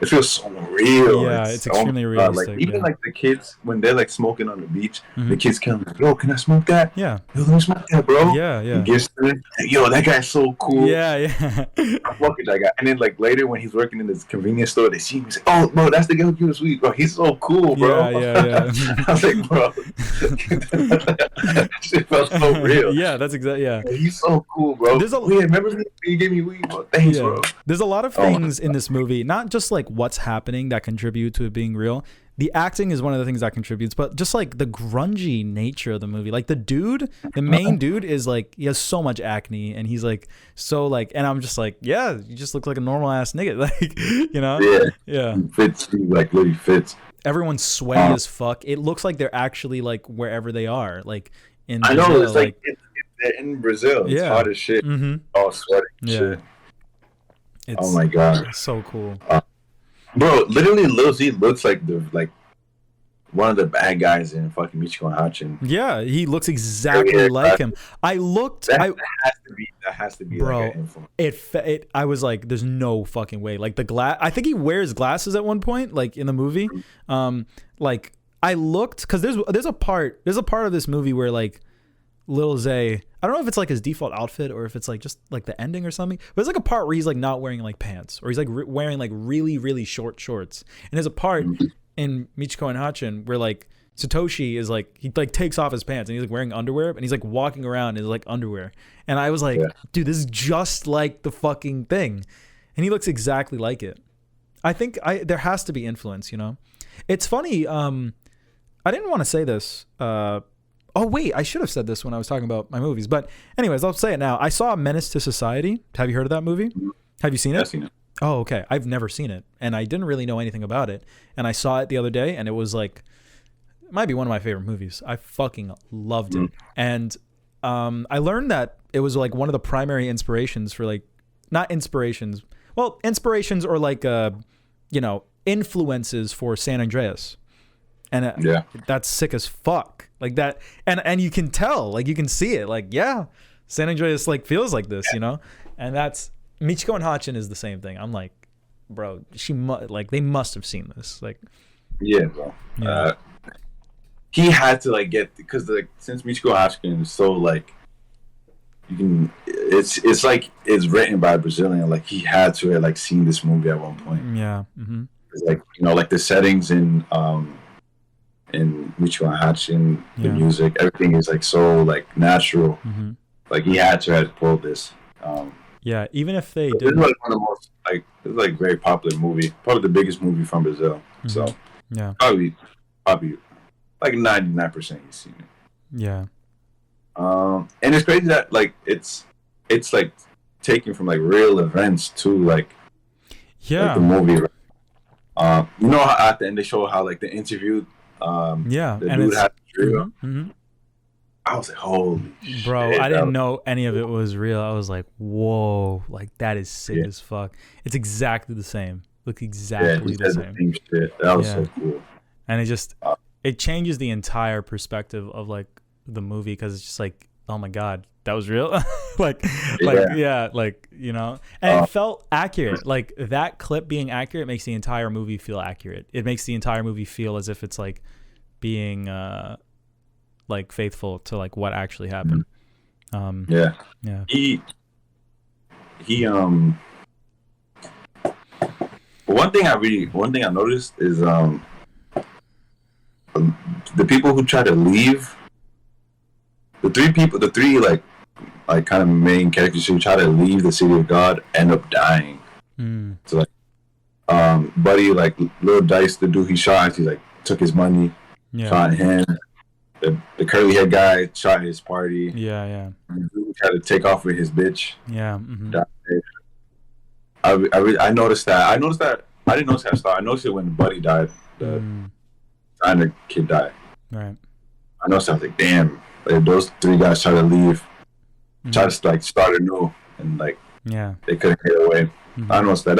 it feels so real. Yeah, it's extremely realistic. Like even like the kids when they're like smoking on the beach, the kids come like, yo, can I smoke that? Yeah. Yo, let me smoke that, bro. Yeah. He gives to it. Yo, that guy's so cool. Yeah. I'm fucking that guy. And then like later when he's working in this convenience store, they see him. He's like, oh, bro, that's the guy who gives us weed, bro. He's so cool, bro. Yeah. I was like, bro, that shit felt so real. Yeah, that's exactly. Yeah. He's so cool, bro. Remember me? You gave me weed, bro. Thanks, bro. There's a lot of things in this movie, not just like what's happening that contribute to it being real. The acting is one of the things that contributes, but just like the grungy nature of the movie. Like the main dude is like, he has so much acne and he's like, so like, and I'm just like, yeah, you just look like a normal ass nigga. Like, you know? Yeah. He fits, like literally fits. Everyone's sweaty as fuck. It looks like they're actually like wherever they are. Like in Brazil. I know, it's like they're in Brazil. It's hot as shit. All sweaty shit. Oh my god. It's so cool. Bro, literally Lil Z looks like one of the bad guys in fucking Michiko and Hachin. Yeah, he looks exactly like him. That has to be bro, like an influence. I was like, there's no fucking way. Like the glass, I think he wears glasses at one point, like in the movie. Like I looked, because there's a part of this movie where like Lil Zay, I don't know if it's like his default outfit or if it's like just like the ending or something, but there's like a part where he's like not wearing like pants, or he's like wearing like really, really short shorts. And there's a part in Michiko and Hachin where like Satoshi is like, he like takes off his pants and he's like wearing underwear and he's like walking around in like underwear. And I was like, dude, this is just like the fucking thing. And he looks exactly like it. I think there has to be influence, you know? It's funny. I didn't want to say this. Oh, wait, I should have said this when I was talking about my movies. But anyways, I'll say it now. I saw Menace to Society. Have you heard of that movie? Have you seen it? I've seen it. Oh, okay. I've never seen it. And I didn't really know anything about it. And I saw it the other day, and it was like, it might be one of my favorite movies. I fucking loved it. And I learned that it was like one of the primary inspirations for like, not inspirations, well, inspirations or like, you know, influences for San Andreas. And that's sick as fuck. Like that, and you can tell, like you can see it, like San Andreas like feels like this, you know. And that's Michiko and Hachin is the same thing. I'm like, bro, they must have seen this, like. Yeah, bro. Yeah. He had to like get, because like since Michiko Hachin is so like, you can, it's like it's written by a Brazilian. Like he had to have like seen this movie at one point. Yeah. It's like, you know, like the settings in Michiko and Hachin, the music, everything is like so like natural. Like he had to have pulled this. Yeah, even if they did. This is like one of the most like, it's like very popular movie, probably the biggest movie from Brazil. So probably like 99% you've seen it. Yeah. And it's crazy that like it's like taken from like real events too, like the movie. Right? You know how at the end they show how like the interview, the dude had real. I was like, holy bro, shit, I didn't know any of it was real. I was like, whoa, like that is sick as fuck. It's exactly the same. Look exactly the same. Shit. That was so cool. And it just it changes the entire perspective of like the movie, because it's just like, oh my god, that was real. like you know, and it felt accurate. Like that clip being accurate makes the entire movie feel accurate. It makes the entire movie feel as if it's like being like faithful to like what actually happened. He one thing I noticed is the people who try to leave, the three like kind of main characters who try to leave the city of God end up dying. So like Buddy, like Lil Dice, the dude he shot, he like took his money, shot him. The curly haired guy shot his party. Yeah. He tried to take off with his bitch. Yeah. I noticed that. I didn't notice that start. I noticed it when Buddy died. The kid died. Right. I noticed. I was like, damn. Like, those three guys try to leave, try to like start anew, and like they couldn't get away. I noticed that.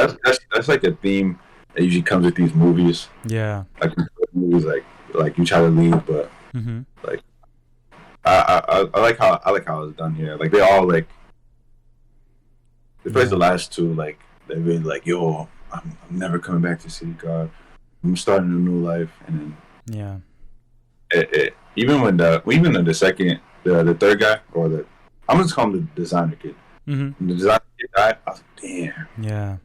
That's like a theme that usually comes with these movies. Yeah. Like movies, like you try to leave, but. Like I like how it's done here. Like they all like, especially the last two, like they're really like, yo, I'm never coming back to City God. I'm starting a new life, and then even the second, the third guy, or I'm just calling him the designer kid. The designer kid died. I was like, damn. Yeah.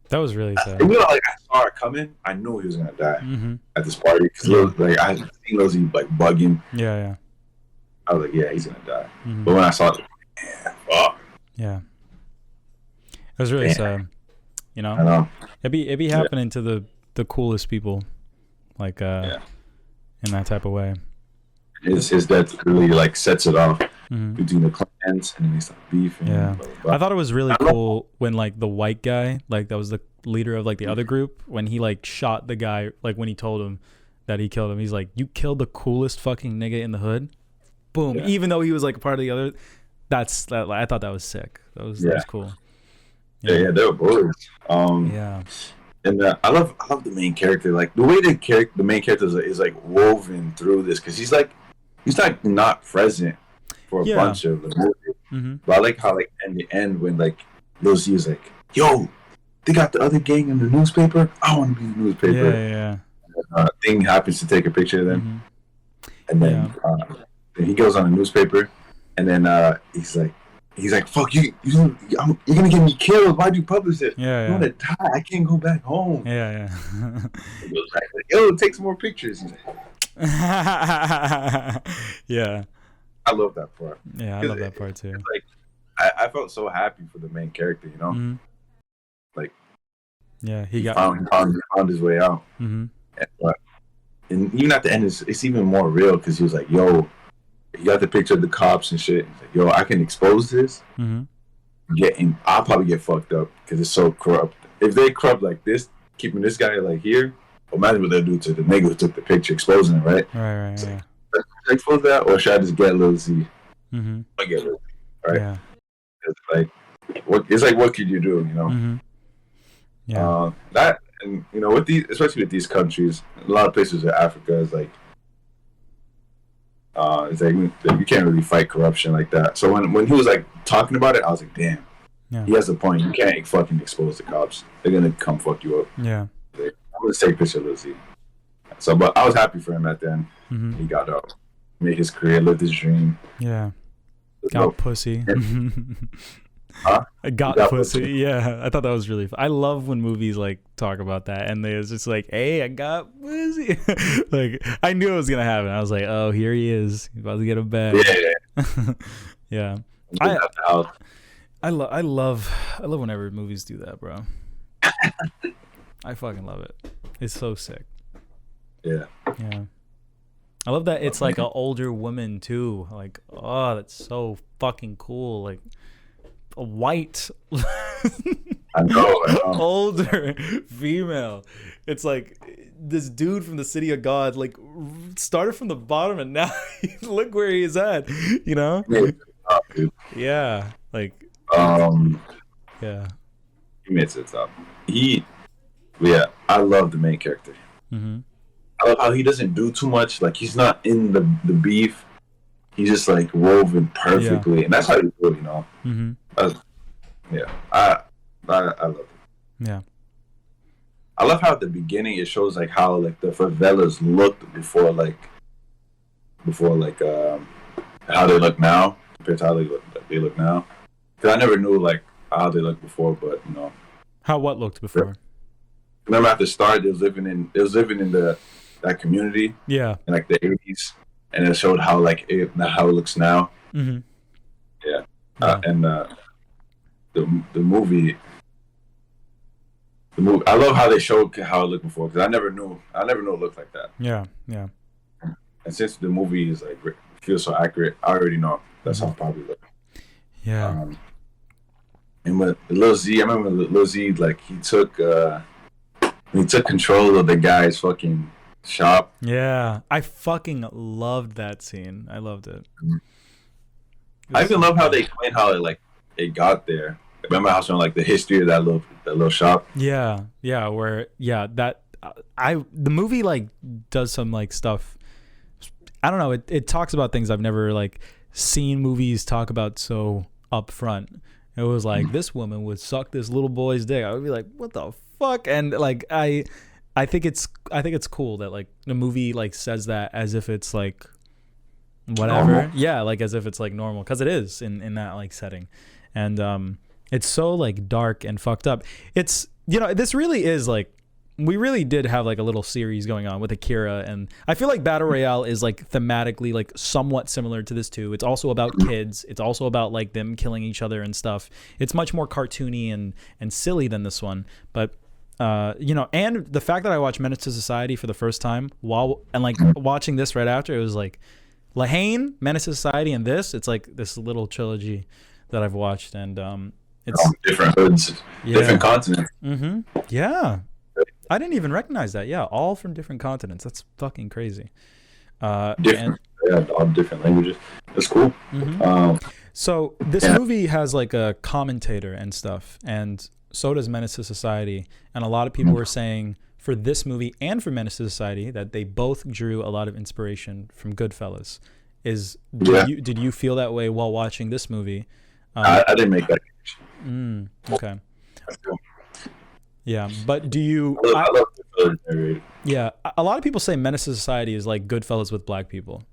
That was really sad. You know, like I saw it coming. I knew he was gonna die at this party because like I seen Lizzie like bugging. Yeah. I was like, yeah, he's gonna die. But when I saw it, like, fuck. Yeah. It was really sad. You know. I know. It be happening to the coolest people, like in that type of way. His death really like sets it off between the clans, and then they start beefing. Yeah, blah, blah, blah. I thought it was really cool when like the white guy, like that was the leader of like the other group, when he like shot the guy, like when he told him that he killed him, he's like, "You killed the coolest fucking nigga in the hood." Boom. Yeah. Even though he was like part of the other, I thought that was sick. That was cool. Yeah, they were boys. And I love the main character, like the way the main character is like woven through this, because he's like not present for a bunch of the movie. But I like how like in the end when like Lil Z is like, yo, they got the other gang in the newspaper, I want to be in the newspaper. Thing happens to take a picture of them, and then he goes on the newspaper, and then he's like, fuck you, you're gonna get me killed. Why'd you publish this? I'm gonna die. I can't go back home. Yeah. He goes like, yo, take some more pictures. He's like, yeah. I love that part. Yeah, I love that part too. Like, I felt so happy for the main character, you know? Like, yeah, he found his way out. And even at the end, it's even more real, because he was like, yo, he got the picture of the cops and shit. He's like, yo, I can expose this. I'll probably get fucked up because it's so corrupt. If they corrupt like this, keeping this guy like here, imagine what they'll do to the nigga who took the picture, exposing it, right? Right. So, should I expose that, or should I just get Lil Z? I get Lil Z, right? Yeah. It's like, what could you do, you know? That, and you know, with these, especially with these countries, a lot of places in Africa is like, it's like you can't really fight corruption like that. So when he was like talking about it, I was like, damn, he has a point. You can't fucking expose the cops. They're gonna come fuck you up. Yeah. Like, I'm gonna take a picture of Lil Z. So, but I was happy for him at the end. He got out, made his career, lived his dream. Yeah. Got pussy. Huh? Got pussy. Yeah, I thought that was really fun. I love when movies like talk about that, and it's just like, hey, I got pussy. Like, I knew it was gonna happen. I was like, oh, here he is. He's about to get a bag. Yeah. I love whenever movies do that, bro. I fucking love it. It's so sick. Yeah. I love that it's like an older woman too. Like, oh, that's so fucking cool. Like a white I know. older female. It's like this dude from the City of God, like started from the bottom and now look where he is at, you know? Yeah. Like yeah. He made it to the top. I love the main character. Mm-hmm. I love how he doesn't do too much. Like, he's not in the beef. He's just like woven perfectly, and that's how you do it, you know. Mm-hmm. I love it. Yeah. I love how at the beginning it shows like how like the favelas looked before how they look now compared to how they look now. Because I never knew like how they looked before, but you know. How what looked before? Remember at the start, it was living in that community. Yeah. In like the 80s, and it showed how how it looks now. Mm-hmm. Yeah. And the movie. I love how they showed how it looked before, because I never knew it looked like that. Yeah. Yeah. And since the movie is like feels so accurate, I already know that's how it probably looked. Yeah. And with Lil Z, I remember Lil Z, like he took control of the guy's fucking shop. Yeah, I fucking loved that scene. I loved it. I even love how they explain how it got there. Remember how some like the history of that little shop. Yeah, the movie like does some like stuff. I don't know. It talks about things I've never like seen movies talk about so upfront. It was like this woman would suck this little boy's dick. I would be like, what the fuck? And like I think it's cool that like the movie like says that as if it's like whatever. Normal. Yeah, like as if it's like normal, because it is in that like setting. And it's so like dark and fucked up. It's, you know, this really is like, we really did have like a little series going on with Akira, and I feel like Battle Royale is like thematically like somewhat similar to this too. It's also about kids. It's also about like them killing each other and stuff. It's much more cartoony and silly than this one. But you know, and the fact that I watched Menace to Society for the first time like watching this right after, it was like Lahane, Menace to Society, and it's like this little trilogy that I've watched, and it's different hoods, different continents. Mm-hmm. Yeah. I didn't even recognize that. Yeah, all from different continents. That's fucking crazy. All different languages. That's cool. Mm-hmm. So this movie has like a commentator and stuff, and so does Menace to Society. And a lot of people were saying for this movie and for Menace to Society that they both drew a lot of inspiration from Goodfellas. Did you feel that way while watching this movie? I didn't make that connection. Okay. That's cool. Yeah, but do you? I love Goodfellas. Yeah, a lot of people say Menace to Society is like Goodfellas with black people.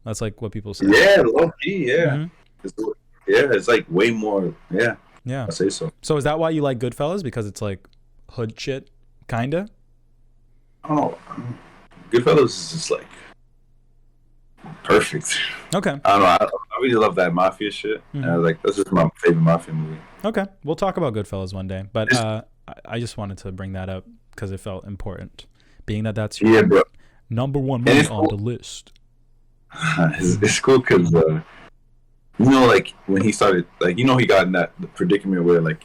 That's like what people say. Yeah, low key, yeah. Mm-hmm. It's like way more. Yeah. Yeah. I say so. So is that why you like Goodfellas? Because it's like hood shit, kinda? Oh, Goodfellas is just like perfect. Okay. I don't know. I really love that mafia shit. Mm-hmm. And I was like, that's just my favorite mafia movie. Okay, we'll talk about Goodfellas one day, but I just wanted to bring that up because it felt important, being that that's your number one movie on the list. It's cool because you know, like when he started, like, you know, he got in the predicament where like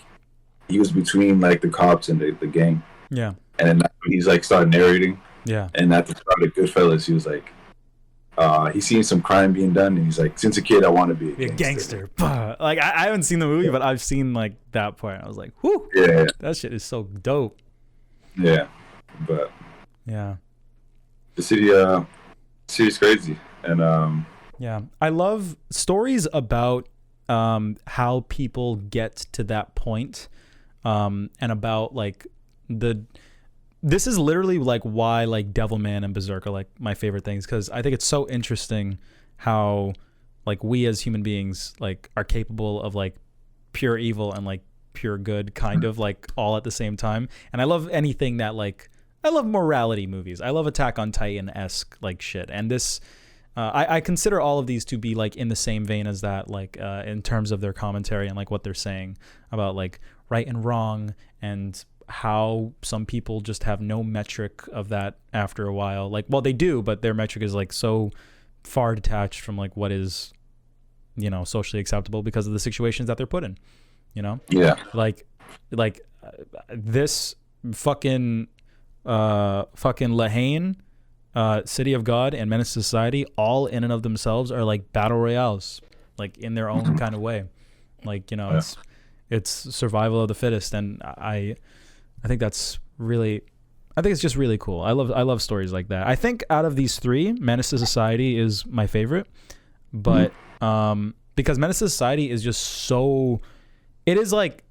he was between like the cops and the gang. Yeah. And then he's like started narrating. Yeah. And at the start of Goodfellas, he was like, he's seen some crime being done, and he's like, since a kid, I want to be a gangster. Like I haven't seen the movie, but I've seen like that part. I was like, whoo, yeah, that shit is so dope. Yeah, but yeah, the city's crazy, and yeah, I love stories about how people get to that point, and about like this is literally like why like Devilman and Berserk are like my favorite things, because I think it's so interesting how like we as human beings like are capable of like pure evil and like pure good, kind of like all at the same time. And I love anything that like, I love morality movies. I love Attack on Titan-esque like shit. And this I consider all of these to be like in the same vein as that, like in terms of their commentary and like what they're saying about like right and wrong and how some people just have no metric of that after a while. Like, well, they do, but their metric is like so far detached from like what is, you know, socially acceptable because of the situations that they're put in, you know? Yeah. Like this fucking Lahane, City of God, and Menace to Society, all in and of themselves are like battle royales, like in their own kind of way. Like, you know, it's survival of the fittest, and I think that's really, I think it's just really cool. I love stories like that. I think out of these three, Menace to Society is my favorite, but because Menace to Society is just so, it's like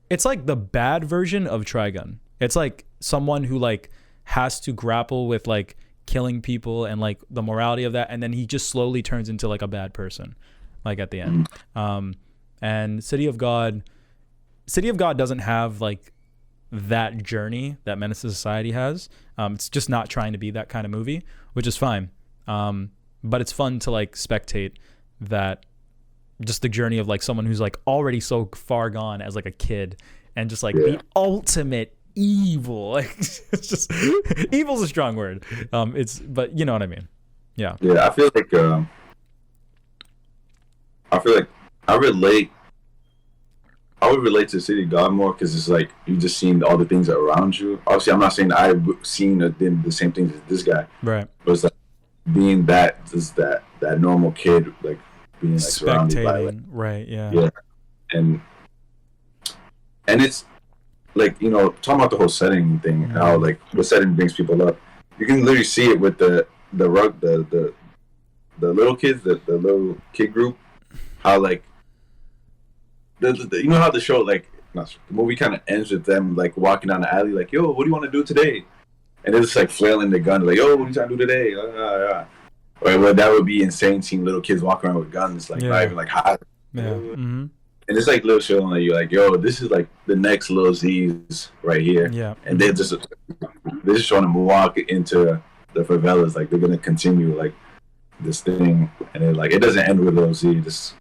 the bad version of Trigun. It's like someone who like has to grapple with like killing people and like the morality of that, and then he just slowly turns into like a bad person, like at the end. And City of God doesn't have like that journey that Menace to Society has. It's just not trying to be that kind of movie, which is fine. But it's fun to like spectate that, just the journey of like someone who's like already so far gone as like a kid, and just like the ultimate evil. Like, it's just, evil's a strong word. But you know what I mean. Yeah. Yeah, I feel like I would relate to City of God more because it's like you just seen all the things around you. Obviously, I'm not saying that I've seen the same things as this guy, right? But it's like being that normal kid, like being like surrounded by, like, right? Yeah, and it's like, you know, talking about the whole setting thing, how like the setting brings people up. You can literally see it with the little kids, the little kid group, how like. You know how the show, like, the movie kind of ends with them like walking down the alley, like, yo, what do you want to do today? And they're just like flailing their gun, like, yo, what are you trying to do today? Or well, that would be insane, seeing little kids walk around with guns, like not even like hot. Yeah. And it's like little showing like you, like, yo, this is like the next Lil Z's right here. Yeah. And they're just trying to walk into the favelas, like they're gonna continue like this thing, and it like it doesn't end with Lil Z. Just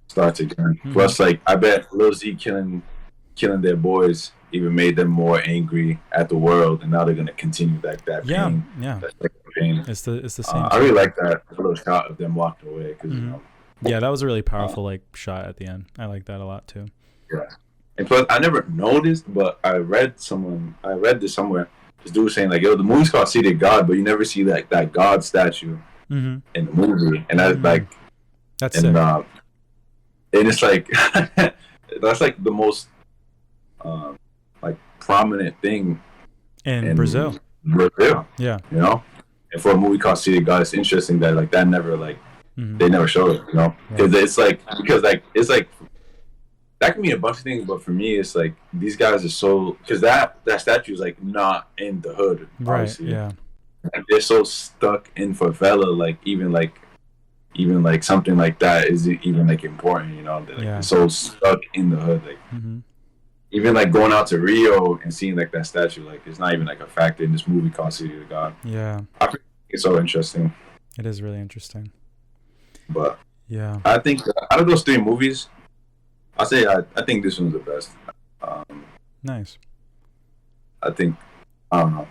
starts again. Plus, like, I bet Lil Z killing their boys even made them more angry at the world, and now they're gonna continue that pain. That pain. It's the same. I really like that little shot of them walking away, because you know. Yeah, that was a really powerful like shot at the end. I like that a lot too. Yeah, and plus, I never noticed, but I read this somewhere. This dude was saying like, yo, the movie's called City of God, but you never see like that God statue in the movie, and that's like, that's sick. And it's like that's like the most like prominent thing in Brazil. Yeah, you know. And for a movie called City of God, it's interesting that like that never like they never showed it, you know, because it's like that can mean a bunch of things, but for me, it's like these guys are so, because that statue is like not in the hood, obviously. Right. Yeah. Like, they're so stuck in favela, like even like something like that is even like important, you know. They're so stuck in the hood, like even like going out to Rio and seeing like that statue, like it's not even like a factor in this movie called City of God. Yeah, I think it's so interesting. It is really interesting. But yeah, I think out of those three movies, I think this one's the best. Nice. I don't know.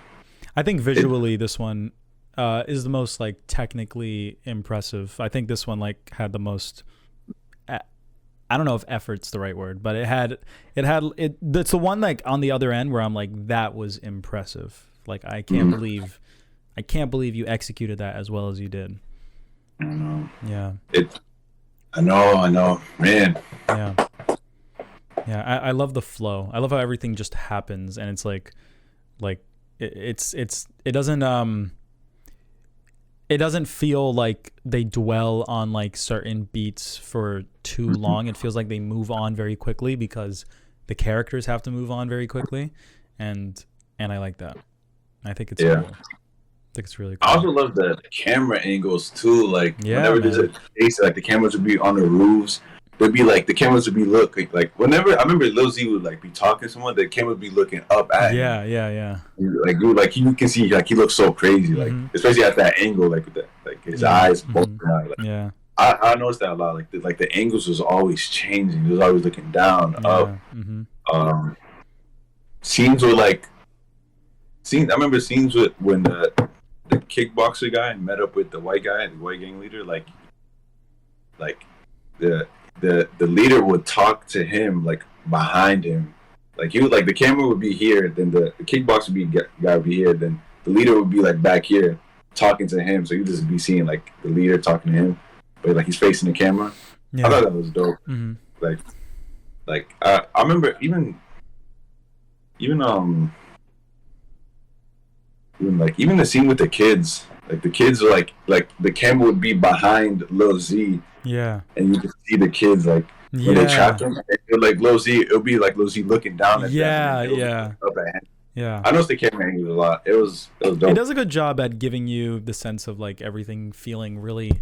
I think visually this one is the most like technically impressive. I think this one like had the most. I don't know if effort's the right word, but it's the one like on the other end where I'm like, that was impressive. Like I can't believe you executed that as well as you did. I know. Yeah. I know, man. Yeah. Yeah, I love the flow. I love how everything just happens, and it's like it doesn't feel like they dwell on like certain beats for too long. It feels like they move on very quickly because the characters have to move on very quickly, and I like that. I think it's cool. I think it's really cool. I also love the camera angles too. Like whenever there's a chase, like the cameras would be on the roofs. They'd be like the cameras would be looking like whenever I remember Lil Z would like be talking to someone, the camera would be looking up at him. Yeah. Like you can see like he looks so crazy, like especially at that angle, like with like his eyes bulging out. Like, I noticed that a lot. Like the angles was always changing. It was always looking down, up. scenes were like scenes. I remember scenes with when the kickboxer guy met up with the white guy, the white gang leader. Like the leader would talk to him like behind him. Like he would like the camera would be here, then the kickboxer guy would be here, then the leader would be like back here talking to him. So you just be seeing like the leader talking to him, but like he's facing the camera. Yeah. I thought that was dope. Mm-hmm. Like I remember even the scene with the kids. Like the kids are like the camera would be behind Lil Z. Yeah. And you could see the kids like when they trapped him. Like Lil Z, it'll be like Lil Z looking down at them. Yeah. Up at him. Yeah. I noticed the camera angles a lot. It was dope. It does a good job at giving you the sense of like everything feeling really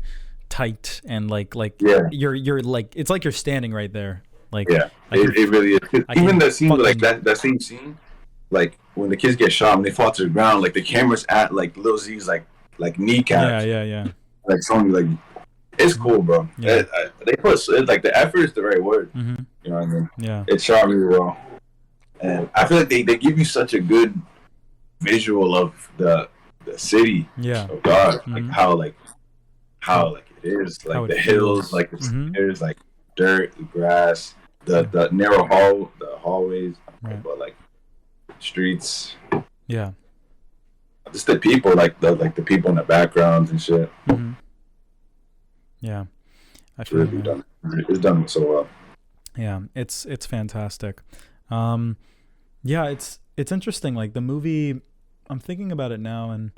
tight and like you're like it's like you're standing right there. Like it really is. Even that scene like that same scene, like when the kids get shot and they fall to the ground, like the camera's at like Lil Z's like kneecaps. Yeah. Like showing like it's cool, bro. Yeah. They put like the effort is the right word. Mm-hmm. You know what I mean? Yeah. It shot really well, and I feel like they give you such a good visual of the city. Yeah. Oh God, mm-hmm. like how it is, like the hills, like the stairs, like dirt, the grass, the narrow hallways, right. But like streets. Yeah. Just the people, like the people in the backgrounds and shit. Mm-hmm. Yeah, I feel it's done so well. Yeah, it's fantastic. Yeah, it's interesting. Like the movie, I'm thinking about it now, and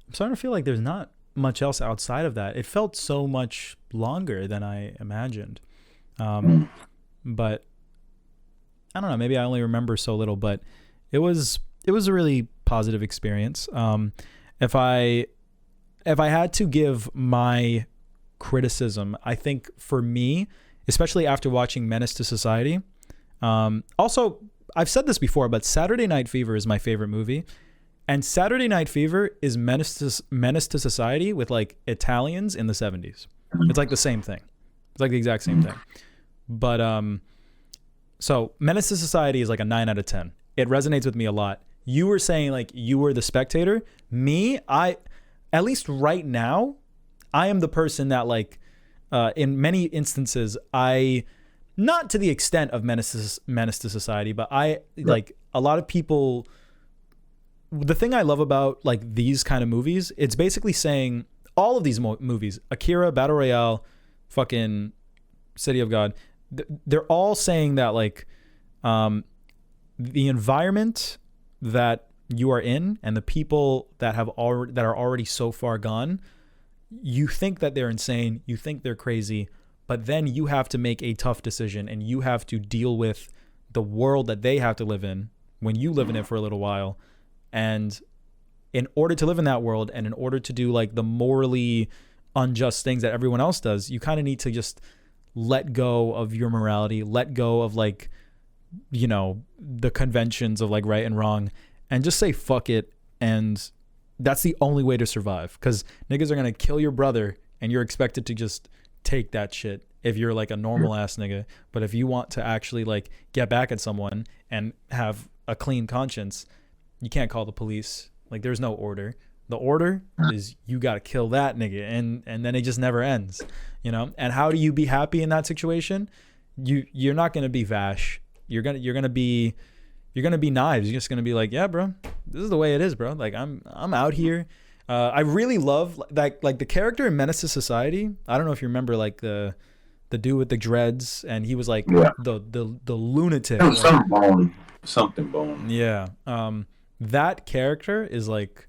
I'm starting to feel like there's not much else outside of that. It felt so much longer than I imagined. But I don't know. Maybe I only remember so little, but it was a really positive experience. If I had to give my criticism, I think for me, especially after watching Menace to Society, also I've said this before, but Saturday Night Fever is my favorite movie, and Saturday Night Fever is Menace to Society with like Italians in the 70s. It's like the same thing. It's like the exact same thing. But so Menace to Society is like a 9 out of 10. It resonates with me a lot. You were saying like you were the spectator. Me, at least right now, I am the person that like in many instances, not to the extent of Menace to Society, but like a lot of people, the thing I love about like these kind of movies, it's basically saying all of these movies, Akira, Battle Royale, fucking City of God, they're all saying that like the environment that you are in and the people that are already so far gone, you think that they're insane, you think they're crazy, but then you have to make a tough decision and you have to deal with the world that they have to live in when you live in it for a little while. And in order to live in that world and in order to do like the morally unjust things that everyone else does, you kind of need to just let go of your morality, let go of like, you know, the conventions of like right and wrong, and just say fuck it. And that's the only way to survive, because niggas are gonna kill your brother and you're expected to just take that shit if you're like a normal ass nigga. But if you want to actually like get back at someone and have a clean conscience, you can't call the police. Like there's no order. The order is you gotta kill that nigga, and then it just never ends, you know. And how do you be happy in that situation? You're not gonna be Vash. You're gonna be Knives. You're just gonna be like, yeah, bro, this is the way it is, bro. Like I'm out here. I really love like the character in Menace to Society. I don't know if you remember like the dude with the dreads, and he was like the lunatic. Something bone. Yeah. That character is like,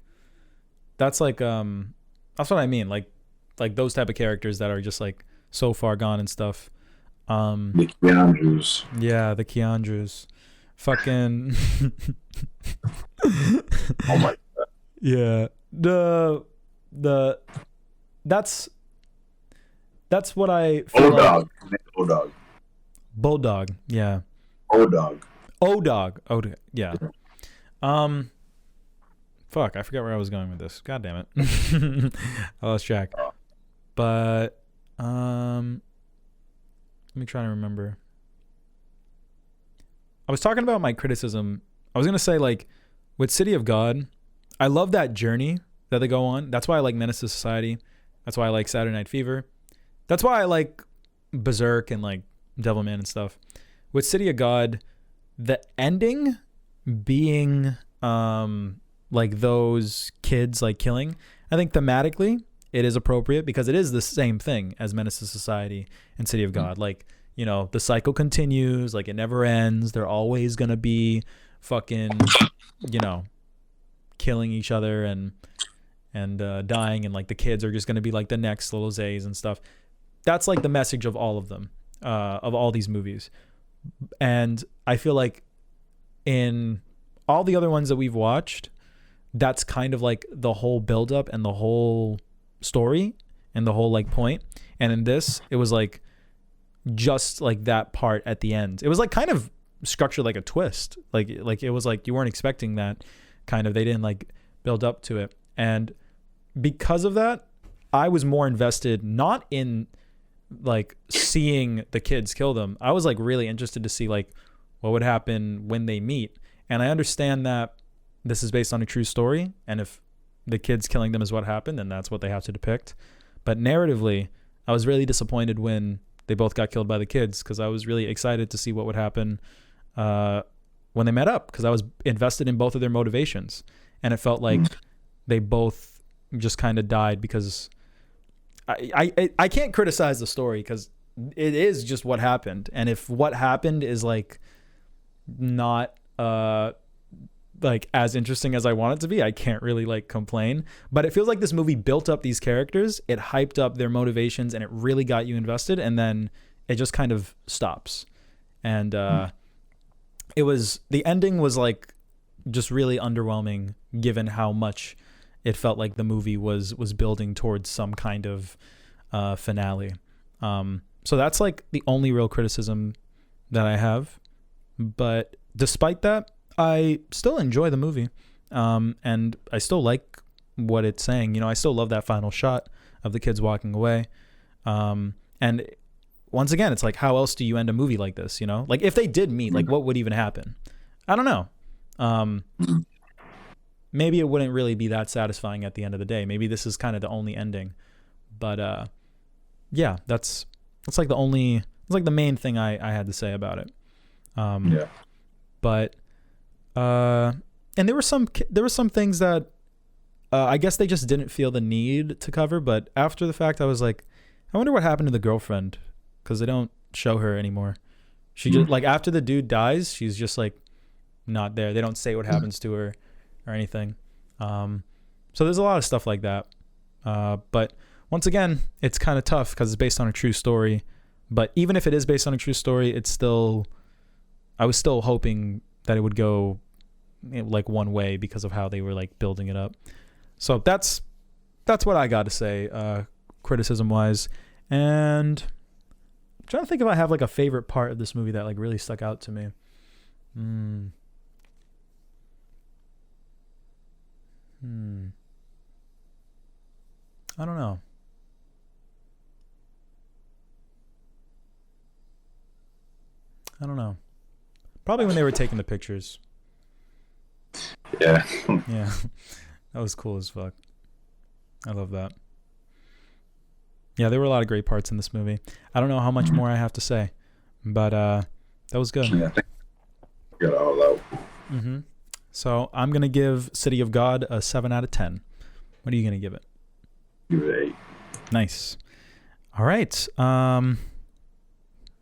that's like that's what I mean. Like those type of characters that are just like so far gone and stuff. The Keandrews. Yeah, the Keandrews. Fucking. Oh my god. Yeah. That's what I feel Bulldog. like. Bulldog. Yeah. O-Dog. Yeah. Fuck, I forgot where I was going with this. God damn it. I lost track. But let me try to remember. I was talking about my criticism I was gonna say, like, with City of God, I love that journey that they go on. That's why I like Menace to Society. That's why I like Saturday Night Fever. That's why I like Berserk and like Devilman and stuff. With City of God, the ending being like those kids like killing, I think thematically it is appropriate because it is the same thing as Menace to Society and City of God. Like, you know, the cycle continues, like it never ends. They're always gonna be fucking, you know, killing each other and dying, and like the kids are just gonna be like the next little Zays and stuff. That's like the message of all of them, of all these movies. And I feel like in all the other ones that we've watched, that's kind of like the whole buildup and the whole story and the whole like point. And in this, it was like just like that part at the end. It was like kind of structured like a twist. Like it was like you weren't expecting that kind of. They didn't like build up to it. And because of that, I was more invested not in like seeing the kids kill them. I was like really interested to see like what would happen when they meet. And I understand that this is based on a true story, and if the kids killing them is what happened, then that's what they have to depict. But narratively, I was really disappointed when they both got killed by the kids, because I was really excited to see what would happen when they met up, because I was invested in both of their motivations. And it felt like they both just kind of died because I can't criticize the story because it is just what happened. And if what happened is like not like as interesting as I want it to be, I can't really like complain. But it feels like this movie built up these characters, it hyped up their motivations, and it really got you invested, and then it just kind of stops. And it was, the ending was like just really underwhelming given how much it felt like the movie was building towards some kind of finale. So that's like the only real criticism that I have. But despite that, I still enjoy the movie, and I still like what it's saying. You know, I still love that final shot of the kids walking away. And once again, it's like, how else do you end a movie like this? You know, like if they did meet, like what would even happen? I don't know. Maybe it wouldn't really be that satisfying at the end of the day. Maybe this is kind of the only ending. But yeah, that's like the only, it's like the main thing I had to say about it. Yeah. But and there were some things that I guess they just didn't feel the need to cover. But after the fact, I was like, I wonder what happened to the girlfriend, because they don't show her anymore. She just like after the dude dies, she's just like not there. They don't say what happens to her or anything. So there's a lot of stuff like that. But once again, it's kind of tough because it's based on a true story. But even if it is based on a true story, it's still, I was still hoping that it would go like one way because of how they were like building it up. So that's what I got to say, criticism wise. And I'm trying to think if I have like a favorite part of this movie that like really stuck out to me. I don't know. Probably when they were taking the pictures. Yeah. Yeah. That was cool as fuck. I love that. Yeah, there were a lot of great parts in this movie. I don't know how much more I have to say, but that was good. Yeah, got it all out. So I'm going to give City of God a 7 out of 10. What are you going to give it? Give it 8. Nice. All right.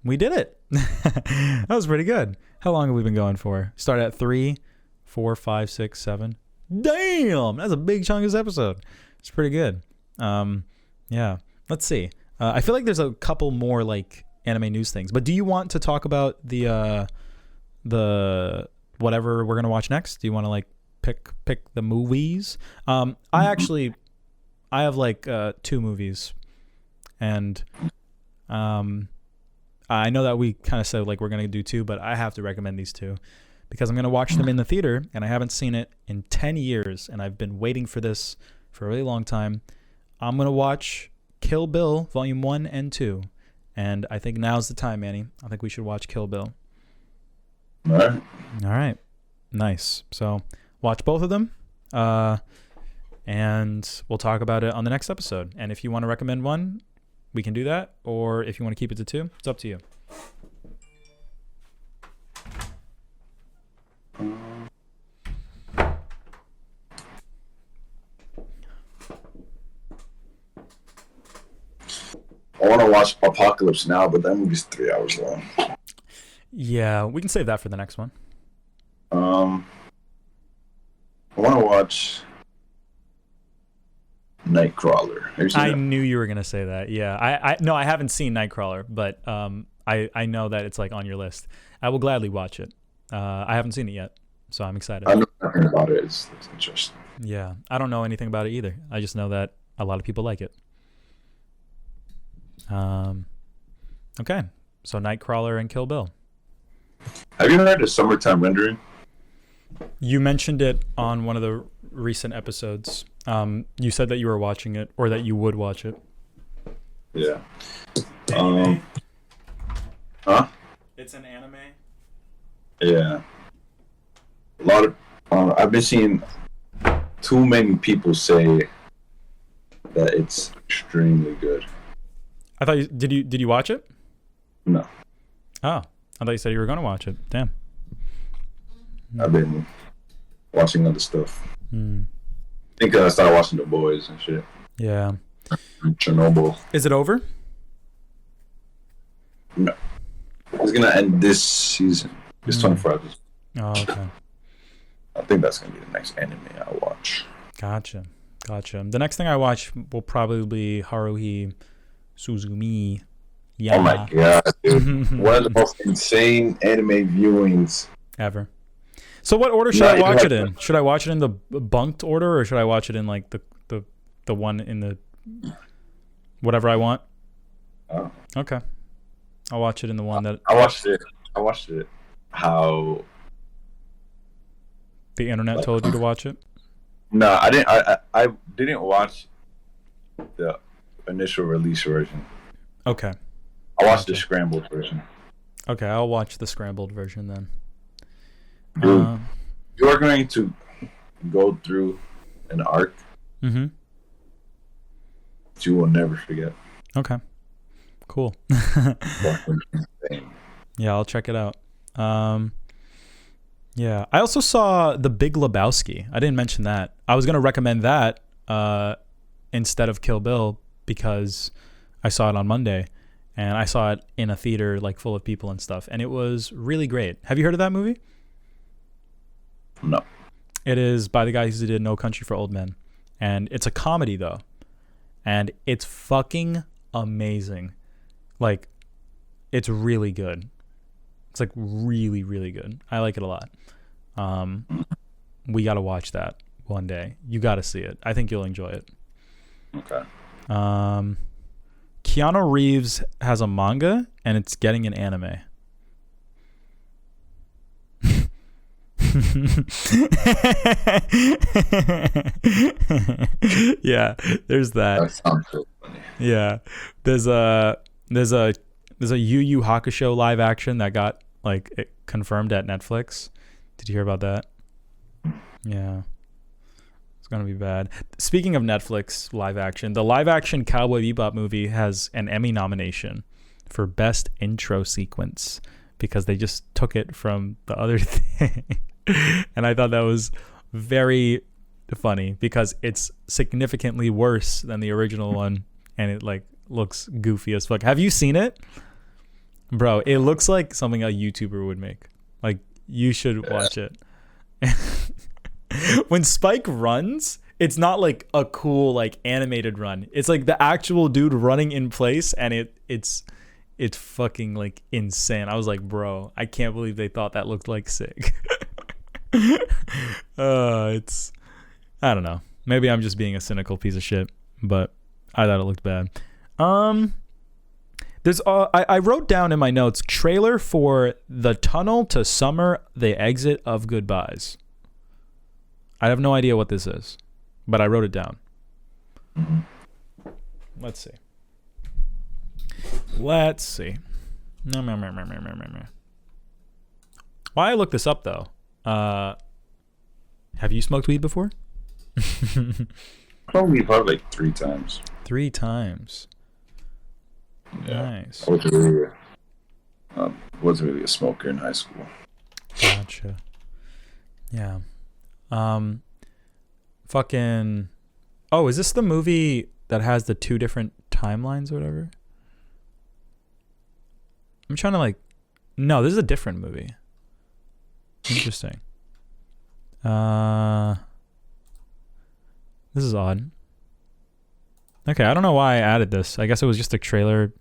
We did it. That was pretty good. How long have we been going for? Started at 3, 4, 5, 6, 7. Damn, that's a big chunk of this episode. It's pretty good. Yeah. Let's see. I feel like there's a couple more like anime news things. But do you want to talk about the whatever we're gonna watch next? Do you want to like pick the movies? I have like 2 movies, and I know that we kind of said like we're gonna do 2, but I have to recommend these 2 because I'm gonna watch them in the theater, and I haven't seen it in 10 years, and I've been waiting for this for a really long time. I'm gonna watch Kill Bill Volume 1 and 2, and I think now's the time, Manny. I think we should watch Kill Bill. All right. Nice. So watch both of them. And we'll talk about it on the next episode. And if you want to recommend one, we can do that. Or if you want to keep it to 2, it's up to you. I want to watch Apocalypse Now, but that movie's 3 hours long. Yeah, we can save that for the next one. I want to watch Nightcrawler. Have you seen I that? knew you were gonna say that. Yeah, I haven't seen Nightcrawler, but I know that it's like on your list. I will gladly watch it. I haven't seen it yet, so I'm excited. I know nothing about it. It's interesting. Yeah, I don't know anything about it either. I just know that a lot of people like it. Okay, so Nightcrawler and Kill Bill. Have you heard of Summertime Rendering? You mentioned it on one of the recent episodes. You said that you were watching it, or that you would watch it. Yeah. It's an anime. Yeah. A lot of I've been seeing too many people say that it's extremely good. I thought did you watch it? No. Oh, I thought you said you were going to watch it. Damn. I've been watching other stuff. I think I started watching The Boys and shit. Yeah. Chernobyl. Is it over? No. It's gonna end this season. It's 24 episodes. Oh, okay. I think that's gonna be the next anime I watch. Gotcha. The next thing I watch will probably be Haruhi Suzumi. Yeah. Oh my god, dude. One of the most insane anime viewings ever. So what order should I watch it in? Should I watch it in the bunked order, or should I watch it in like the one in the whatever I want? Oh. Okay. I'll watch it in the one that I watched it how the internet told you to watch it. No, I didn't watch the initial release version. Okay. I watched the scrambled version. Okay, I'll watch the scrambled version then. Dude, you're going to go through an arc that you will never forget. Okay. Cool. Yeah, I'll check it out. Yeah, I also saw The Big Lebowski. I didn't mention that. I was going to recommend that instead of Kill Bill because I saw it on Monday and I saw it in a theater like full of people and stuff, and it was really great. Have you heard of that movie? No. It is by the guy who did No Country for Old Men, and it's a comedy though, and it's fucking amazing. Like, it's really good. It's like really, really good. I like it a lot. We got to watch that one day. You got to see it. I think you'll enjoy it. Okay. Keanu Reeves has a manga and it's getting an anime. Yeah, there's that. That sounds so funny. Yeah. There's a Yu Yu Hakusho live action that got like confirmed at Netflix. Did you hear about that? Yeah. It's gonna be bad. Speaking of Netflix live action, the live action Cowboy Bebop movie has an Emmy nomination for best intro sequence because they just took it from the other thing. And I thought that was very funny because it's significantly worse than the original one, and it like looks goofy as fuck. Have you seen it? Bro, it looks like something a YouTuber would make. Like, you should watch it. When Spike runs, it's not like a cool like animated run. It's like the actual dude running in place, and it's fucking like insane. I was like, bro, I can't believe they thought that looked like sick. It's, I don't know. Maybe I'm just being a cynical piece of shit, but I thought it looked bad. There's I wrote down in my notes trailer for The Tunnel to Summer, the Exit of Goodbyes. I have no idea what this is, but I wrote it down. Let's see. Why I look this up though? Have you smoked weed before? Probably like 3 times. 3 times. Yeah. Nice. Wasn't really a smoker in high school. Gotcha. Yeah. Fucking. Oh, is this the movie that has the 2 different timelines or whatever? I'm trying to like. No, this is a different movie. Interesting. This is odd. Okay, I don't know why I added this. I guess it was just a trailer.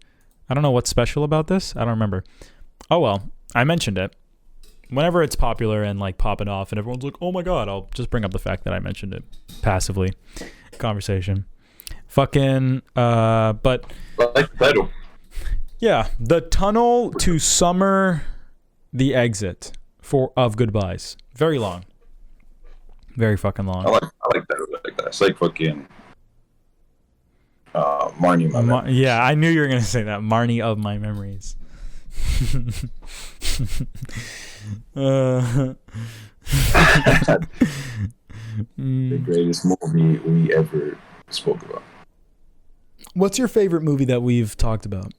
I don't know what's special about this. I don't remember. Oh well, I mentioned it. Whenever it's popular and like popping off and everyone's like, oh my god, I'll just bring up the fact that I mentioned it passively. Conversation. Fucking, but... I like the title. Yeah, the tunnel to summer the exit of goodbyes. Very long. Very fucking long. I like that. Like that. It's like fucking Marnie. Yeah, I knew you were gonna say that. Marnie of my memories. The greatest movie we ever spoke about. What's your favorite movie that we've talked about?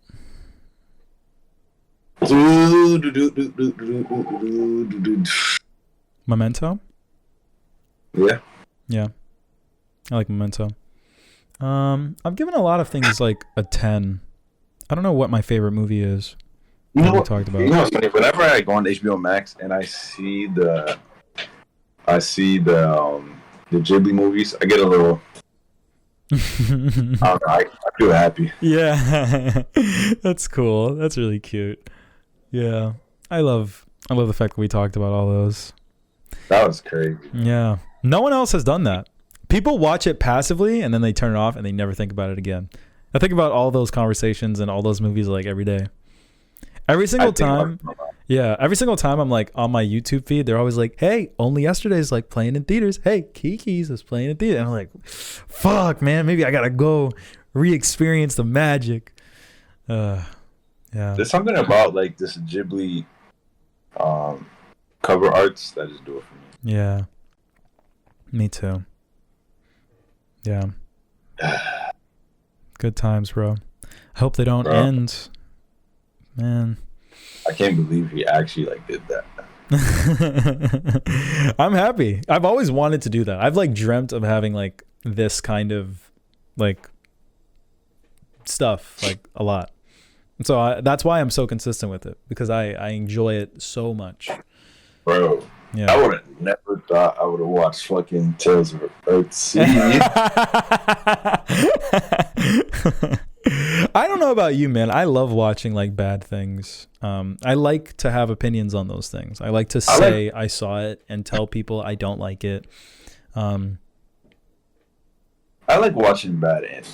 Memento? Yeah. Yeah. I like Memento. I've given a lot of things like a 10. I don't know what my favorite movie is. You know what we talked about. You know what's funny? Whenever I go on HBO Max and I see the Ghibli movies, I get a little I feel happy. Yeah. That's cool. That's really cute. Yeah. I love the fact that we talked about all those. That was crazy. Yeah. No one else has done that. People watch it passively and then they turn it off and they never think about it again. I think about all those conversations and all those movies like every day. Every single time. Yeah. Every single time I'm like on my YouTube feed, they're always like, hey, Only Yesterday's like playing in theaters. Hey, Kiki's is playing in theaters. And I'm like, fuck, man. Maybe I got to go re-experience the magic. Yeah. There's something about like this Ghibli cover arts that just do it for me. Yeah. Me too. Yeah. Good times, bro. I hope they don't end. Man. I can't believe he actually like did that. I'm happy. I've always wanted to do that. I've like dreamt of having like this kind of like stuff like a lot. So that's why I'm so consistent with it, because I enjoy it so much. Bro, yeah. I would have never thought I would have watched fucking Tales of Earthsea. I don't know about you, man. I love watching like bad things. I like to have opinions on those things. I like to say I saw it and tell people I don't like it. I like watching bad anime.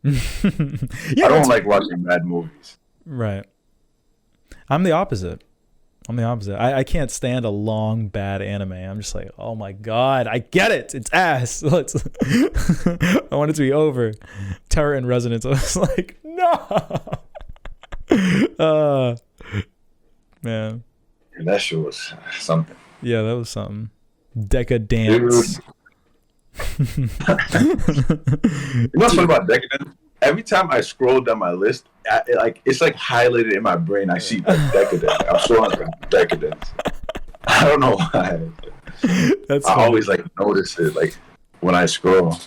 Yeah, I don't like watching bad movies. Right. I'm the opposite. I can't stand a long bad anime. I'm just like, oh my god, I get it. It's ass. I want it to be over. Terror in Resonance. I was like, no. Man. That shit was something. Yeah, that was something. Decadence. You know what's funny about Decadence? Every time I scroll down my list, it's like highlighted in my brain. I see Decadence. I'm scrolling Decadence. I don't know why. That's I always like notice it like when I scroll.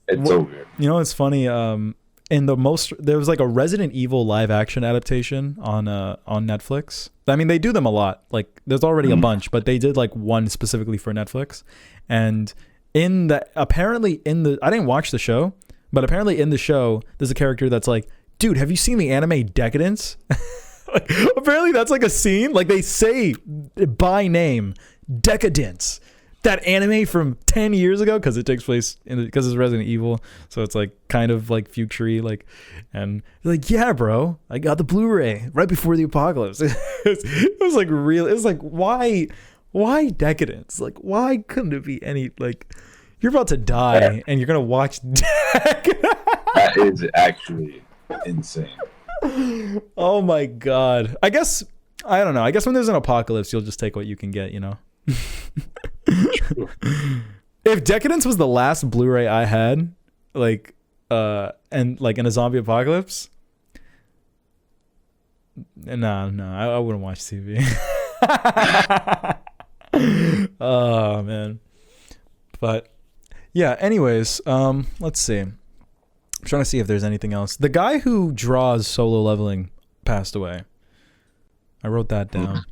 It's so weird. You know what's funny? There was like a Resident Evil live action adaptation on Netflix. I mean, they do them a lot. Like there's already a bunch, but they did like one specifically for Netflix. And I didn't watch the show, but apparently in the show, there's a character that's like, dude, have you seen the anime Decadence? Like, apparently that's like a scene. Like they say by name, Decadence. That anime from 10 years ago, because it takes place because it's Resident Evil, so it's like kind of like future-y, like, and like, yeah, bro, I got the Blu-ray right before the apocalypse. It was like real. It was like, why Decadence? Like, why couldn't it be any like? You're about to die and you're gonna watch Decadence. That is actually insane. Oh my god. I guess I don't know. I guess when there's an apocalypse, you'll just take what you can get, you know? If Decadence was the last Blu-ray I had, like, and like in a zombie apocalypse, no, I wouldn't watch TV. Oh man. But yeah, anyways, let's see. I'm trying to see if there's anything else. The guy who draws Solo Leveling passed away. I wrote that down.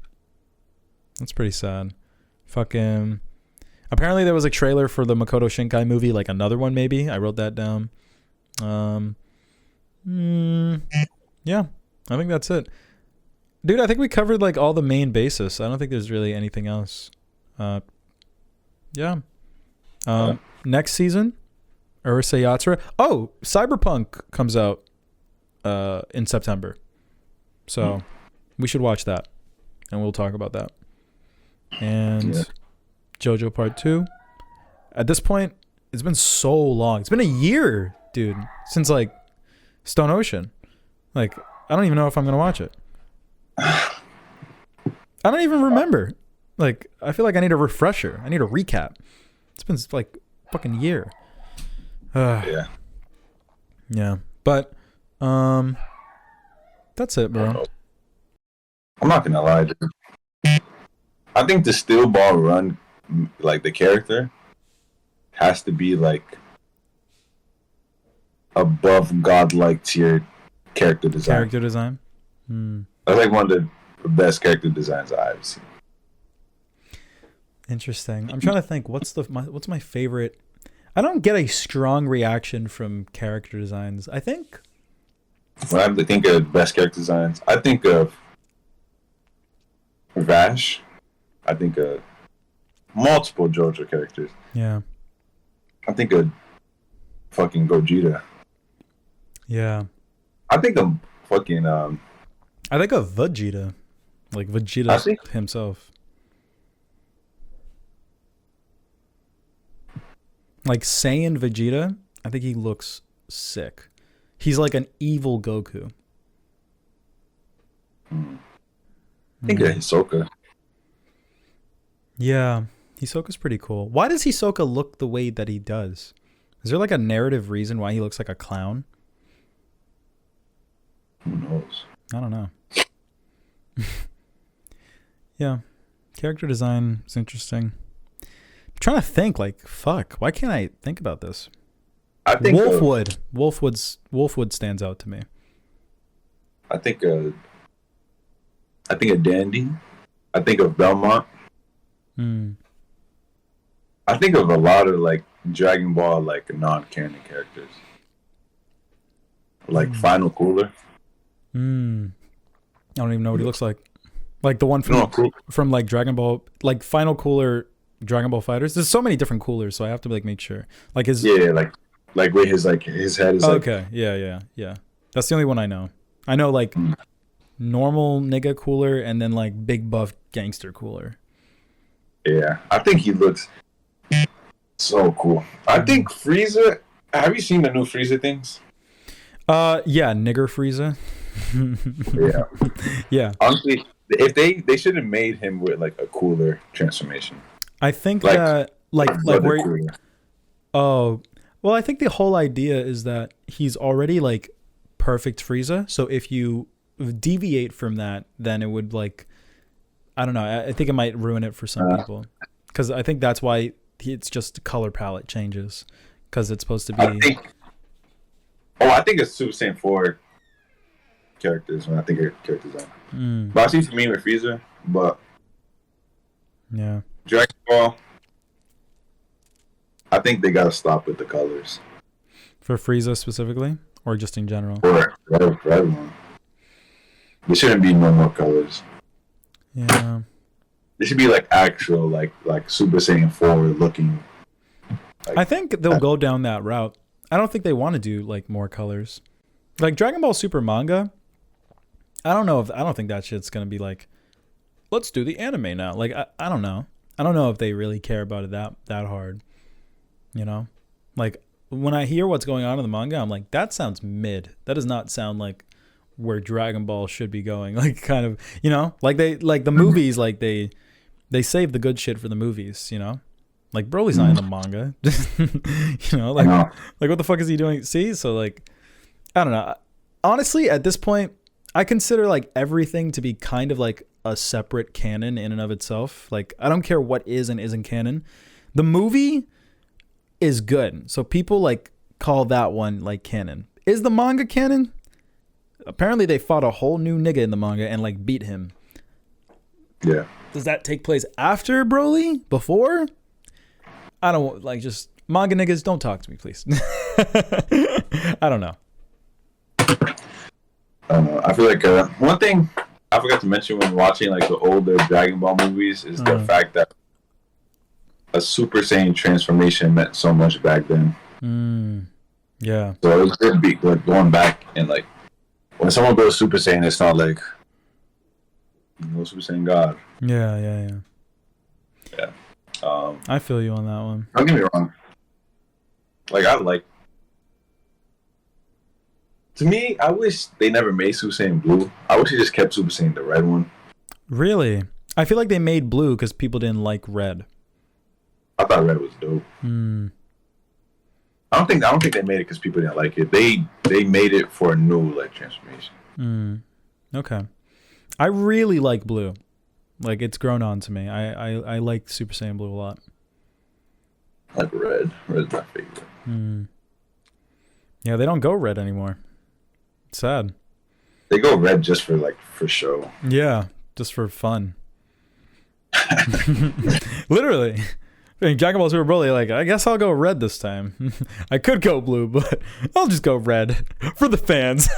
That's pretty sad. Fucking. Apparently there was a trailer for the Makoto Shinkai movie, like another one maybe. I wrote that down. Yeah, I think that's it. Dude, I think we covered like all the main bases. I don't think there's really anything else. Yeah. Next season, Urusei Yatsura. Oh, Cyberpunk comes out in September. So we should watch that. And we'll talk about that. And JoJo Part 2. At this point, it's been so long. It's been a year, dude, since like Stone Ocean. Like, I don't even know if I'm going to watch it. I don't even remember. Like, I feel like I need a refresher. I need a recap. It's been like fucking year. Yeah. But that's it, bro. I'm not gonna lie, dude. I think the Steel Ball Run, like the character, has to be like above godlike tier character design. Character design. That's like one of the best character designs I've seen. Interesting. I'm trying to think. What's my favorite? I don't get a strong reaction from character designs. I think when I think of best character designs, I think of Vash. I think of multiple JoJo characters. Yeah. I think of fucking Gogeta. Yeah. I think of fucking I think of Vegeta. Like Vegeta himself. Like Se7en Vegeta, I think he looks sick. He's like an evil Goku. I think of Hisoka. Yeah, Hisoka's pretty cool. Why does Hisoka look the way that he does? Is there like a narrative reason why he looks like a clown? Who knows? I don't know. Yeah, character design is interesting. I'm trying to think, like, fuck, why can't I think about this? I think Wolfwood. Wolfwood stands out to me. I think of Dandy. I think of Belmont. I think of a lot of like Dragon Ball like non-canon characters. Like Final Cooler. I don't even know what he looks like. Like the one from like Dragon Ball, like Final Cooler Dragon Ball Fighters. There's so many different coolers, so I have to like make sure. Like his like where his head is. Okay, yeah. That's the only one I know. I know like normal nigga cooler and then like big buff gangster cooler. Yeah, I think he looks so cool. I think Frieza. Have you seen the new Frieza things? Yeah, nigger Frieza. Yeah. Honestly, if they should have made him with like a cooler transformation. I think that like where. Cooler. Oh, well, I think the whole idea is that he's already like perfect Frieza. So if you deviate from that, then it would like, I don't know. I think it might ruin it for some people, because I think that's why it's just color palette changes, because it's supposed to be. I think it's Super Saiyan 4 characters when I think of character design. But I see some meme with Frieza, but yeah, Dragon Ball. I think they gotta stop with the colors. For Frieza specifically, or just in general? For everyone. There shouldn't be no more colors. Yeah. There should be like actual like Super Saiyan 4 looking. I think they'll go down that route. I don't think they want to do like more colors. Like Dragon Ball Super manga, I don't think that shit's gonna be like, let's do the anime now. Like I don't know. I don't know if they really care about it that hard. You know? Like when I hear what's going on in the manga, I'm like, that sounds mid. That does not sound like where Dragon Ball should be going. Like kind of, you know, like the movies, like they save the good shit for the movies, you know? Like Broly's not in the manga. You know, like what the fuck is he doing? See? So like I don't know. Honestly, at this point, I consider like everything to be kind of like a separate canon in and of itself. Like I don't care what is and isn't canon. The movie is good. So people like call that one like canon. Is the manga canon? Apparently they fought a whole new nigga in the manga and like beat him. Yeah. Does that take place after Broly? Before? I don't like just manga niggas. Don't talk to me, please. I don't know. I feel like one thing I forgot to mention when watching like the older Dragon Ball movies is the fact that a Super Saiyan transformation meant so much back then. Yeah. So it was good be like going back and like when someone goes Super Saiyan, it's not like Super Saiyan God. Yeah. I feel you on that one. Don't get me wrong. Like to me, I wish they never made Super Saiyan Blue. I wish they just kept Super Saiyan the red one. Really? I feel like they made blue because people didn't like red. I thought red was dope. I don't think they made it because people didn't like it. They made it for a new like transformation. Okay. I really like blue. Like it's grown on to me. I like Super Saiyan Blue a lot. I like red. Red's my favorite. Yeah, they don't go red anymore. It's sad. They go red just for show. Yeah, just for fun. Literally. I mean, Dragon Ball Super Broly, like, I guess I'll go red this time. I could go blue, but I'll just go red for the fans.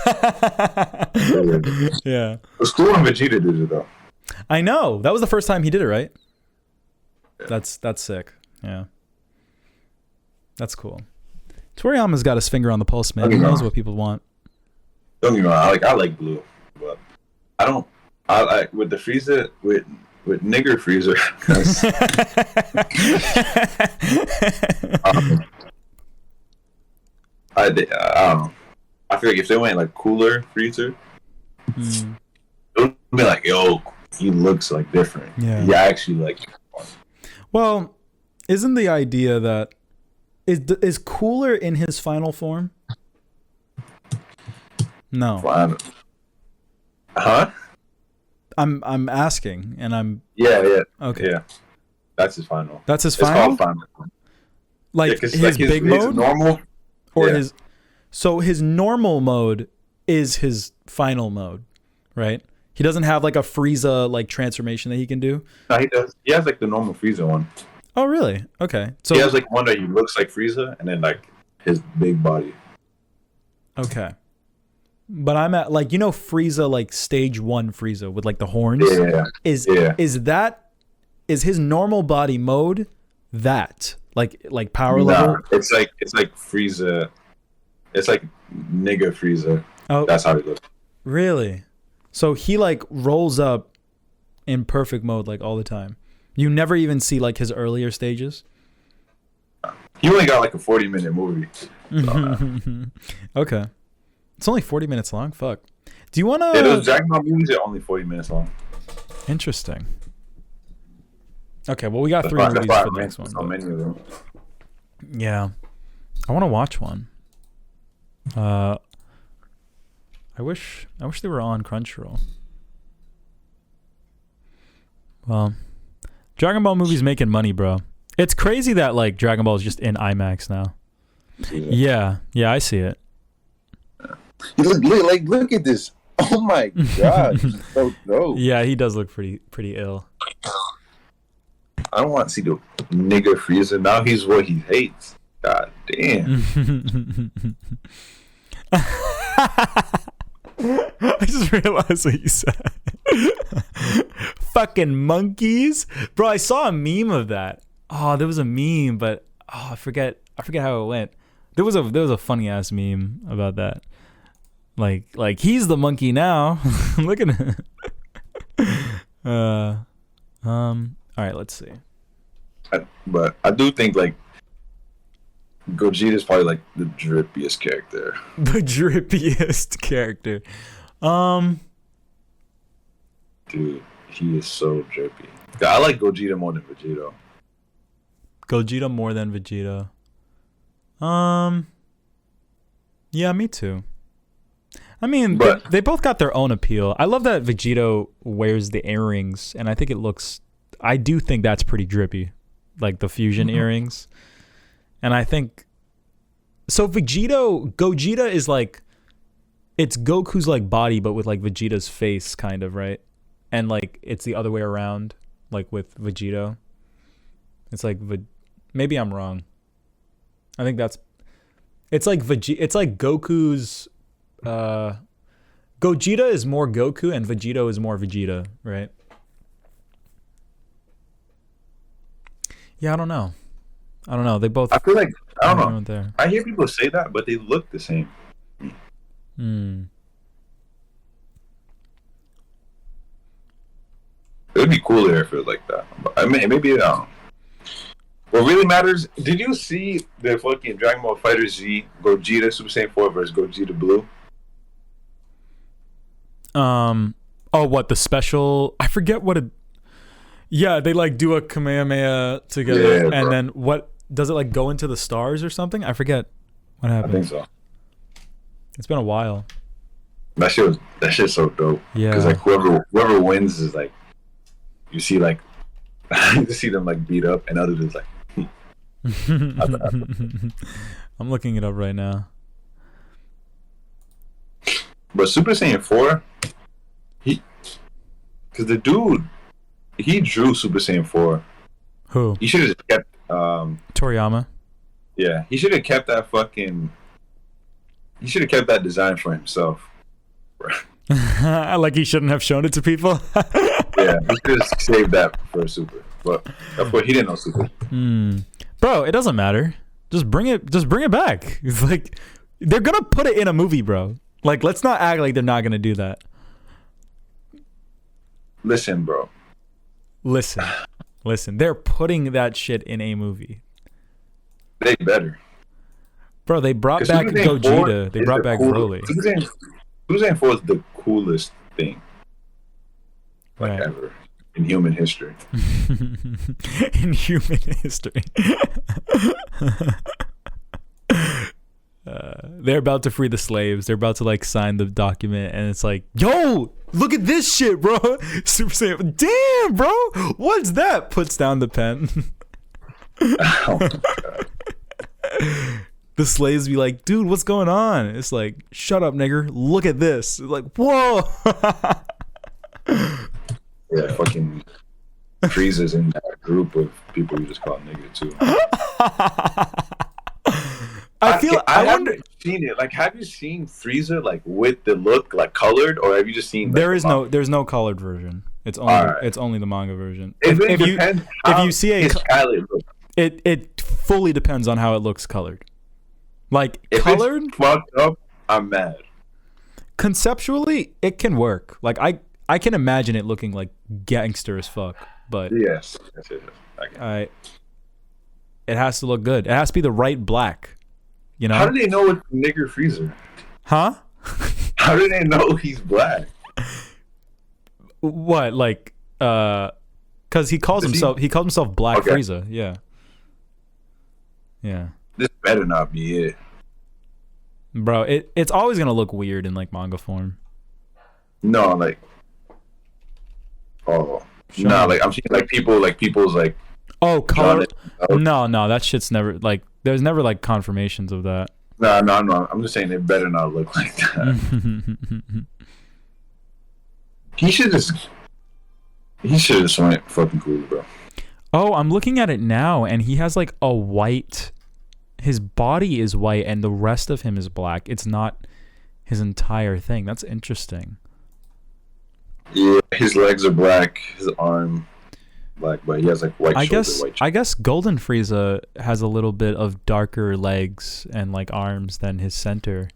Yeah. It was cool when Vegeta did it, though. I know. That was the first time he did it, right? Yeah. That's sick. Yeah. That's cool. Toriyama's got his finger on the pulse, man. He knows what people want. Don't get me wrong. I like blue, but I don't. I like with the Frieza with nigger Frieza. I don't know. I feel like if they went like cooler Frieza, it would be like, yo, he looks like different. Yeah. He actually like. Well, isn't the idea that is cooler in his final form? No. Huh? I'm asking, and I'm. Yeah. Okay. Yeah. That's his final. That's his final. It's called final. Like his big mode, his normal, or his. So his normal mode is his final mode, right? He doesn't have like a Frieza like transformation that he can do. No, he does. He has like the normal Frieza one. Oh, really? Okay. So he has like one that he looks like Frieza, and then like his big body. Okay. But I'm at like Frieza like stage 1 Frieza with like the horns. Yeah. Is his normal body mode that like power level? It's like Frieza. It's like nigga Frieza. Oh, that's how he looks. Really? So he like rolls up in perfect mode like all the time. You never even see like his earlier stages. He only got like a 40-minute movie. Okay. It's only 40 minutes long. Fuck. Do you want to? Yeah, those Dragon Ball movies are only 40 minutes long. Interesting. Okay, well we got 3 movies for the next one. So many of them. Yeah, I want to watch one. I wish they were on Crunchyroll. Well, Dragon Ball movies making money, bro. It's crazy that like Dragon Ball is just in IMAX now. Yeah, I see it. Look at this. Oh my god, he's so dope. Yeah, he does look pretty ill. I don't want to see the nigger Frieza. Now he's what he hates. God damn. I just realized what you said. Fucking monkeys, bro. I saw a meme of that. Oh, there was a meme, but I forget how it went. There was a funny ass meme about that. Like he's the monkey now. Look at it. All right, let's see. But I do think like Gogeta's probably like the drippiest character. The drippiest character. Dude, he is so drippy. I like Gogeta more than Vegeta. Gogeta more than Vegeta. Yeah, me too. I mean, they both got their own appeal. I love that Vegito wears the earrings, and I think it looks... I do think that's pretty drippy, like the fusion earrings. And I think... So Gogeta is like... It's Goku's like body, but with like Vegeta's face, kind of, right? And like it's the other way around, like with Vegito. It's like... Maybe I'm wrong. I think that's... It's like Goku's... Gogeta is more Goku and Vegito is more Vegeta, right? Yeah, I don't know. They both... I feel like... I don't know. I hear people say that, but they look the same. It would be cooler if it was like that. I mean, maybe I don't know. What really matters, did you see the fucking Dragon Ball FighterZ Gogeta Super Saiyan 4 versus Gogeta Blue? What, the special? I forget what it... Yeah, they like do a Kamehameha together, and then what... Does it like go into the stars or something? I forget what happened. I think so. It's been a while. That shit's so dope. Yeah. Because like whoever wins is like... You see like... you see them like beat up, and others is like... I'm looking it up right now. But Super Saiyan 4, because the dude, he drew Super Saiyan 4. Who? He should have kept Toriyama. Yeah, he should have kept that fucking. He should have kept that design for himself. Like he shouldn't have shown it to people. Yeah, he could have saved that for a Super, but of course he didn't know Super. Bro, it doesn't matter. Just bring it back. It's like they're gonna put it in a movie, bro. Like, let's not act like they're not gonna do that. Listen, bro. Listen. They're putting that shit in a movie. They better. Bro, they brought back Gogeta. They brought back Broly. Super Saiyan 4 is the coolest thing ever in human history. In human history. They're about to free the slaves. They're about to like sign the document, and it's like, yo, look at this shit, bro. Super Saiyan. Damn, bro. What's that? Puts down the pen. Oh my God. The slaves be like, dude, what's going on? It's like, shut up, nigger. Look at this. It's like, whoa. Yeah, fucking Frieza's in that group of people you just call nigger too. I wonder. Seen it. Like, have you seen Frieza like with the look like colored, or have you just seen? Like, there's no colored version. It's only the manga version. If you see it fully depends on how it looks colored. Like if colored, it's fucked up, I'm mad. Conceptually, it can work. Like I can imagine it looking like gangster as fuck. But yes. It has to look good. It has to be the right black. You know? How do they know it's nigger Frieza? Huh? How do they know he's black? What, like, because he calls himself Black Frieza. Yeah. This better not be it, bro. It's always gonna look weird in like manga form. No, like, like I'm seeing like people's like. Oh, color. No, that shit's never like. There's never like confirmations of that. No. I'm just saying it better not look like that. He should just went fucking cool, bro. Oh, I'm looking at it now, and he has like a white. His body is white, and the rest of him is black. It's not his entire thing. That's interesting. Yeah, his legs are black. His arm black, but he has like white shoulders. I guess Golden Frieza has a little bit of darker legs and like arms than his center.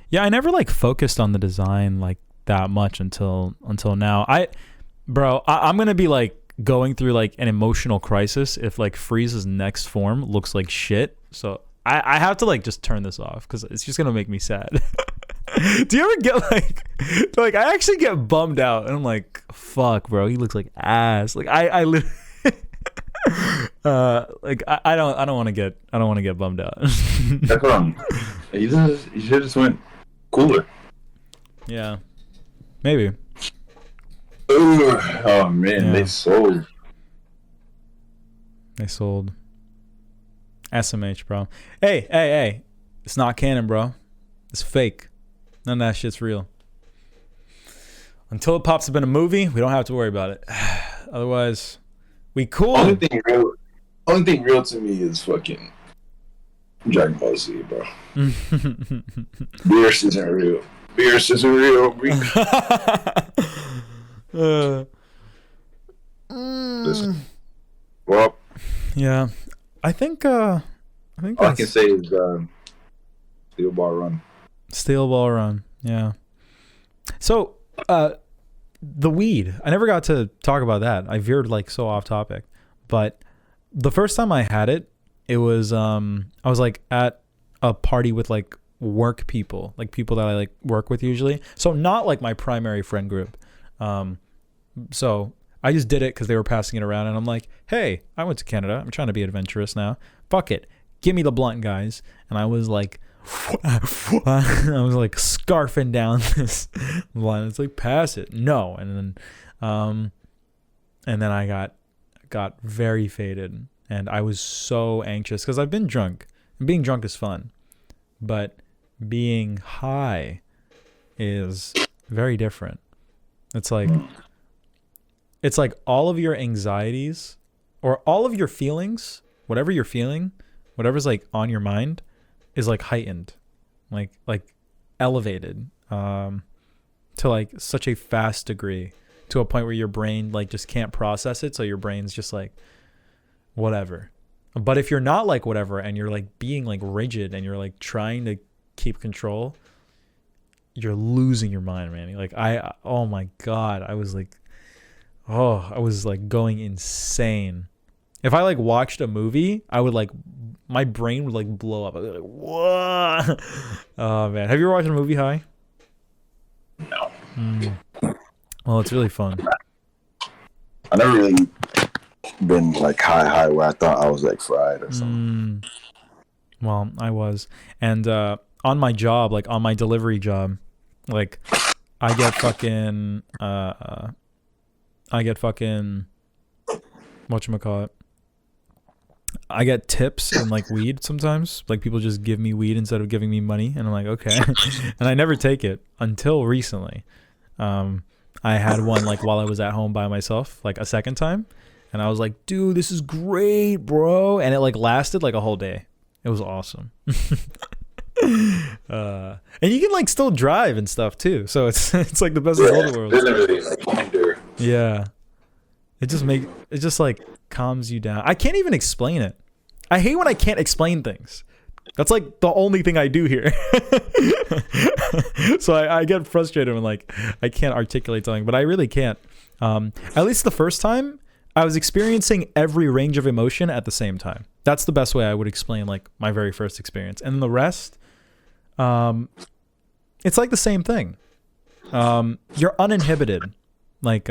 Yeah, I never like focused on the design like that much until now. I'm gonna be like going through like an emotional crisis if like Frieza's next form looks like shit. So I have to like just turn this off because it's just gonna make me sad. Do you ever get like I actually get bummed out and I'm like, fuck, bro, he looks like ass. Like I literally like I don't want to get bummed out. That's wrong. You should just went cooler. Yeah, maybe. Ooh, oh man, Yeah. They sold SMH, bro. Hey, it's not canon, bro. It's fake. None of that shit's real. Until it pops up in a movie, we don't have to worry about it. Otherwise, we cool. Only thing real to me is fucking Dragon Ball Z, bro. Beerus isn't real. Listen. Well, yeah, I think all I can say is Steel Ball Run. Steel Ball Run, yeah. So, the weed. I never got to talk about that. I veered like so off topic, but the first time I had it, it was I was like at a party with like work people, like people that I like work with usually. So not like my primary friend group. So I just did it because they were passing it around, and I'm like, hey, I went to Canada. I'm trying to be adventurous now. Fuck it, give me the blunt, guys. And I was like. I was like scarfing down this line. It's like, pass it. No. And then I got very faded, and I was so anxious because I've been drunk. And being drunk is fun, but being high is very different. It's like all of your anxieties or all of your feelings, whatever you're feeling, whatever's like on your mind, is like heightened, like elevated to like such a fast degree, to a point where your brain like just can't process it, so your brain's just like whatever. But if you're not like whatever and you're like being like rigid and you're like trying to keep control, you're losing your mind, man. Like oh my god, I was like going insane. If I like watched a movie, I would like, my brain would like blow up. I'd be like, whoa. Oh man, have you ever watched a movie high? No. Well, it's really fun. I never really been like high where I thought I was like fried or something. Well, I was, and on my job, like on my delivery job, like I get fucking whatchamacallit. I get tips and like weed sometimes. Like people just give me weed instead of giving me money, and I'm like, okay. And I never take it until recently. I had one like while I was at home by myself, like a second time, and I was like, dude, this is great, bro. And it like lasted like a whole day. It was awesome. And you can like still drive and stuff too, so it's like the best of all the worlds. Literally, like wonder. Yeah, it just like calms you down. I can't even explain it. I hate when I can't explain things. That's like the only thing I do here. So I get frustrated when like I can't articulate something, but I really can't. At least the first time, I was experiencing every range of emotion at the same time. That's the best way I would explain like my very first experience. And the rest, it's like the same thing. You're uninhibited. Like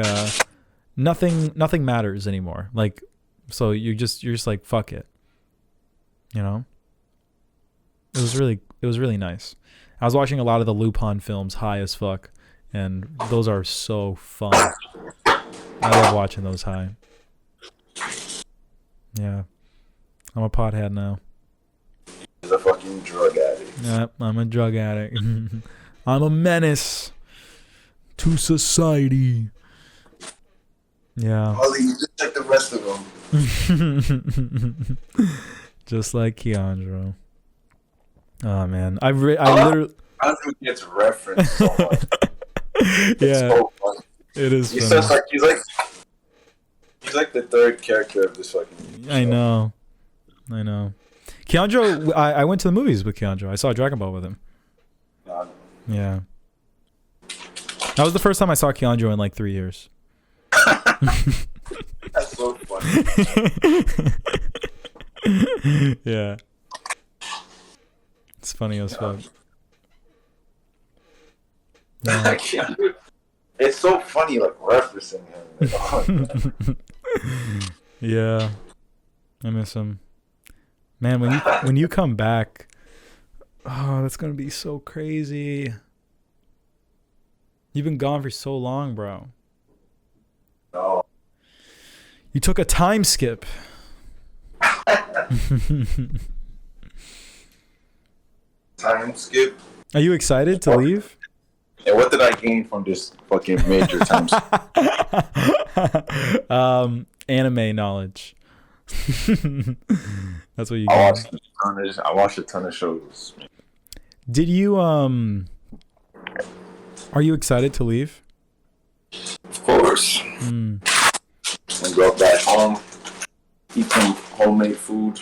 nothing matters anymore. Like, so you're just like, fuck it. You know? It was really nice. I was watching a lot of the Lupin films high as fuck, and those are so fun. I love watching those high. Yeah. I'm a pothead now. He's a fucking drug addict. Yeah, I'm a drug addict. I'm a menace to society. Yeah. Ollie, you just like the rest of them. Just like Keandro. Oh man, I literally. I don't think it's referenced so much. Yeah, so funny. It is. He's like the third character of this fucking show. I know. Keandro, I went to the movies with Keandro. I saw Dragon Ball with him. Yeah. That was the first time I saw Keandro in like 3 years. That's so funny. Yeah. It's funny as fuck. Yeah. I can't. It's so funny, like referencing him. Yeah, I miss him. Man, when you come back, oh, that's gonna be so crazy. You've been gone for so long, bro. No. You took a time skip. Time skip. Are you excited to leave? And what did I gain from this fucking major time skip? Anime knowledge. That's what you I got. watched a ton of shows. Did you are you excited to leave? Of course. And go back home, eat some homemade food.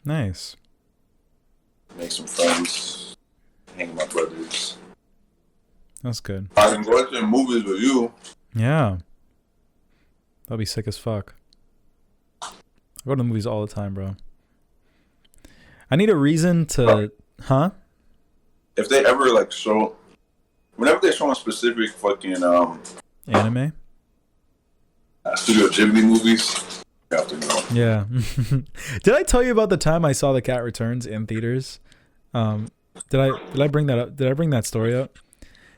Nice. Make some friends. Hang with my brothers. That's good. I can go to movies with you. Yeah. That'll be sick as fuck. I go to the movies all the time, bro. I need a reason to... Huh? If they ever, like, show... Whenever they show a specific fucking... Anime? Studio Ghibli movies, you have to know. Yeah. Did I tell you about the time I saw The Cat Returns in theaters? Did I bring that up? Did I bring that story up?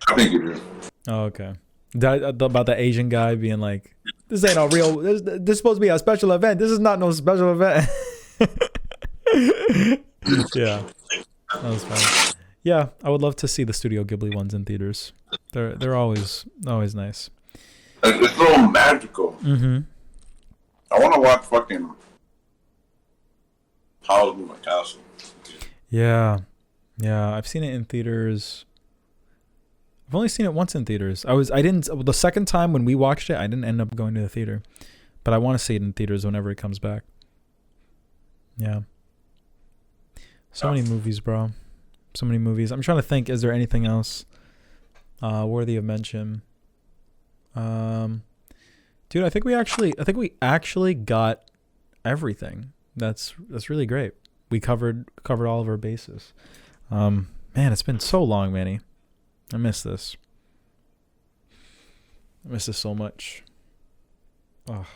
I think you did. Oh, okay. About the Asian guy being like, this ain't a real... This is supposed to be a special event. This is not no special event. Yeah. That was fun. Yeah, I would love to see the Studio Ghibli ones in theaters. They're always nice. Like, it's so magical. Mm-hmm. I want to watch fucking Howl's Moving Castle. Yeah. I've seen it in theaters. I've only seen it once in theaters. The second time when we watched it, I didn't end up going to the theater, but I want to see it in theaters whenever it comes back. Yeah. So many movies, bro. So many movies. I'm trying to think. Is there anything else worthy of mention? Dude, I think we actually got everything. That's really great. We covered all of our bases. Man, it's been so long, Manny. I miss this. I miss this so much. Oh.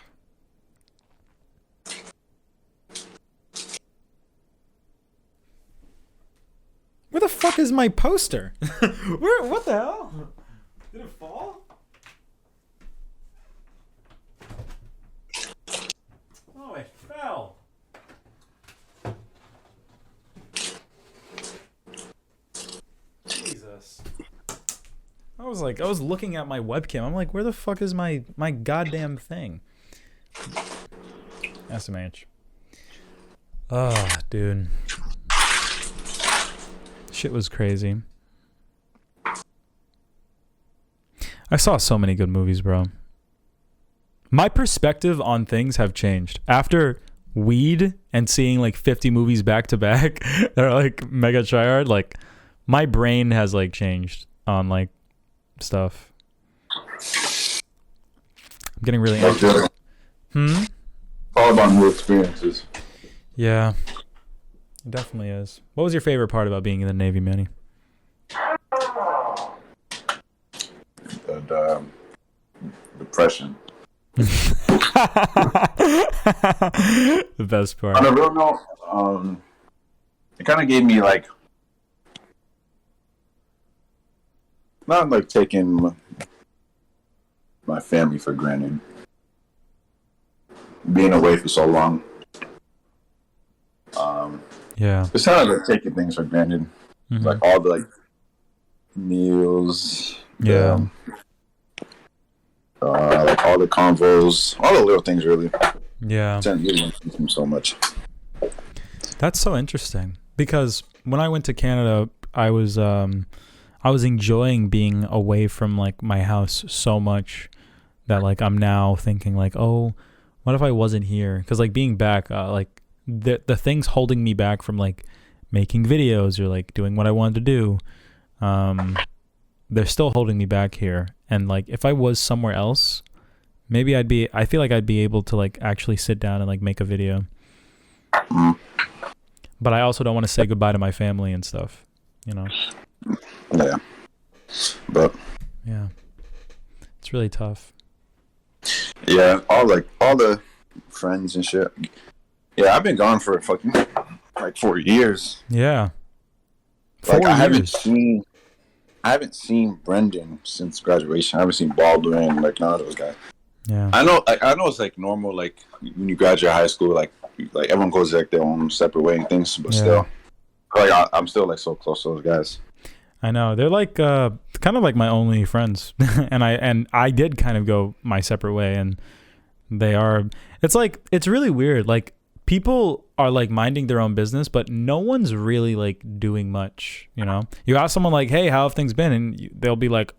Where the fuck is my poster? What the hell? Did it fall? Oh, it fell. Jesus. I was looking at my webcam. I'm like, where the fuck is my goddamn thing? SMH. Oh, dude. Shit was crazy. I saw so many good movies, bro. My perspective on things have changed. After weed and seeing like 50 movies back to back that are like mega tryhard, like my brain has like changed on like stuff. I'm getting really anxious. All about new experiences. Yeah. It definitely is. What was your favorite part about being in the Navy, Manny? The depression. The best part. On a real note, it kind of gave me like, not like taking my family for granted. Being away for so long. Yeah. It's kind of like taking things for granted. Mm-hmm. Like all the like meals. Yeah. Like all the convos, all the little things really. Yeah. So much. That's so interesting because when I went to Canada, I was enjoying being away from like my house so much that like I'm now thinking like, oh, what if I wasn't here? Because like being back, like the things holding me back from like making videos or like doing what I wanted to do, they're still holding me back here. And like if I was somewhere else, maybe I feel like I'd be able to like actually sit down and like make a video. But I also don't want to say goodbye to my family and stuff, you know. Yeah. But yeah, it's really tough. Yeah, all the friends and shit. Yeah, I've been gone for fucking like 4 years. Yeah. Like 4 years. I haven't seen Brendan since graduation. I haven't seen Baldwin, like none of those guys. Yeah. I know it's like normal, like when you graduate high school, like everyone goes like their own separate way and things, but still, like I'm still like so close to those guys. I know they're like kind of like my only friends, and I did kind of go my separate way, and they are. It's like it's really weird. Like people are like minding their own business, but no one's really like doing much. You know, you ask someone like, "Hey, how have things been?" and they'll be like,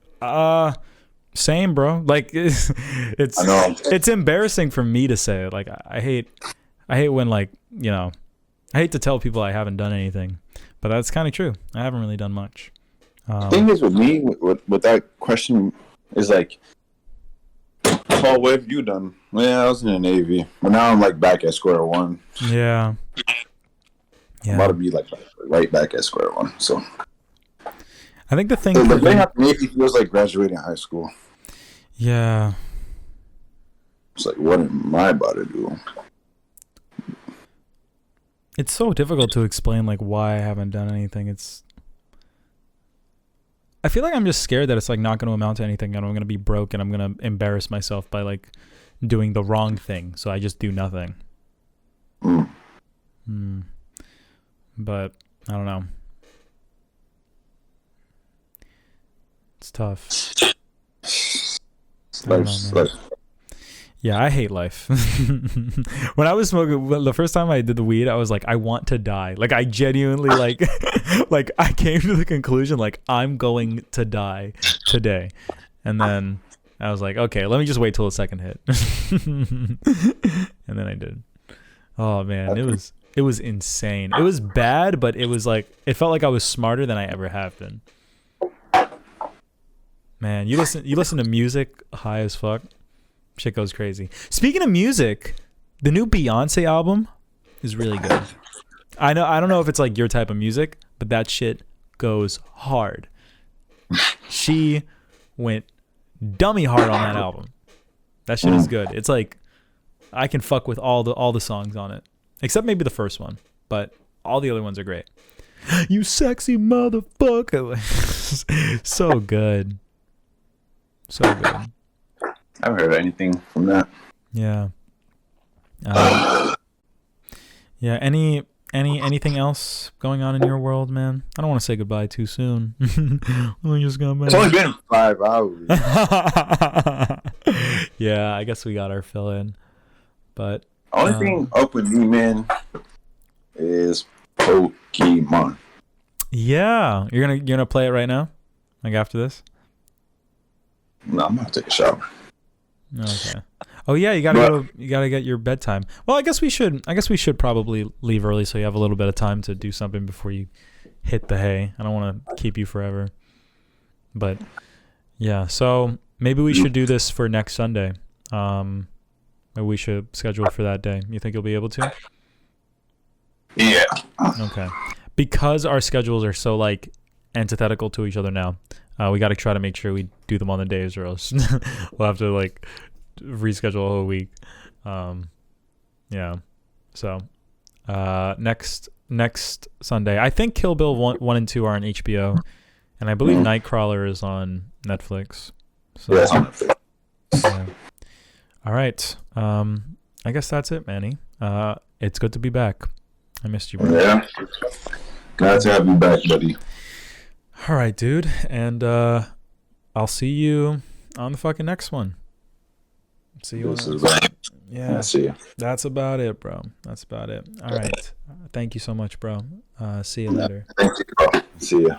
same, bro." Like it's embarrassing for me to say it. Like I hate when like, you know, I hate to tell people I haven't done anything, but that's kind of true. I haven't really done much. The thing is with me, with that question, is like, Paul, what have you done? Well, yeah, I was in the Navy, but now I'm like back at square one. Yeah. I'm about to be like right back at square one. So I think the thing the Navy feels like graduating high school. Yeah. It's like, what am I about to do? It's so difficult to explain like why I haven't done anything. I feel like I'm just scared that it's like not going to amount to anything, and I'm going to be broke, and I'm going to embarrass myself by like doing the wrong thing. So I just do nothing. But I don't know. It's tough. Yeah, I hate life. When I was smoking, the first time I did the weed, I was like, I want to die. Like, I genuinely, like, like, I came to the conclusion, like, I'm going to die today. And then I was like, okay, let me just wait till the second hit. And then I did. Oh, man, it was insane. It was bad, but it was like, it felt like I was smarter than I ever have been. Man, you listen to music high as fuck. Shit goes crazy. Speaking of music, the new Beyonce album is really good. I don't know if it's like your type of music, but that shit goes hard. She went dummy hard on that album. That shit is good. It's like I can fuck with all the songs on it, except maybe the first one, but all the other ones are great. You sexy motherfucker. So good. So good. I haven't heard anything from that. Yeah. Yeah. Anything else going on in your world, man? I don't want to say goodbye too soon. It's only been 5 hours. Yeah, I guess we got our fill in. But only thing up with me, man, is Pokemon. Yeah, you're gonna play it right now, like after this. No, I'm gonna take a shower. Okay. Oh yeah, you gotta get your bedtime. Well, I guess we should probably leave early so you have a little bit of time to do something before you hit the hay. I don't want to keep you forever. But yeah, so maybe we should do this for next Sunday. Maybe we should schedule it for that day. You think you'll be able to? Yeah. Okay. Because our schedules are so like antithetical to each other now, we got to try to make sure we do them on the days, or else we'll have to like reschedule a whole week. Yeah. So next Sunday, I think Kill Bill 1 and 2 are on HBO, and I believe Nightcrawler is on Netflix. So yeah. All right. I guess that's it, Manny. It's good to be back. I missed you, bro. Yeah. Glad to have you back, buddy. All right, dude. And I'll see you on the fucking next one. See you. Yeah. See you. That's about it, bro. That's about it. All right. Thank you so much, bro. See you later. Thank you, bro. See ya.